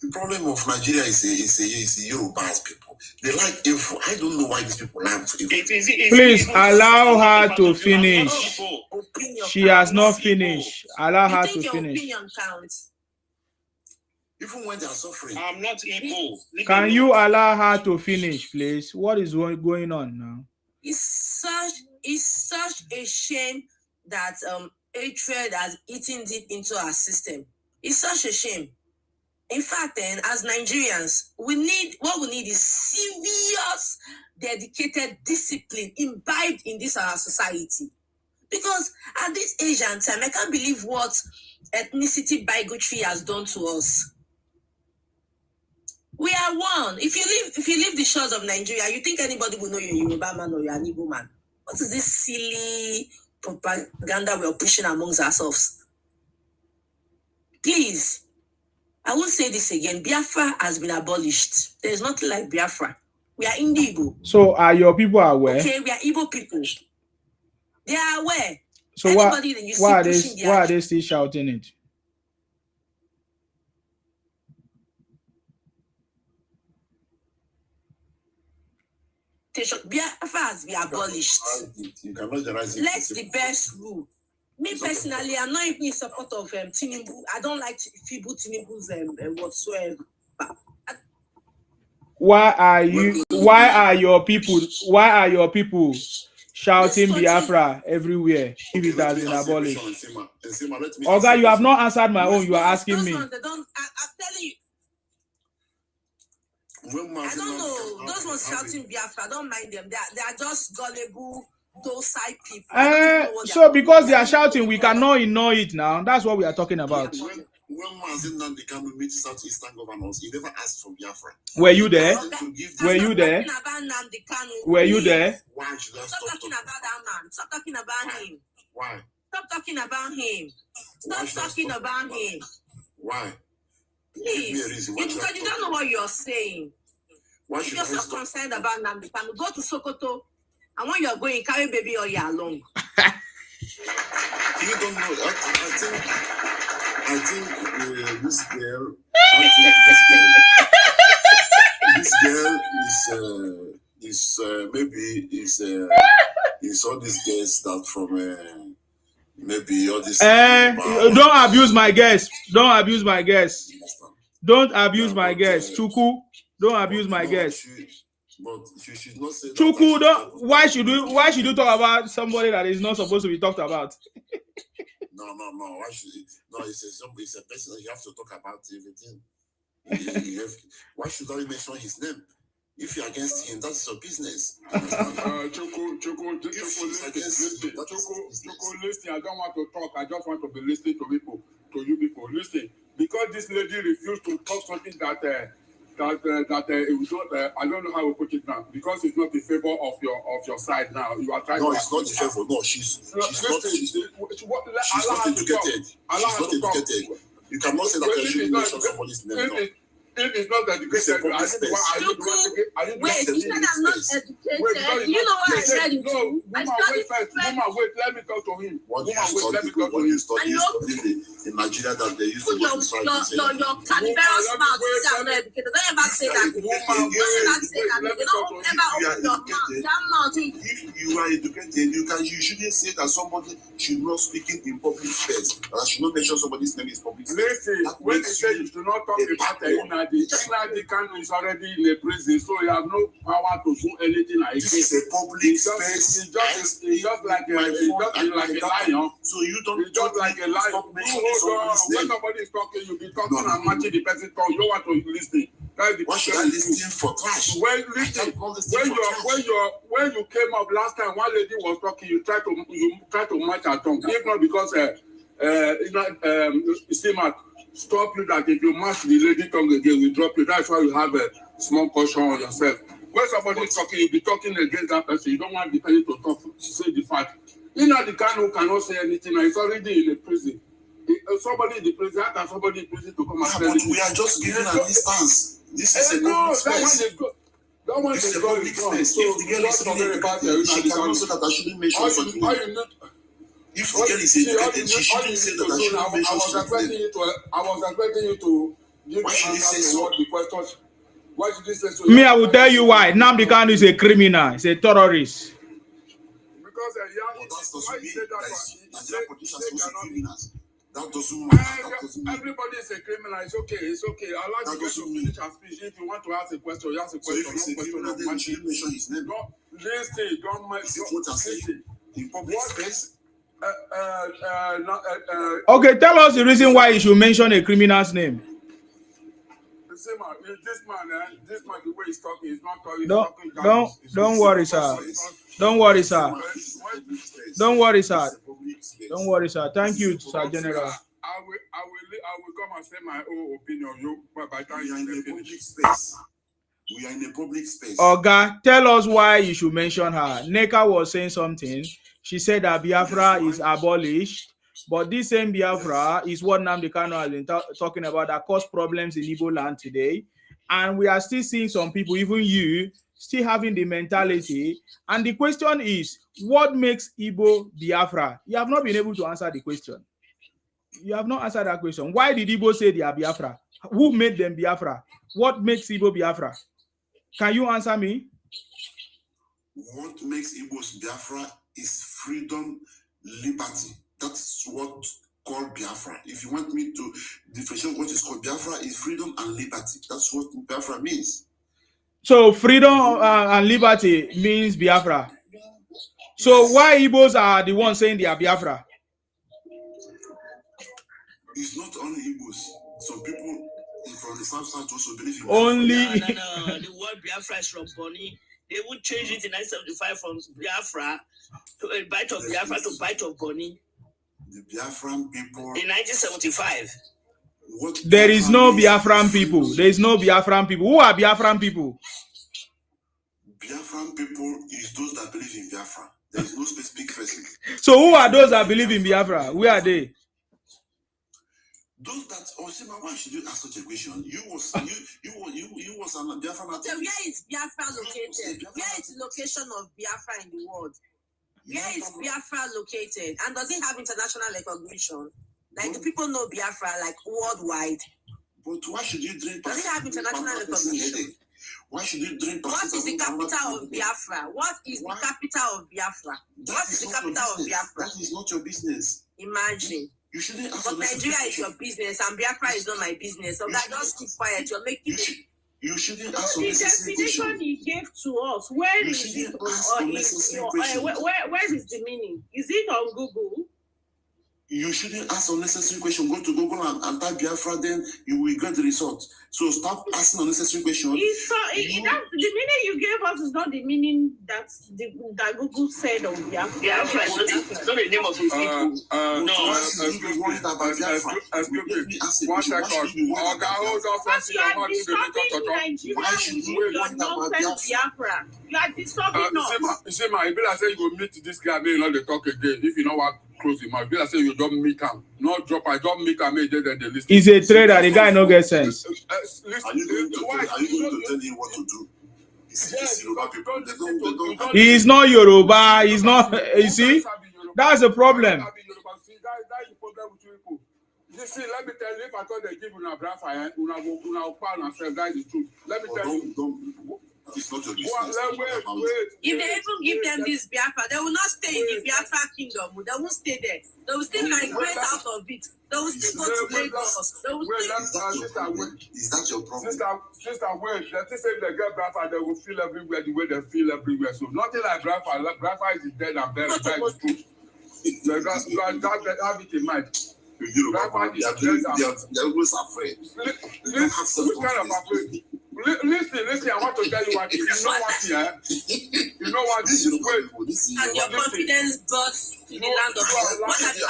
The problem of Nigeria is Yoruba's people. They like info. I don't know why these people like info. Please allow her to finish. She has not finished. Allow her to finish. Opinion counts. Even when they are suffering. I'm not Igbo. Can you allow her to finish, please? What is going on now? It's such a shame that hatred has eaten deep into our system. It's such a shame. In fact, then, as Nigerians, what we need is serious, dedicated discipline imbibed in this our society. Because at this age and time, I can't believe what ethnicity bigotry has done to us. We are one. If you leave the shores of Nigeria, you think anybody will know you're a Yoruba man or you're an Igbo man? What is this silly propaganda we're pushing amongst ourselves? Please. I will say this again. Biafra has been abolished. There's nothing like Biafra. We are Igbo. So are your people aware? Okay, we are Igbo people. They are aware. So why are they still shouting it? Biafra has been abolished. You cannot generalize it. Let the best rule. Me personally, I'm not even in support of Tinubu. I don't like Fibu Tinubu's whatsoever. Why are your people shouting Biafra everywhere if it has been abolished? Oga, you have not answered my own. You are asking me. I'm telling you. I don't know. Those ones shouting Biafra, I don't mind them. They are just gullible, docile people. So because they are shouting, we cannot ignore it now. That's what we are talking about. When Nnamdi Kanu meet Southeastern governors, he never asked for Biafra. Were you there? Were you there? Were you there? Why should I stop talking about that man? Stop talking about him. Why? Stop talking about him. Stop talking about him. Why? Please, because you don't know what you're saying. If you're so concerned about Nnamdi Kanu, go to Sokoto, and when you're going, carry baby or you're along. You don't know. I think this girl is maybe it's all these guests that from maybe all this. Don't abuse my guests. Don't abuse my guests. Don't abuse my guests. Chuku, don't abuse my guests. But you should not say Chuku, don't. Why should you talk about somebody that is not supposed to be talked about? No. Why should it? No, it's a person that you have to talk about everything. Why should I mention his name? If you're against him, that's your business. Choco, listen, I don't want to talk. I just want to be listening to you people. Listen, because this lady refused to talk something that it was not. I don't know how to put it now. Because it's not in favor of your side now. You are trying. No, it's not in favor. No, she's not educated. She's not educated. You cannot say that you should mention somebody's name. No. If it's not educated, wait, you said I'm not educated. You know what I said? No, wait, let me talk to him. What you study in Nigeria that they used to your Cannibalism mouth is I'm not educated. Don't ever say that. Don't ever say that. Don't ever open your mouth. That mouth. If you are educated, you shouldn't say that somebody should not speak in public space. That should not mention somebody's name in public space. Listen, when you say you should not talk about the Nnamdi Kanu is already in the prison, so you have no power to do anything like this. This is a public space. It's just like a lion. So you don't. It's just like a lion. When somebody is talking, you be talking and matching the person's tongue. You don't want to listen. Why should I listen for trash? When you came up last time, one lady was talking. You try to match her tongue. If not because stop you that if you match the lady tongue again, we drop you. That's why you have a small caution on yourself. When somebody is talking, you be talking against that person. You don't want the person to talk, say the fact. The Kanu cannot say anything. It's already in the prison. Somebody in the prison, how can somebody in prison to come and say anything? We are just giving an instance. This is a public space. This is a public space. If the girl is really educated, she cannot say that I shouldn't mention something. If the girl is educated, she shouldn't say that I shouldn't mention something. I was expecting you to give answers to what the questions. Why should you say so? Me, I will tell you why. Nnamdi Kanu is a criminal. He's a terrorist. Because that doesn't mean that Nigerian politicians are also criminals. That doesn't matter. Everybody is a criminal. It's okay. I like to finish our speech. If you want to ask a question, you ask a question. So if he's a criminal, then you shouldn't mention his name. Listen, don't listen. In public space. Okay, tell us the reason why you should mention a criminal's name. This man, the way he's talking, he's not talking. Don't worry, sir. Don't worry, sir. Don't worry, sir. Don't worry, sir. Thank you, Sir General. I will come and say my own opinion. By the time we are in a public space. We are in a public space. Oga, tell us why you should mention her. Neka was saying something. She said that Biafra is abolished, but this same Biafra is what Nnamdi Kanu has been talking about that caused problems in Igbo land today. And we are still seeing some people, even you, still having the mentality. And the question is, what makes Igbo Biafra? You have not been able to answer the question. You have not answered that question. Why did Igbo say they are Biafra? Who made them Biafra? What makes Igbo Biafra? Can you answer me? What makes Igbo's Biafra is freedom, liberty. That's what called Biafra. If you want me to differentiate what is called Biafra, is freedom and liberty. That's what Biafra means. So freedom and liberty means Biafra. So why Igbos are the ones saying they are Biafra? It's not only Igbos. Some people from the south side also believe in only. No. The word Biafra is from Bonny. They would change it in 1975 from Biafra to a bite of Biafra to bite of Bonny. The Biafran people. In 1975. There is no Biafran people. There is no Biafran people. Who are Biafran people? Biafran people is those that believe in Biafra. There is no specific person. So who are those that believe in Biafra? Where are they? Those that why should you ask such a question? You was a Biafran. So where is Biafra located? Where is the location of Biafra in the world? Where is Biafra located? And does it have international recognition? Like, do people know Biafra like worldwide? But why should you drink? Does it have international recognition? Why should you drink? What is the capital of Biafra? What is the capital of Biafra? What is the capital of Biafra? That is not your business. Imagine. You shouldn't ask. But Nigeria is your business and Biafra is not my business. So that just keep quiet. You're making You shouldn't ask the definition he gave to us. Where is it? Where is the meaning? Is it on Google? You shouldn't ask unnecessary questions. Go to Google and type Biafra, then you will get the result. So stop asking unnecessary questions. The meaning you gave us is not the meaning that Google said of Biafra. Biafra is not the name of his people. You are disturbing us. See, my if I say you go meet this guy, may not they talk again. If you know what close him, if I say you don't meet him, not drop, I don't meet him, then they listen. He's a trader. The guy no get sense. Are you going to tell him what to do? He is not Yoruba. He's not. You see, that's the problem. Listen, let me tell you, if I thought they give you a Biafra, una self, that is the truth. Let me tell you. It's not your business. If they even give them this Biafra, they will not stay in the Biafra kingdom. They won't stay there. They will still migrate out of it. They will still go to Lagos. They will still. Is that your problem? Sister, wait. Let's say they get Biafra, they will feel everywhere the way they feel everywhere. So nothing like Biafra. Biafra is dead and buried. That is true. Have it in mind. They are always afraid. Which kind of afraid? Listen, I want to tell you what. You know what here? You know what? This is where has your confidence burst in the land of God? What has your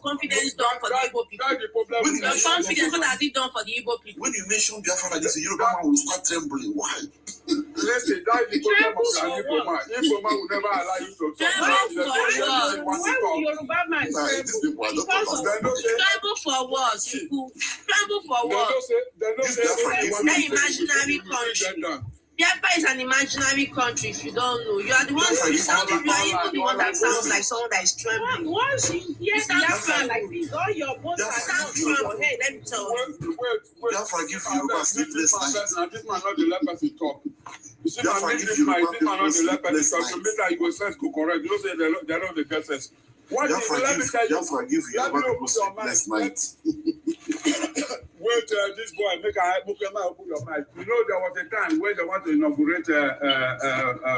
confidence done for the Igbo people? Your confidence, what has it done for the Igbo people? When you mention Biafra like this, the Yoruba man will start trembling. Why? Listen, that is the problem of the Igbo man. Igbo man will never allow you to talk. Why will Yoruba man tremble for what? Tremble for what? Imaginary country. Biafra is an imaginary country. If you don't know, you are the one. You are even the one that sounds like someone that is trembling. Once you hear Biafra like this, all your bones are sound from your head. Let me tell you. Biafra give Yoruba sleepless night. This man not the left person talk. You see, this man not the left person talk. So later you go sense to correct. You say they don't the get sense. What is Biafra give Yoruba people sleepless night. Wait, this boy, make a open your mic. You know, there was a time where they want to inaugurate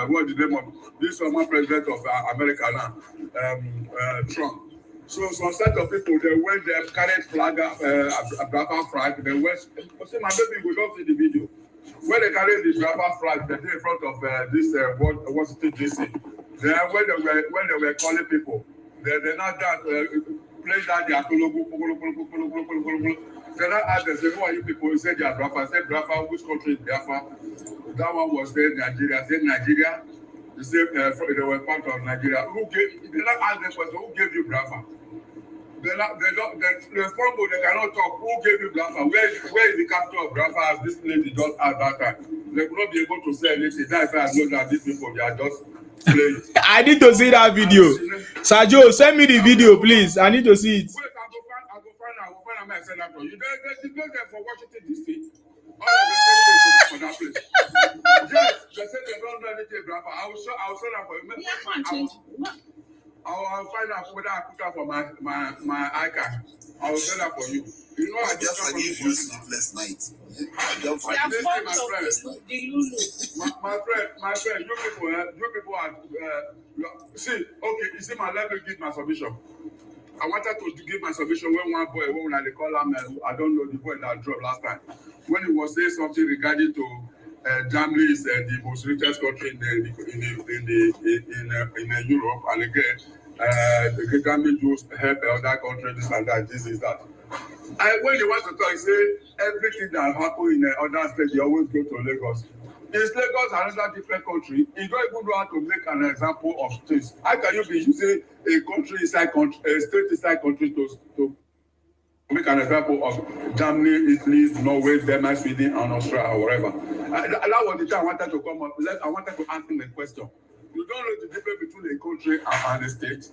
what the name of this former president of America now, Trump. So some set of people, they went there, carried flag, a Biafra flag. They went. See, my baby, we don't see the video. When they carried the Biafra flag, they did in front of this Washington DC. Then when they were calling people, they not that play that their Then I asked them, who are you people? He said, they are Biafra. I said, Biafra, which country is Biafra? That one was said Nigeria. I said, Nigeria? He said, they were part of Nigeria. They not ask the question, who gave you Biafra? They cannot talk. Who gave you Biafra? Where is the capital of Biafra? As this lady just asked that time. They could not be able to say anything. That's why I know that these people, they are just playing. I need to see that video. Sergio, send me the video, please. I need to see it. I said that for you. They go there for Washington DC. All of them for that place. Yes, they said they don't know anything, Biafra. I will show that for you. I'll find out whether I put that for my icon. I will say that for you. You know, I just give you sleepless night. My friend, you people are see. Okay, you see, let me give my submission. I wanted to give my submission when one boy, when they call him, I don't know the boy that dropped last time, when he was saying something regarding to Germany is the most richest country in Europe, and again, the Germany Jews help other countries, this and that, this is that. And when you want to talk, say everything that happens in other states, you always go to Lagos. Is Lagos another different country? You don't even know how to make an example of states. How can you be using a country inside country, a state inside country to make an example of Germany, Italy, Norway, Denmark, Sweden, and Australia, or whatever? That was the time I wanted to come up. I wanted to ask him a question. You don't know the difference between a country and a state.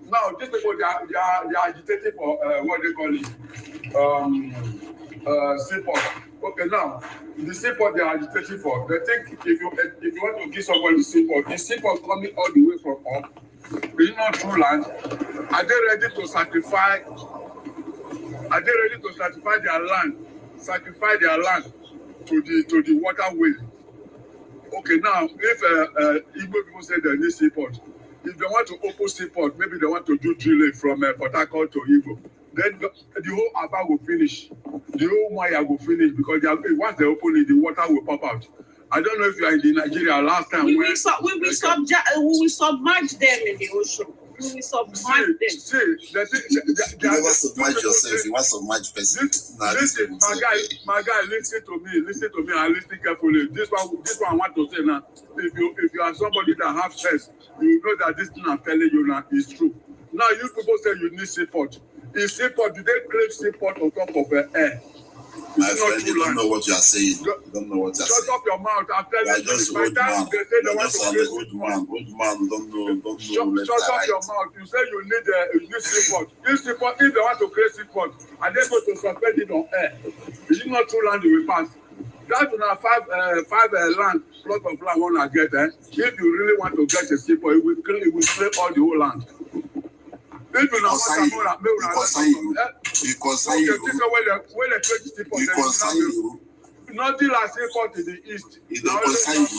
Now, these people, they are agitating for what they call it, support. Okay, now the seaport they are agitating for. They think if you want to give somebody the seaport coming all the way from up, it's not true land. Are they ready to sacrifice? Are they ready to sacrifice their land? Sacrifice their land to the waterway. Okay, now if Igbo people say they need seaport, if they want to open seaport, maybe they want to do drilling from Port Harcourt to Igbo. Then the whole Abia will finish. The whole Maya will finish because once they open it, the water will pop out. I don't know if you are in Nigeria last time. We will submerge them in the ocean. We will submerge them. You never submerge yourself. You want to submerge person. Listen, my guy, listen to me, and listen carefully. This one I want to say now. If you are somebody that have sense, you know that this thing I'm telling you now is true. Now you people say you need seaport. In seaport, do they claim seaport on top of air? My friend, you don't know what you are saying. You don't know what you are saying. Shut up your mouth. I'm telling you. Just old man. Old man. Don't know. Shut up your mouth. You say you need seaport. This seaport, if they want to create seaport, and they go to suspend it on air, is it not true land you will pass? That will have five land, plot of land when I get there. If you really want to get a seaport, it will claim all the whole land. Nothing like seaport in the east. It don't concern you.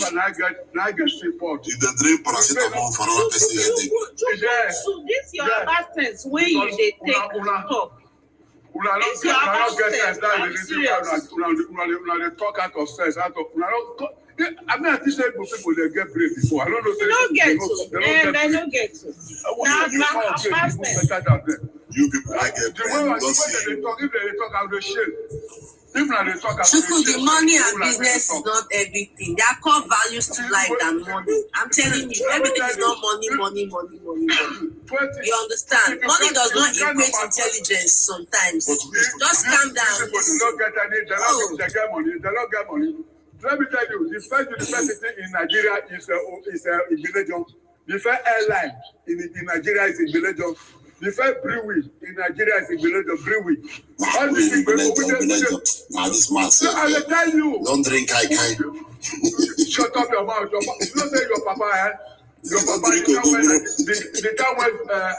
I get seaport. If the drink paracetamol for another person headache. So this your absence where you they take talk. It's your absence. They talk out of sense. I mean, I think that people they get brave before. I don't know. They don't get to. You people I get brave. Don't see. If they talk, I will shame. The money and business is not everything. There are core values to life than money. I'm telling you, everything is not money. You understand? Money does not equate intelligence sometimes. Just calm down. They don't get money. Let me tell you, the first thing in Nigeria is a religion. The first airline in Nigeria is a religion. The first brewery in Nigeria is a brewery. All these people, this man says, I will tell you. Don't drink kai. Shut up your mouth. You don't say your papa, Your papa, the time when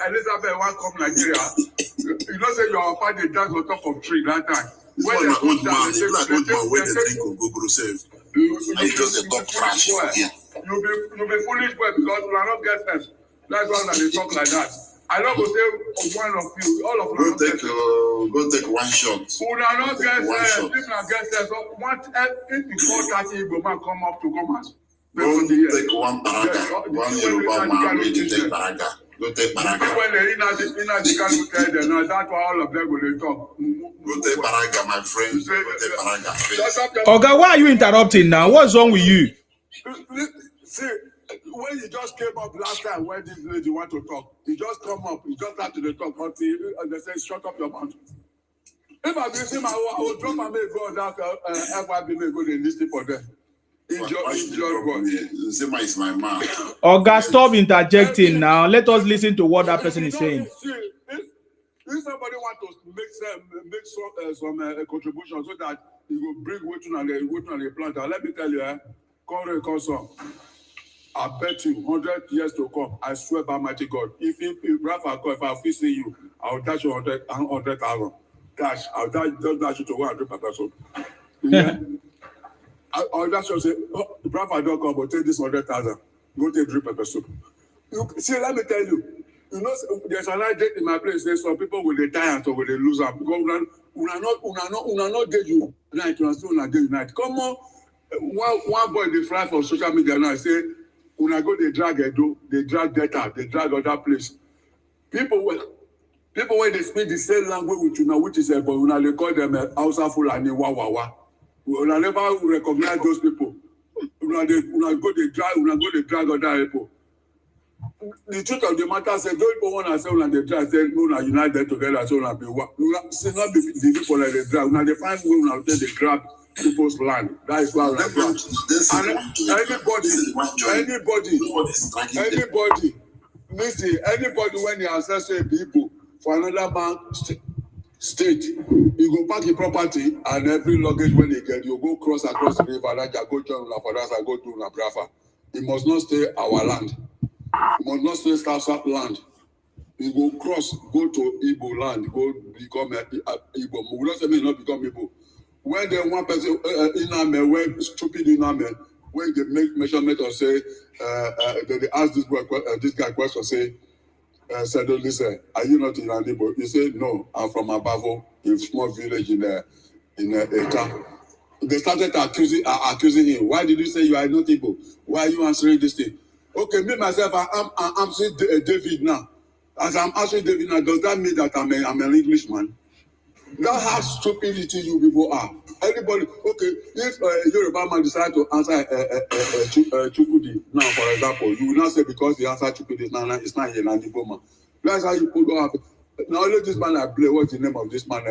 Elizabeth want come Nigeria, you don't say your papa they dance on top of tree that time. When they old man, when they drink or go save, you just a talk trash. You'll be foolish boy because you are not get sense. That's why they talk like that. I don't go say one of you, all of you. Go take one shot. Who are not get sense? If not get sense, if you call 30 Igbo man come up to come out. Don't take one paraga. One Yoruba man will take paraga. Don't take paraga. When they in the Kanu tell them, that's why all of them will talk. Don't take paraga, my friend. Don't take paraga. Oga, why are you interrupting now? What's wrong with you? See, when you just came up last time, when this lady want to talk, you just come up, you just have to talk until they say, shut up your mouth. If I visit I will drop my mail go that FYB may go and listen for them. Zema is my man. Oga, stop interjecting now. Let us listen to what that person is saying. If somebody want to make some contribution so that you will bring Wotun and the planter, let me tell you, I bet you 100 years to come, I swear by mighty God, if I visit you, I'll dash you 100,000. I'll dash you to 100 per person. Yeah. I'll dash you say, Rafa don't come, but take this 100,000. Go take 3 pepper soup. See, let me tell you, there's an idea in my place. There's some people will die and so will they lose up. Because una not get you night, una still not get you night. Come on, one boy they fly for social media now. Say, una go they drag Edo, they drag data, they drag other place. People when they speak the same language with you, which is but una they call them Hausa Fulani Wawawa. Una never recognize those people. Una go they drag other people. The truth of the matter is, those people want to say when they try to say, no, united together, so not be what. See, not be the people that they drag. Now they find women out there, they grab people's land. That is why we are doing. Anybody, listen, anybody when they access people for another man, state, you go park your property and every luggage when you get, you go cross across the river, and you go join La Fadas and go to La Biafra. It must not stay our land. It must not stay South land. You go cross, go to Igbo land, go become Igbo. We don't say may not become Igbo. When the one person in when stupid in when they make measurement or say they ask this guy question, say, said, listen, are you not in Igbo? He said, no, I'm from Abavo, in a small village in a town. They started accusing him. Why did you say you are not Igbo? Why are you answering this thing? Okay, me myself, I'm saying David now. As I'm answering David now, does that mean that I'm an Englishman? That's how stupidity you people are. Anybody, okay, if a Yoruba man decide to answer Chukudi now, for example, you will not say because he answered Chukudi now, it's not an Igbo man. That's how you put up. Now, let this man I play. What's the name of this man?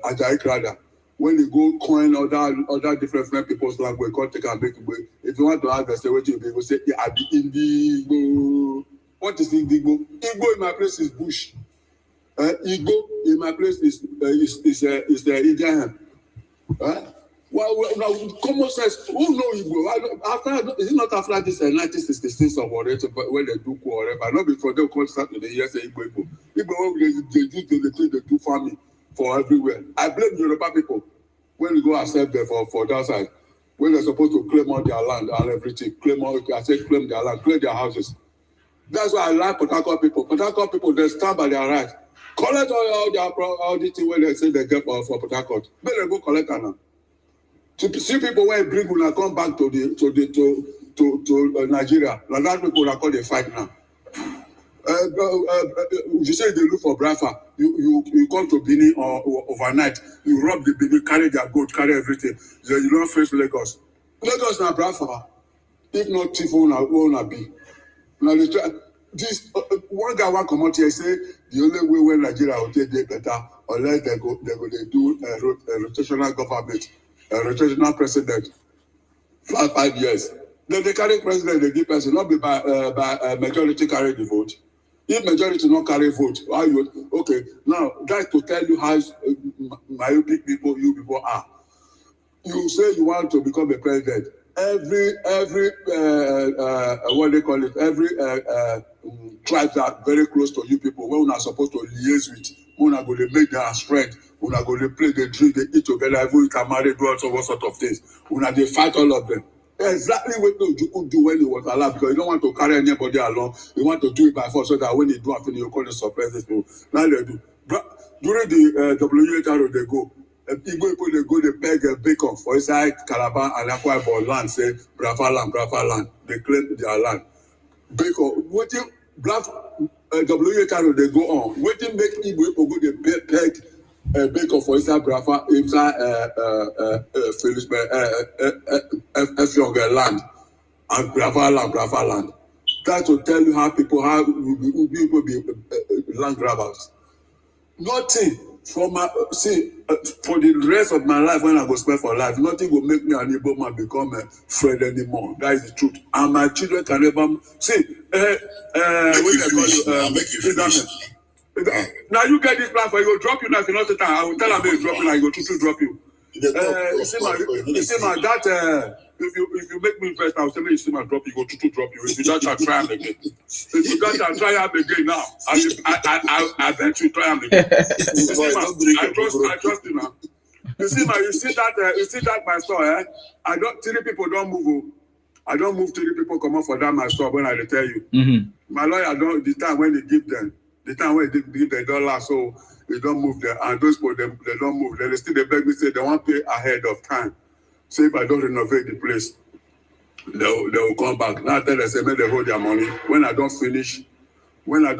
Agitators. When you go coin other different people's language, can't take and make it. If you want to ask, say what you will say, I be Indigo. What is Indigo? Igbo in my place is bush. Igbo in my place is the Indian. Well, now, common sense. Who know Igbo? After is it not after this 1966 or whatever when they do or whatever? Not before they come start to the year say Igbo. Igbo they do farming for everywhere. I blame Yoruba people when we go accept them for that side when they're supposed to claim all their land and everything. Claim their land, claim their houses. That's why I like Port Harcourt people. Port Harcourt people, they stand by their right. Collect all the thing when they say they get for Port Harcourt. But they go collect them now. To see people when bring when I come back to Nigeria, like that people are called a fight now. You say they look for Biafra. You come to Benin or overnight. You rob the Benin, carry their goat, carry everything. Then you don't face Lagos. Lagos na Biafra. If not, thief will be. Now this one guy want come out here say the only way when Nigeria will get better unless they do a rotational government, a rotational president, 5 years. Then they carry president, they give person not be by majority carry the vote. If majority not carry vote, why you okay? Now that's to tell you how myopic people you people are. You say you want to become a president. Every what they call it, every tribes that are very close to you people, when we are supposed to liaise with, when we are going to make their strength, when we are going to play, they drink, they eat together, everyone can marry, do all sorts of things. When they fight all of them. Exactly what you could do when you was alive, because you don't want to carry anybody along. You want to do it by force so that when you do after you call the suppress people. Now they do. But during the WHO they go. Igbo people they go, they beg a bacon for inside Calabar and Aquarim land, say Biafra land. They claim their land. Bacon, what you black WHO they go on. What you make Igbo people go they beg bacon for inside Biafra, inside land and Biafra land. That will tell you how people will be land grabbers. Nothing. For the rest of my life, when I go spend for life, nothing will make me an Igbo man become a friend anymore. That is the truth. And my children can never see. Now you get this plan for you go drop you now. If you not the time, I will tell them they drop you now. You go to drop you. You see my that. If you make me first, I will tell you see my drop you go to drop you. If you don't try them again. If you don't try them again now, I bet you try them again. I trust you now. You see that my store, I don't 3 people don't move. I don't move 3 people come up for that my store when I tell you. Mm-hmm. My lawyer don't the time when they give them, the time when they give them don't last, so they don't move there. And those people they don't move. Then they beg me say they want to pay ahead of time. So if I don't renovate the place, they will come back. Now tell them say may they hold their money. When I don't finish the when they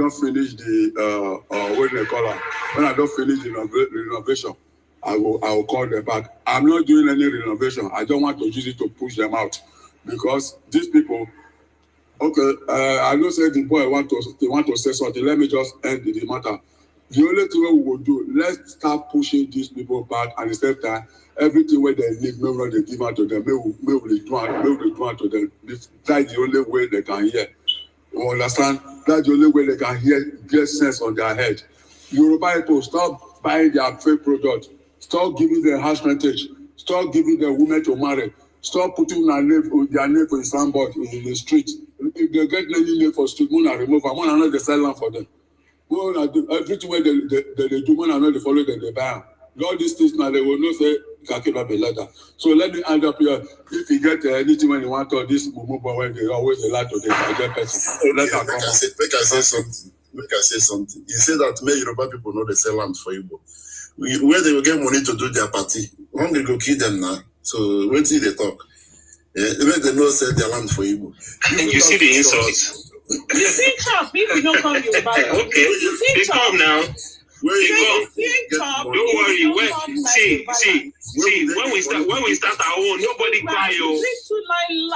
call it, when I don't finish the renovation, I will call them back. I'm not doing any renovation. I don't want to use it to push them out because these people. Okay, I know say the boy want to say something. Let me just end the matter. The only thing we will do, let's start pushing these people back, and at the same time, everything where they need, maybe they give out to them, maybe they do out to them. That's the only way they can hear. You understand? That's the only way they can hear, get sense on their head. Yoruba people, stop buying their fake product. Stop giving them harsh rentage. Stop giving the women to marry. Stop putting their name for Islam board in the street. If they get any name for street, Mona remove them. Mona not the sell land for them. Everything where they do, Mona not the follow them, they buy them. All these things now, they will not say, so let me end up here. If you get anything when you want to, this mumu boy, when they always allow to get person. Make I say something. You say that many Yoruba people know they sell land for Igbo. Where they will get money to do their party, one they go kill them now. So wait till they talk. Where they know sell their land for Igbo. And you see the insults. You see Trump, if you don't come Yoruba. Okay, you come now. Where you go? Don't worry. See. When we start our own, nobody cry.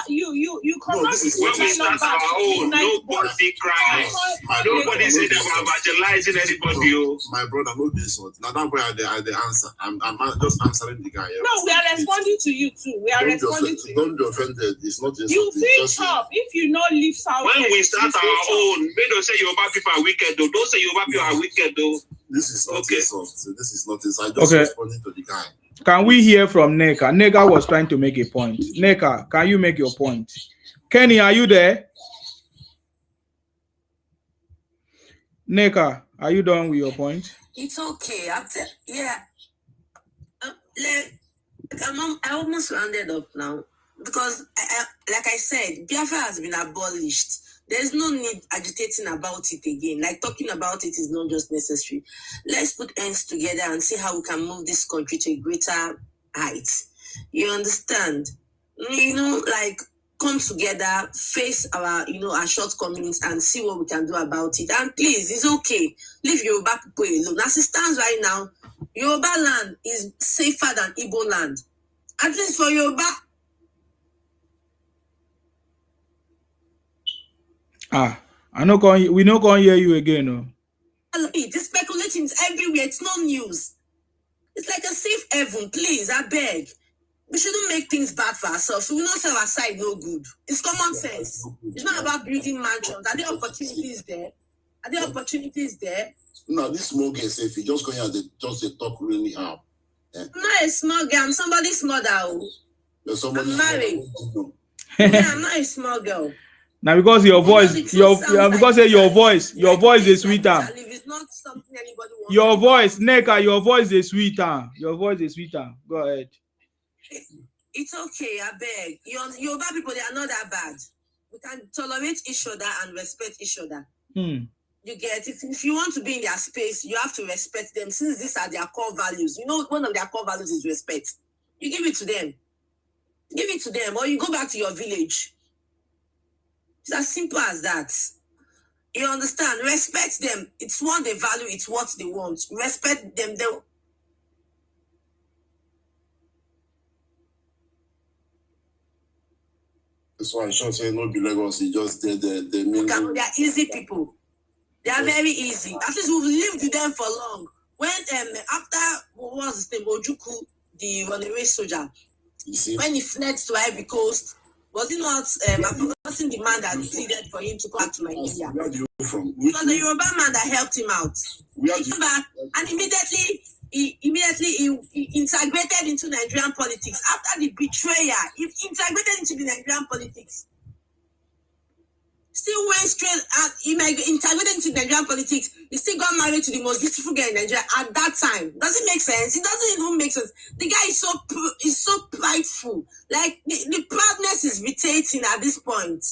You come up with when we start our own, nobody cry. Nobody say they were evangelizing anybody. My brother, no this one. Now that way I the answer. I'm just answering the guy. No, we are responding to you too. We are responding to you. Don't be offended. It's not just. You feel tough if you not leave South. When we start our own, they don't say Yoruba people are wicked though. Don't say Yoruba people are wicked though. This is not insult. This is not insult. I just responding to the guy. Can we hear from Neka? Neka was trying to make a point. Neka, can you make your point? Kenny, are you there? Neka, are you done with your point? It's okay. I almost rounded up now because, like I said, Biafra has been abolished. There's no need agitating about it again. Like talking about it is not just necessary. Let's put ends together and see how we can move this country to a greater height. You understand? Like come together, face our, our shortcomings and see what we can do about it. And please, it's okay. Leave Yoruba people alone. As it stands right now, Yoruba land is safer than Igbo land. At least for Yoruba. We not gonna hear you again, no. This speculating is everywhere. It's not news. It's like a safe haven. Please, I beg. We shouldn't make things bad for ourselves. We will not sell our side no good. It's common sense. It's not about building mansions. Are there opportunities there? No, this small girl say if you just go here and just talk really hard. I'm not a small girl. I'm somebody's mother. I'm married. I'm not a small girl. Now because your voice, your voice is sweeter. It's not something anybody wants. Your voice, Neka, your voice is sweeter. Your voice is sweeter. Go ahead. It's okay, I beg. Yoruba people, they are not that bad. We can tolerate each other and respect each other. You get it? If you want to be in their space, you have to respect them since these are their core values. One of their core values is respect. You give it to them. Give it to them, or you go back to your village. It's as simple as that. You understand? Respect them. It's what they value. It's what they want. Respect them. That's why I should say no be Lagos. It's just they are easy people. They are very easy. At least we've lived with them for long. When after what was his name, Ojuku, the runaway soldier, when he fled to Ivory Coast. Was it not forgotten the man that pleaded for him to come back to Nigeria? Where are you from? It was the Yoruba man that helped him out. He came back and immediately he integrated into Nigerian politics. After the betrayal, he integrated into the Nigerian politics. Still went straight and he integrated into Nigerian politics. He still got married to the most beautiful girl in Nigeria at that time. Does it make sense? It doesn't even make sense. The guy is so prideful. Like the proudness is irritating at this point.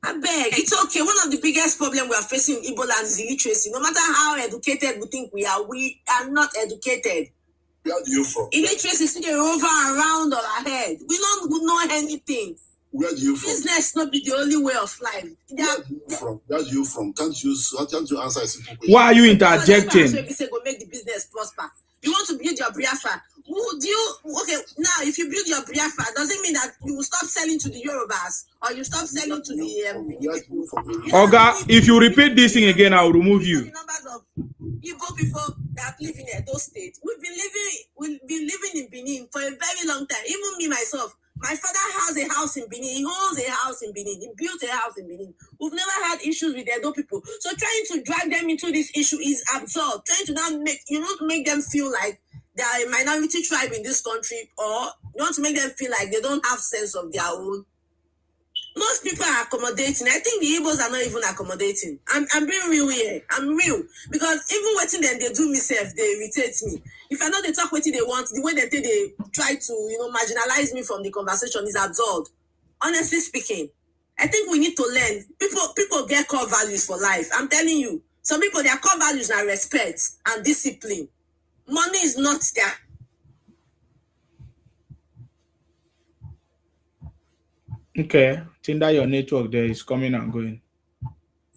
I beg, it's okay. One of the biggest problems we are facing in Igbo land is illiteracy. No matter how educated we think we are not educated. Where are you from? Illiteracy is still over around or ahead. We don't know anything. Where are you from? Business not be the only way of life. Where are you from? Can't you answer a simple question? Why are you interjecting? Go make the business prosper. You want to build your Biafra. Now if you build your Biafra, does it mean that you will stop selling to the Yorubas or you stop selling to the Oga, if you repeat this thing again, I will remove you. The numbers of Igbo people that live in Edo State. We've been living in Benin for a very long time. Even me myself, My father has a house in Benin. He owns a house in Benin. He built a house in Benin. We've never had issues with the Edo people. So trying to drag them into this issue is absurd. Trying to now make them feel like they are a minority tribe in this country, or you want to make them feel like they don't have sense of their own. Most people are accommodating. I think the Igbos are not even accommodating. I'm being real here. I'm real. Because even waiting them, they do me self, they irritate me. If I know they talk what they want, the way that they try to, marginalize me from the conversation is absurd. Honestly speaking, I think we need to learn. People get core values for life. I'm telling you. Some people, their core values are respect and discipline. Money is not there. Okay, Tinder, your network there is coming and going.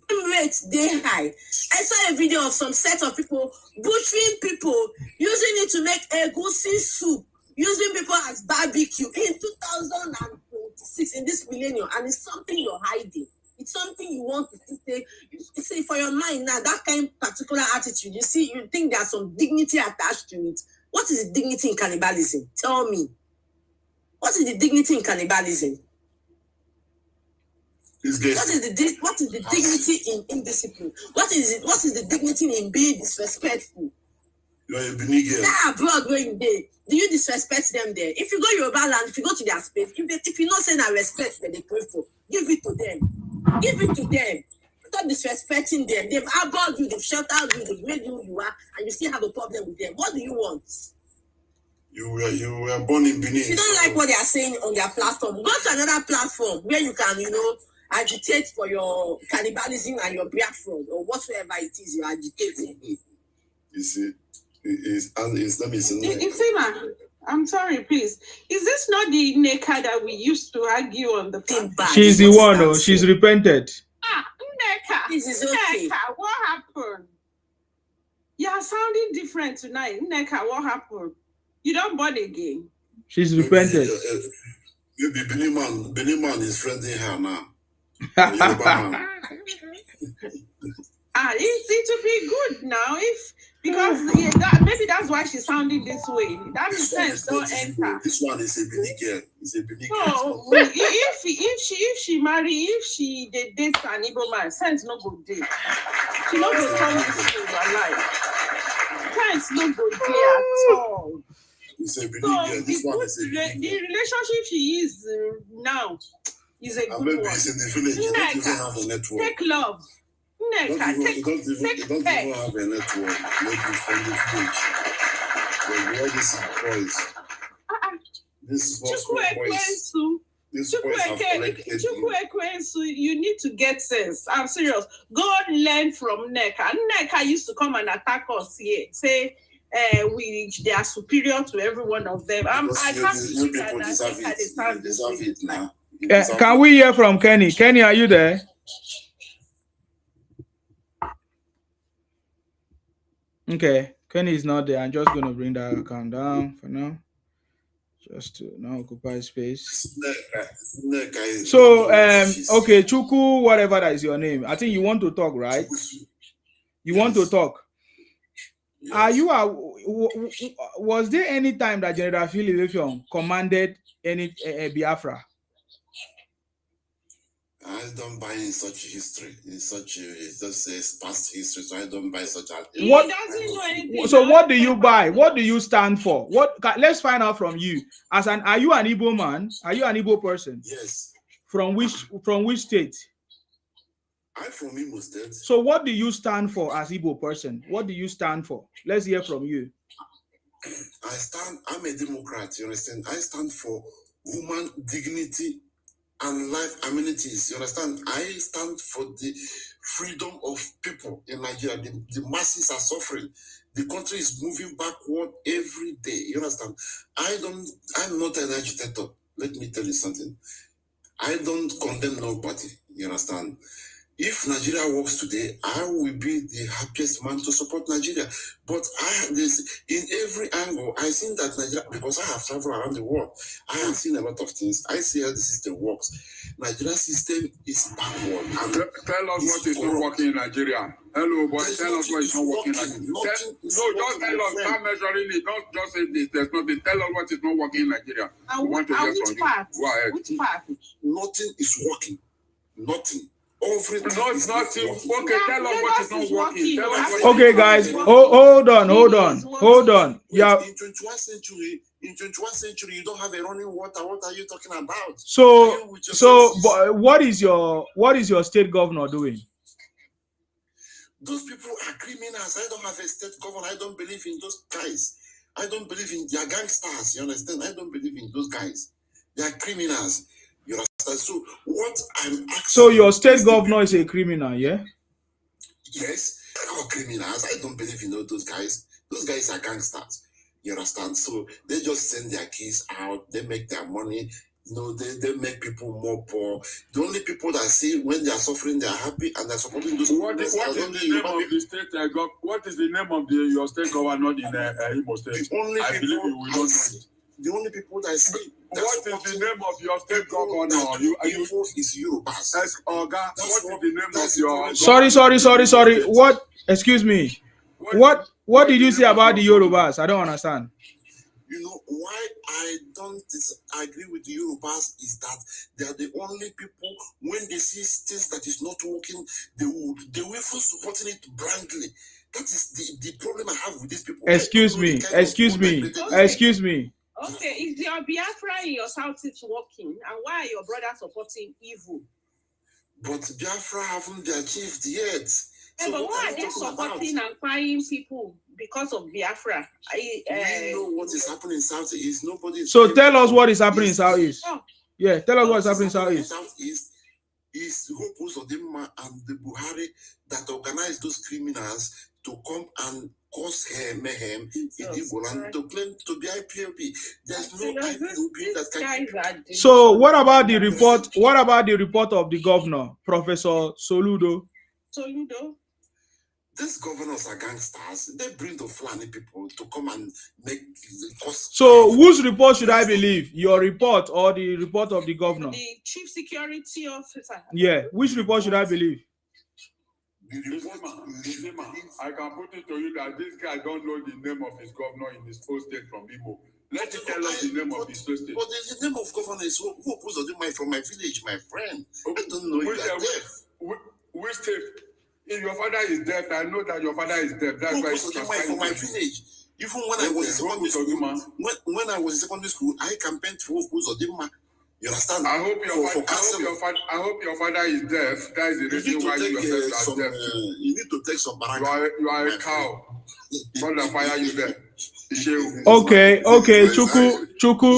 Rate they high. I saw a video of some set of people butchering people, using it to make egusi soup, using people as barbecue in 2026 in this millennium, and it's something you're hiding. It's something you want to say. You see, for your mind now, that kind of particular attitude, you think there's some dignity attached to it. What is the dignity in cannibalism? Tell me. What is the dignity in cannibalism? What is the dignity in indiscipline? What is the dignity in being disrespectful? You're a Benin girl. Abroad where you did. Do you disrespect them there? If you go Yoruba land, if you go to their space, if you not saying I respect that they pray for, give it to them. Give it to them. Stop disrespecting them. They've abroad you, they've sheltered you, they've made you are, and you still have a problem with them. What do you want? You were born in Benin. If you don't like what they are saying on their platform, go to another platform where you can, agitate for your cannibalism and your Biafran or whatsoever it is you're agitating. You see, Ifema, I'm sorry, please. Is this not the Neka that we used to argue on the platform? She's the one, oh, she's repented. Neka. This is okay. Neka, what happened? You are sounding different tonight. Neka, what happened? You don't born again. She's repented. Maybe Benin man is friendly her now. It will be good now because maybe that's why she's sounding this way. That makes sense. Don't enter. This one is a Benin girl. It's a Benin girl. No, if she date an Igbo man, sense no good day. She no go turn this to her life. Sense no good day at all. It's a Benin girl. This one is a Benin girl. The relationship she is now is a good one. In the village, you don't even have a network. Take love. You don't even have a network. Maybe from the village. When all these boys. This is what boys. These boys have collected. You need to get sense. I'm serious. Go learn from Neka. Neka used to come and attack us here. Say they are superior to every one of them. I can't you people deserve it. Deserve it now. Can we hear from Kenny? Kenny, are you there? Okay, Kenny is not there. I'm just going to bring that account down for now. Just to now occupy space. So, okay, Chuku, whatever that is your name. I think you want to talk, right? You want to talk. Are you? Was there any time that General Philip commanded any Biafra? I don't buy in such history, just past history, so I don't buy such a thing. What doesn't know anything. So what do you buy? What do you stand for? Let's find out from you. Are you an Igbo man? Are you an Igbo person? Yes. From which state? I'm from Imo State. So what do you stand for as Igbo person? What do you stand for? Let's hear from you. I'm a Democrat, you understand? I stand for human dignity and life amenities, you understand? I stand for the freedom of people in Nigeria. The masses are suffering. The country is moving backward every day, you understand? I'm not an agitator. Let me tell you something. I don't condemn nobody, you understand? if Nigeria works today, I will be the happiest man to support Nigeria. But in every angle, I think that Nigeria, because I have traveled around the world, I have seen a lot of things. I see how the system works. Nigeria system is backward. Tell us what is not working in Nigeria. Hello, boy. Tell us what is not working in Nigeria. No, just tell us. Start measuring it. Don't just say this. There's nothing. Tell us what is not working in Nigeria. We want to hear from you. Go ahead. Which part? Nothing is working. Nothing. Everything. No, it's nothing. Okay, tell us what is not working. Tell us what okay, guys. Hold on. Yeah. In 21st century, you don't have a running water. What are you talking about? So what is your state governor doing? Those people are criminals. I don't have a state governor. I don't believe in those guys. I don't believe in their gangsters. You understand? I don't believe in those guys. They are criminals. You understand? So what I'm asking. So your state governor is a criminal, yeah? Yes, they are criminals. I don't believe in all those guys. Those guys are gangsters. You understand? So they just send their kids out. They make their money. You know, they make people more poor. The only people that see when they are suffering, they are happy and they're supporting those people. What is the name of the state? What is the name of your state governor in Imo State? I believe you will not know it. The only people that see. What is the name of your state governor? Is Yorubas. What is the name of your? Sorry. What? Excuse me. What did you say about the Yorubas? I don't understand. You know why I don't agree with the Yorubas is that they are the only people when they see things that is not working, they will even supporting it blindly. That is the problem I have with these people. Excuse me. Okay, is your Biafra in your southeast working, and why are your brothers supporting evil? But Biafra haven't been achieved yet. Yeah, but why are they supporting and crying people because of Biafra? We know what is happening in Southeast. Nobody. So tell us what is happening in Southeast. Oh. Yeah, tell us what is happening in Southeast. Southeast is Hope Uzodinma and the Buhari that organize those criminals to come and cause mayhem in Igboland to claim to be IPOB. There's no IPOB that can. So what about the report? What about the report of the governor, Professor Soludo? These governors are gangsters. They bring the Fulani people to come and make the cost. So whose report should I believe? Your report or the report of the governor? The chief security officer. Yeah, which report should I believe? I can put it to you that this guy don't know the name of his governor in his own state from Igbo. Let me tell us the name of his state. But the name of governor is who opposed from my village, my friend. I don't know you are deaf. Which state? If your father is deaf, I know that your father is deaf. That's why it's from my village. Even when I was in secondary school, when I was in secondary school, I campaigned for Uzodinma. You understand? I hope your father is deaf. That is the reason why you yourself are deaf. You need to take some baraka. You are a cow. God will fire you there. Okay. Chuku.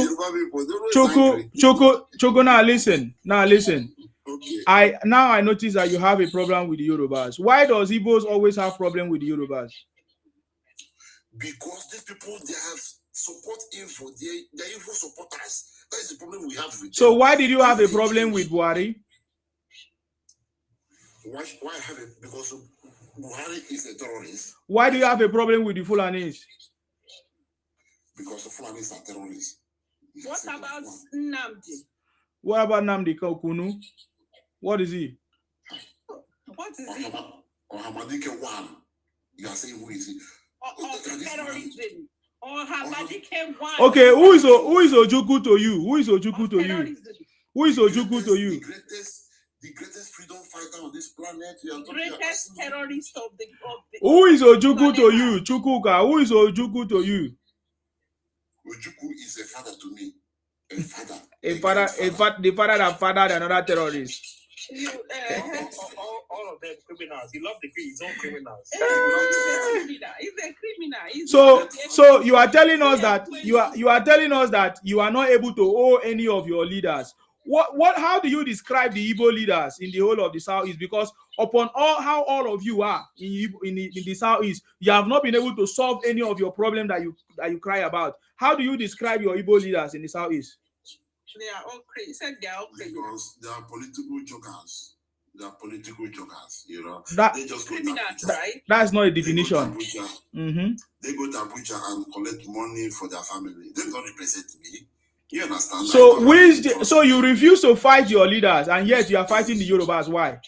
Now listen. Okay. I notice that you have a problem with the Yorubas. Why does Igbos always have problem with the Yorubas? Because these people, they have support evil. They're evil supporters. That is the problem we have with them. So why did you have a problem with Buhari? Why have it? Because Buhari is a terrorist. Why do you have a problem with the Fulanis? Because the Fulanis are terrorists. What about Nnamdi? What about Nnamdi Kanu? What is he? What is he? Hamadike 1. You are saying who is he? Terrorism. Or Hamadike 1. Okay, who is Ojukwu to you? Who is Ojukwu to you? Who is Ojukwu to you? The greatest freedom fighter on this planet. The greatest terrorist of the Who is Ojukwu to you? Chukwuka, who is Ojukwu to you? Ojukwu is a father to me. A father. The father that fathered another terrorist. All of them criminals. He loves his own criminals. He's a criminal. So you are telling us that you are telling us that you are not able to owe any of your leaders. How do you describe the Igbo leaders in the whole of the Southeast? Because upon how all of you are in the Southeast, you have not been able to solve any of your problem that you cry about. How do you describe your Igbo leaders in the Southeast? They are all crazy. They are all crazy. Because they are political jokers. They are political jokers, you know. That, they just go to criminals, Abuja. right? That's not a definition. They go to Abuja and collect money for their family. They don't represent me. You understand? So so you refuse to fight your leaders, and yet you are fighting the Yorubas. Why?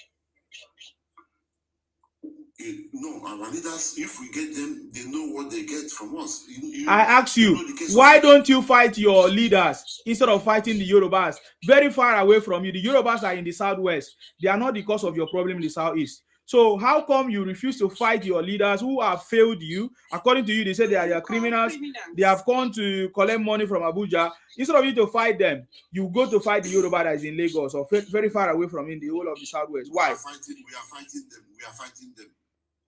No, our leaders, if we get them, they know what they get from us. I ask you, why don't you fight your leaders instead of fighting the Yorubas? Very far away from you. The Yorubas are in the southwest. They are not the cause of your problem in the southeast. So how come you refuse to fight your leaders who have failed you? According to you, they say they are criminals. They have come to collect money from Abuja. Instead of you to fight them, you go to fight the Yoruba that is in Lagos or very far away from in the whole of the southwest. Why? We are fighting them. We are fighting them.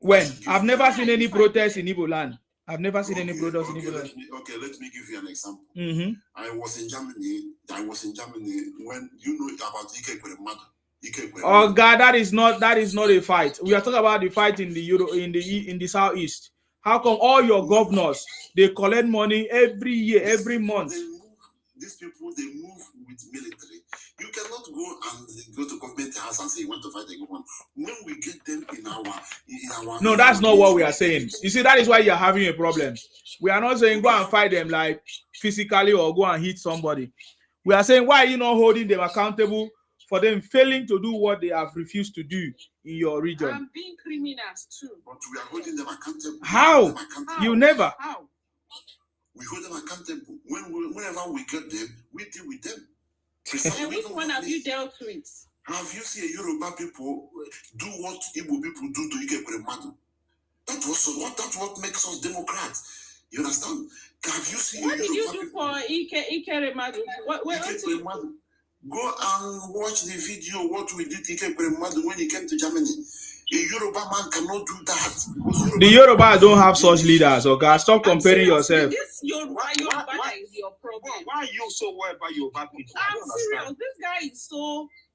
When? I've never seen any protests in Igbo land. I've never seen any protests in Igbo land. Let me give you an example. I was in Germany when you know about Ike. Oh God, that is not a fight. We are talking about the fight in the southeast. How come all your governors they collect money every year, every month? These people they move with military. You cannot go to government house and say you want to fight the government. When we get them in our no, that's not what we are saying. You see, that is why you're having a problem. We are not saying go and fight them like physically or go and hit somebody. We are saying why are you not holding them accountable for them failing to do what they have refused to do in your region? And being criminals too. But we are holding them accountable. How? You never. How? We hold them accountable. Whenever we get them, we deal with them. And which one have you dealt with? Have you seen Yoruba people do what Igbo people do to Ike Madu? That's what makes us Democrats. You understand? Have you seen what did you do for Ike Madu? Go and watch the video what we did to Ike Madu when he came to Germany. A Yoruba man cannot do that. The Yoruba don't have such leaders, okay? Stop comparing yourself. This Yoruba is your problem. Why are you so worried about Yoruba people? I'm serious. This guy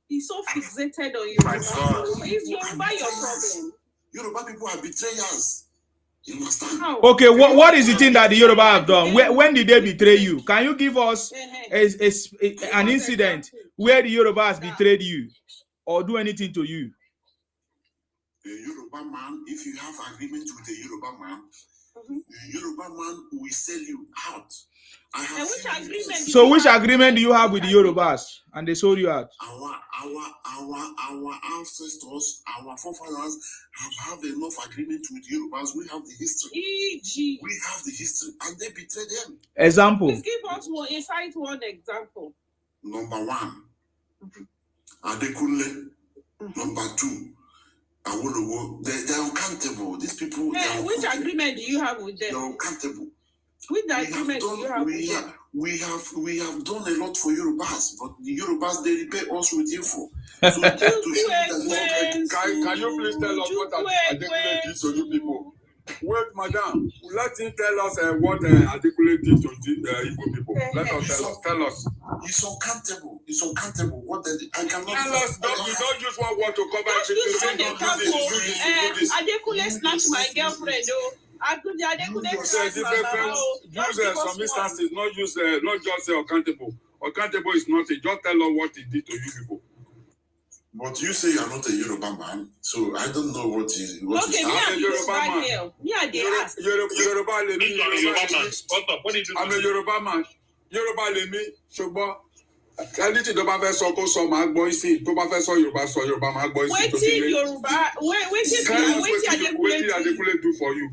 is so fixated on Yoruba. Is Yoruba your problem? Yoruba people are betrayers. You understand? Okay, what is the thing that the Yoruba have done? When did they betray you? Can you give us an incident where the Yoruba has betrayed you or do anything to you? A Yoruba man, if you have agreement with a Yoruba man, the Yoruba man will sell you out. Which agreement do you have with the Yorubas? And they sold you out. Our ancestors, our forefathers have enough agreement with Yorubas. We have the history. We have the history, and they betray them. Example. Please give us one example. Number one, Adekunle. Number two, they're uncountable. These people. Which agreement do you have with them? They're uncountable. Which agreement do you have with them? We have done a lot for Yorubas, but the Yorubas they repay us with info. So can you please tell us what Adekunle did to you people? Wait, madam. Let him tell us what Adekunle did to the Igbo people. Let us tell us. It's uncountable. It's uncountable. I cannot tell us. You don't use one word to cover everything. Adekunle snatched my girlfriend. Use some instances, not just say accountable. Accountable is not it. Just tell us what he did to you people. But you say you are not a Yoruba man, so I don't know what is. Okay, me I'm a Yoruba man. Yoruba I'm a Yoruba man. Yoruba lemi, ṣùgbọ́n anything tó bá fẹ́ sọ kó sọ máa gbọ́ sí tó bá fẹ́ sọ Yorùbá máa gbọ́ sí tó ti lé. Wetin Adekunle do for you?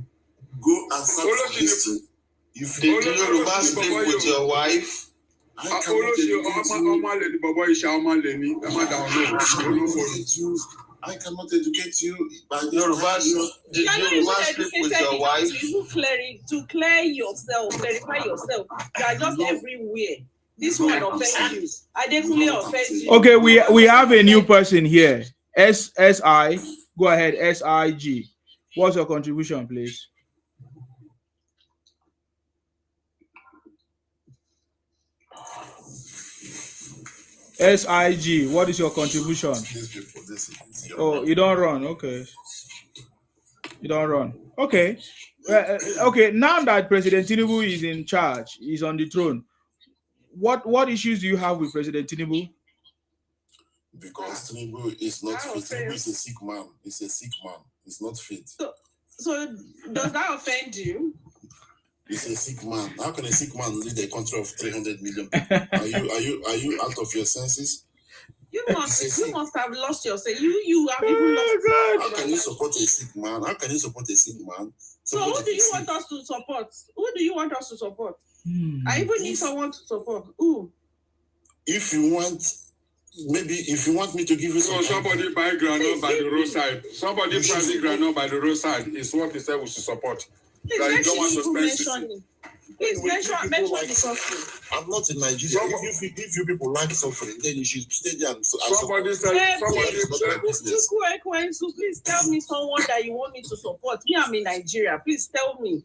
Go and search for history. If the Yoruba sleep with your wife, I cannot educate you. But Yoruba sleep with your wife. To clarify yourself. You are just everywhere. This one offends you. Adekunle offends you. Okay, we have a new person here. SI. Go ahead, SIG. What's your contribution, please? SIG, what is your contribution? Oh, you don't run. Okay. You don't run. Okay. Okay, now that President Tinubu is in charge, he's on the throne, what issues do you have with President Tinubu? Because Tinubu is not fit. Tinubu is a sick man. He's a sick man. He's not fit. So does that offend you? He's a sick man. How can a sick man lead a country of 300 million people? Are you out of your senses? You must have lost yourself. You have even lost. How can you support a sick man? How can you support a sick man? So who do you want us to support? Who do you want us to support? I even need someone to support. Who? If you want me to give you some. So somebody buy granola by the roadside. Somebody buy the granola by the roadside. It's what he said we should support. Please mention the suffering. I'm not in Nigeria. If you people like suffering, then you should stay there. Please tell me someone that you want me to support. Me, I'm in Nigeria. Please tell me.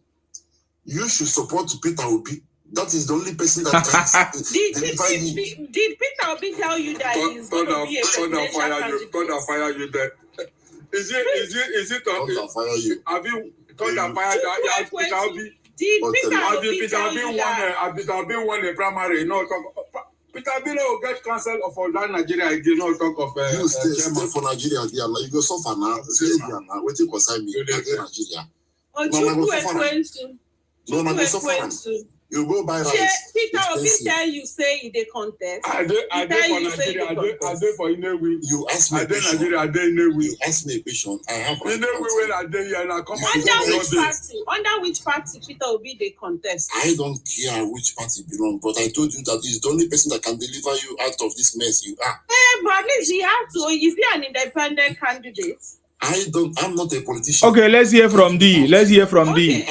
You should support Peter Obi. That is the only person that can deliver me. Did Peter Obi tell you that he's going to be a presidential candidate? God fire you there. Is it? God fire you. Have you? God fire that? Peter Obi. Did Peter Obi won a primary? No talk. Peter Obi will get cancelled for that Nigeria again. No talk of. You stay for Nigeria. You go suffer now. Stay there now. Waiting for me. Nigeria. No, go suffer. You go buy rice. Peter Obi tell you say in the contest. I did for Nigeria. I did for Inewi. You ask me a question. Nigeria. I did Inewi. You ask me a question. I have. Inewi when I did here now. Under which party Peter Obi they contest? I don't care which party belong, but I told you that he's the only person that can deliver you out of this mess you are. But at least he has to. Is he an independent candidate? I'm not a politician. Okay, let's hear from D. Let's hear from D.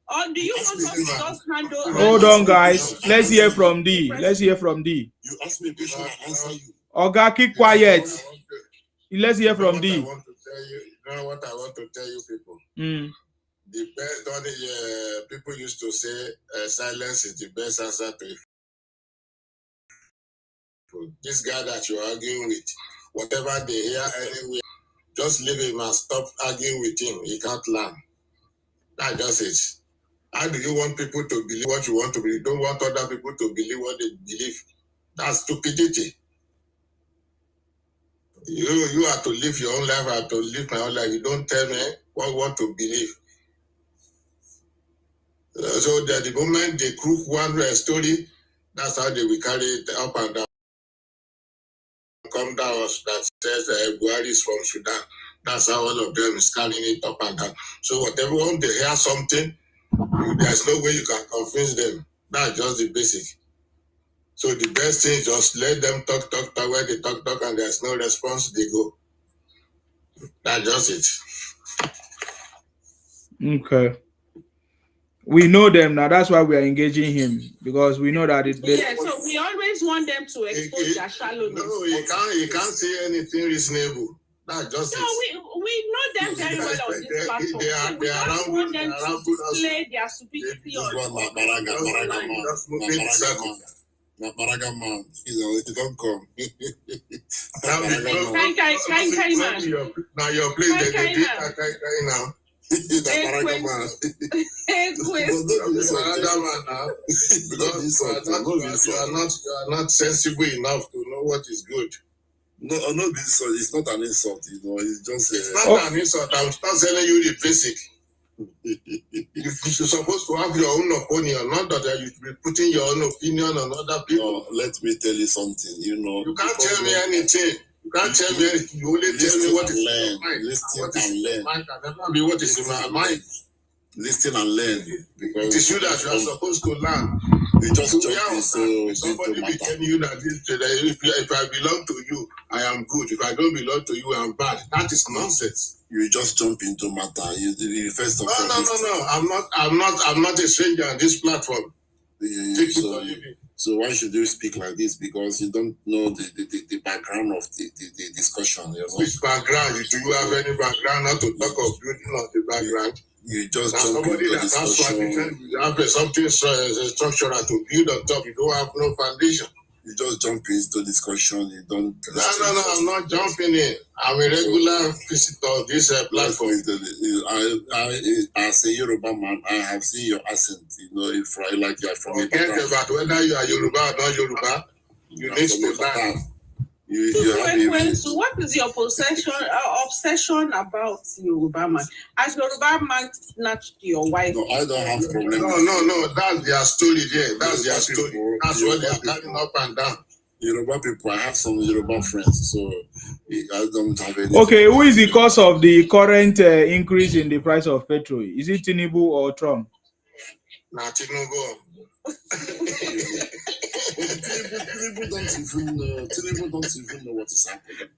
Or do you want us to just handle? Hold on, guys. Let's hear from D. Let's hear from D. You ask me a question, I answer you. Oga, keep quiet. Let's hear from D. You know what I want to tell you, people. The best, people used to say, silence is the best answer to it. This guy that you're arguing with, whatever they hear anyway, just leave him and stop arguing with him. He can't learn. That's just it. How do you want people to believe what you want to believe? You don't want other people to believe what they believe. That's stupidity. You have to live your own life. I have to live my own life. You don't tell me what you want to believe. So that the moment they crook one story, that's how they will carry it up and down. Come down that says Buhari is from Sudan. That's how all of them is carrying it up and down. So whatever when they hear something, there's no way you can convince them. That's just the basic. So the best thing is just let them talk where they talk, and there's no response, they go. That's just it. Okay. We know them now. That's why we are engaging him, because we know that so we always want them to expose their shallowness. No, you can't say anything reasonable. That's just we know them very well on this platform. We just want them to display their stupidity on Maragaman, you don't come. Now your place, they now. You are not sensible enough to know what is good. No, it's not an insult, it's just it's not an insult. I'm not telling you the basic. You're supposed to have your own opinion, not that you should be putting your own opinion on other people. No, let me tell you something, you can't tell me anything. You can't tell me anything. You only tell me what is in my mind. Listen and learn. Be what is in my mind. Listen and learn. Because it is you that you are supposed to learn. You just somebody be telling you that if I belong to you, I am good. If I don't belong to you, I am bad. That is nonsense. You just jump into matter. You first of all. No. I'm not a stranger on this platform. So why should you speak like this? Because you don't know the background of the discussion. Which background? Do you have any background? Not to talk of building of the background. You just jump into the discussion. You have something structural to build on top. You don't have no foundation. You just jump into discussion. You don't. No. I'm not jumping in. I'm a regular visitor of this platform. As a Yoruba man, I have seen your accent. If I like you are from. Forget about whether you are Yoruba or not Yoruba. You need to learn. So what is your obsession about Yoruba man? As Yoruba man snatched your wife? No, I don't have problem. No. That's their story there. That's their story. That's what they are carrying up and down. Yoruba people, I have some Yoruba friends, so I don't have any. Okay, who is the cause of the current increase in the price of petrol? Is it Tinubu or Trump? Nah, Tinubu. Tinubu don't even know what is happening.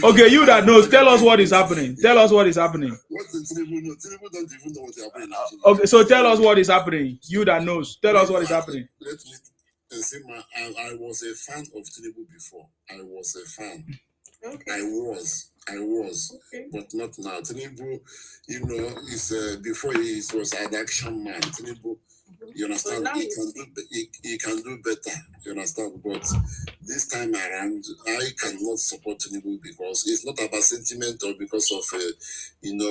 Okay, you that knows, tell us what is happening. Tell us what is happening. What does Tinubu know? Tinubu don't even know what is happening. Okay, so tell us what is happening. You that knows, tell us what is happening. Let me say, I was a fan of Tinubu before. I was a fan. Okay. I was, okay. But not now. Tinubu, is before he was an action man. Tinubu, you understand? He can do better. You understand? But this time around, I cannot support Tinubu because it's not about sentiment or because of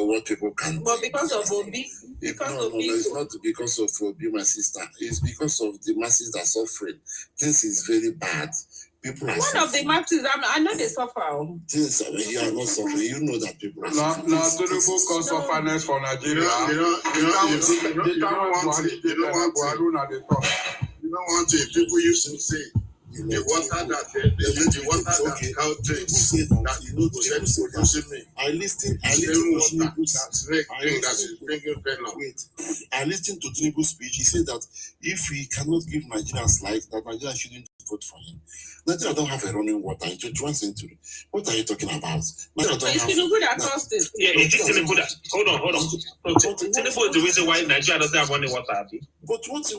what people can. But because of Obi. No, it's not because of Obi, my sister. It's because of the masses that are suffering. This is very bad. People are one of the masses, I know they suffer. You are not suffering. You know that people are suffering. No, Tinubu cause sufferness for Nigeria. You don't want to. People used to say the water that cow drinks that producing me. I listened to Tinubu's speech. He said that if he cannot give Nigerians light, that Nigeria shouldn't vote for him. Nigeria don't have a running water in 21st century. What are you talking about? It's Tinubu that caused it. Yeah, it's Tinubu that. Hold on. Tinubu is the reason why Nigeria doesn't have running water. But what is the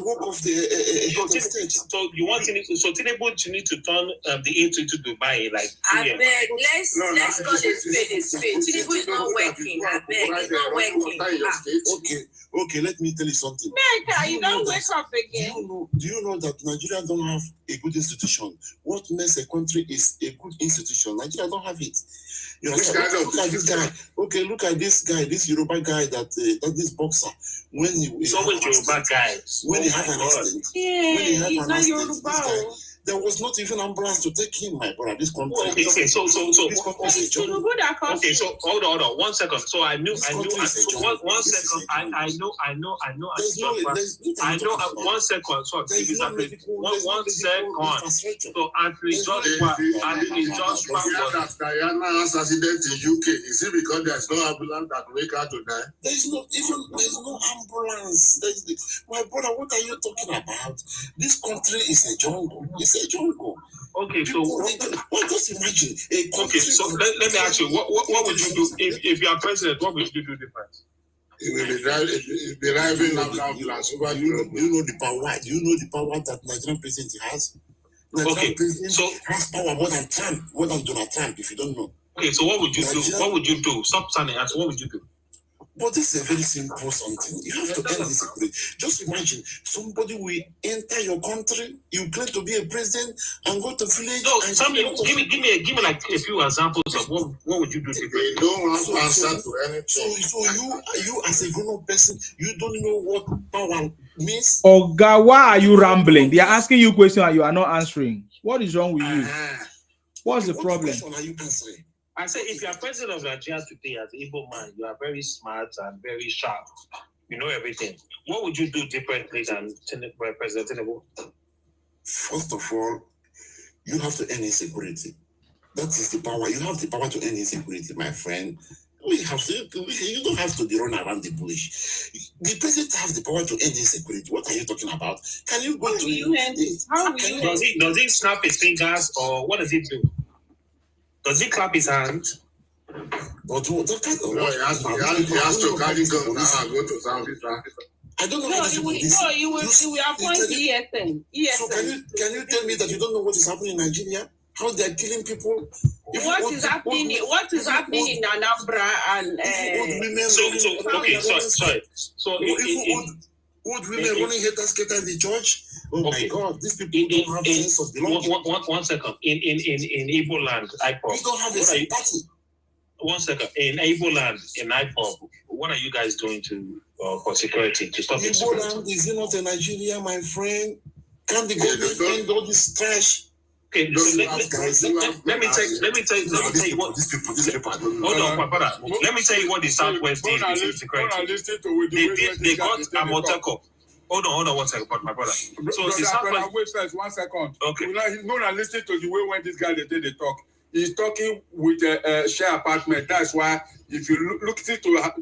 work of the state? So you want Tinubu? So Tinubu need to turn the A2 to Dubai, like. I beg, let's call it spade. Tinubu is not working. I beg, it's not working. Okay, let me tell you something. Mecca, you don't wake up again. Do you know that Nigeria don't have a good institution? What makes a country is a good institution? Nigeria don't have it. You know, look at this guy. Okay, look at this guy, this Yoruba guy that this boxer. When he Yoruba guy. When he had an accident. Yeah, he's not Yoruba. There was not even ambulance to take him, my brother. This country. Okay, so this country is a joke. Okay, so hold on, 1 second. So I knew. 1 second. I know. 1 second. So 1 second. So actually, just Diana has accident in UK. Is it because there's no ambulance that make her to die? There's no ambulance. My brother, what are you talking about? This country is a jungle. It's a jungle. Okay, so just imagine a country. Okay, so let me ask you, what would you do if you are president? What would you do different? He will be driving ambulance over Europe. Do you know the power? Do you know the power that Nigerian president has? Nigerian president has power more than Donald Trump. If you don't know. Okay, so what would you do? What would you do? Stop standing. Answer. What would you do? But this is a very simple something. You have to end this. Just imagine somebody will enter your country, you claim to be a president, and go to village. No, give me like a few examples of what would you do differently? They don't want to answer to anything. So you as a grown-up person, you don't know what power means. Oga, why are you rambling? They are asking you questions and you are not answering. What is wrong with you? What's the problem? What question are you answering? I say, if you are president of Nigeria today as an Igbo man, you are very smart and very sharp. You know everything. What would you do differently than President Tinubu? First of all, you have to end insecurity. That is the power. You have the power to end insecurity, my friend. You don't have to be run around the bush. The president has the power to end insecurity. What are you talking about? Can you go to you end it? Does he snap his fingers or what does he do? Does he clap his hands? But what kind of? No, he has to carry gun now and go to Southeast Africa. I don't know. You will appoint ESN. So can you tell me that you don't know what is happening in Nigeria? How they are killing people? What is happening in Anambra and sorry. So old women running haters in the church. Oh my God! These people don't have a sense of belonging. 1 second. In Igbo land, IPOB. You don't have a sympathy. 1 second. In Igbo land, in IPOB, what are you guys doing for security to stop insecurity? Igbo land is not a Nigeria, my friend. Can the government end all this trash? Okay, let me tell you what these people. Hold on, my brother. Let me tell you what the Southwest did. They got a Motoko. Hold on, 1 second, my brother. So the Southwest. Wait first, 1 second. Okay. He's not listening to the way when this guy they talk. He's talking with a share apartment. That's why if you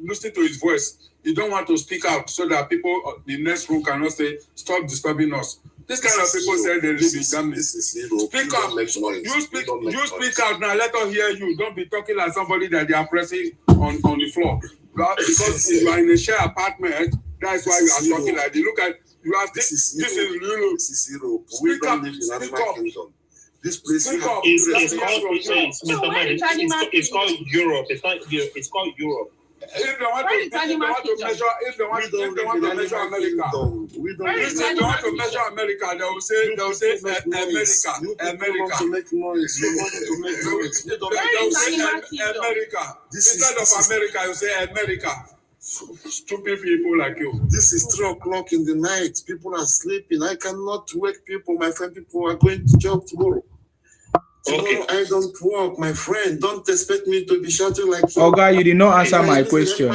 listen to his voice, you don't want to speak out so that people in the next room cannot say, "Stop disturbing us." This kind of people say they live in Germany. Speak up. You speak out now. Let us hear you. Don't be talking like somebody that they are pressing on the floor. Because you are in a share apartment, that's why you are talking like this. Look at you have this is Lulu. Speak up. This place is called Europe. It's called Europe. If they want to measure America, they will say America. Instead of America, you say America. Stupid people like you. This is 3 o'clock in the night. People are sleeping. I cannot wake people. My friend, people are going to job tomorrow. Tomorrow I don't work, my friend. Don't expect me to be shouting like you. Oga, you did not answer my question.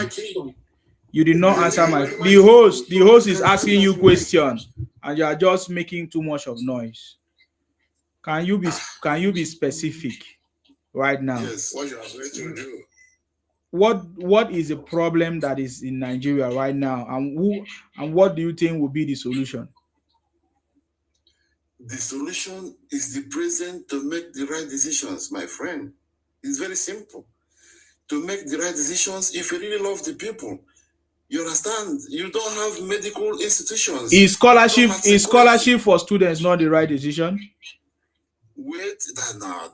You did not answer my the host is asking you question and you are just making too much of noise. Can you be specific right now? Yes, what you are going to do. What is the problem that is in Nigeria right now, and what do you think will be the solution? The solution is the president to make the right decisions, my friend. It's very simple. To make the right decisions, if you really love the people, you understand. You don't have medical institutions. Is scholarship for students not the right decision? Wait, no.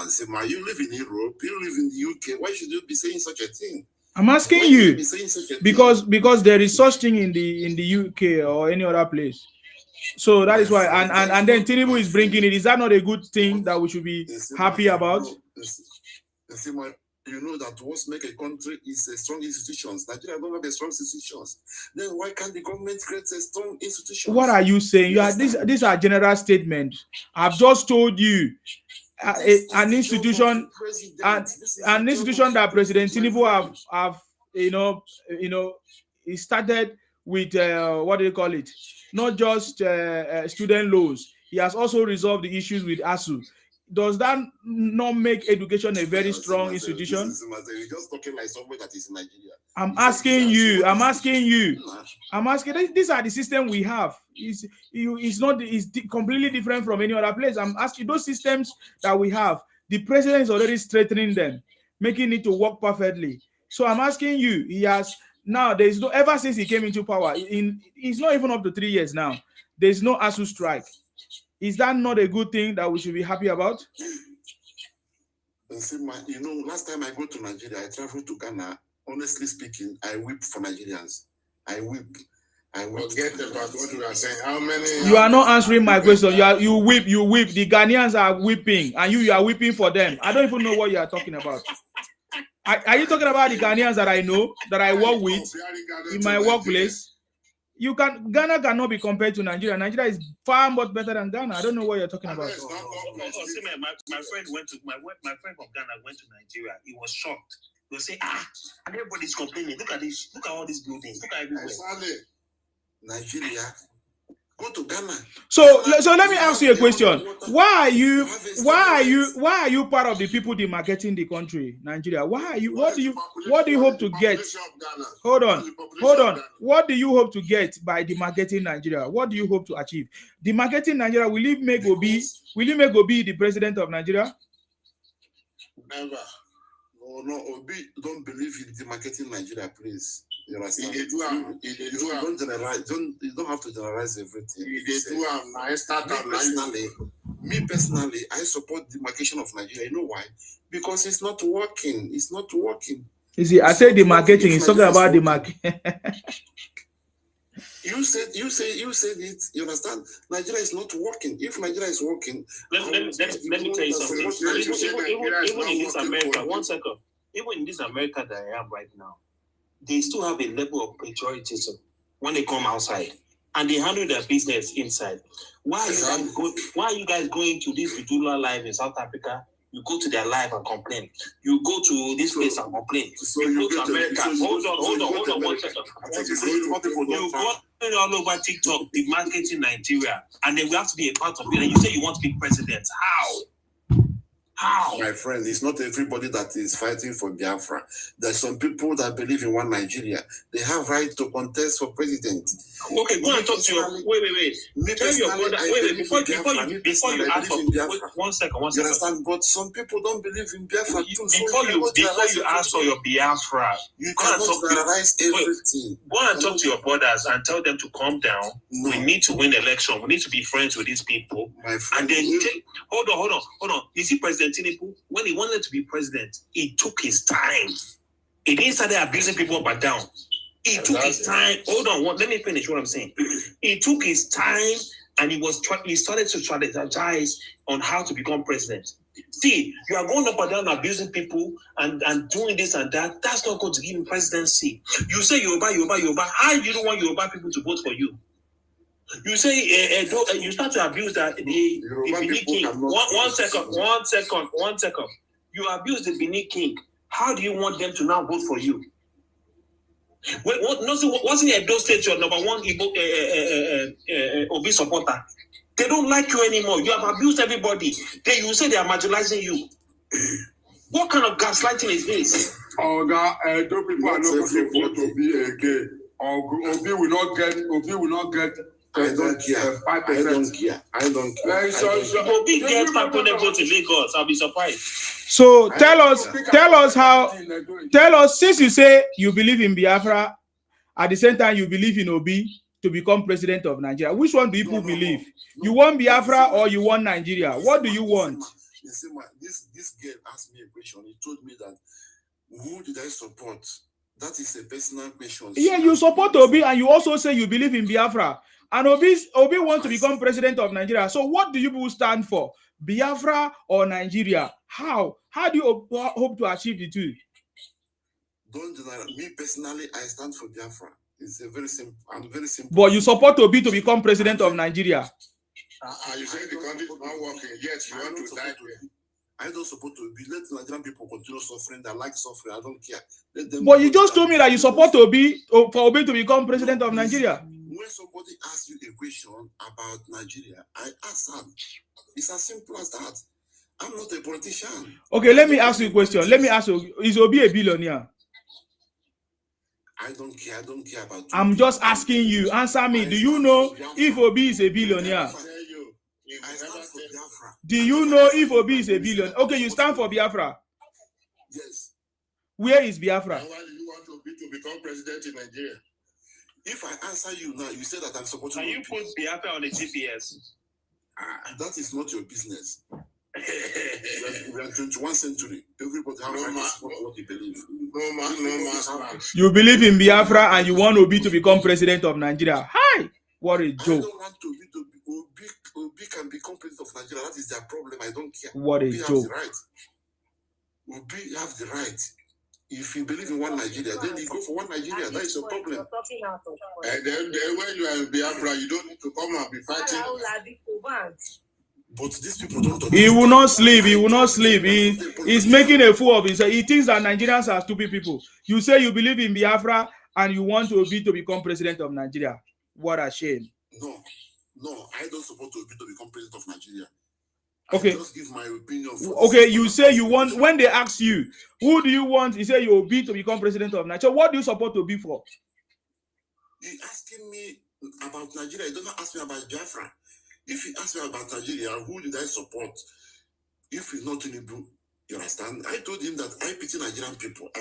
See, man, you live in Europe, you live in the UK. Why should you be saying such a thing? I'm asking you because there is such thing in the UK or any other place. So that is why, and then Tinubu is bringing it. Is that not a good thing that we should be happy about? You know that what makes a country is a strong institutions. Nigeria don't have a strong institutions. Then why can't the government create a strong institution? What are you saying? These are general statements. I've just told you an institution that President Tinubu have he started with what do you call it? Not just student loans. He has also resolved the issues with ASU. Does that not make education a very strong institution? You're just talking like somebody that is in Nigeria. I'm asking you. These are the system we have. It's completely different from any other place. I'm asking those systems that we have. The president is already strengthening them, making it to work perfectly. So I'm asking you. He has now. There is no ever since he came into power. It's not even up to 3 years now. There is no ASU strike. Is that not a good thing that we should be happy about? See, last time I go to Nigeria, I traveled to Ghana. Honestly speaking, I weep for Nigerians. I weep. Forget about what you are saying. How many? You are not answering my question. You weep. The Ghanaians are weeping, and you are weeping for them. I don't even know what you are talking about. Are you talking about the Ghanaians that I know, that I work with in my workplace? Ghana cannot be compared to Nigeria. Nigeria is far much better than Ghana. I don't know what you're talking about. My friend from Ghana went to Nigeria. He was shocked. They'll say, and everybody's complaining. Look at this. Look at all these buildings. Look at everywhere. Nigeria. Go to Ghana. So let me ask you a question. Why are you part of the people demarcating the country, Nigeria? What do you hope to get? Hold on. What do you hope to get by demarcating Nigeria? What do you hope to achieve? Demarcating Nigeria, will you make Obi the president of Nigeria? Never. No, Obi don't believe in demarcating Nigeria, please. You understand? You don't generalize. You don't have to generalize everything. Me personally, I support demarcation of Nigeria. You know why? Because it's not working. It's not working. You see, I said demarcating. It's talking about demarcating. You said it. You understand? Nigeria is not working. If Nigeria is working, let me tell you something. Even in this America, 1 second. Even in this America that I am right now, they still have a level of patriotism when they come outside. and they handle their business inside. Why are you guys going to this Bidula live in South Africa? You go to their live and complain. You go to this place and complain. So you go to America. Hold on 1 second. You go all over TikTok, the marketing Nigeria, and then we have to be a part of it. And you say you want to be president. How? How? My friend, it's not everybody that is fighting for Biafra. There's some people that believe in one Nigeria. They have right to contest for president. Okay, go and talk to your... Wait. Tell your brother... Wait, before you ask for... Wait, 1 second. You understand? But some people don't believe in Biafra too. Before you ask for your Biafra, you cannot valorize everything. Go and talk to your brothers and tell them to calm down. No. We need to win the election. We need to be friends with these people. My friend, and then... Hold on. You see President Tinubu, when he wanted to be president, he took his time. He didn't start abusing people up and down. He took his time. Hold on, let me finish what I'm saying. He took his time and he started to strategize on how to become president. See, you are going up and down abusing people and doing this and that. That's not going to give him presidency. You say Yoruba. How you don't want Yoruba people to vote for you? You say you start to abuse that the Benin king. One second. You abuse the Benin king. How do you want them to now vote for you? Wasn't Edo State your number one Obi supporter? They don't like you anymore. You have abused everybody. You say they are marginalizing you. What kind of gaslighting is this? Edo people are not going to vote Obi again. Obi will not get. I don't care. I don't care. Obi gets 500 votes in Lagos. I'll be surprised. So tell us, since you say you believe in Biafra, at the same time you believe in Obi to become president of Nigeria, which one do people believe? You want Biafra or you want Nigeria? What do you want? This girl asked me a question. He told me that, who did I support? That is a personal question. Yeah, you support Obi and you also say you believe in Biafra. And Obi wants to become president of Nigeria. So what do you people stand for? Biafra or Nigeria? How do you hope to achieve the two? Don't deny me personally. I stand for Biafra. It's a very simple. I'm very simple. But you support Obi to become president of Nigeria. You say the country is not working. Yes, you want to die. I don't support Obi. Let Nigerian people continue suffering. They like suffering. I don't care. But you just told me that you support Obi for Obi to become president of Nigeria. When somebody asks you a question about Nigeria, I ask them. It's as simple as that. I'm not a politician. Okay, let me ask you a question. Is Obi a billionaire? I don't care. I don't care about Obi. I'm just asking you. Answer me. Do you know if Obi is a billionaire? I stand for Biafra. Do you know if Obi is a billionaire? Okay, you stand for Biafra. Yes. Where is Biafra? And why do you want Obi to become president in Nigeria? If I answer you now, you say that I'm supporting. Can you put Biafra on the GPS? That is not your business. We are 21st century. Everybody has what they believe. You believe in Biafra and you want Obi to become president of Nigeria. Hi! What a joke. I don't want Obi can become president of Nigeria. That is their problem. I don't care. What a joke. Obi have the right. If you believe in one Nigeria, then you go for one Nigeria. That is your problem. And then when you are in Biafra, you don't need to come and be fighting. But these people don't understand. He will not sleep. He will not sleep. He's making a fool of himself. He thinks that Nigerians are stupid people. You say you believe in Biafra and you want Obi to become president of Nigeria. What a shame. No, I don't support Obi to become president of Nigeria. Okay. I just give my opinion. Okay, you say you want, when they ask you, who do you want? You say you Obi to become president of Nigeria. So what do you support Obi for? You're asking me about Nigeria. You don't ask me about Biafra. If you ask me about Nigeria, who did I support? If it's not Tinubu, you understand? I told him that I pity Nigerian people. The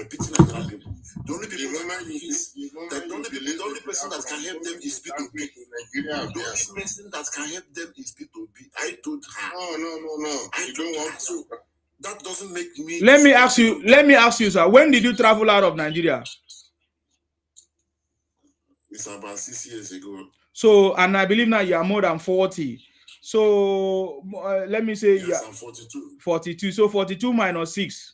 only people the only person that can help them is P2P. The only person that can help them is P2P. I told her. No. I don't want to. That doesn't make me. Let me ask you, sir. When did you travel out of Nigeria? It's about 6 years ago. So, and I believe now you are more than 40. So, let me say, yes, I'm 42. 42. So, 42 minus 6.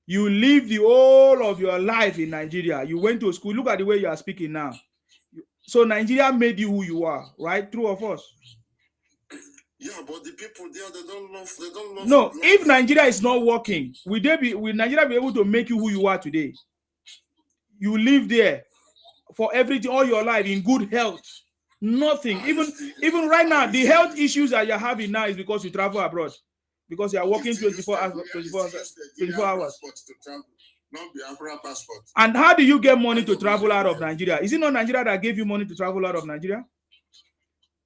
You lived the whole of your life in Nigeria. You went to school. Look at the way you are speaking now. So Nigeria made you who you are, right? True or false? Yeah, but the people there, they don't love. No, if Nigeria is not working, will Nigeria be able to make you who you are today? You live there for everything all your life in good health. Nothing. Even right now, the health issues that you're having now is because you travel abroad. Because you are working 24 hours. And how do you get money to travel out of Nigeria? Is it not Nigeria that gave you money to travel out of Nigeria?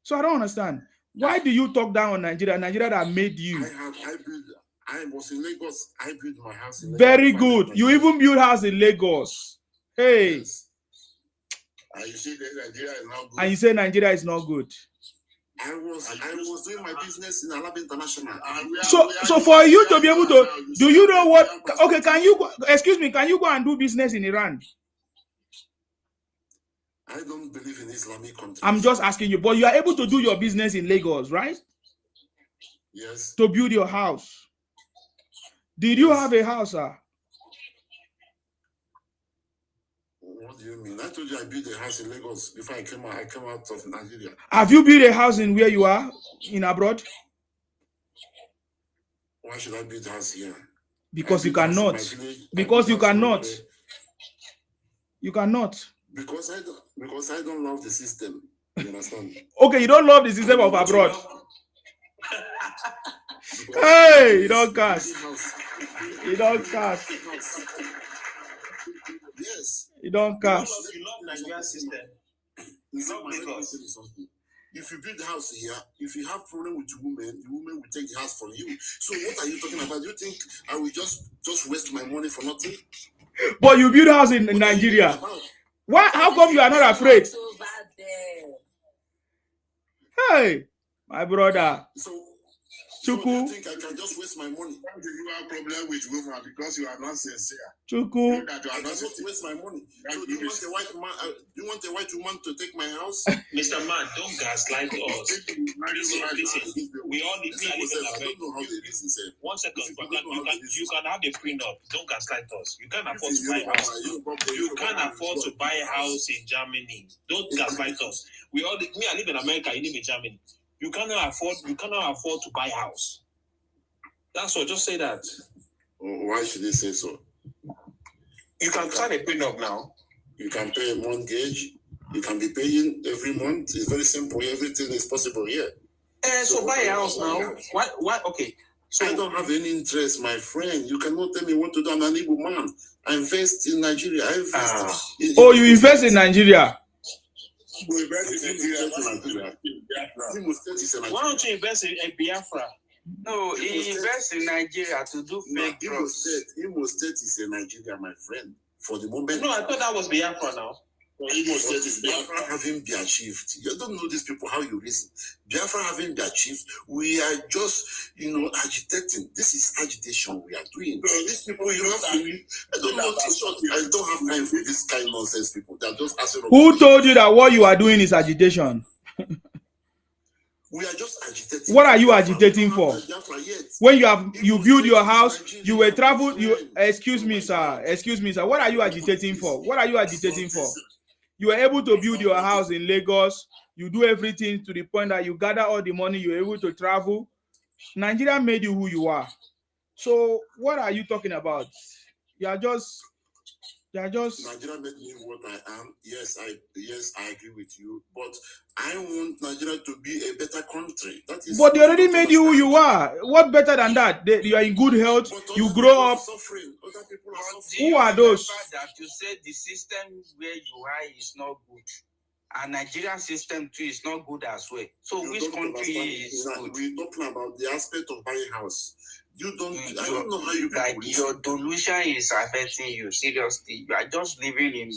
So I don't understand. Why do you talk down on Nigeria? Nigeria that made you. I was in Lagos. I built my house in Lagos. Very good. You even build house in Lagos. Hey. Yes. And you say that Nigeria is not good. And you say Nigeria is not good. I was doing my business in Alaba International. So for you to be able to, do you know what? Okay, can you go and do business in Iran? I don't believe in Islamic countries. I'm just asking you, but you are able to do your business in Lagos, right? Yes. To build your house. Did you have a house, sir? What do you mean? I told you I built a house in Lagos before I came out of Nigeria. Have you built a house in where you are, in abroad? Why should I build a house here? Because you cannot. Because you cannot. You cannot. Because I don't love the system. You understand? Okay, you don't love the system of abroad. Hey, you don't cast. You don't cast. Yes. You don't cast. You love Nigerian system. You love Lagos. If you build a house here, if you have problem with the woman will take the house from you. So what are you talking about? Do you think I will just waste my money for nothing? But you build a house in Nigeria. Why? How come you are not afraid? Hey, my brother. So you think I can just waste my money? You have a problem with women because you are not sincere. Chuku. I cannot waste my money. So do you want a white woman to take my house? Mr. Man, don't gaslight us. Listen, we all need to live in one second, you can have a prenup. Don't gaslight us. You can't afford to buy a house. You can't afford to buy a house in Germany. Don't gaslight us. I live in America, you live in Germany. You cannot afford to buy a house. That's all. Just say that. Why should they say so? You can sign a prenup now. You can pay a mortgage. You can be paying every month. It's very simple. Everything is possible here. So buy a house now. Why? Okay. So I don't have any interest, my friend. You cannot tell me what to do. I'm an Igbo man. I invest in Nigeria. I invest. You invest in Nigeria? Why don't you invest in Biafra? No, he invests in Nigeria to do fake drugs. Imo State is in Nigeria, my friend. For the moment. No, I thought that was Biafra now. Imo State is Biafra having been achieved. You don't know these people how you reason. Biafra having been achieved. We are just, agitating. This is agitation we are doing. These people, you have to. I don't know. I don't have time for this kind of nonsense people. They're just asking. Who told you that what you are doing is agitation? We are just agitating. What are you agitating for? When you build your house, you will travel. Excuse me, sir. What are you agitating for? What are you agitating for? You were able to build your house in Lagos. You do everything to the point that you gather all the money. You're able to travel. Nigeria made you who you are. So what are you talking about? You are just. Nigeria made me what I am. Yes, I agree with you. But I want Nigeria to be a better country. That is. But they already made you who you are. What better than that? You are in good health. You grow up. Suffering. Other people are suffering. Who are those? That you said the system where you are is not good, and Nigerian system too is not good as well. So which country is good? We're talking about the aspect of buying house. I don't know how you like your delusion is affecting you seriously. You are just living in.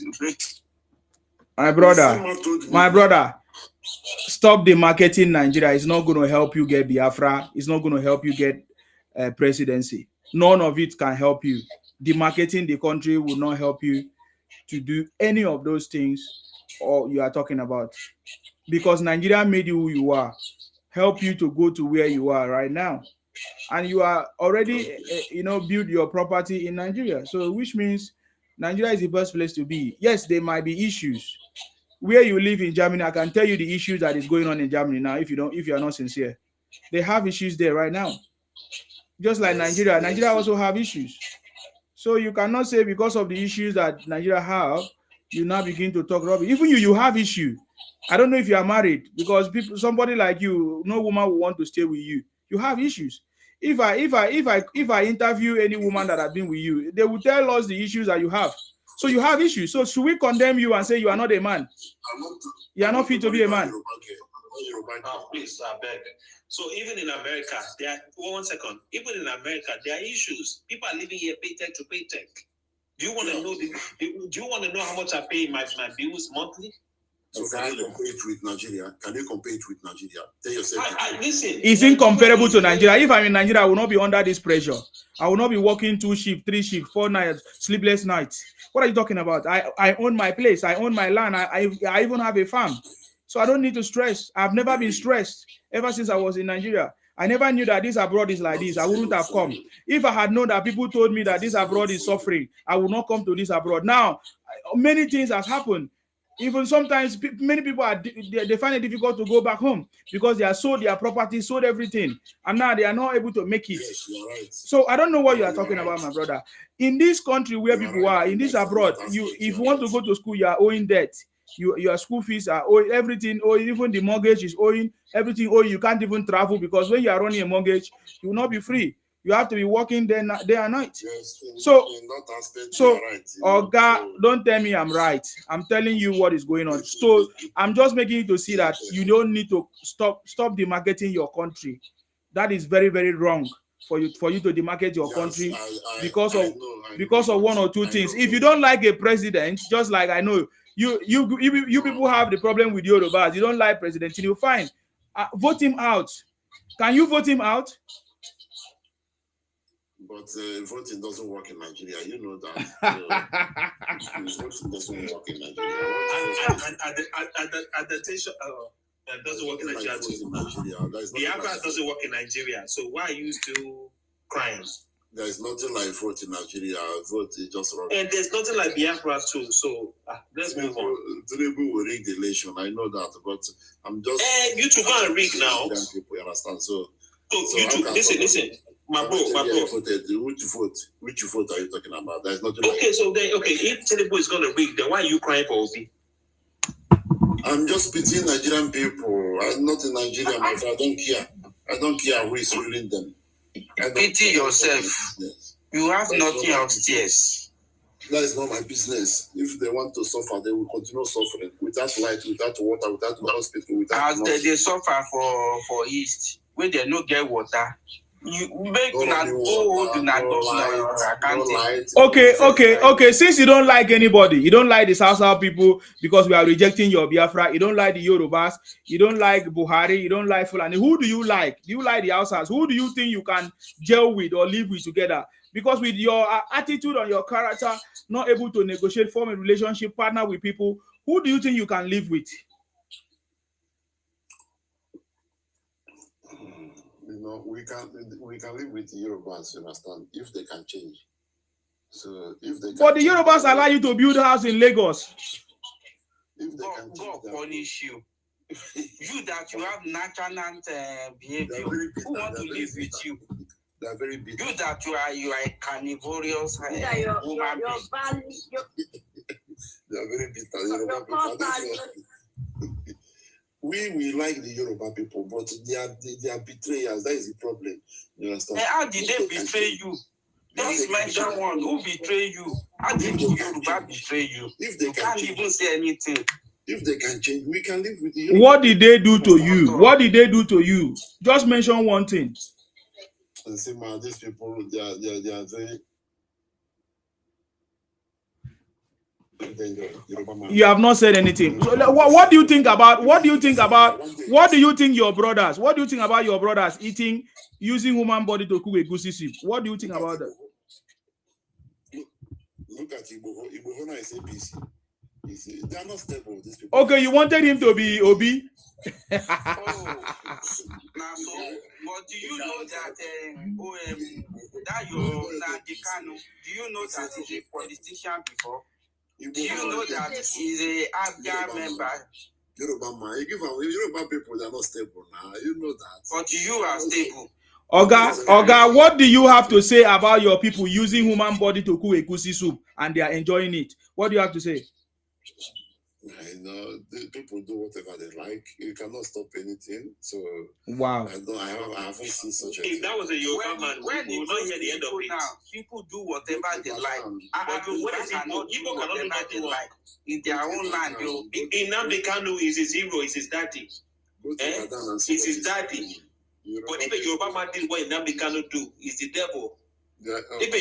My brother, stop the marketing Nigeria. It's not going to help you get Biafra. It's not going to help you get presidency. None of it can help you. The marketing the country will not help you to do any of those things or you are talking about. Because Nigeria made you who you are. Help you to go to where you are right now. And you are already, build your property in Nigeria. So which means Nigeria is the best place to be. Yes, there might be issues. where you live in Germany, I can tell you the issues that is going on in Germany now. If you are not sincere, they have issues there right now. Just like Nigeria, Nigeria also have issues. So you cannot say because of the issues that Nigeria have, you now begin to talk rubbish. Even you have issue. I don't know if you are married, because somebody like you, no woman will want to stay with you. You have issues. If I interview any woman that have been with you, they will tell us the issues that you have. So you have issues. So should we condemn you and say you are not a man? You are not fit to be a man. Please, I beg. So even in America, there are 1 second. Even in America, there are issues. People are living here paycheck to paycheck. Do you want to know? Do you want to know how much I pay my bills monthly? So can you compare it with Nigeria? Can you compare it with Nigeria? Tell yourself. Listen. It's incomparable to Nigeria. If I'm in Nigeria, I will not be under this pressure. I will not be working 2 shifts, 3 shifts, 4 nights, sleepless nights. What are you talking about? I own my place. I own my land. I even have a farm. So I don't need to stress. I've never been stressed ever since I was in Nigeria. I never knew that this abroad is like this. I wouldn't have come. If I had known that people told me that this abroad is suffering, I would not come to this abroad. Now, many things have happened. Even sometimes many people they find it difficult to go back home because they are sold their property, sold everything, and now they are not able to make it. Yes, you are right. So I don't know what you are talking about, my brother. In this country where people are, in this abroad, if you want to go to school, you are owing debt. Your school fees are owing, everything, or even the mortgage is owing, everything owing. You can't even travel because when you are running a mortgage, you will not be free. You have to be working day and night. Yes, So right. Oga, don't tell me I'm right. I'm telling you what is going on. So I'm just making you to see that you don't need to stop demarketing your country. That is very, very wrong for you to demarket your country because of one or two things. If you don't like a president, just like I know you people have the problem with Yorubas. You don't like President Tinubu, fine. Vote him out. Can you vote him out? But voting doesn't work in Nigeria. You know that. Voting doesn't work in Nigeria. Agitation doesn't work in Nigeria too. Biafra doesn't work in Nigeria. So why are you still crying? There is nothing like vote in Nigeria. Vote is just wrong. And there's nothing like Biafra too. So let's move on. Tinubu will rig the election. I know that, but I'm just. You two go and rig now. People understand. So you two listen. My bro. Which vote are you talking about? There's nothing. Okay, so then if Tinubu is gonna rig, then why are you crying for Obi? I'm just pitying Nigerian people. I'm not in Nigeria, my friend. I don't care who is ruling them. Pity yourself. Yes. You have nothing upstairs. That is not my business. If they want to suffer, they will continue suffering without light, without water, without hospital, without. As they suffer for East, where they no get water. You make Okay. Since you don't like anybody, you don't like the South people because we are rejecting your Biafra. You don't like the Yorubas. You don't like Buhari. You don't like Fulani. Who do you like? Do you like the Hausas? Who do you think you can gel with or live with together? Because with your attitude and your character, not able to negotiate, form a relationship, partner with people, who do you think you can live with? You know, we can live with the Yorubas, you understand, if they can change. So if they can. But the Yorubas allow you to build a house in Lagos. If they can God punish you. You that you have natural behavior. Who want to live with you? They are very bitter. You that you are a carnivorous woman. They are very bitter. We like the Yoruba people, but they are betrayers. That is the problem. You understand? And how did they betray you? Just mention one. Who betray you? How did Yoruba betray you? If they can't even say anything. If they can change, we can live with the Yoruba. What did they do to you? What did they do to you? Just mention one thing. And see, man, these people, they are very. You have not said anything. What do you think about your brothers? What do you think about your brothers using human body to cook a goosey soup? What do you think about that? Look at Igbo is APC. They are not stable, these people. Okay, you wanted him to be Obi. But do you know that that your Nnamdi Kanu, do you know that he's a politician before? Do you know that he's a Abia member? Yoruba people, they're not stable now. You know that. But you are stable. Oga, what do you have to say about your people using human body to cook egusi soup and they are enjoying it? What do you have to say? I know the people do whatever they like. You cannot stop anything. So wow, I haven't seen such a thing. If that was a Yoruba man, when we will not hear the end of it. Now, people do whatever they like. But what is Igbo? Igbo cannot do what they like in their own land. Nnamdi Kanu is his hero, is his daddy. It's his daddy. But if a Yoruba man did what Nnamdi Kanu do, he's the devil. If a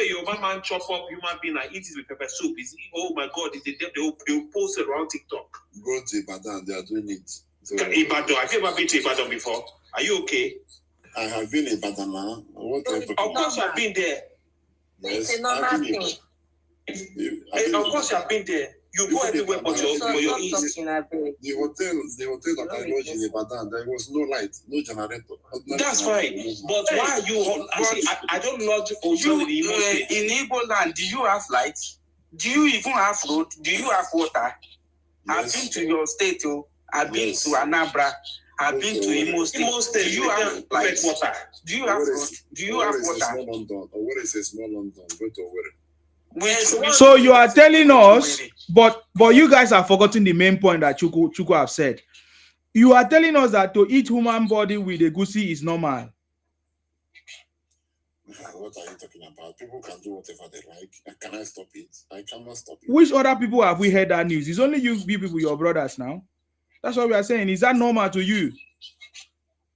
Yoruba man chop up human being and eat it with pepper soup, oh my God, it's the devil. They will post it around TikTok. Go to Ibadan, they are doing it. So, Ibadan, have you ever been to Ibadan before? Are you okay? I have been in Ibadan now. Of course, I've been there. Yes, it's a normal thing. Of course, I've been there. You go everywhere but your east. The hotel that I lodged in Ibadan, there was no light, no generator. That's fine. But why are you? I don't lodge hotel in Imo State. In Igbo land, do you have light? Do you even have road? Do you have water? Yes. I've been to your state, I've been to Anambra. I've been to Imo State. Imo State, do you have light water? Do you have road? Do you have water? Where is a small London? Go to where? So you are telling us, but you guys are forgetting the main point that Chuku have said. You are telling us that to eat human body with egusi is normal. What are you talking about? People can do whatever they like. Can I stop it? I cannot stop it. Which other people have we heard that news? It's only you people, your brothers now. That's what we are saying. Is that normal to you?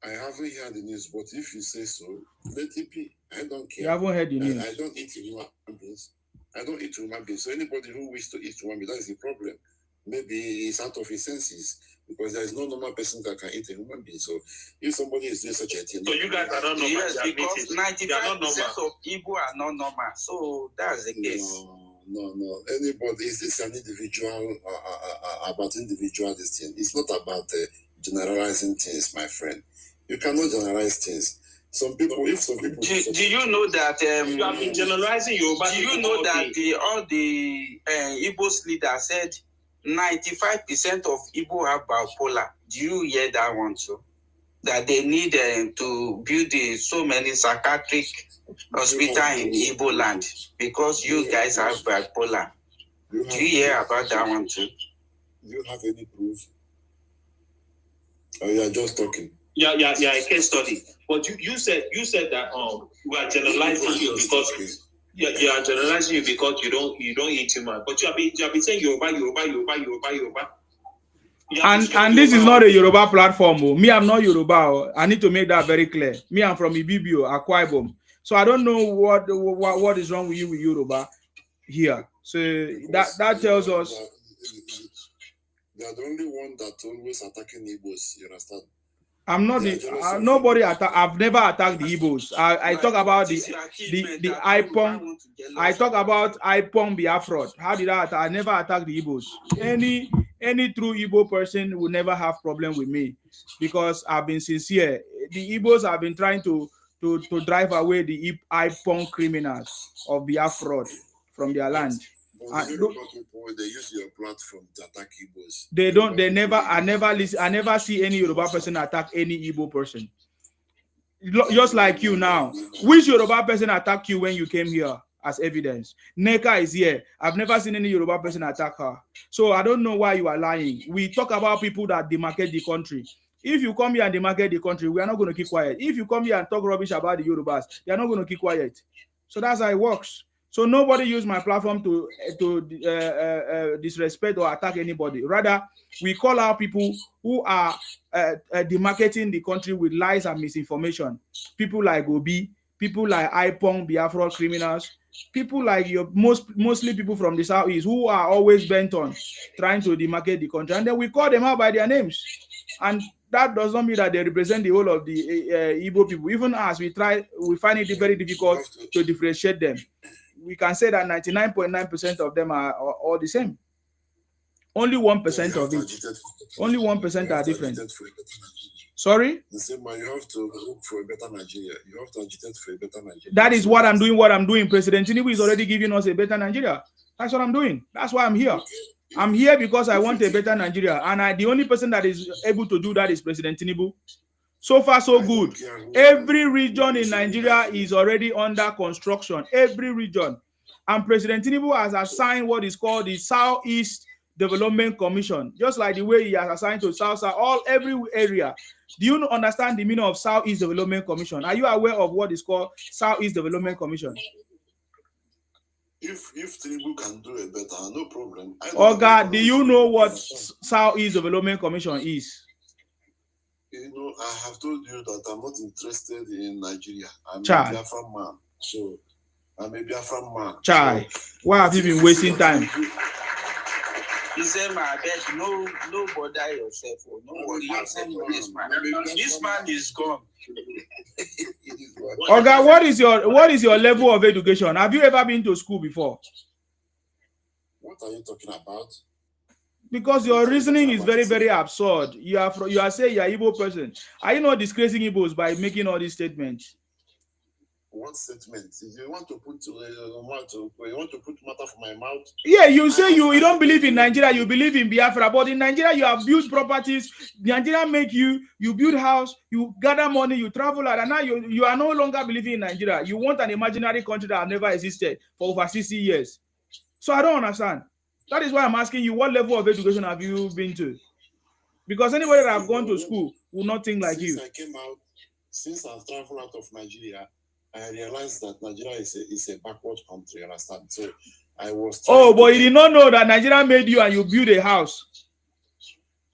I haven't heard the news, but if you say so, let it be. I don't care. You haven't heard the news. I don't eat human beings. I don't eat human beings. So anybody who wishes to eat human beings, that is the problem. Maybe he's out of his senses because there is no normal person that can eat a human being. So if somebody is doing such a thing, so you guys are not normal. Yes, because 95% of people are not normal. So that's the case. No. Anybody, is this an individual about individual this thing? It's not about generalizing things, my friend. You cannot generalize things. Some people. Do you know that you have been generalizing Yoruba? Do you know that all the Igbos leaders said 95% of Igbo have bipolar? Do you hear that one too? That they need to build so many psychiatric hospitals in Igbo land because you guys have bipolar. Do you hear about that one too? Do you have any proof? Or you are just talking? Yeah, a case study. But you said that we are generalizing you because you are generalizing you because you don't eat human. But you have been saying Yoruba. And this is not a Yoruba platform. Me, I'm not Yoruba. I need to make that very clear. Me, I'm from Ibibio, Aquarim. So I don't know what is wrong with you with Yoruba here. So that tells us they are the only one that always attacking Igbos. You understand? I'm not nobody attack. I've never attacked the Igbos. I talk about the Ipong. I talk about Ipong Biafra. How did I attack? I never attacked the Igbos. Any true Igbo person will never have problem with me because I've been sincere. The Igbos have been trying to drive away the Ipong criminals of Biafra from their land. People, they use your platform to attack Igbos. They don't. They never. I never see any Yoruba person attack any Igbo person. Just like you now. Which Yoruba person attacked you when you came here as evidence? Neka is here. I've never seen any Yoruba person attack her. So I don't know why you are lying. We talk about people that demarcate the country. If you come here and demarcate the country, we are not going to keep quiet. If you come here and talk rubbish about the Yorubas, they are not going to keep quiet. So that's how it works. So nobody use my platform to disrespect or attack anybody. Rather, we call out people who are demarcating the country with lies and misinformation. People like Obi, people like Ipong, Biafra criminals, people like mostly people from the Southeast who are always bent on trying to demarcate the country. And then we call them out by their names. And that does not mean that they represent the whole of the Igbo people. Even as we find it very difficult to differentiate them. We can say that 99.9% of them are all the same. Only 1% of it. Only 1% are different. Sorry? The same way you have to look for a better Nigeria. You have to agitate for a better Nigeria. That is what I'm doing. What I'm doing. President Tinubu is already giving us a better Nigeria. That's what I'm doing. That's why I'm here. Okay. I'm here because I want a better Nigeria, and the only person that is able to do that is President Tinubu. So far, so good. Every region in Nigeria is already under construction. Every region. And President Tinubu has assigned what is called the Southeast Development Commission, just like the way he has assigned to South, every area. Do you understand the meaning of Southeast Development Commission? Are you aware of what is called Southeast Development Commission? If Tinubu can do it better, no problem. Oga, do you know what Southeast Development Commission is? You know, I have told you that I'm not interested in Nigeria. I'm a Biafran man. So, I'm a Biafran man. Chai, why have you been wasting time? He said, my bed, no bother yourself. No worry yourself for this man. This man is gone. Oga, what is your level of education? Have you ever been to school before? What are you talking about? Because your reasoning is very, very absurd. You are saying you're an Igbo person. Are you not disgracing Igbos by making all these statements? What statement? If you want to put matter for my mouth? Yeah, you say you don't believe in Nigeria, you believe in Biafra, but in Nigeria you have built properties. Nigeria make you build house, you gather money, you travel out, and now you are no longer believing in Nigeria. You want an imaginary country that has never existed for over 60 years. So I don't understand. That is why I'm asking you, what level of education have you been to? Because anybody that have gone to school will not think like you. Since I've traveled out of Nigeria, I realized that Nigeria is a backward country, understand? So I was but you did not know that Nigeria made you and you built a house.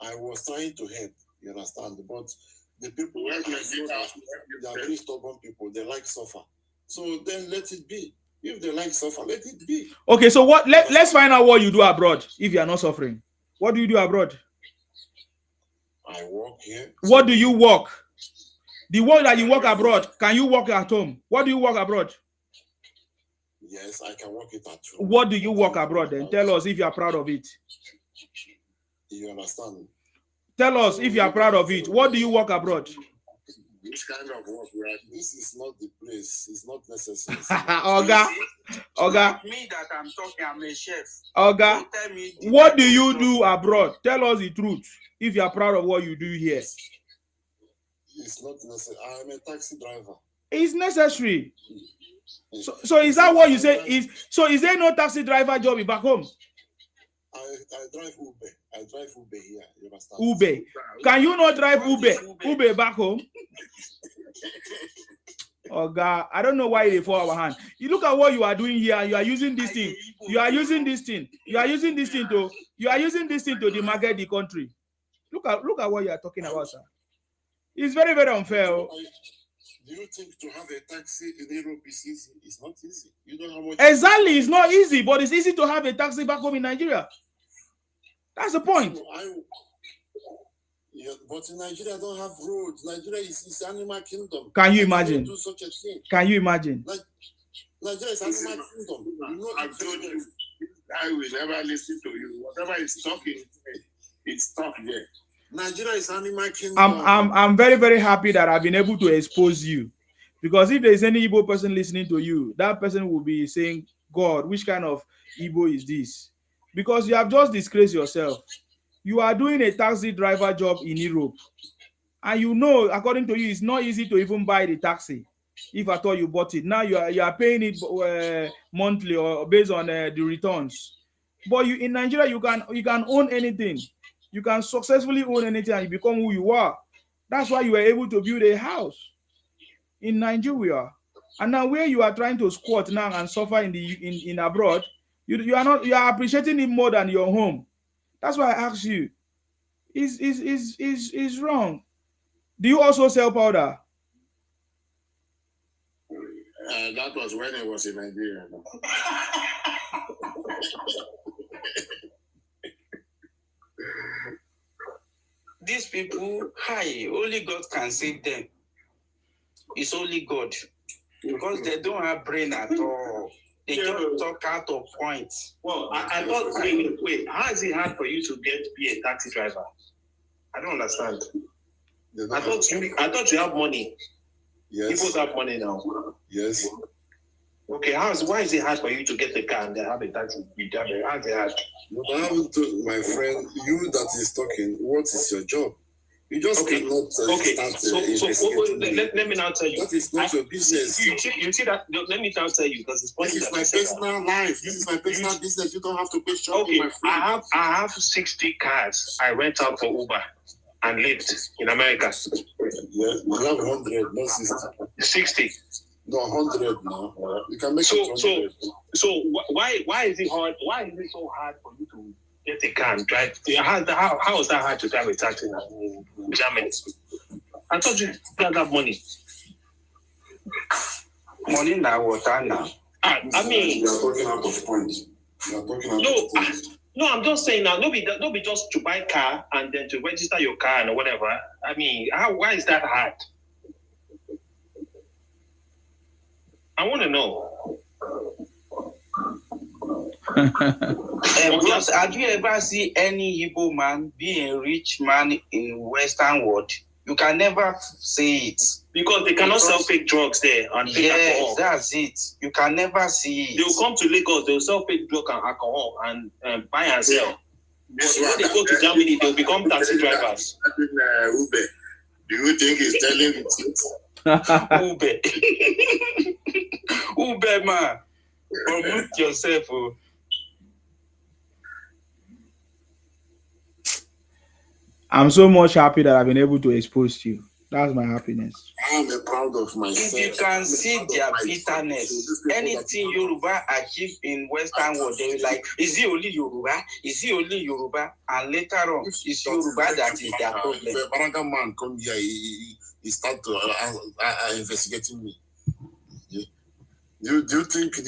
I was trying to help, you understand? But the people, they are very stubborn people, they like suffer. So then let it be. If they like suffer, let it be. Okay, so let's find out what you do abroad if you are not suffering. What do you do abroad? I work here. What do you work? The work that you work abroad, can you work at home? What do you work abroad? Yes, I can work it at home. What do you work abroad then? Tell us if you are proud of it. You understand? Tell us if you are proud of it. What do you work abroad? This kind of work, this is not the place. It's not necessary. Oga. Me that I'm talking, I'm a chef. Oga, what do you do abroad? Tell us the truth. If you are proud of what you do here. It's not necessary. I'm a taxi driver. It's necessary. So is that what you say? Is there no taxi driver job back home? I drive Uber. I drive Uber here. You understand? Uber. Can you not drive Uber back home? Oh God, I don't know why they fall our hand. You look at what you are doing here. You are using this thing. You are using this thing. You are using this thing to. You are using this thing to demarket the country. Look at what you are talking about, sir. It's very, very unfair. Do you think to have a taxi in Europe is easy? It's not easy. You know how much. Exactly, it's not easy, but it's easy to have a taxi back home in Nigeria. That's the point. But in Nigeria, don't have roads. Nigeria is animal kingdom. Can you imagine? Do such a thing. Can you imagine? Nigeria is animal kingdom. You know, I've told you, I will never listen to you. Whatever is talking, it's talk there. Nigeria is animal kingdom. I'm very, very happy that I've been able to expose you. Because if there's any Igbo person listening to you, that person will be saying, God, which kind of Igbo is this? Because you have just disgraced yourself. You are doing a taxi driver job in Europe. And you know, according to you, it's not easy to even buy the taxi. If at all you bought it. Now you are paying it monthly or based on the returns. But in Nigeria, you can own anything. You can successfully own anything and you become who you are. That's why you were able to build a house in Nigeria. And now where you are trying to squat now and suffer in abroad, you are appreciating it more than your home. That's why I asked you. Is wrong. Do you also sell powder? That was when I was in Nigeria. These people, only God can save them. It's only God. Because they don't have brain at all. They just talk out of points. Well, I thought, wait, how is it hard for you to be a taxi driver? I don't understand. I thought you have money. Yes. People have money now. Yes. Okay, why is it hard for you to get a car and then have a taxi? How is it hard? But I haven't told my friend, you that is talking, what is your job? You just cannot start let me now tell you. That is not your business. You see that? Let me now tell you, because it's funny. This is my personal life. This is my personal business. You don't have to question me, my friend. I have 60 cars I rent out for Uber and Lyft in America. Yeah, you have 100, not 60. 60. No, 100 now. You can make it 100. So why is it hard? Why is it so hard for you to get a car and drive? How is that hard to drive a taxi in Germany? I thought you got that money. Money now, water now. I mean, you are talking out of point. You are talking out of point. No, I'm just saying now. Nobody just to buy a car and then to register your car and whatever. I mean, why is that hard? I want to know. Because have you ever seen any Igbo man being a rich man in Western world? You can never say it. Because they cannot sell fake drugs there and fake alcohol. Yes, that's it. You can never see it. They will come to Lagos, they will sell fake drugs and alcohol and buy and sell. But when they go to Germany, they will become taxi drivers. Uber. Do you think he's telling the truth? Uber, man. Promote yourself. I'm so much happy that I've been able to expose you. That's my happiness. I'm proud of myself. If you can see their bitterness, anything Yoruba achieve in Western world, they will like, is it only Yoruba? Is it only Yoruba? And later on, it's Yoruba that is their problem. If a Baraka man come here, he start investigating me. Do you think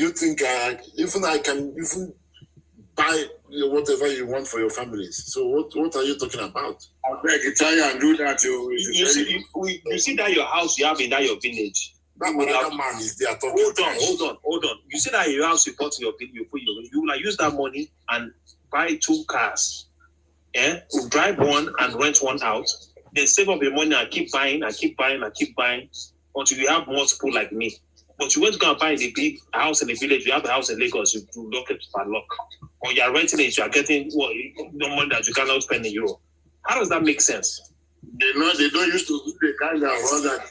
even I can even buy whatever you want for your families? So what are you talking about? I beg you, try and do that. You see that your house you have in that your village. That man is there talking. Hold on. You see that your house you bought in your village, you will use that money and buy 2 cars. Yeah, you drive one and rent one out. Then save up your money and keep buying until you have multiple like me. But you went to go and buy a big house in the village, you have a house in Lagos, you lock it by lock. Or you are renting it, you are getting no money that you cannot spend in Europe. How does that make sense? They don't used to do the kind of one that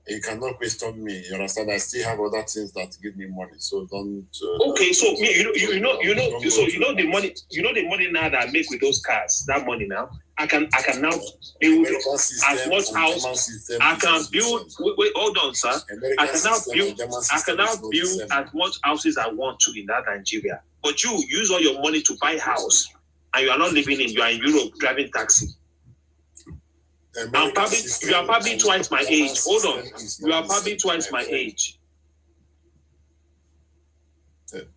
you cannot question me. You understand? I still have other things that give me money. So don't. Okay, so you know the money now that I make with those cars. That money now, I can now build as much house. I can build. Wait, hold on, sir. I can now build as much houses I want to in that Nigeria. But you use all your money to buy house, and you are not living in. You are in Europe driving taxi. You are probably twice my age. Hold on. You are probably twice my age.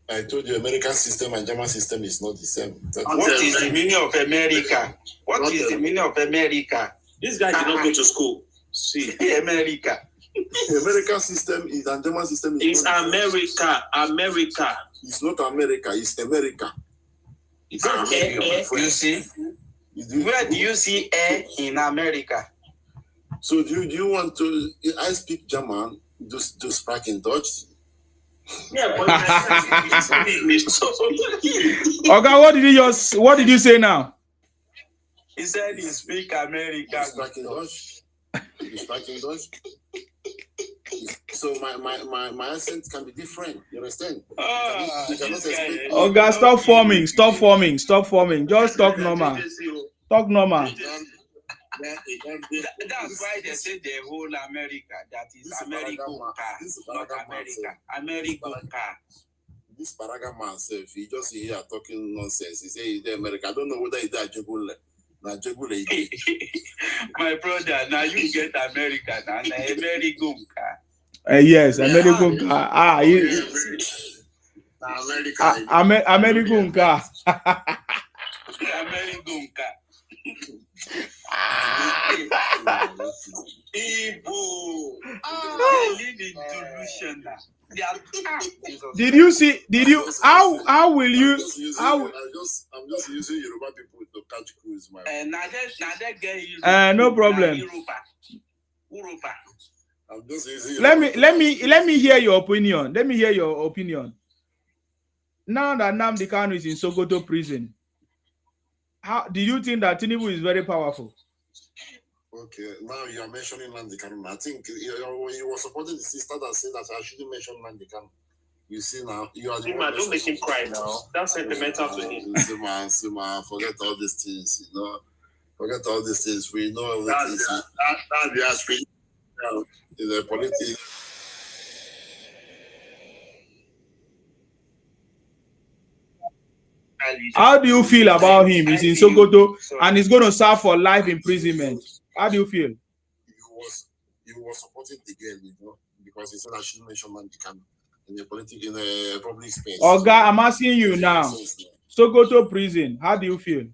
I told you, American system and German system is not the same. What is the meaning of America? What is the meaning of America? This guy did not go to school. See, America. The American system is and German system is. It's America. America. It's not America. It's America. It's America. You see. Where do you see air in America? So do you want to? I speak German. Do speak in Dutch. Yeah, but okay. What did you say now? He said he speak American. Speak in Dutch. You speak in Dutch. So my accent can be different. You understand? Okay, stop forming. Just talk normal. Talk normal. That's why they say the whole America. That is American car, not America. American car. This Paraga man self, he just here talking nonsense. He say he's America. I don't know whether he's that Jegule. My brother, now you get America and American car. Yes, American car. American car. American car. Igbo. They live in delusion. Did you see? Did you? How will you? I'm just using Yoruba people to catch crews, my no problem. I'm just using let me hear your opinion. Let me hear your opinion. Now that Nnamdi Kanu is in Sokoto prison, how do you think that Tinubu is very powerful? Okay, now you are mentioning Nnamdi Kanu. I think when you were supporting the sister that said that I shouldn't mention Nnamdi Kanu. You see now, you are the one. Don't make him cry now. That's sentimental to him. See, man, forget all these things, you know. Forget all these things. We know everything. That's the aspect in the politics. How do you feel about him? He's in Sokoto and he's going to serve for life imprisonment. How do you feel? You was supporting the girl, you know, because he said I shouldn't mention Nnamdi Kanu in the public space. Okay, I'm asking you now. Sokoto prison. How do you feel?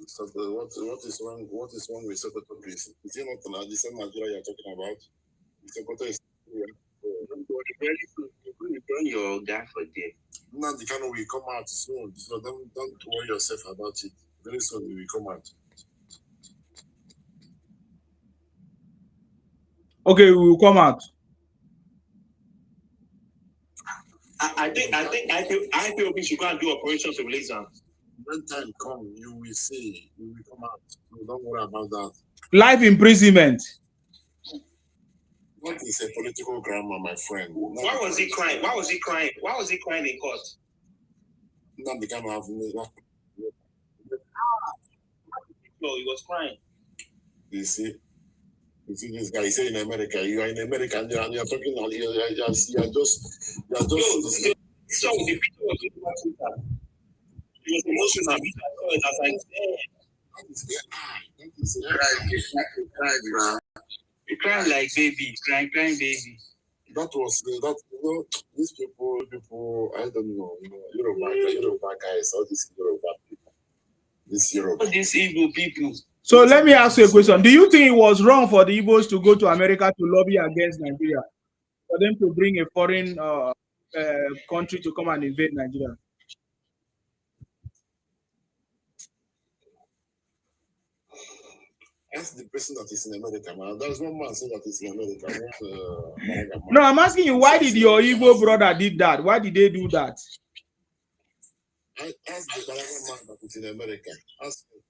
So what is wrong? What is wrong with Sokoto prison? Is it not the same Nigeria you're talking about? Sokoto is very soon. You're going your guy for there. Nnamdi Kanu will come out soon, so don't worry yourself about it. Very soon he will come out. Okay, we will come out. I feel we should go and do operations to release them. When time comes, you will see. You will come out. So don't worry about that. Life imprisonment. What is a political grammar, my friend? Why was he crying? Why was he crying? Why was he crying in court? Nnamdi Kanu have no. No, he was crying. You see this guy. He said in America, you are in America, and you are talking. You are just. So the picture was emotional. He cried like baby, crying baby. That was that. You know, these people. I don't know. You know, Yoruba guys, all these Yoruba people. All these Igbo people. So let me ask you a question. Do you think it was wrong for the Igbos to go to America to lobby against Nigeria, for them to bring a foreign country to come and invade Nigeria? Ask the person that is in America, man. There's one man saying that is in America. No, I'm asking you, why did your Igbo brother did that? Why did they do that? Ask the man that is in America. Ask him.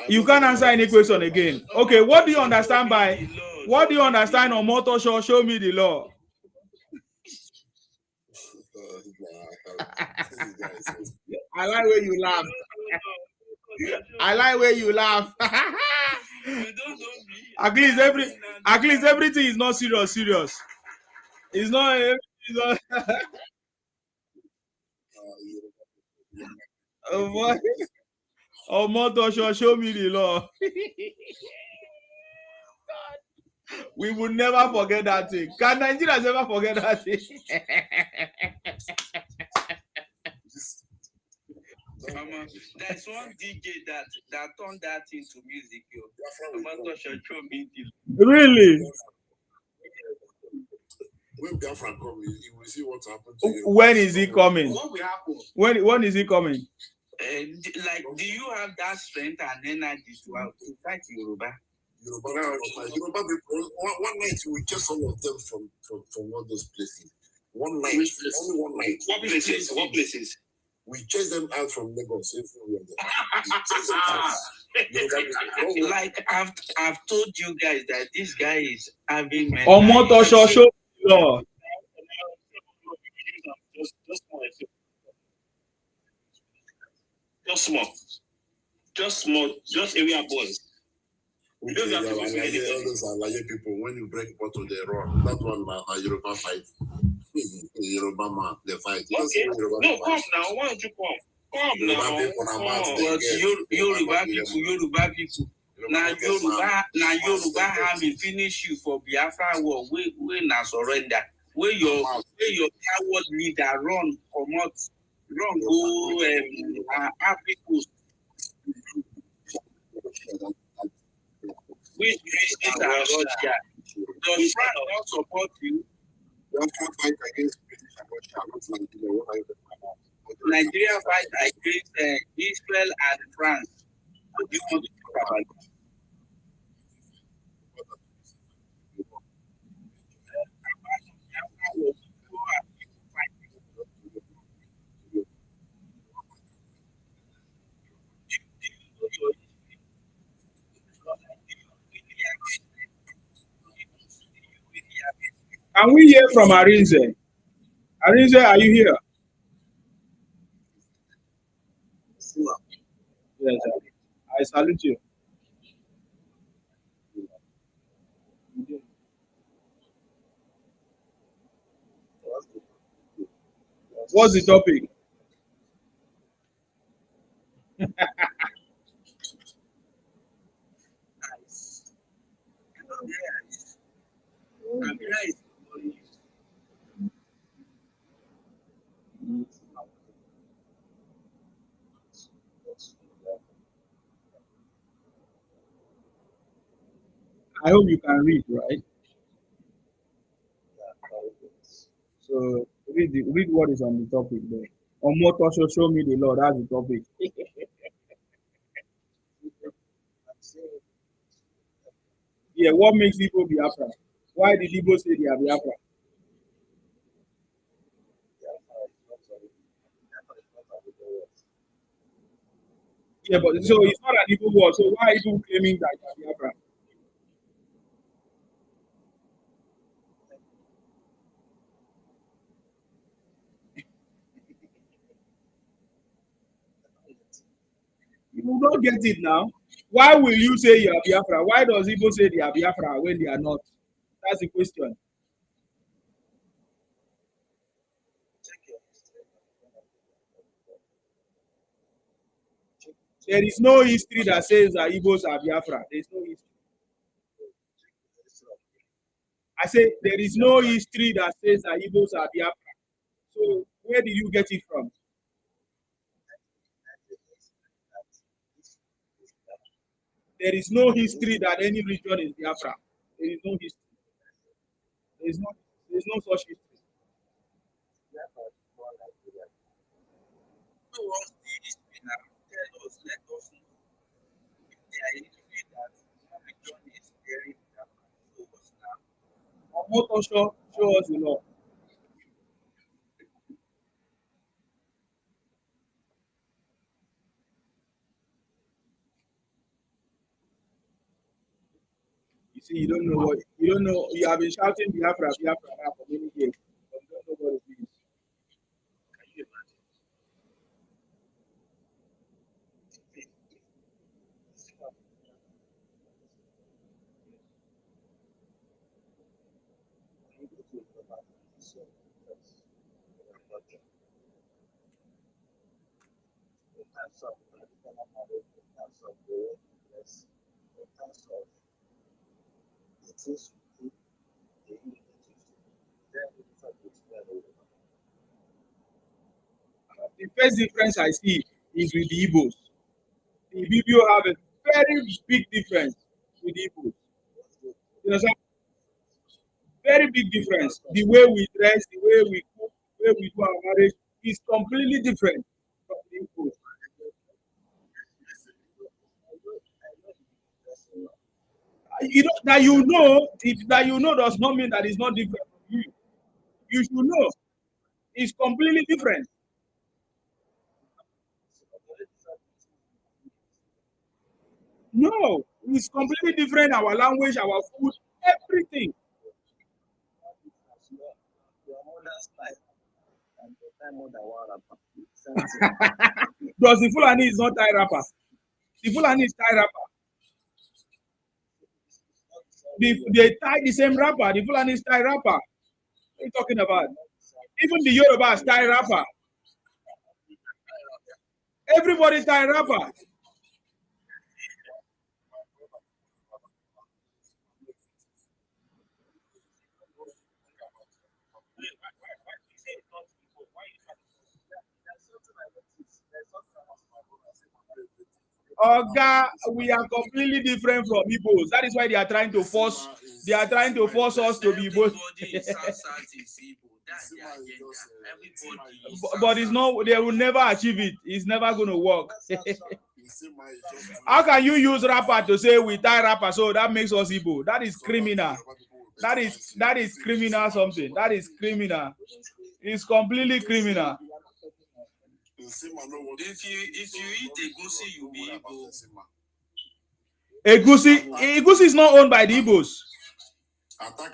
You can't answer any question again. Okay, what do you understand by on motor show? Show me the law. I like where you laugh. I like where you laugh. At least everything is not serious. It's not. Oh boy. Oh, motor show me the law. We will never forget that thing. Can Nigerians ever forget that thing? There's one DJ that turned that into music. Really? When Biafran comes, you will see what happened to you. When is he coming? What will happen? When is he coming? Do you have that strength and energy to fight Yoruba? Yoruba people, one night we chase all of them from all those places. One night, only one night. What places? We chase them out from Lagos. Like I've told you guys that this guy is having on motor show law. Just area boys. All those are like people. When you break bottle, they run. That one, Yoruba fight. Yoruba man, they fight. Okay. No, come now. Why don't you come? Come now. Yoruba people. Now Yoruba army finish you for Biafra war. We now surrender. Where your coward leader run go Africa. Which British and Russia? Does France not support you? Biafra fight against British and Russia, not Nigeria. Nigeria fight against Israel and France. So do you want to talk about it? Can we hear from Arinze? Arinze, are you here? Yes, I salute you. What's the topic? I hope you can read, right? So read what is on the topic there. On motor show me the Lord. That's the topic. Yeah, what makes Igbo Biafra? Why did Igbo say they are Biafra? Yeah, but so it's not an Igbo war. So why are Igbo claiming that they are Biafra? You will not get it now. Why will you say you are Biafra? Why does Igbo say they are Biafra when they are not? That's the question. There is no history that says that Igbos are Biafra. There is no history. I say there is no history that says that Igbos are Biafra. So where did you get it from? There is no history that any region is Biafra. There is no history. There is no such history. Show us the law. You see, you don't know what you don't know. You have been shouting Biafra, Biafra now for many years, but you don't know what it means. Can you imagine? The first difference I see is with the Igbos. The Ibibio have a very big difference with the Igbos. You understand? Very big difference. The way we dress, the way we cook, the way we do our marriage is completely different from the Igbos. You know that you know does not mean that it's not different from you. You should know it's completely different. No, it's completely different. Our language, our food, everything. Does the Fulani is not tie rapper? The Fulani is tie rapper. They tie the same rapper. The Fulani is tie rapper. What are you talking about? Even the Yoruba is tie rapper. Everybody tie rapper. Oga, we are completely different from Igbos. That is why they are trying to force. They are trying to force us to be both. But it's not. They will never achieve it. It's never going to work. How can you use rapper to say we tie rapper so that makes us Igbo? That is criminal. That is criminal something. That is criminal. It's completely criminal. If you eat egusi, you be Egusi Igbo. Egusi is not owned by the Igbos.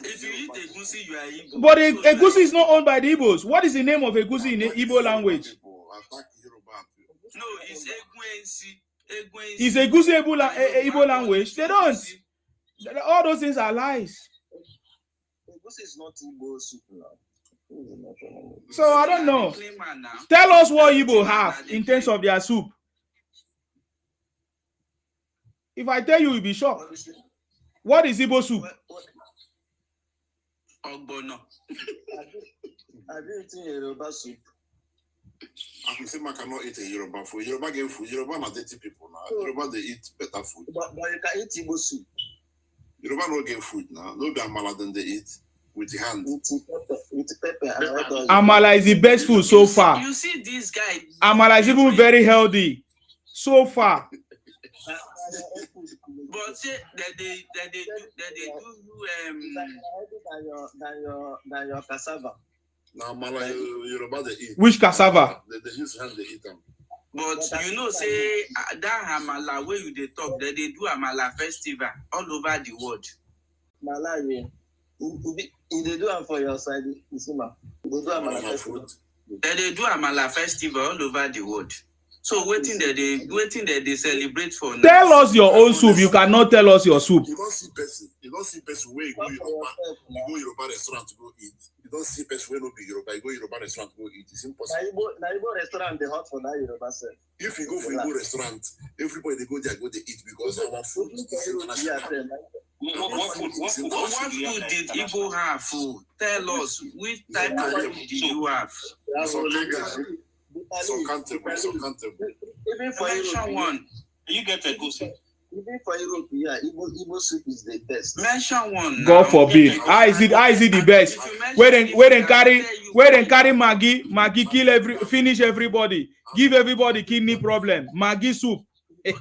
If you eat egusi, you are Igbo. But Egusi is not owned by the Igbos. What is the name of Egusi in the Igbo language? No, it's Egwensi. Is Egusi Igbo language? They don't. All those things are lies. Egusi is not Igbo soup now. So I don't know. Tell us what Igbo have in terms of their soup. If I tell you, you'll be shocked. What is Igbo soup? Ogbono. Have you eaten Yoruba soup? I can say I cannot eat a Yoruba food. Yoruba get food. Yoruba are dirty people now. Yoruba they eat better food. But you can eat Igbo soup. Yoruba don't get food now. No be amala than they eat with the hand. With pepper. Amala is the best food so far. You see this guy. Amala is even very healthy so far. But say that they do than your cassava. Now amala Yoruba they eat. Which cassava? They use hand they eat them. But you know, say that amala where you they talk, that they do amala festival all over the world. Malawi, they do it for your side, Isima. They do amala festival. They do amala festival all over the world. So waiting that they celebrate for. Tell us your own soup. You cannot tell us your soup. You don't see person where you go Yoruba restaurant to go eat. You don't see person where no be Yoruba. You go Yoruba restaurant to go eat. It's impossible. Na Igbo restaurant they hot for that Yoruba self. If you go for Igbo restaurant, everybody they go there go they eat because our food is international. What food did Igbo have? Tell us which type of food did you have? So countable. Even for mention Europe, one. You get a goosey. Even for Europe, yeah, Igbo soup is the best. Mention one. God forbid. How is it the best? Where they carry Maggie kill finish everybody, give everybody kidney problem. Maggie soup. Now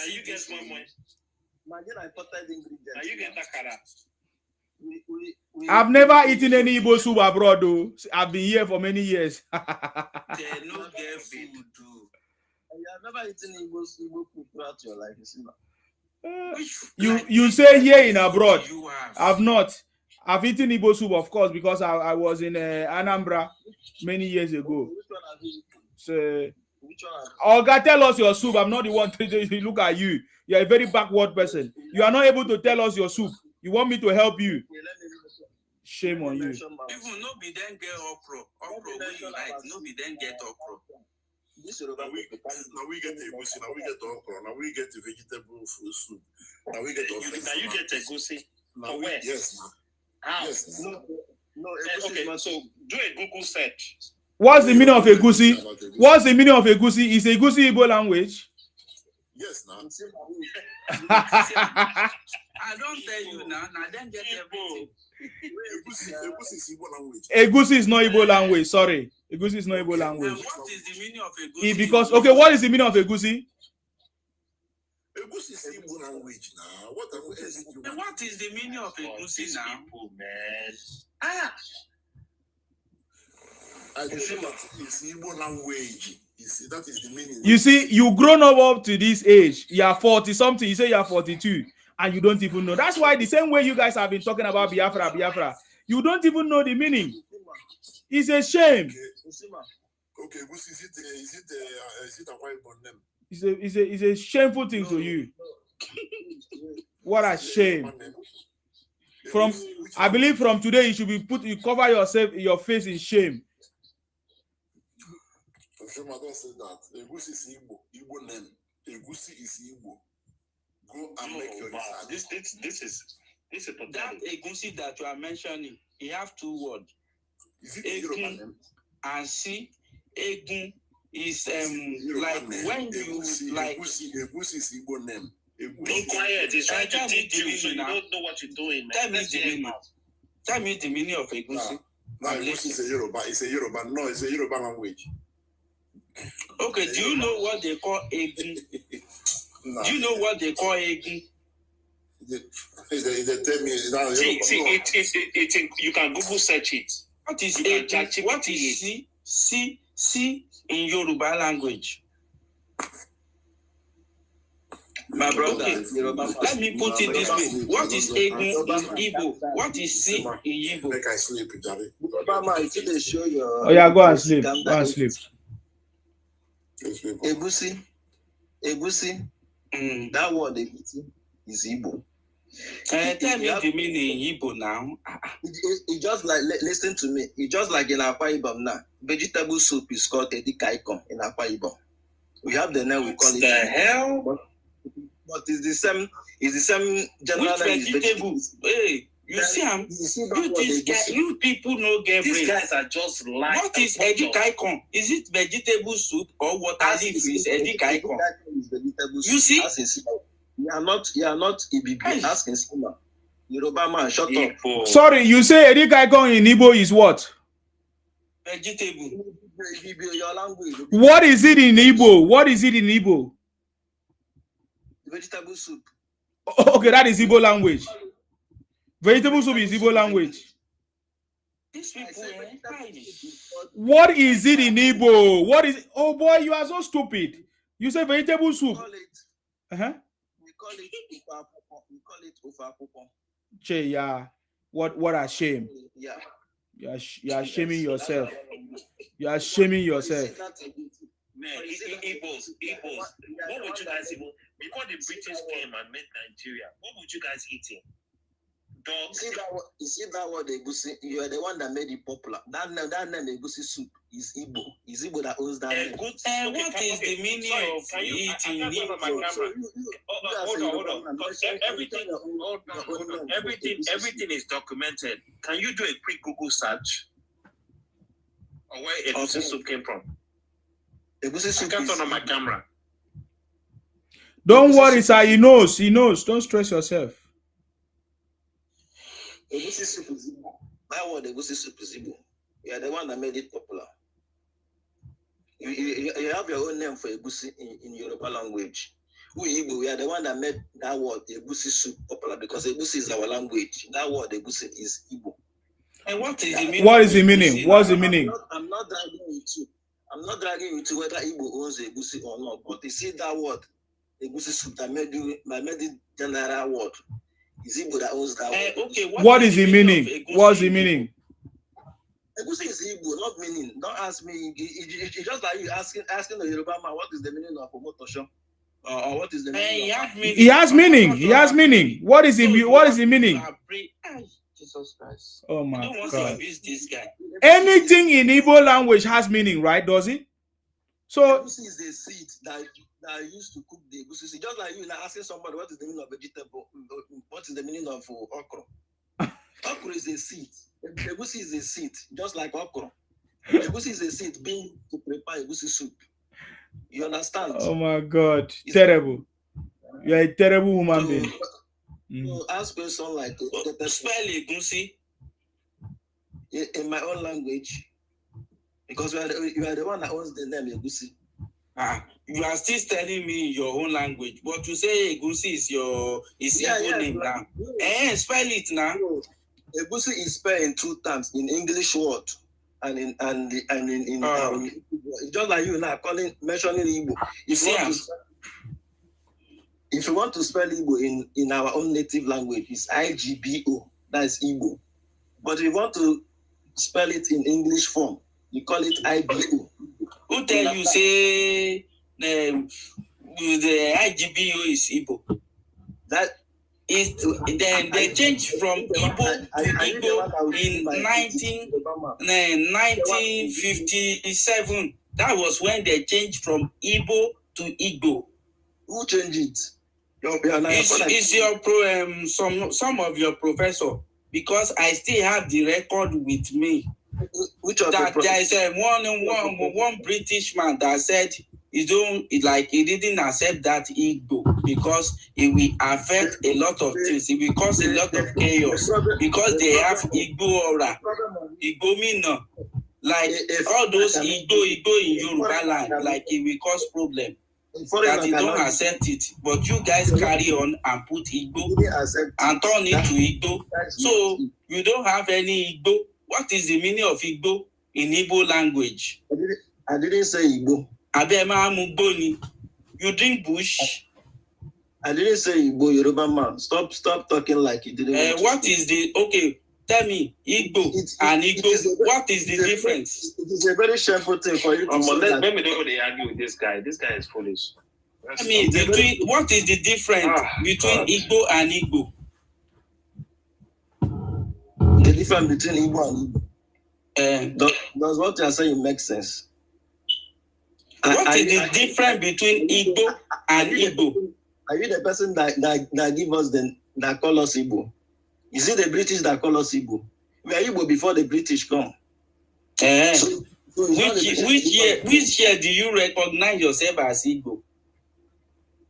you get one more. Now you get akara. I've never eaten any Igbo soup abroad though. I've been here for many years. They no get food too. You have never eaten Igbo food throughout your life, You say here in abroad. I've not. I've eaten Igbo soup, of course, because I was in Anambra many years ago. So, Olga, tell us your soup. I'm not the one to look at you. You're a very backward person. You are not able to tell us your soup. You want me to help you? Shame on you. Even nobody then get okra. Okra when you like, nobody then get okra. Now we get the egusi, now we get the okra, now we get the vegetable food soup. Now we get the now you get egusi. Now where? Yes, man. How? Yes, no. Okay, so do a Google search. What's the meaning of egusi? What's the meaning of egusi? Is egusi Igbo language? Yes, now. I don't tell you now. Now then get everything. Egusi is Igbo language. Egusi is not Igbo language. Sorry, egusi is not Igbo language. What is the meaning of egusi? Because what is the meaning of egusi? Egusi is Igbo language now. What is the meaning of egusi now? I think it's Igbo language. That is the meaning. You see, you grown up to this age. You are 40 something. You say you are 42, and you don't even know. That's why the same way you guys have been talking about Biafra, you don't even know the meaning. It's a shame. Okay, is it a white name? It's a shameful thing to you. What a shame. I believe from today you should be you cover your face in shame. I don't say that. Egusi is Igbo name. Egusi is Igbo. Go and make your research. This is that egusi that you are mentioning. You have two words. Egun and see Egun is like when you like Egusi is Igbo name. Be quiet. He's trying to teach you, so you don't know what you're doing, man. Tell me the meaning of Egusi. No, Egusi is a Yoruba. It's a Yoruba. No, it's a Yoruba language. Okay, do you know what they call Egun? Do you know what they call Egun? They tell me now. See, you can Google search it. What is Egun? What is C in Yoruba language? My brother, let me put it this way. What is Egun in Igbo? What is C in Igbo? Make I sleep, Jari. Obama, if they show your... Oh yeah, go and sleep. Go and sleep. Egusi. That word Egusi is Igbo. Tell me the meaning in Igbo now. It just like, listen to me. It just like in Aquarim now. Vegetable soup is called edikaikon in Aquarim. We have the name we call it. The hell? But it's the same general. Which vegetable? Hey, you see him? You people know get These guys are just like. What is edikaikon? Is it vegetable soup or water leaf is edikaikon? You see? You are not Ibibi. Ask in Sima. Yoruba man, shut up. Sorry, you say edikaikon in Igbo is what? Vegetable. Your language. What is it in Igbo? What is it in Igbo? Vegetable soup. Okay, that is Igbo language. Vegetable soup is Igbo language. These people, what is it in Igbo? What is? Oh boy, you are so stupid. You say vegetable soup. We call it Ofakoko. Che, yeah. What a shame. Yeah. You are shaming yourself. You are shaming yourself. Man, Igbos, what would you guys eat? Before the British came and made Nigeria, what would you guys eating? Dogs. You see that word Egusi? You are the one that made it popular. That name Egusi soup is Igbo. Is Igbo that owns that name. What is the meaning of eating Igbo? Hold on. Everything is documented. Can you do a quick Google search on where Egusi soup came from? Egusi soup. I can't turn on my camera. Don't worry, sir. He knows. Don't stress yourself. Egusi soup is Igbo. That word Egusi soup is Igbo. You are the one that made it popular. You have your own name for Egusi in Yoruba language. We Igbo, we are the one that made that word Egusi soup popular because Egusi is our language. That word Egusi is Igbo. And what is the meaning? What is the meaning? What's the meaning? I'm not dragging with you. I'm not dragging with you whether Igbo owns Egusi or not. But you see that word Egusi soup that made it general word. Is Igbo that owns that word. Okay, what is the meaning? What's the meaning? Egusi is Igbo, not meaning. Don't ask me. It's just like you asking the Yoruba man what is the meaning of Omotosho, or what is the meaning? He has meaning. He has meaning. What is the meaning? Jesus Christ. Oh my God. This guy. Anything in Igbo language has meaning, right? Does it? So Egusi is the seed that are used to cook the egusi. Just like you now asking somebody what is the meaning of vegetable, what is the meaning of okra? Okra is a seed. Egusi is a seed, just like okra. Egusi is a seed being to prepare egusi soup. You understand? Oh my God, terrible. You are a terrible human being. So ask person like spell egusi in my own language, because you are the one that owns the name egusi. You are still telling me your own language, but you say egusi is your name now. Spell it now. Egusi is spelled in two terms, in English word and in just like you now mentioning Igbo. If you want to spell Igbo in our own native language, it's IGBO. That's Igbo. But if you want to spell it in English form, you call it IBO. Who tell you say the IGBO is Igbo? That is then they changed from Igbo to Igbo in 1957. That was when they changed from Igbo to Igbo. Who changed it? Is your some of your professor, because I still have the record with me. Which that there is one British man that said he didn't accept that Igbo because it will affect a lot of things. It will cause a lot of chaos because they have Igbo aura, Igbo mina, like all those Igbo in Yoruba land, like it will cause problem. That you don't accept it, but you guys carry on and put Igbo and turn it to Igbo. So you don't have any Igbo. What is the meaning of Igbo in Igbo language? I didn't say Igbo. You drink bush. I didn't say Igbo, Yoruba man. Stop talking like you didn't. What is the tell me Igbo and Igbo. What is the difference? It is a very shameful thing for you to say that. Let me know they argue with this guy. This guy is foolish. What is the difference between Igbo and Igbo? The difference between Igbo and Igbo. Does what you are saying make sense? What is the difference between Igbo and Igbo? Are you the person that give us that call us Igbo? Is it the British that call us Igbo? We are Igbo before the British come. Which year do you recognize yourself as Igbo?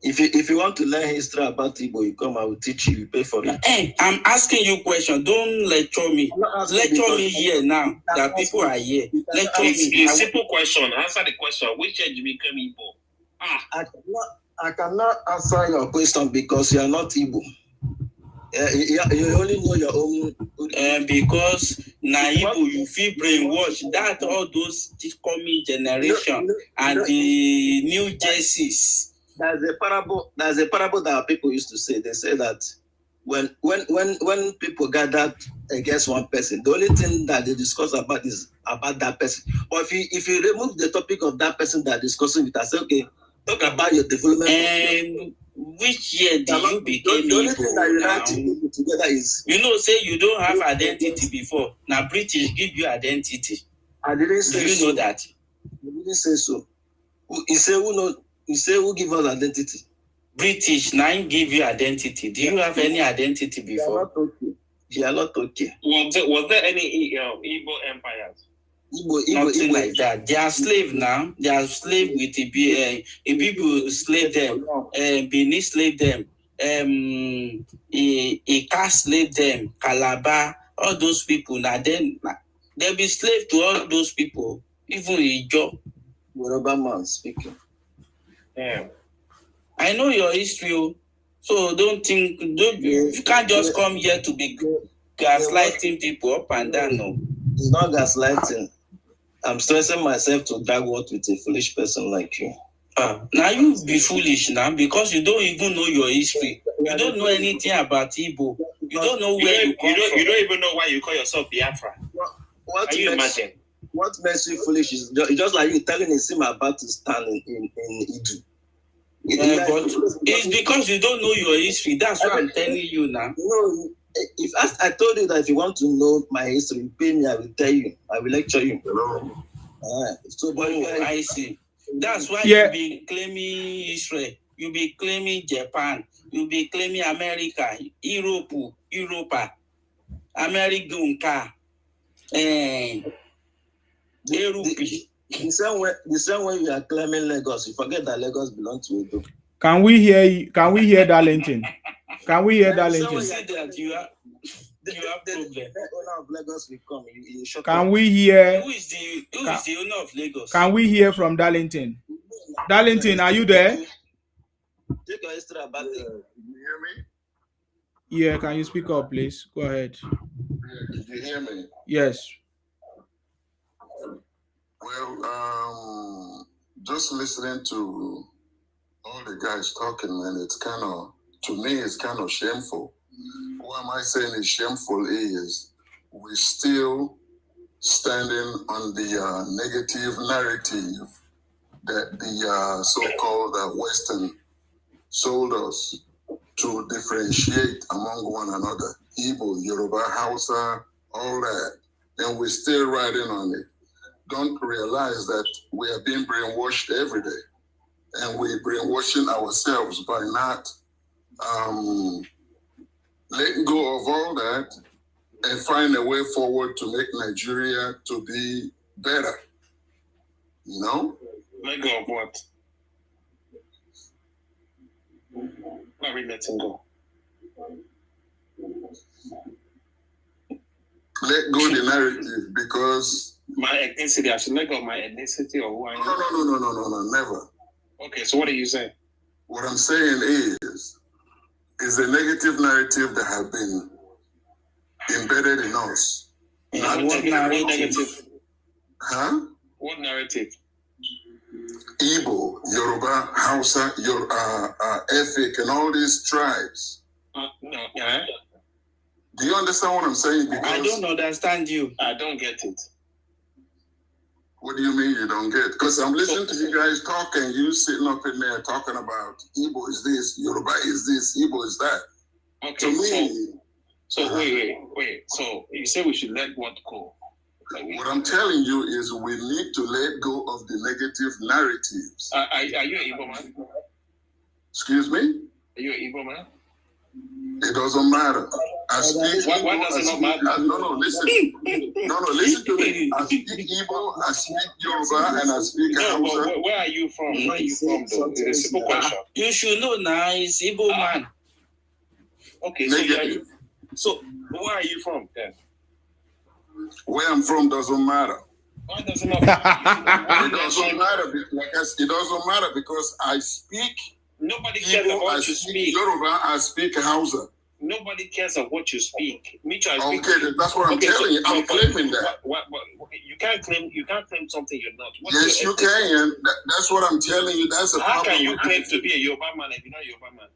If you want to learn history about Igbo, you come, I will teach you. You pay for it. Hey, I'm asking you a question. Don't lecture me. Lecture me here now that people are here. Lecture me. It's a simple question. Answer the question. Which year did you become Igbo? I cannot answer your question because you are not Igbo. You only know your own. Because na Igbo, you feel brainwashed. That all those coming generation and the new jerseys. There's a parable that people used to say. They say that when people gather against one person, the only thing that they discuss about is about that person. Or if you remove the topic of that person that discussing with us, say, okay, talk about your development. Which year did you become Igbo? Together is say you don't have identity before. Now British give you identity. I didn't say so. Do you know that? I didn't say so. You say who give us identity? British now give you identity. Do you have any identity before? You are not okay. Was there any Igbo empires? Nothing like that. They are slave now. They are slave with the people slave them. Benin slave them. Ika slave them. Calabar. All those people. Now then they'll be slave to all those people. Even Ijo. Yoruba man speaking. Yeah. I know your history, so you can't just come here to be gaslighting people up and down. No, it's not gaslighting. I'm stressing myself to drag what with a foolish person like you. Now you be foolish now because you don't even know your history. You don't know anything about Igbo. You don't know where you come from. You don't even know why you call yourself Biafra. Can you imagine? What makes you foolish is just like you telling him about to stand in Idu. But it's because you don't know your history. That's what I'm telling you now. No, if I told you that if you want to know my history, pay me, I will tell you. I will lecture you. I see. That's why you be claiming Israel. You be claiming Japan. You be claiming America, Europe, American car, The same way you are claiming Lagos, you forget that Lagos belongs to Edo. Can we hear Darlington? Can we hear Darlington? You have problem. The owner of Lagos will come. Can we hear? Who is the owner of Lagos? Can we hear from Darlington? Darlington, are you there? Take your history about it. You hear me? Yeah, can you speak up, please? Go ahead. Did you hear me? Yes. Well, just listening to all the guys talking, and it's to me, it's kind of shameful. Why am I saying it's shameful is we're still standing on the negative narrative that the so-called Western sold us to differentiate among one another. Igbo, Yoruba, Hausa, all that. And we're still riding on it. Don't realize that we are being brainwashed every day. And we're brainwashing ourselves by not letting go of all that and find a way forward to make Nigeria to be better. You know? Let go of what? Not really letting go. Let go the narrative, because my ethnicity, I should let go of my ethnicity or who I am? No, never. Okay, so what are you saying? What I'm saying is a negative narrative that has been embedded in us. What narrative? Huh? What narrative? Igbo, Yoruba, Hausa, Efik, and all these tribes. No. Do you understand what I'm saying? Because I don't understand you. I don't get it. What do you mean you don't get? Because I'm listening to you guys talking, you sitting up in there talking about Igbo is this, Yoruba is this, Igbo is that. Okay, to me, so wait. So you say we should let what go? What I'm telling you is we need to let go of the negative narratives. Are you an Igbo man? Excuse me? Are you an Igbo man? It doesn't matter. I speak. Why does it not matter? Listen. Listen to me. I speak Igbo, I speak Yoruba, and I speak Hausa. But where are you from? Where are you from, though? It's a simple question. You should know now. It's Igbo man. Okay, so where are you from then? Where I'm from doesn't matter. Why does it not matter? It doesn't matter. It doesn't matter because I speak. Nobody cares of what you speak. Yoruba, I speak Hausa. Nobody cares of what you speak. Me too, I speak. Okay, that's what I'm telling you. I'm claiming that. Okay, you can't claim something you're not. Yes, you can. That's what I'm telling you. That's a problem. How can you claim to be a Yoruba man if you're not a Yoruba man?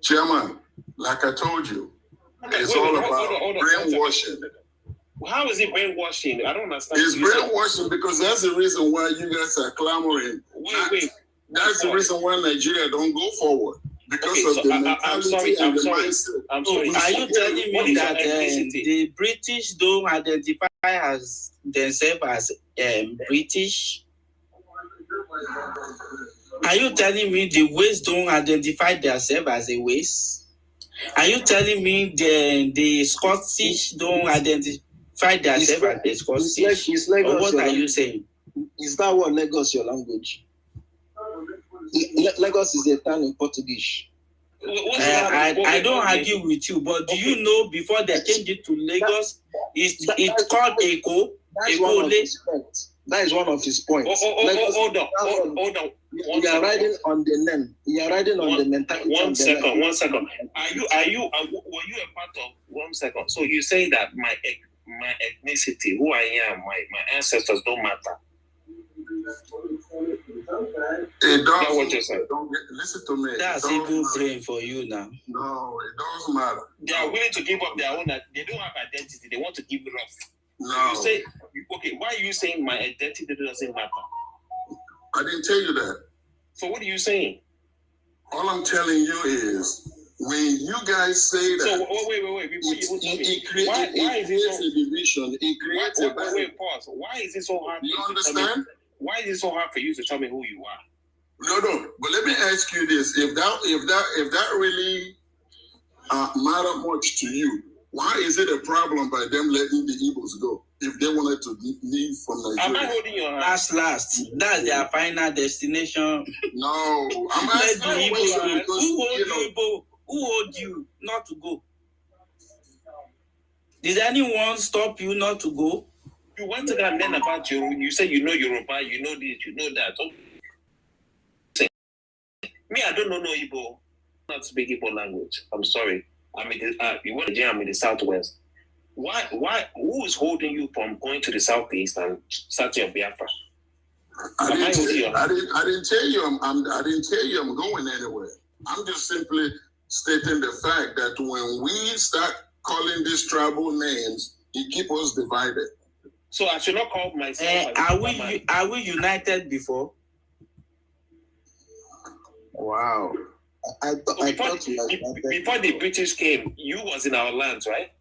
Chairman, like I told you, it's all about brainwashing. How is it brainwashing? I don't understand. It's brainwashing because that's the reason why you guys are clamoring. Wait. That's the reason why Nigeria don't go forward. Because of the mentality and the mindset. I'm sorry. Are you telling me that the British don't identify as themselves as British? Are you telling me the West don't identify themselves as a West? Are you telling me the Scottish don't identify themselves as the Scottish? It's Lagos, or what are you saying? Is that what Lagos your language? Lagos is a town in Portuguese. I don't argue with you, but do you know before they changed it to Lagos, it's called Eco? That is one of his points. Hold on. You are riding on the name. You are riding on the mentality. One second. Were you a part of 1 second? So you say that my ethnicity, who I am, my ancestors don't matter. It does. That's what you said. Listen to me. That's Igbo brain for you now. No, it doesn't matter. They are willing to give up their own. They don't have identity. They want to give it up. No. You say, okay, why are you saying my identity doesn't matter? I didn't tell you that. So what are you saying? All I'm telling you is when you guys say that. So wait. Before you tell me, why is it so? A division. It creates a battle. Wait, pause. Why is it so hard? You understand? Why is it so hard for you to tell me who you are? No. But let me ask you this: if that really matter much to you, why is it a problem by them letting the Igbos go if they wanted to leave from Nigeria? Am I holding your hand? Last. That's their final destination. No, I'm asking you because Who hold you not to go? Did anyone stop you not to go? You went to that learn about you. You say you know Yoruba, you know this, you know that. So, me, I don't know no Igbo. I not speak Igbo language. I'm sorry. I'm in the southwest. Why? Who is holding you from going to the southeast and starting your Biafra? I didn't tell you. I didn't tell you I'm going anywhere. I'm just simply stating the fact that when we start calling these tribal names, it keeps us divided. So I should not call myself. Are we united before? Wow. Before the British came, you was in our lands, right?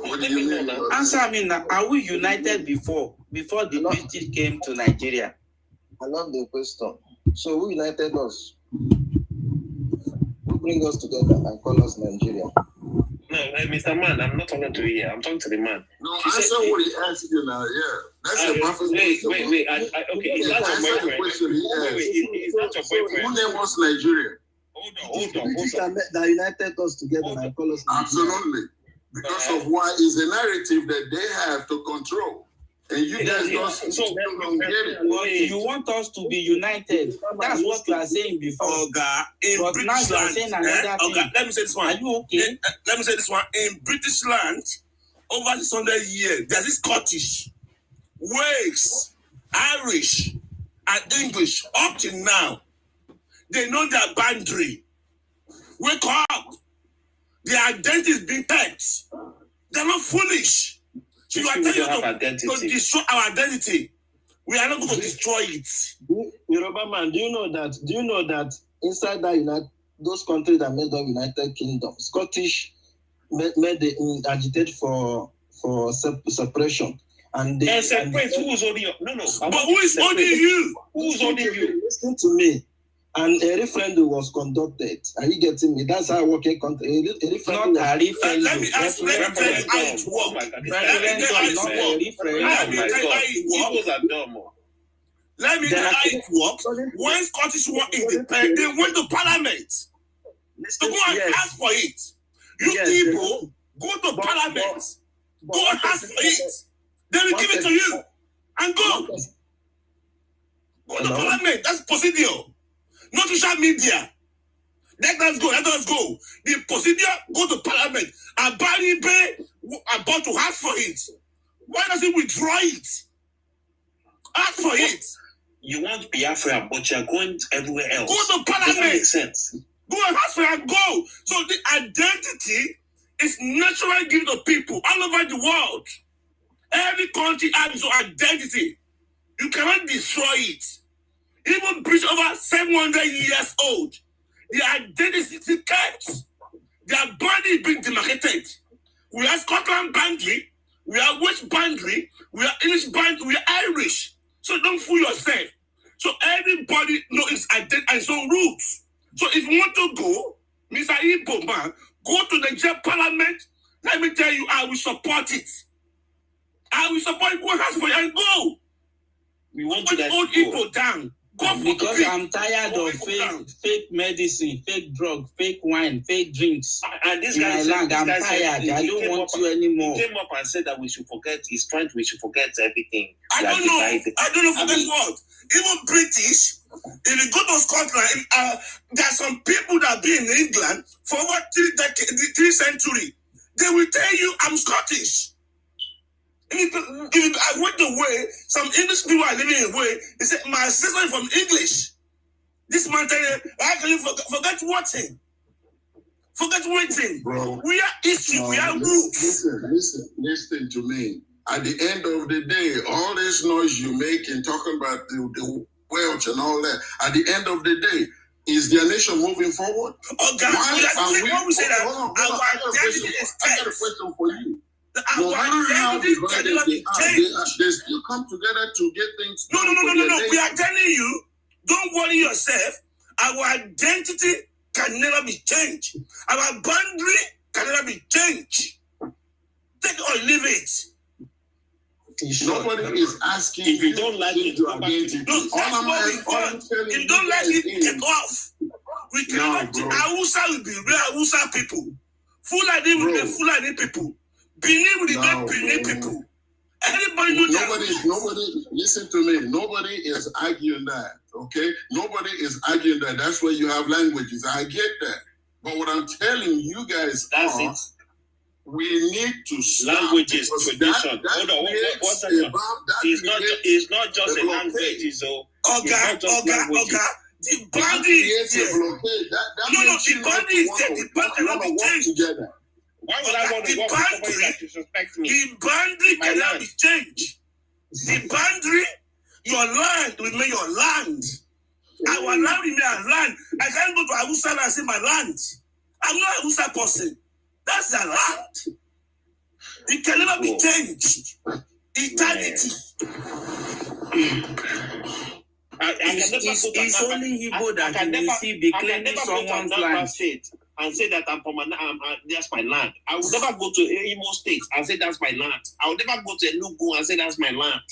What do you mean? Answer me now. Are we united before the British came to Nigeria? I love the question. So who united us? bring us together and call us Nigeria? No, Mr. Man, I'm not talking to you here. I'm talking to the man. No, answer what he asked you now. Yeah, that's a perfect question. Wait. Okay, is that your boyfriend? Wait, is that your boyfriend? Who name was Nigeria? Hold on. That united us together and call us Nigeria. Absolutely. Because of why is a narrative that they have to control. And you guys don't get it. You want us to be united. That's what you are saying before. Oga, in but British now you are land, saying another thing. Oga, let me say this one. Are you okay? Let me say this one. In British land, over 600 years, there's this Scottish, Wales, Irish, and English. Up till now, they know their boundary. Wake up. Their identity is being kept. They're not foolish. So you are telling us to destroy our identity. We are not going to destroy it. Yoruba man, do you know that inside that those countries that made the United Kingdom, Scottish made agitate for separation. And they separate. Who is holding you? No. But who is holding you? Who's holding you? Listen to me. And a referendum was conducted. Are you getting me? That's how working country. A referendum. Let me tell you how it works. Let me tell you how it works. When Scottish were independent, they went to Parliament to go and ask for it. You people go to Parliament, go and ask for it. They will give it to you and go. Go to Parliament. That's procedure. Not social media. Let us go. The procedure, go to Parliament. And Barry Bay about to ask for it. Why does he withdraw it? Ask for it. You want Biafra, but you're going everywhere else. Go to Parliament. Doesn't make sense. Go and ask for it and go. So the identity is naturally given to people all over the world. Every country has its identity. You cannot destroy it. Even British over 700 years old, their identity is kept. Their body is being demarcated. We are Scotland boundary, we are Welsh boundary, we are English boundary, we are Irish. So don't fool yourself. So everybody knows its identity and its own roots. So if you want to go, Mr. Igbo man, go to the Nigerian Parliament. Let me tell you, I will support it. I will support it. Go ask for it and go. We want to hold people down. Because I'm tired of fake medicine, fake drug, fake wine, fake drinks. And this guy, I'm tired. I don't want you anymore. He came up and said that we should forget. We should forget everything. I don't know. Forget what? Even British. If you go to Scotland, there are some people that have been in England for over 3 centuries. They will tell you, I'm Scottish. If I went away, some English people are living away. They say, my sister is from English. This man tell you, actually forget what thing. Forget waiting. Bro, we are history, we are roots. Listen to me. At the end of the day, all this noise you make and talking about the Welsh and all that, at the end of the day, is their nation moving forward? Oh God, we say that our identity is kept. I got a question for you. No matter how divided they still come together to get things done. No. We are telling you, don't worry yourself. Our identity can never be changed. Our boundary can never be changed. Take it or leave it. Nobody is asking if you don't like it to identity. If you don't like it, get off. We cannot. Hausa will be real Hausa people. Fulani will be Fulani people. Benin will be Benin people. Everybody knows nobody, listen to me. Nobody is arguing that, okay? Nobody is arguing that. That's where you have languages. I get that. But what I'm telling you guys we need to stop. Languages, tradition. Hold on, one second. It's not just a language, so the body is there. The body is there. The body cannot be changed. Why would I want to work with somebody that disrespects me? The boundary cannot be changed. The boundary, your land will remain your land. Our land will remain our land. I can't go to Hausa and say my land. I'm not a Hausa person. That's the land. It can never be changed. Eternity. It's only Igbo that you will see be claiming someone's land. And say that that's my land. I will never go to Imo State and say that's my land. I will never go to Enugu and say that's my land.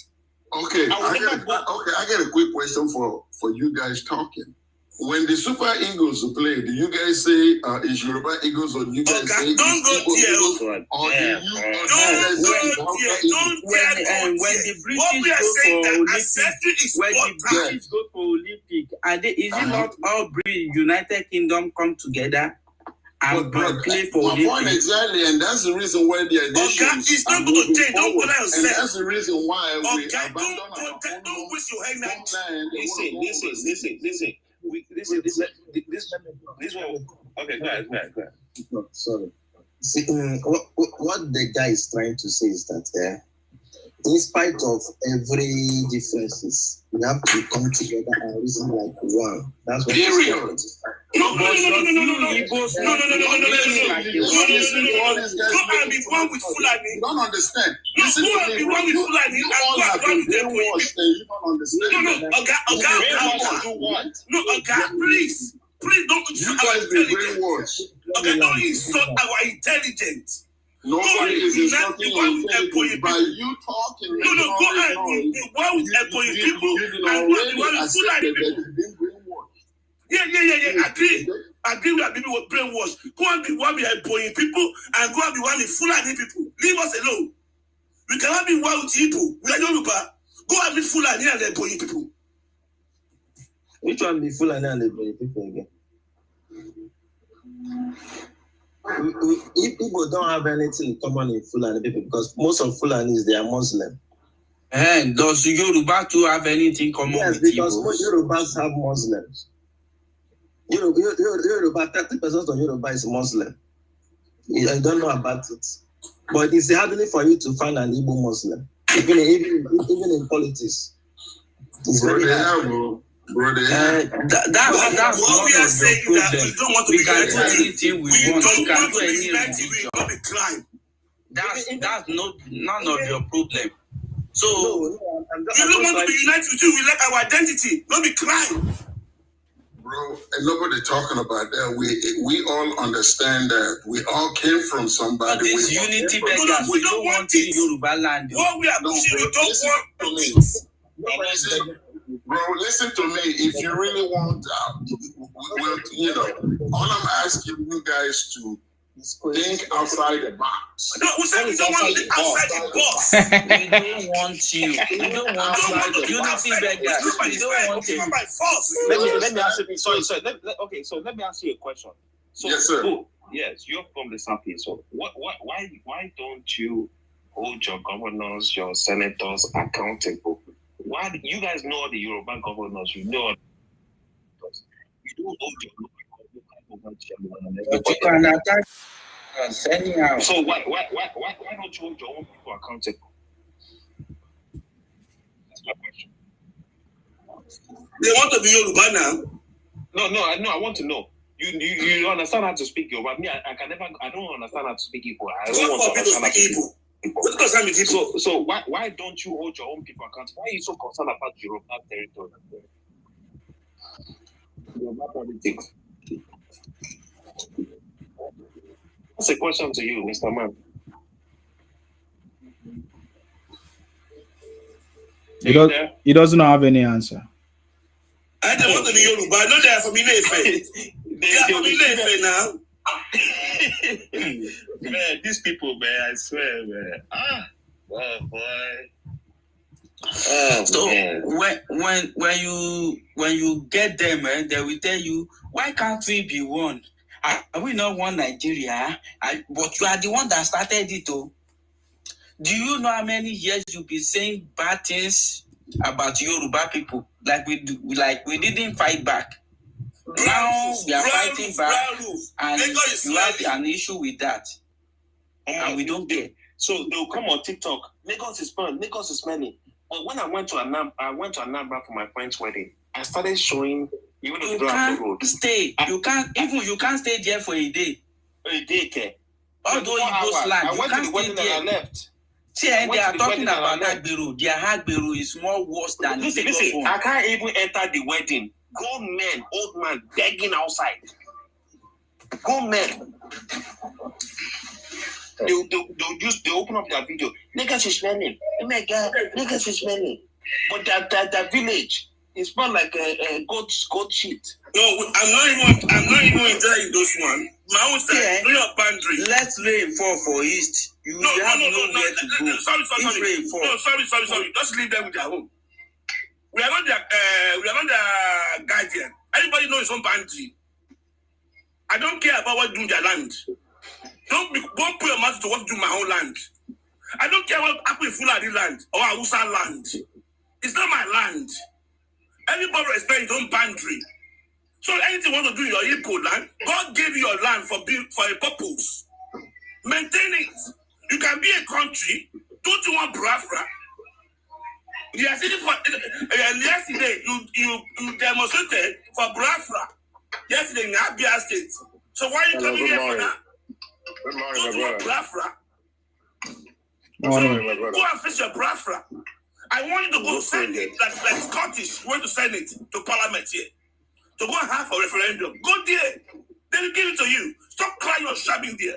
Okay, I get a quick question for you guys talking. When the Super Eagles play, do you guys say is Yoruba Eagles or you guys say don't go there? When the British go for Olympic, is it not all United Kingdom come together and play for my Olympic? point exactly, and that's the reason why the agitation it's not going to change. Don't put yourself. And that's the reason why we abandon don't waste your hand. Listen. This one. Okay, go ahead. No, sorry. See, what the guy is trying to say is that in spite of every differences, we have to come together and reason like one. That's what he's saying. No. Go and be one with Fulani. You don't understand. No, go and be one with Fulani. You all have been brainwashed and you don't understand. No, please don't. You guys be brainwashed. Okay, don't insult our intelligence. Nobody is insulting your intelligence by you talking. No, go and be one with Ebonyi people and one with Fulani people. Yeah. Agree with people with brainwash. Go and be one with Ebonyi people and go and be one with Fulani people. Leave us alone. We cannot be one with people. We are Yoruba. Go and be Fulani and Ebonyi people. Which one be Fulani and Ebonyi people again? If people don't have anything in common in Fulani people, because most of Fulanis they are Muslim. And does Yoruba too have anything common with because most Yorubas have Muslims. Yoruba, 30% of Yoruba is Muslim. I don't know about it, but it's hardly for you to find an Igbo Muslim, even in politics. It's very hard. That's what we are saying. That we don't want to be anything we want. We don't want to be united. We don't be crime. That's none of your problem. So we don't want to be united with you. We like our identity. Don't be crime. Bro, and nobody talking about that. We all understand that we all came from somebody. This unity beggars. We don't want it. Yoruba land. What we are pushing, we don't want it. Bro, listen to me. If you really want, all I'm asking you guys to think outside the box. No, we said we don't want to think outside the box. We don't want you. We don't want unity beggars. We don't want you. Let me ask you. Sorry. Let me ask you a question. So, yes, sir. Yes, you're from the Southeast. So, why don't you hold your governors, your senators accountable? Why you guys know the Yoruba governors? You know, you don't hold your but you can attack us anyhow. So why don't you hold your own people accountable? That's my question. They want to be Yoruba now. No. I want to know. You understand how to speak Yoruba? Me, I don't understand how to speak Igbo. I don't want to understand how to speak Igbo. So why don't you hold your own people accountable? Why are you so concerned about Yoruba territory? Yoruba politics. That's a question to you, Mr. Man. He doesn't have any answer. I don't want to be Yoruba. I know they are from Ilefe. They are from Ilefe now. Man, these people, man, I swear, man. Oh boy. So when you get them, they will tell you, why can't we be one? Are we not one Nigeria? But you are the one that started it, oh. Do you know how many years you've been saying bad things about Yoruba people? Like we didn't fight back. Now we are fighting back, and you have an issue with that, and we don't care. So they'll come on TikTok. Lagos is fun. Lagos is many. But when I went to Anambra for my friend's wedding, I started showing you can't stay. You can't stay there for a day. A day, okay. Although you go slack, I went to the wedding and I left. See, they are talking about Agbero. Their Agbero is more worse than listen, I can't even enter the wedding. Grown men, old man begging outside. Grown men. They open up their video. Niggas is smelling. Oh my God, niggas is smelling. But that village is more like a goat shit. No, I'm not even enjoying those one. My own side, no your boundary. Let's rain fall for East. You have nowhere to go. Sorry. No, sorry. Just leave them with their home. We are not their guardian. Everybody knows his own boundary. I don't care about what do their land. Don't put your mouth to what do my own land. I don't care what happened in Fulani land or Hausa land. It's not my land. Everybody respect his own boundary. So anything you want to do in your Igbo land, God gave you your land for a purpose. Maintain it. You can be a country. Don't you want Biafra? Yesterday, you demonstrated for Biafra. Yesterday in Abia State. So why are you coming here for that? Good morning, Don't you want Biafra? Go and face your Biafra. I want you to go send it, like Scottish, went to send it to Parliament here. To go and have a referendum. Go there. They will give it to you. Stop crying or shabbing there.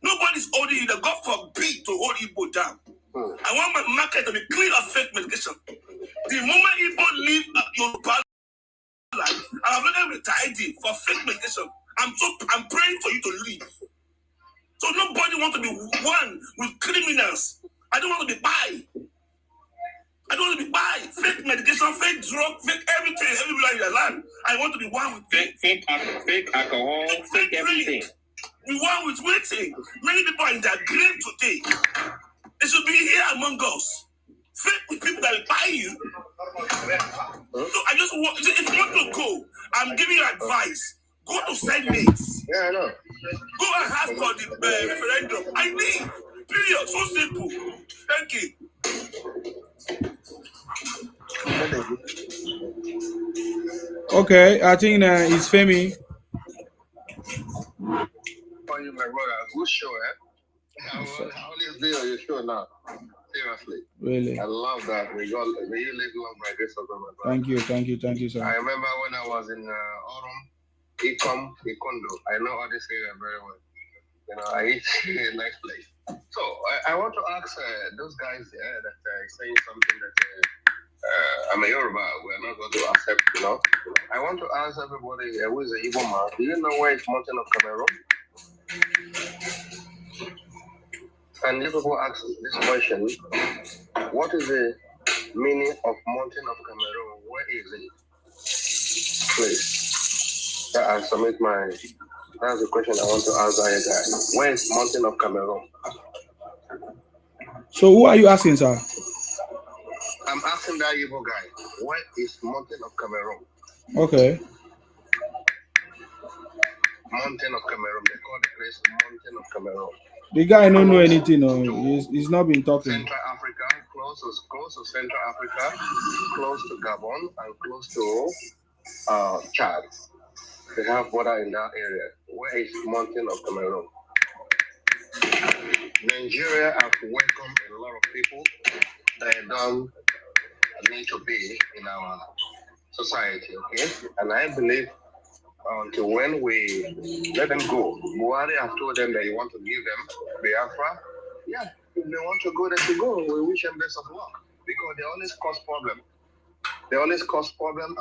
Nobody's holding you. The God forbid to hold Igbo down. I want my market to be clean of fake medication. The moment Igbo leave your land, I'm not going to tidy for fake medication. I'm praying for you to leave. So nobody wants to be one with criminals. I don't want to be by. I don't want to be by fake medication, fake drug, fake everything, everywhere in the land. I want to be one with fake alcohol, fake everything. Be one with waiting. Many people are in their grave today. They should be here among us. Fake with people that will buy you. So I just want, if you want to go, I'm giving you advice. Go to Senate. Yeah, I know. Go and ask for the referendum. I need. Period. So simple. Thank you. Okay, I think it's Femi. For you, my brother, good show, I always be on your show now. Seriously. Really? I love that. May you live long by grace of God, my brother. Thank you, sir. I remember when I was in Orum, Ikondo. I know all this area very well. You know, I eat a nice place. So I want to ask those guys there that are saying something that I'm a Yoruba, we're not going to accept, you know. I want to ask everybody who is an Igbo man, do you know where is Mountain of Cameroon? And if people ask this question, what is the meaning of Mountain of Cameroon? Where is it? Please. I submit that's the question I want to ask that guy. Where is Mountain of Cameroon? So who are you asking, sir? I'm asking that Igbo guy. Where is Mountain of Cameroon? Okay. Mountain of Cameroon. They call the place Mountain of Cameroon. The guy don't know anything. No, he's not been talking. Central Africa, close to Central Africa, close to Gabon, and close to Chad. They have border in that area. Where is Mountain of Cameroon? Nigeria have welcomed a lot of people that don't need to be in our society, okay? And I believe until when we let them go, Buhari have told them that you want to give them Biafra. Yeah, if they want to go, they should go. We wish them best of luck because they always cause problem. They always cause problem.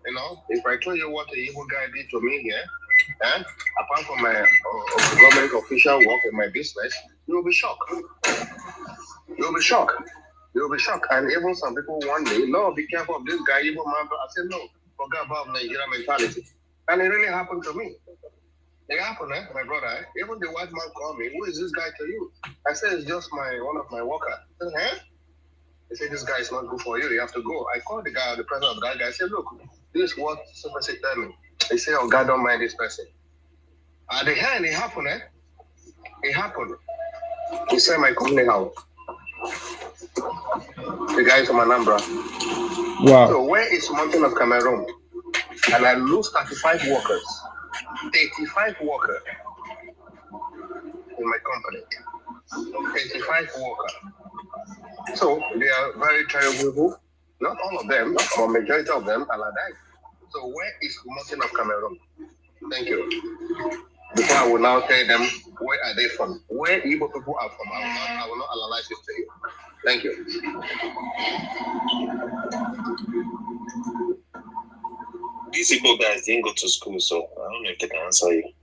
You know, if I tell you what the evil guy did to me here, apart from my government official work in my business, you'll be shocked. You'll be shocked. And even some people want me, no, be careful of this guy, evil man. I said, no, forget about Nigerian mentality. And it really happened to me. It happened, my brother. Even the white man called me, who is this guy to you? I said, it's just one of my workers. I said, They said, this guy is not good for you. You have to go. I called the guy, the president of that guy. I said, look, this is what Super tell me. They say, oh, God, don't mind this person. At the end, it happened, It happened. He said my company house. The guy is from Anambra. Wow. So where is Mountain of Cameroon? And I lose 35 workers. 35 workers in my company. 85 workers. So they are very terrible people. Not all of them, but majority of them are like that. So where is the mountain of Cameroon? Thank you. Before I will now tell them where are they from, where Igbo people are from, I will not analyze it to you. Thank you. These Igbo guys didn't go to school, so I don't know if they can answer you.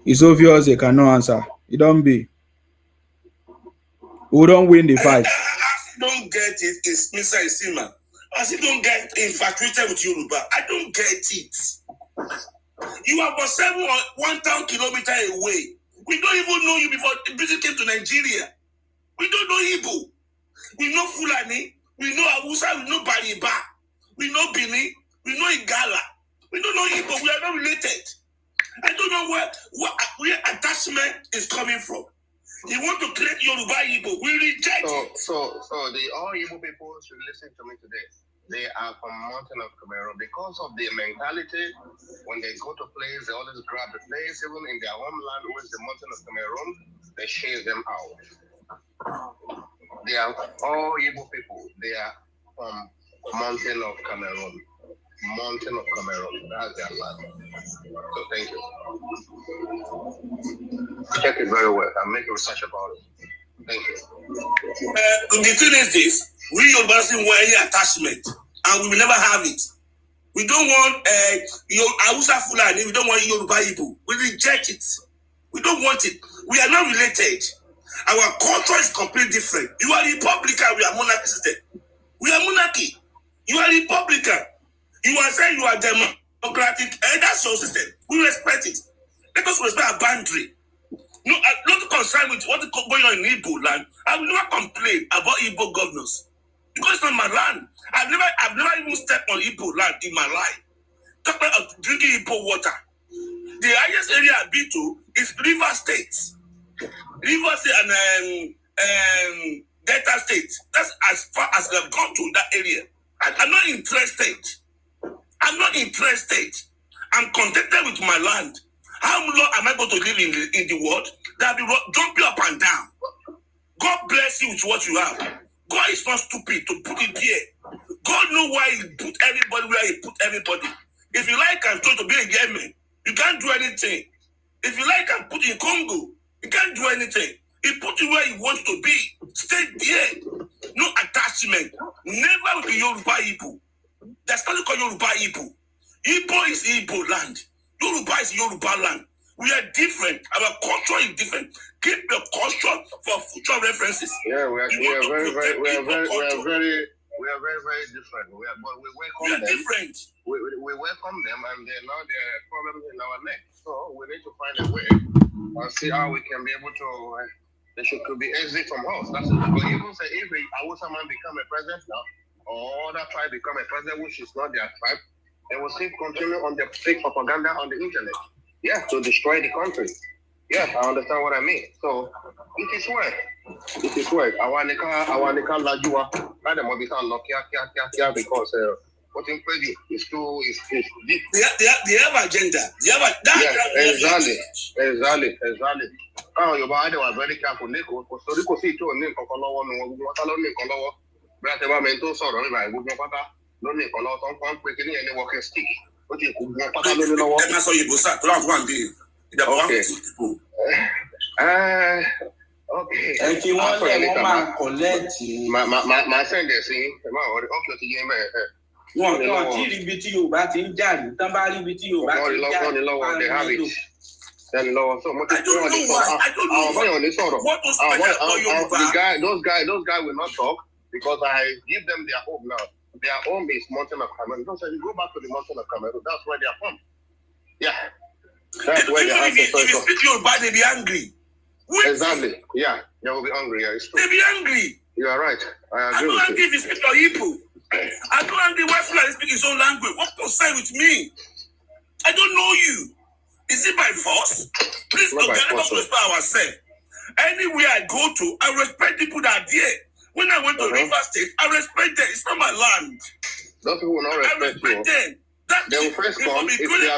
It's obvious they cannot answer. It don't be. We don't win the fight. I don't get it. It's Mr. Isima. I still don't get infatuated with Yoruba. I don't get it. You are about 1,000 kilometers away. We don't even know you before the visit came to Nigeria. We don't know Igbo. We know Fulani. We know Awusa. We know Bariba. We know Bini. We know Igala. We don't know Igbo. We are not related. I don't know where attachment is coming from. You want to create Yoruba Igbo. We reject it. So the all Igbo people should listen to me today. They are from Mountain of Cameroon because of their mentality. When they go to place, they always grab the place. Even in their homeland, which is the Mountain of Cameroon, they chase them out. They are all Igbo people. They are from Mountain of Cameroon. Mountain of Cameroon. That's their land. So thank you. Check it very well and make research about it. Thank you. The thing is this: we Yorubas don't want any attachment, and we will never have it. We don't want Hausa Fulani. We don't want Yoruba Igbo. We reject it. We don't want it. We are not related. Our culture is completely different. You are Republican. We are monarchy system. We are monarchy. You are Republican. You are saying you are democratic. That's your system. We respect it. Let us respect our boundary. No, not concerned with what is going on in Igbo land. I will never complain about Igbo governors because it's not my land. I've never even stepped on Igbo land in my life. Talk about drinking Igbo water. The highest area I've been to is River State. River State and Delta State. That's as far as I've gone to that area. I'm not interested. I'm not interested. I'm contented with my land. How long am I going to live in the world that will jump you up and down? God bless you with what you have. God is not stupid to put it there. God knows why He put everybody where He put everybody. If you like and to be a Yemen, you can't do anything. If you like and put in Congo, you can't do anything. He put you where He wants to be. Stay there. No attachment. Never with the Yoruba Igbo. That's not called Yoruba Igbo. Igbo is Igbo land. Yoruba is Yoruba land. We are different. Our culture is different. Keep your culture for future references. Yeah, we are very different. We welcome them. Different. We welcome them, and they're now there are problems in our neck. So we need to find a way and see how we can be able to. They could be exit from us. That's it. But even say if a Hausa man become a president now, or other tribe become a president which is not their tribe, they will still continue on the fake propaganda on the internet. Yeah, to destroy the country. Yeah, I understand what I mean. So it is work. It is work. Awanika Lajua, Madam Mobisa Nokia, because what in crazy is too is deep. They have agenda. They have exactly. Oh, you were very careful, Nico. So you could see to a name of Color, Brother Mento sorrow, I would not no name a lot on quickly any walking stick. What you could not saw you go sat one day. Okay. If you want a woman collect my friend is saying, one can't with you, but in Jan, somebody with you, but they have it. Then lower so much. I don't know what those guys will not talk because I give them their home now. Their home is Mountain of Cameroon. Don't say you go back to the Mountain of Cameroon. That's where they are from. Yeah. That's where they are from. If you speak Yoruba, they be angry. Exactly. Yeah. They will be angry. Yeah, it's true. They be angry. You are right. I agree don't angry if you speak your Igbo. I don't angry why Fulani speak his own language. What concern with me? I don't know you. Is it by force? Please don't let us respect ourselves. Anywhere I go to, I respect people that are there. When I went to River State, I respect them. It's not my land. Those people will not respect you. They will first come. If they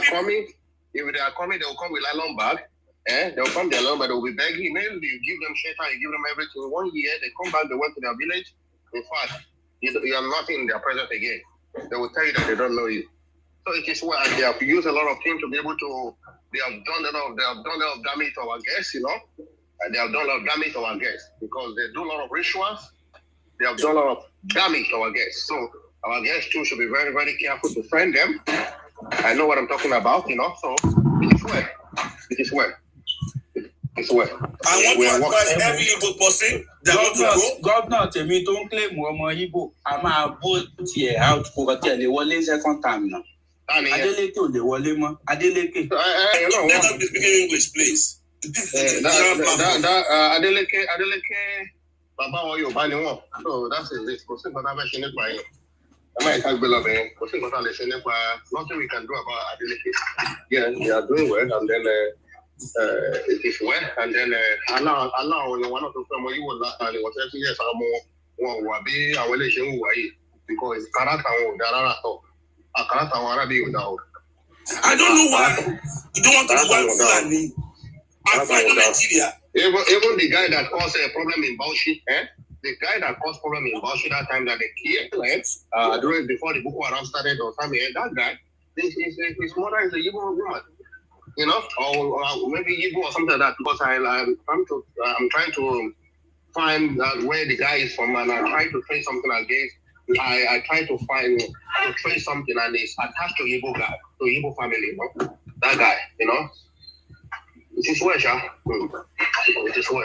are coming, they will come with nylon bag. They will come their alone, but they will be begging. Maybe you give them shelter, you give them everything. 1 year, they come back, they went to their village. In fact, you are not in their presence again. They will tell you that they don't know you. So it is why they have used a lot of things to be able to. They have done a lot of damage to our guests, you know. And they have done a lot of damage to our guests because they do a lot of rituals. They have done a lot of damage to our guests. So our guests too should be very, very careful to friend them. I know what I'm talking about, you know. So it is well. It is well. It's well. I want to advise every Igbo person that want to go. Governor, tell me don't claim more Igbo. I'm a vote here out for the one second time now. Adeleke on the Walema. Adeleke. Let us be speaking English, please. Adeleke, Baba Oyo Baniwo. So that's it. Nothing we can do about Adeleke. Yeah, they are doing well, and then it is well, and then Allah, one of the family you will not, and it was every year some more wabi and relation way because character there are talk. I don't know why you don't want to go Fulani. I find Nigeria. Even the guy that caused a problem in Bauchi, the guy that caused problem in Bauchi that time that they killed, during before the Boko Haram started or something, that guy, his mother is a Igbo woman, you know, or maybe Igbo or something like that. Because I'm trying to find where the guy is from, and I'm trying to trace something against. I try to trace something, and it's attached to Igbo guy, to Igbo family, you know, that guy, you know. It is well, Sha. It is well.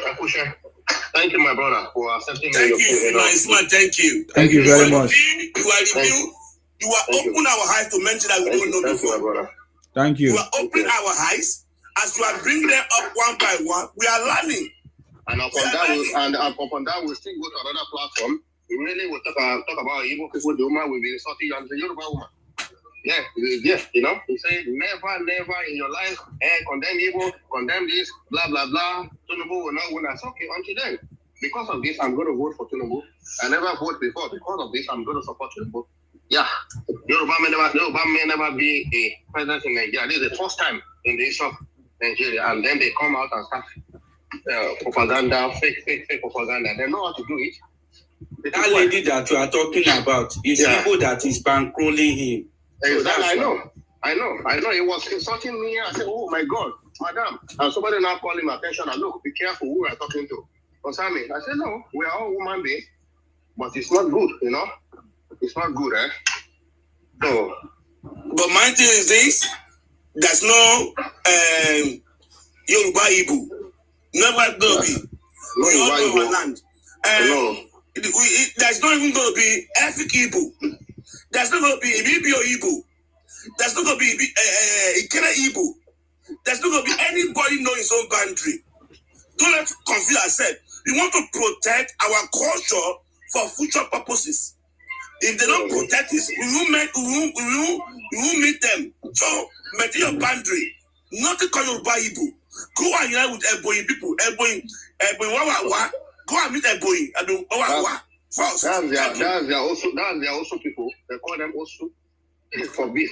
Thank you, my brother, for accepting me. Thank you, Isma. Thank you. Thank you very much. You are open our eyes to mention that we don't know before. Thank you. You are opening our eyes as you are bringing them up one by one. We are learning. And upon that, we'll still go to another platform. We really will talk about Igbo people. The woman will be insulting you and the Yoruba woman. Yeah, you know, he said, never in your life, condemn Igbo, condemn this, blah, blah, blah. Tinubu will not win. That's okay until then. Because of this, I'm going to vote for Tinubu. I never voted before. Because of this, I'm going to support Tinubu. Yeah, Yoruba may never be a president in Nigeria. This is the first time in the history of Nigeria. And then they come out and start propaganda, fake propaganda. They know how to do it. That lady that you are talking about is people that is bankrolling him. Exactly, I know. He was insulting me. I said, oh my God, madam. And somebody now called him attention. And look, be careful who we are talking to. Concern me. I said, no, we are all human beings. But it's not good, you know. It's not good, So. But my thing is this. There's no Yoruba Igbo. Never going to be. We all know our land. There's not even going to be ethnic Igbo. There's not going to be Ibibio Igbo. There's not going to be Ikere Igbo. There's not going to be anybody knowing his own boundary. Don't let us confuse ourselves. We want to protect our culture for future purposes. If they don't protect this, we will meet them. So, maintain your boundary. Not to call Yoruba Igbo. Go and unite with Ebonyi people. Ebonyi Wawa. Go and meet Ebonyi. Wawa. First. That's their also people. They call them also for beef.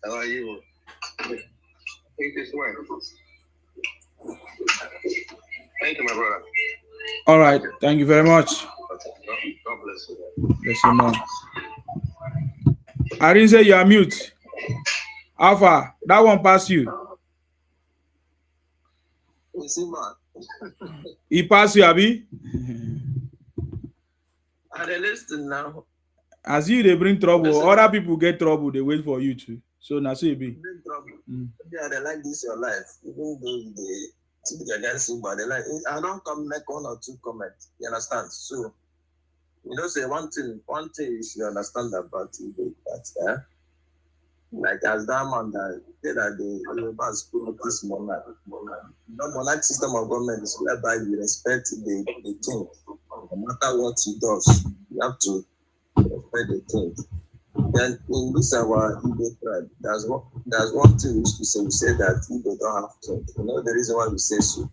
How are you? Take this way. Thank you, my brother. All right. Thank you very much. God bless you. Bless you, man. I didn't say you are mute. Alpha, that one passed you. He passed you, Abi. I listen now. As you, they bring trouble. Other people get trouble. They wait for you too. So now, so you be. Bring trouble. Yeah, they like this your life. Even though they speak against you, but they like. I don't come make one or two comments. You understand? So, you know, say one thing you should understand about Igbo, that like as that man that said that the Yorubas put this monarch. The monarch system of government is whereby you respect the king. No matter what he does, you have to respect the king. Then in this our Igbo tribe, there's one thing we used to say. We say that Igbo don't have king. You know the reason why we say so?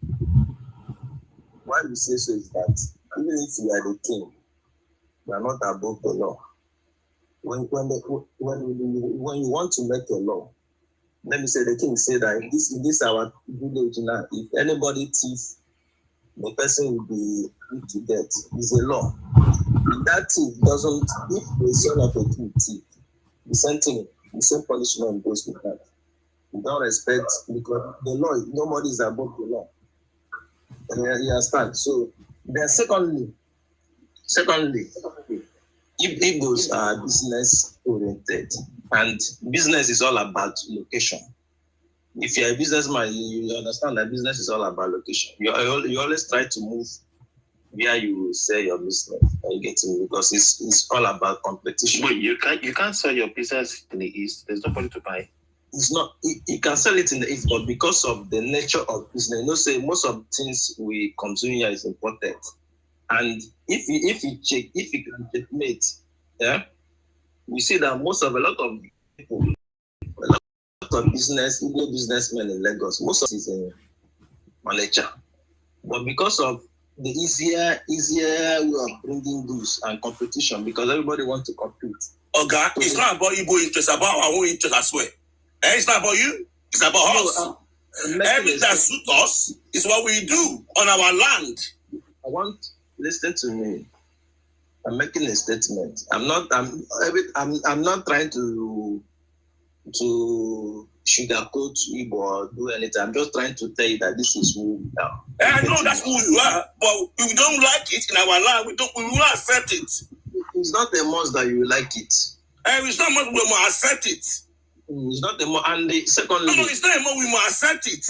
Why we say so is that even if you are the king, you are not above the law. when you want to make a law, let me say the king say that in this our village now, if anybody thief, the person will be put to death. It's a law. If that thief doesn't, if the son of a thief, the same thing, the same punishment goes with that. You don't respect, because the law, nobody is above the law. You understand? So then secondly, Igbos are business oriented, and business is all about location. If you're a businessman, you understand that business is all about location. You always try to move where you sell your business. You get it? Because it's all about competition. But you can't sell your business in the East. There's nobody to buy. It's not. You can sell it in the East, but because of the nature of business, say most of the things we consume here is imported. And if you can checkmate, we see that a lot of people, a lot of businessmen in Lagos, most of it is in Malaysia. But because of the easier way of bringing goods and competition, because everybody wants to compete. Okay, it's not about Igbo interest, it's about our own interest as well. It's not about you, it's about us. Everything that suits us is what we do on our land. Listen to me. I'm making a statement. I'm not trying to sugarcoat Igbo or do anything. I'm just trying to tell you that this is who we are. I know that's who you are, but we don't like it in our land. We will not accept it. It's not a must that you like it. It's not much we must accept it. It's not a must. And secondly, no, it's not a must we must accept it.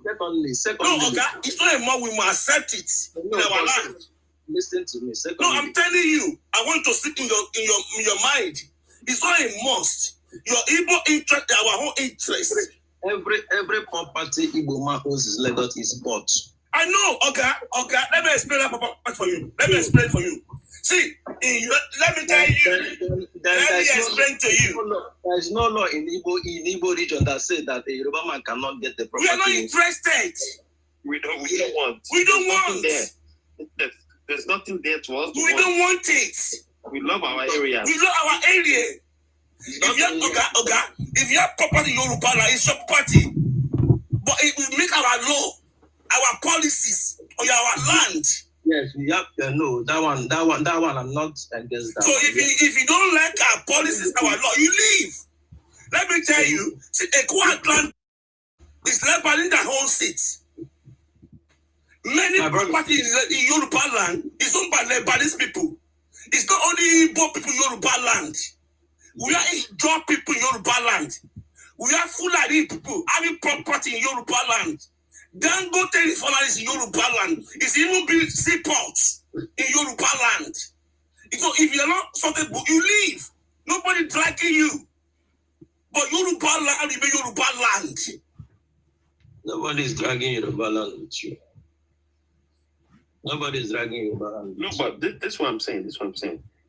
Secondly, no, okay, it's not a must we must accept it in our land. Listen to me. Secondly, no, I'm telling you, I want to sit in your mind. It's not a must. Your Igbo interest, our own interest. Every property Igbo man owns in Lagos is bought. I know, okay. Let me explain that for you. Let me explain for you. See, let me tell you. Let me explain to you. There is no law in Igbo region that says that a Yoruba man cannot get the property. We are not interested. We don't want. We don't want. There's nothing there to us. We don't want it. We love our area. We love our area. If you have property in Yoruba land, it's your property. But it will make our law, our policies on our land. Yes, we have to know that one. I'm not against that. So if you don't like our policies, our law, you leave. Let me tell you, see, a quiet land is Lebanon that owns it. Many properties in Yoruba land is owned by Lebanese people. It's not only Igbo people in Yoruba land. We are Igbo people in Yoruba land. We are Fulani people having property in Yoruba land. Dangote refineries in Yoruba land. It's even built seaports in Yoruba land. So if you're not something, you leave. Nobody dragging you. But Yoruba land is Yoruba land. Nobody is dragging Yoruba land with you. Nobody is dragging Yoruba land. No, but this is what I'm saying.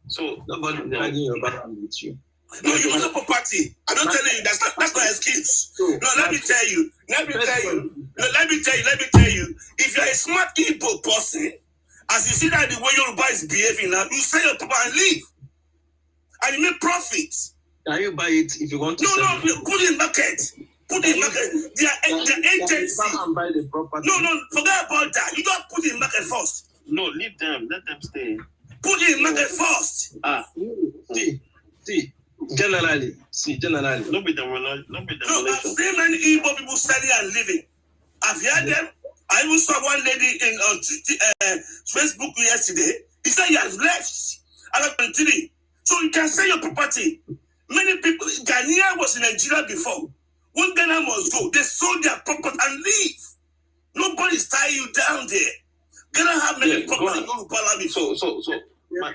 So nobody is dragging Yoruba land with you. No, you want a property. I don't tell you that's not excuse. No, let me tell you. If you're a smart Igbo person, as you see that the way Yoruba is behaving now, you sell your property and leave. And you make profit. Can you buy it if you want to? No, put it in market. Their agency. Buy the property. No, forget about that. You don't put it in market first. No, leave them. Let them stay. Put it in market first. See. Generally. No be demolition. No, I've seen many Igbo people selling and living. I've heard them. I even saw one lady on Facebook yesterday. He said he has left. I continue. So you can sell your property. Many people, Ghanaian was in Nigeria before. When Ghana must go, they sold their property and leave. Nobody's tying you down there. Ghana have many property in Yoruba land before. So. My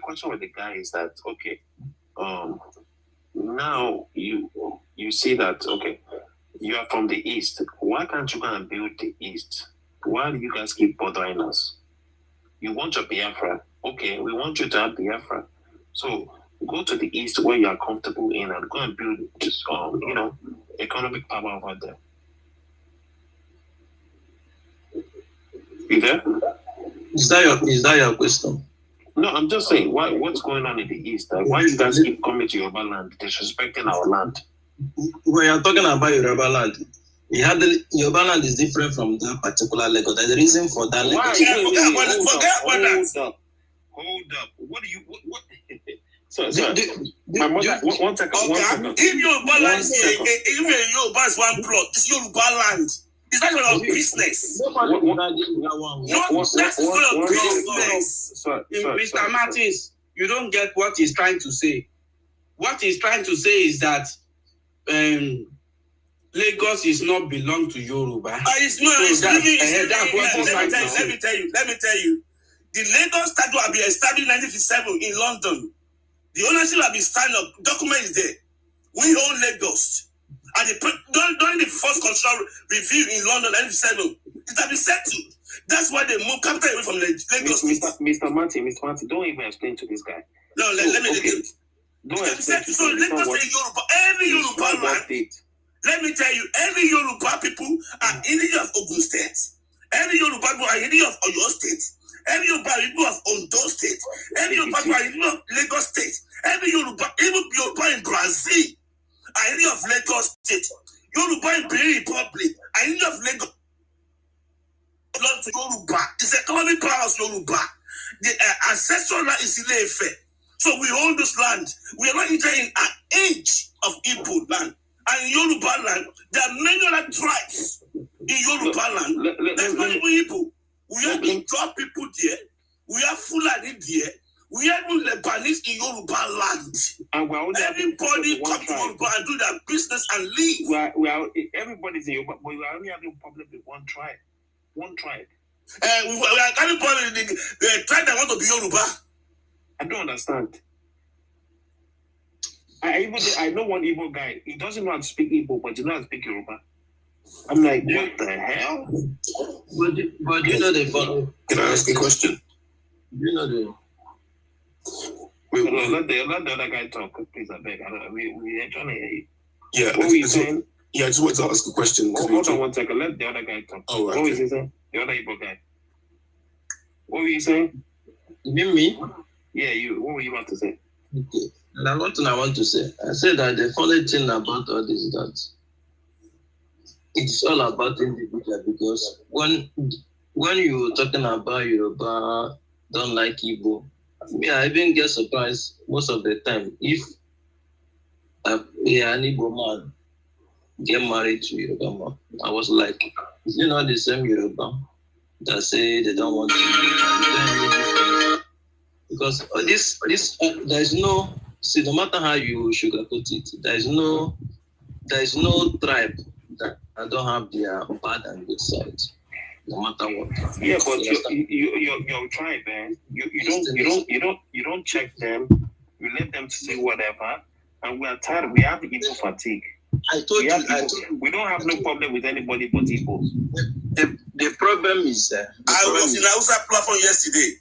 question with the guy is that okay, now you see that okay, you are from the East. Why can't you go and build the East? Why do you guys keep bothering us? You want your Biafra, okay? We want you to have Biafra. So go to the East where you are comfortable in and go and build this, economic power over there. You there? Is that your question? No, I'm just saying, what's going on in the East? Why you guys keep coming to Yoruba land, disrespecting our land? When you're talking about Yoruba land, Yoruba land is different from that particular Lagos. There's a reason for that. Why? Hold up. What do you? What? My mother. One second. If Yoruba land is Yoruba's one plot, it's Yoruba land. It's not your business. That's your business. Mr. Martins, you don't get what he's trying to say. What he's trying to say is that Lagos is not belong to Yoruba. It's not. Let me tell you. The Lagos statute have been established in 1957 in London. The ownership have been signed up. Document is there. We own Lagos. And during the first constitutional review in London, 1997, it has been settled. That's why they moved capital away from Lagos. Mr. Martin, don't even explain to this guy. No, let me explain. So Lagos is Yoruba. Every Yoruba land. Let me tell you, every Yoruba people are indigenous of Ogun State. Every Yoruba people are indigenous of Oyo State. Every Yoruba people of Ondo State. Every Yoruba people are indigenous of Lagos State. Every Yoruba, even Yoruba in Brazil, are indigenous of Lagos State. Yoruba in Benin Republic are indigenous of Lagos. Belong to Yoruba. It's economic power of Yoruba. The ancestral land is Ile-Ife. So we own this land. We are not entering an age of Igbo land. And in Yoruba land, there are many other tribes in Yoruba land. That's not even Igbo. We have Igbo people there. We have Fulani there. We have Lebanese in Yoruba land. And everybody come to Yoruba and do their business and leave. Everybody's in Yoruba, but we are only having a problem with one tribe. We are having problem with the tribe that want to be Yoruba. I don't understand. I know one Igbo guy. He doesn't know how to speak Igbo, but he knows how to speak Yoruba. I'm like, what the hell? But you know the follow. Can I ask a question? You know the. Let the other guy talk, please. I beg. We are trying to hear you. Yeah. What were you saying? Yeah, I just wanted to ask a question. Hold on 1 second. Let the other guy talk. Oh, right. What was he saying? The other Igbo guy. What were you saying? You mean me? Yeah, you. What were you about to say? Okay. And one thing I want to say. I said that the funny thing about all this is that it's all about individual, because when you're talking about Yoruba don't like Igbo, I even get surprised most of the time if an Igbo man get married to Yoruba man. I was like, is it not the same Yoruba that say they don't want to? Because this there's no, see, no matter how you sugarcoat it, there's no tribe that don't have their bad and good sides, no matter what. Yeah, but your tribe, man, you don't check them. You let them say whatever, and we are tired. We have Igbo fatigue. I told you, we don't have no problem with anybody but Igbos. The problem is I was in Hausa platform yesterday.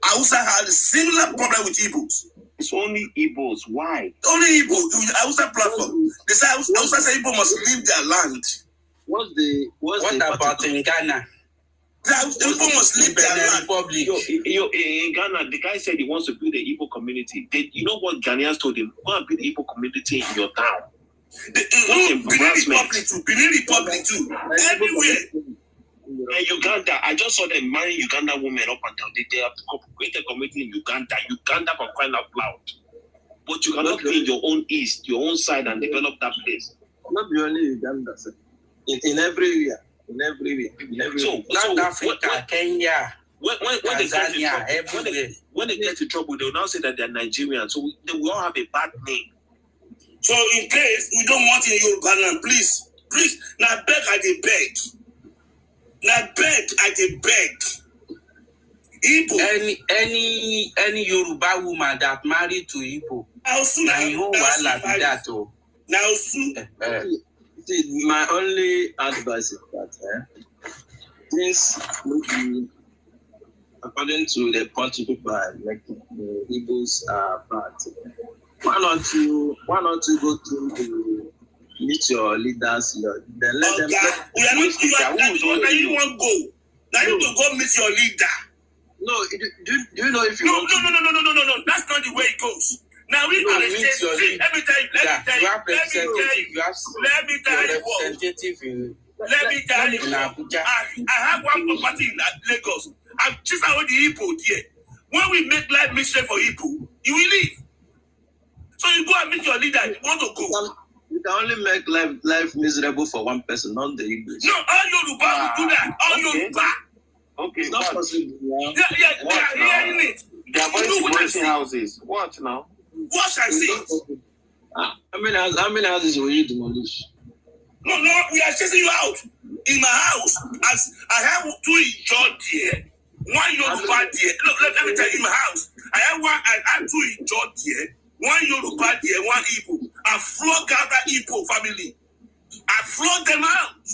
Hausa had a similar problem with Igbos. It's only Igbos. Why? Only Igbos. Hausa platform. They say Hausa say Igbo must leave their land. What about in Ghana? The Igbo must leave their land. In Ghana, the guy said he wants to build an Igbo community. You know what Ghanaians told him? Go and build an Igbo community in your town. Benin Republic too. Everywhere. And Uganda, I just saw them marrying Uganda women up and down. They have created a community in Uganda. Uganda for crying out loud. But you cannot be in your own east, your own side, and develop that place. Not be only Uganda, sir. In every area. In every area. So South Africa, Kenya, Tanzania, when they get in trouble, they will now say that they're Nigerian. So they will all have a bad name. So in case we don't want in Yoruba land, please, now beg I dey beg. Now beg I dey beg. Igbo. Any Yoruba woman that married to Igbo. See, my only advice is that since maybe according to the country people are making, the Igbos are bad. Why not you go to meet your leaders, then let them. Now you want to go. Now you to go meet your leader. No, do you know if you No. That's not the way it goes. Now we are let me tell you. Let me tell you. Let me tell you. I have one property in Lagos. I'm just out the Igbo here. When we make life miserable for Igbo, you will leave. So you go and meet your leader. You want to go. You can only make life miserable for one person, not the Igbos. No, all Yoruba will do that. All Yoruba. Okay, it's not possible. Yeah, hearing it. They are voicing houses. What now? What I see? How many houses will you demolish? No, we are chasing you out. In my house, as I have 2 Ijaw here, 1 Yoruba here. Look, let me tell you, in my house, I have 2 Ijaw here, 1 Yoruba here, 1 Igbo. I flog out that Igbo family. I flog them out.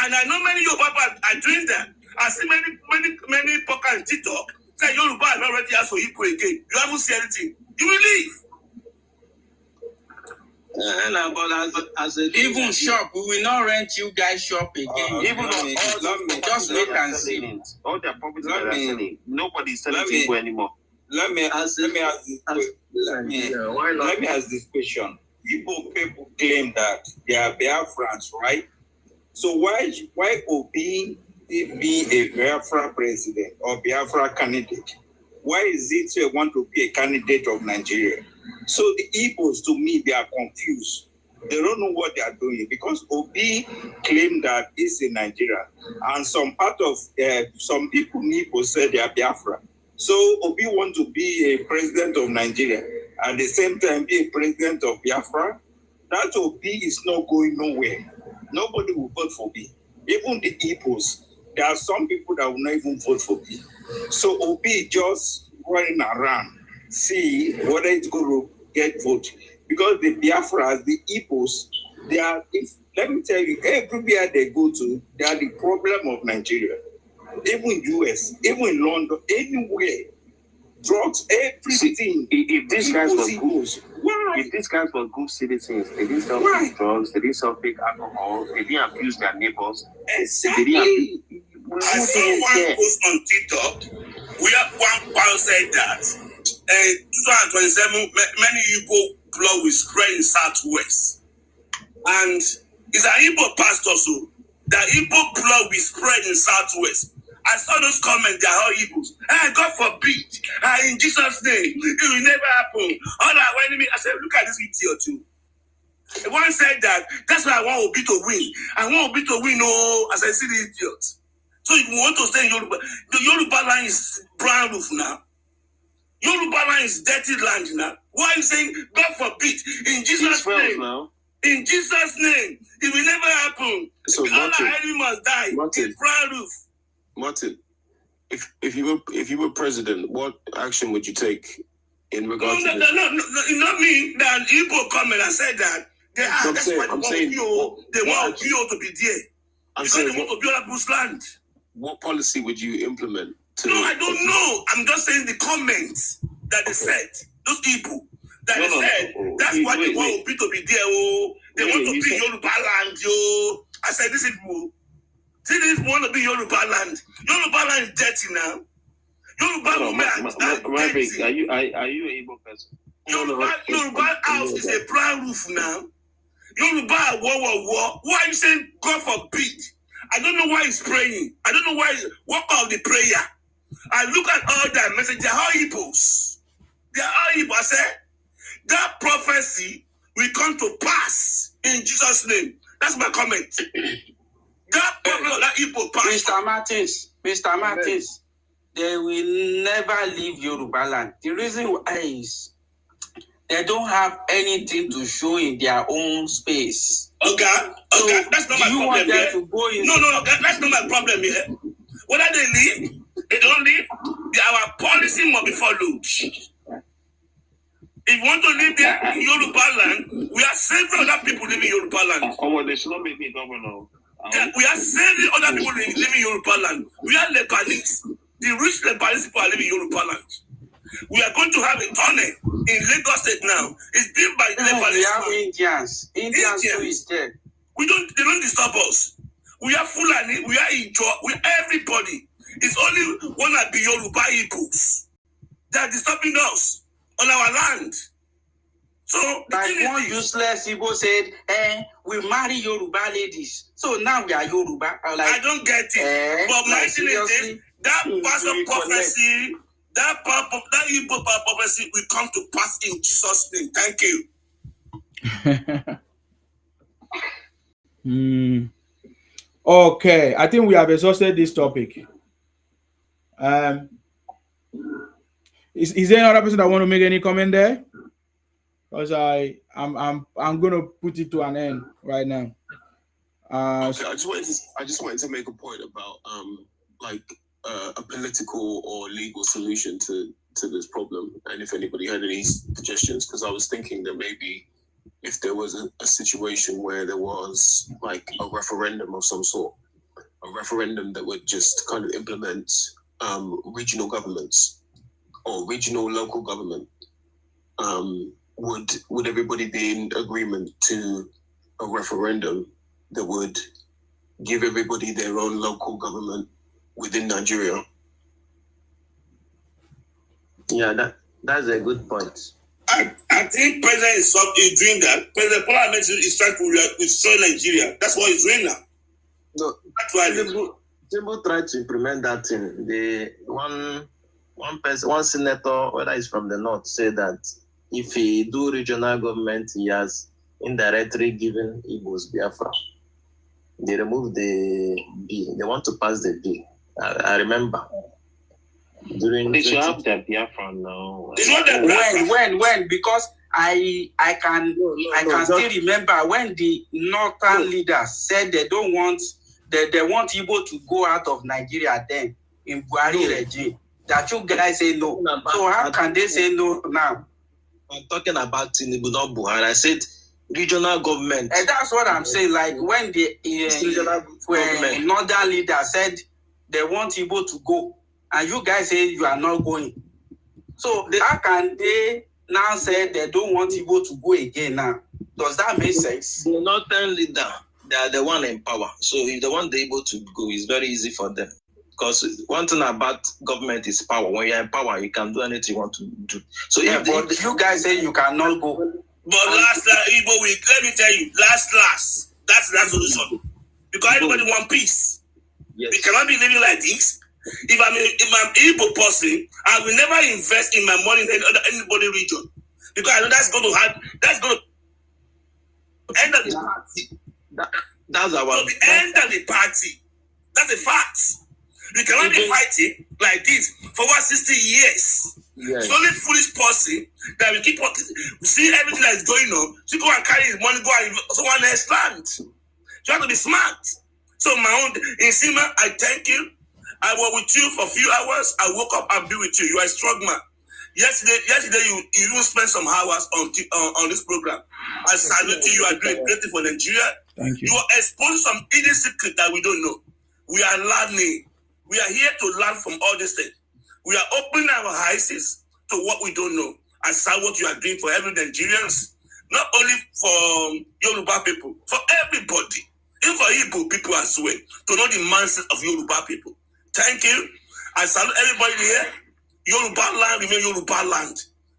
And I know many Yoruba are doing that. I see many podcasts on TikTok say Yoruba are not ready as for Igbo again. You haven't seen anything. You will leave. Even shop, we will not rent you guys shop again. Even just wait and see. All their properties are selling. Nobody's selling Igbo anymore. Let me ask this question. Igbo people claim that they are Biafrans, right? So why Obi be a Biafra president or Biafra candidate? Why is it they want to be a candidate of Nigeria? So the Igbos, to me, they are confused. They don't know what they are doing because Obi claimed that he's in Nigeria, and some people in Igbo said they are Biafra. So Obi want to be a president of Nigeria at the same time be a president of Biafra. That Obi is not going nowhere. Nobody will vote for Obi. Even the Igbos, there are some people that will not even vote for Obi. So Obi just running around, see whether it's going to get vote. Because the Biafras, the Igbos, they are, let me tell you, everywhere they go to, they are the problem of Nigeria. Even in US, even in London, anywhere. Drugs, everything. If these guys were good citizens, they didn't sell fake drugs, they didn't sell fake alcohol, they didn't abuse their neighbors. Exactly. I saw one post on TikTok where one man said that 2027 many Igbo blood will spread in Southwest. And it's an Igbo pastor, so that Igbo blood will spread in Southwest. I saw those comments, they are all Igbos. God forbid, in Jesus' name, it will never happen. All our enemy, I said, look at this idiot too. One said that, that's why I want Obi to win. I want Obi to win, as I see the idiot. So if you want to stay in Yoruba, the Yoruba land is brown roof now. Yoruba land is dirty land now. Why are you saying, God forbid, in Jesus' name? Now. In Jesus' name, it will never happen. So all our enemy must die. It's brown roof. Martin, if you were president, what action would you take in regards to this? No, it's not me. That Igbo comment and said that they are. That's why they want Obi to be there. Because they want to build up Bush land. What policy would you implement? No, I don't know. I'm just saying the comments that they said. Those people that they said. That's why they want Obi to be there. They want to be Yoruba land. I said this is people. See, this want to be Yoruba land. Yoruba land is dirty now. Yoruba women are dirty. Are you an Igbo person? Yoruba house is a brown roof now. Yoruba war. Why are you saying God forbid? I don't know why he's praying. I don't know why. What of the prayer? I look at all that message. They are all Igbos. They are all Igbos. I said that prophecy will come to pass in Jesus' name. That's my comment. That prophet, that Igbo pastor. Mr. Martins, they will never leave Yoruba land. The reason why is they don't have anything to show in their own space. Okay, that's not my problem here. No, that's not my problem here. Whether they leave, they don't leave, our policy must be followed. If you want to live there in Yoruba land, we are several other people living in Yoruba land. They should not make me governor. We are saving other people living in Yoruba land. We are Lebanese. The rich Lebanese people are living in Yoruba land. We are going to have a tunnel in Lagos State now. It's built by Lebanese. We have Indians. Indians too is there. They don't disturb us. We are Fulani. We are Ijaw. We are everybody. It's only one of the Yoruba Igbos that is stopping us on our land. So like one useless Igbo said, we marry Yoruba ladies. So now we are Yoruba. I don't get it. But my thing is this, that pastor prophecy, that Igbo prophecy will come to pass in Jesus' name. Thank you. Okay, I think we have exhausted this topic. Is there another person that want to make any comment there? Because I'm gonna put it to an end right now. Okay, I just wanted to make a point about a political or legal solution to this problem, and if anybody had any suggestions, because I was thinking that maybe if there was a situation where there was like a referendum of some sort, a referendum that would just kind of implement regional governments or regional local government, would everybody be in agreement to a referendum that would give everybody their own local government within Nigeria? Yeah, that's a good point. I think President is doing that. President Parliament is trying to destroy Nigeria. That's what he's doing now. No, that's why Tinubu tried to implement that thing. The one senator, whether it's from the north, said that if he do regional government, he has indirectly given Igbos Biafra. They removed the bill. They want to pass the bill. I remember. They should have their Biafran now. When? Because I can still remember when the northern leaders said they want Igbo to go out of Nigeria then in Buhari regime. That you guys say no. So how can they say no now? I'm talking about Tinubu, not Buhari. I said regional government. And that's what I'm saying. Like when the northern leader said they want Igbo to go, and you guys say you are not going. So how can they now say they don't want Igbo to go again now? Does that make sense? The northern leader, they are the one in power. So if they want the Igbo to go, it's very easy for them. Because one thing about government is power. When you're in power, you can do anything you want to do. So yeah, but you guys say you cannot go. But Igbo, let me tell you, last, that's the solution. Because everybody want peace. Yes. We cannot be living like this. If I'm Igbo person, I will never invest in my money in anybody region. Because I know that's going to end of the party. That's our the end of the party. That's a fact. We cannot be fighting like this for over 60 years. Yes. It's only foolish person that we keep see everything that is going on. So go and carry his money, go and someone else land. You have to be smart. So my own in Sima, I thank you. I was with you for a few hours. I woke up and be with you. You are a strong man. Yesterday you even spent some hours on this program. I salute you. You are doing great for Nigeria. Thank you. You are exposing some hidden secret that we don't know. We are learning. We are here to learn from all these things. We are opening our eyes to what we don't know. I saw what you are doing for every Nigerians, not only for Yoruba people, for everybody, even for Igbo people as well, to know the mindset of Yoruba people. Thank you. I salute everybody here. Yoruba land remain Yoruba land.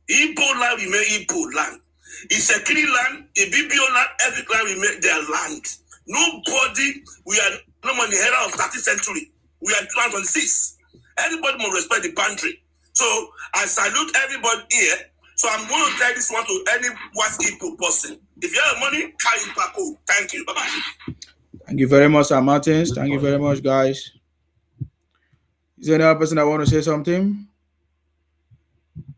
Igbo land remain Igbo land. Isekiri land, Ibibio land, every land remain their land. Nobody, we are no more in the era of 13th century. We are 2026. Everybody must respect the country. So I salute everybody here. So I'm going to tell this one to any West Igbo person. If you have money, carry it back home. Thank you. Bye-bye. Thank you very much, Sir Martins. Thank you very much, guys. Is there another person that want to say something?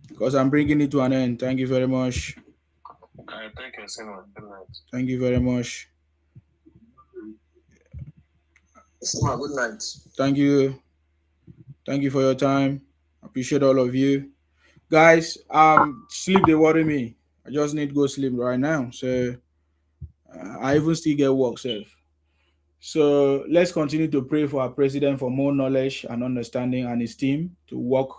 Because I'm bringing it to an end. Thank you very much. Thank you, Simon. Good night. Thank you very much. Simon, good night. Thank you. Thank you for your time. Appreciate all of you. Guys, sleep they worry me. I just need to go sleep right now. So I even still get work self. So let's continue to pray for our president for more knowledge and understanding and his team to work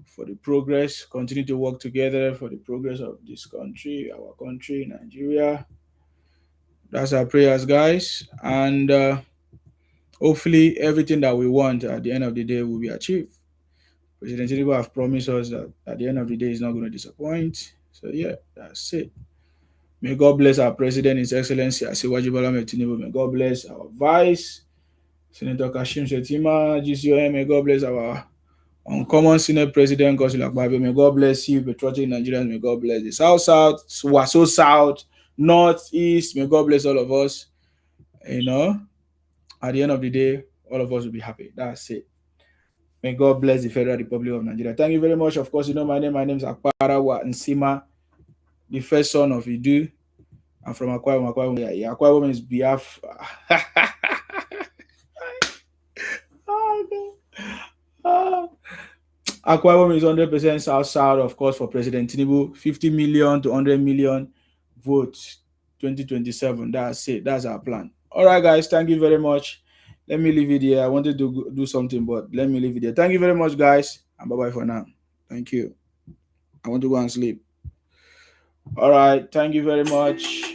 for the progress, continue to work together for the progress of this country, our country, Nigeria. That's our prayers, guys. And hopefully everything that we want at the end of the day will be achieved. President Tinubu have promised us that at the end of the day he's not going to disappoint. So yeah, that's it. May God bless our president, His Excellency Asiwaju Bola Ahmed Tinubu. May God bless our vice, Senator Kashim Shettima, GCOM. May God bless our uncommon Senate President, Godswill Akpabio. May God bless you, patriotic Nigerians. May God bless the South, Waso South, North, East. May God bless all of us. You know, at the end of the day, all of us will be happy. That's it. May God bless the Federal Republic of Nigeria. Thank you very much. Of course, you know my name. My name is Akparawa Nsima, the first son of Idu. I'm from Aquarim. Yeah, Aquarim is Biafra. Aquarim is 100% South, of course, for President Tinubu. 50 million to 100 million votes 2027. That's it. That's our plan. All right, guys. Thank you very much. Let me leave it here. I wanted to do something, but let me leave it here. Thank you very much, guys. And bye-bye for now. Thank you. I want to go and sleep. All right. Thank you very much.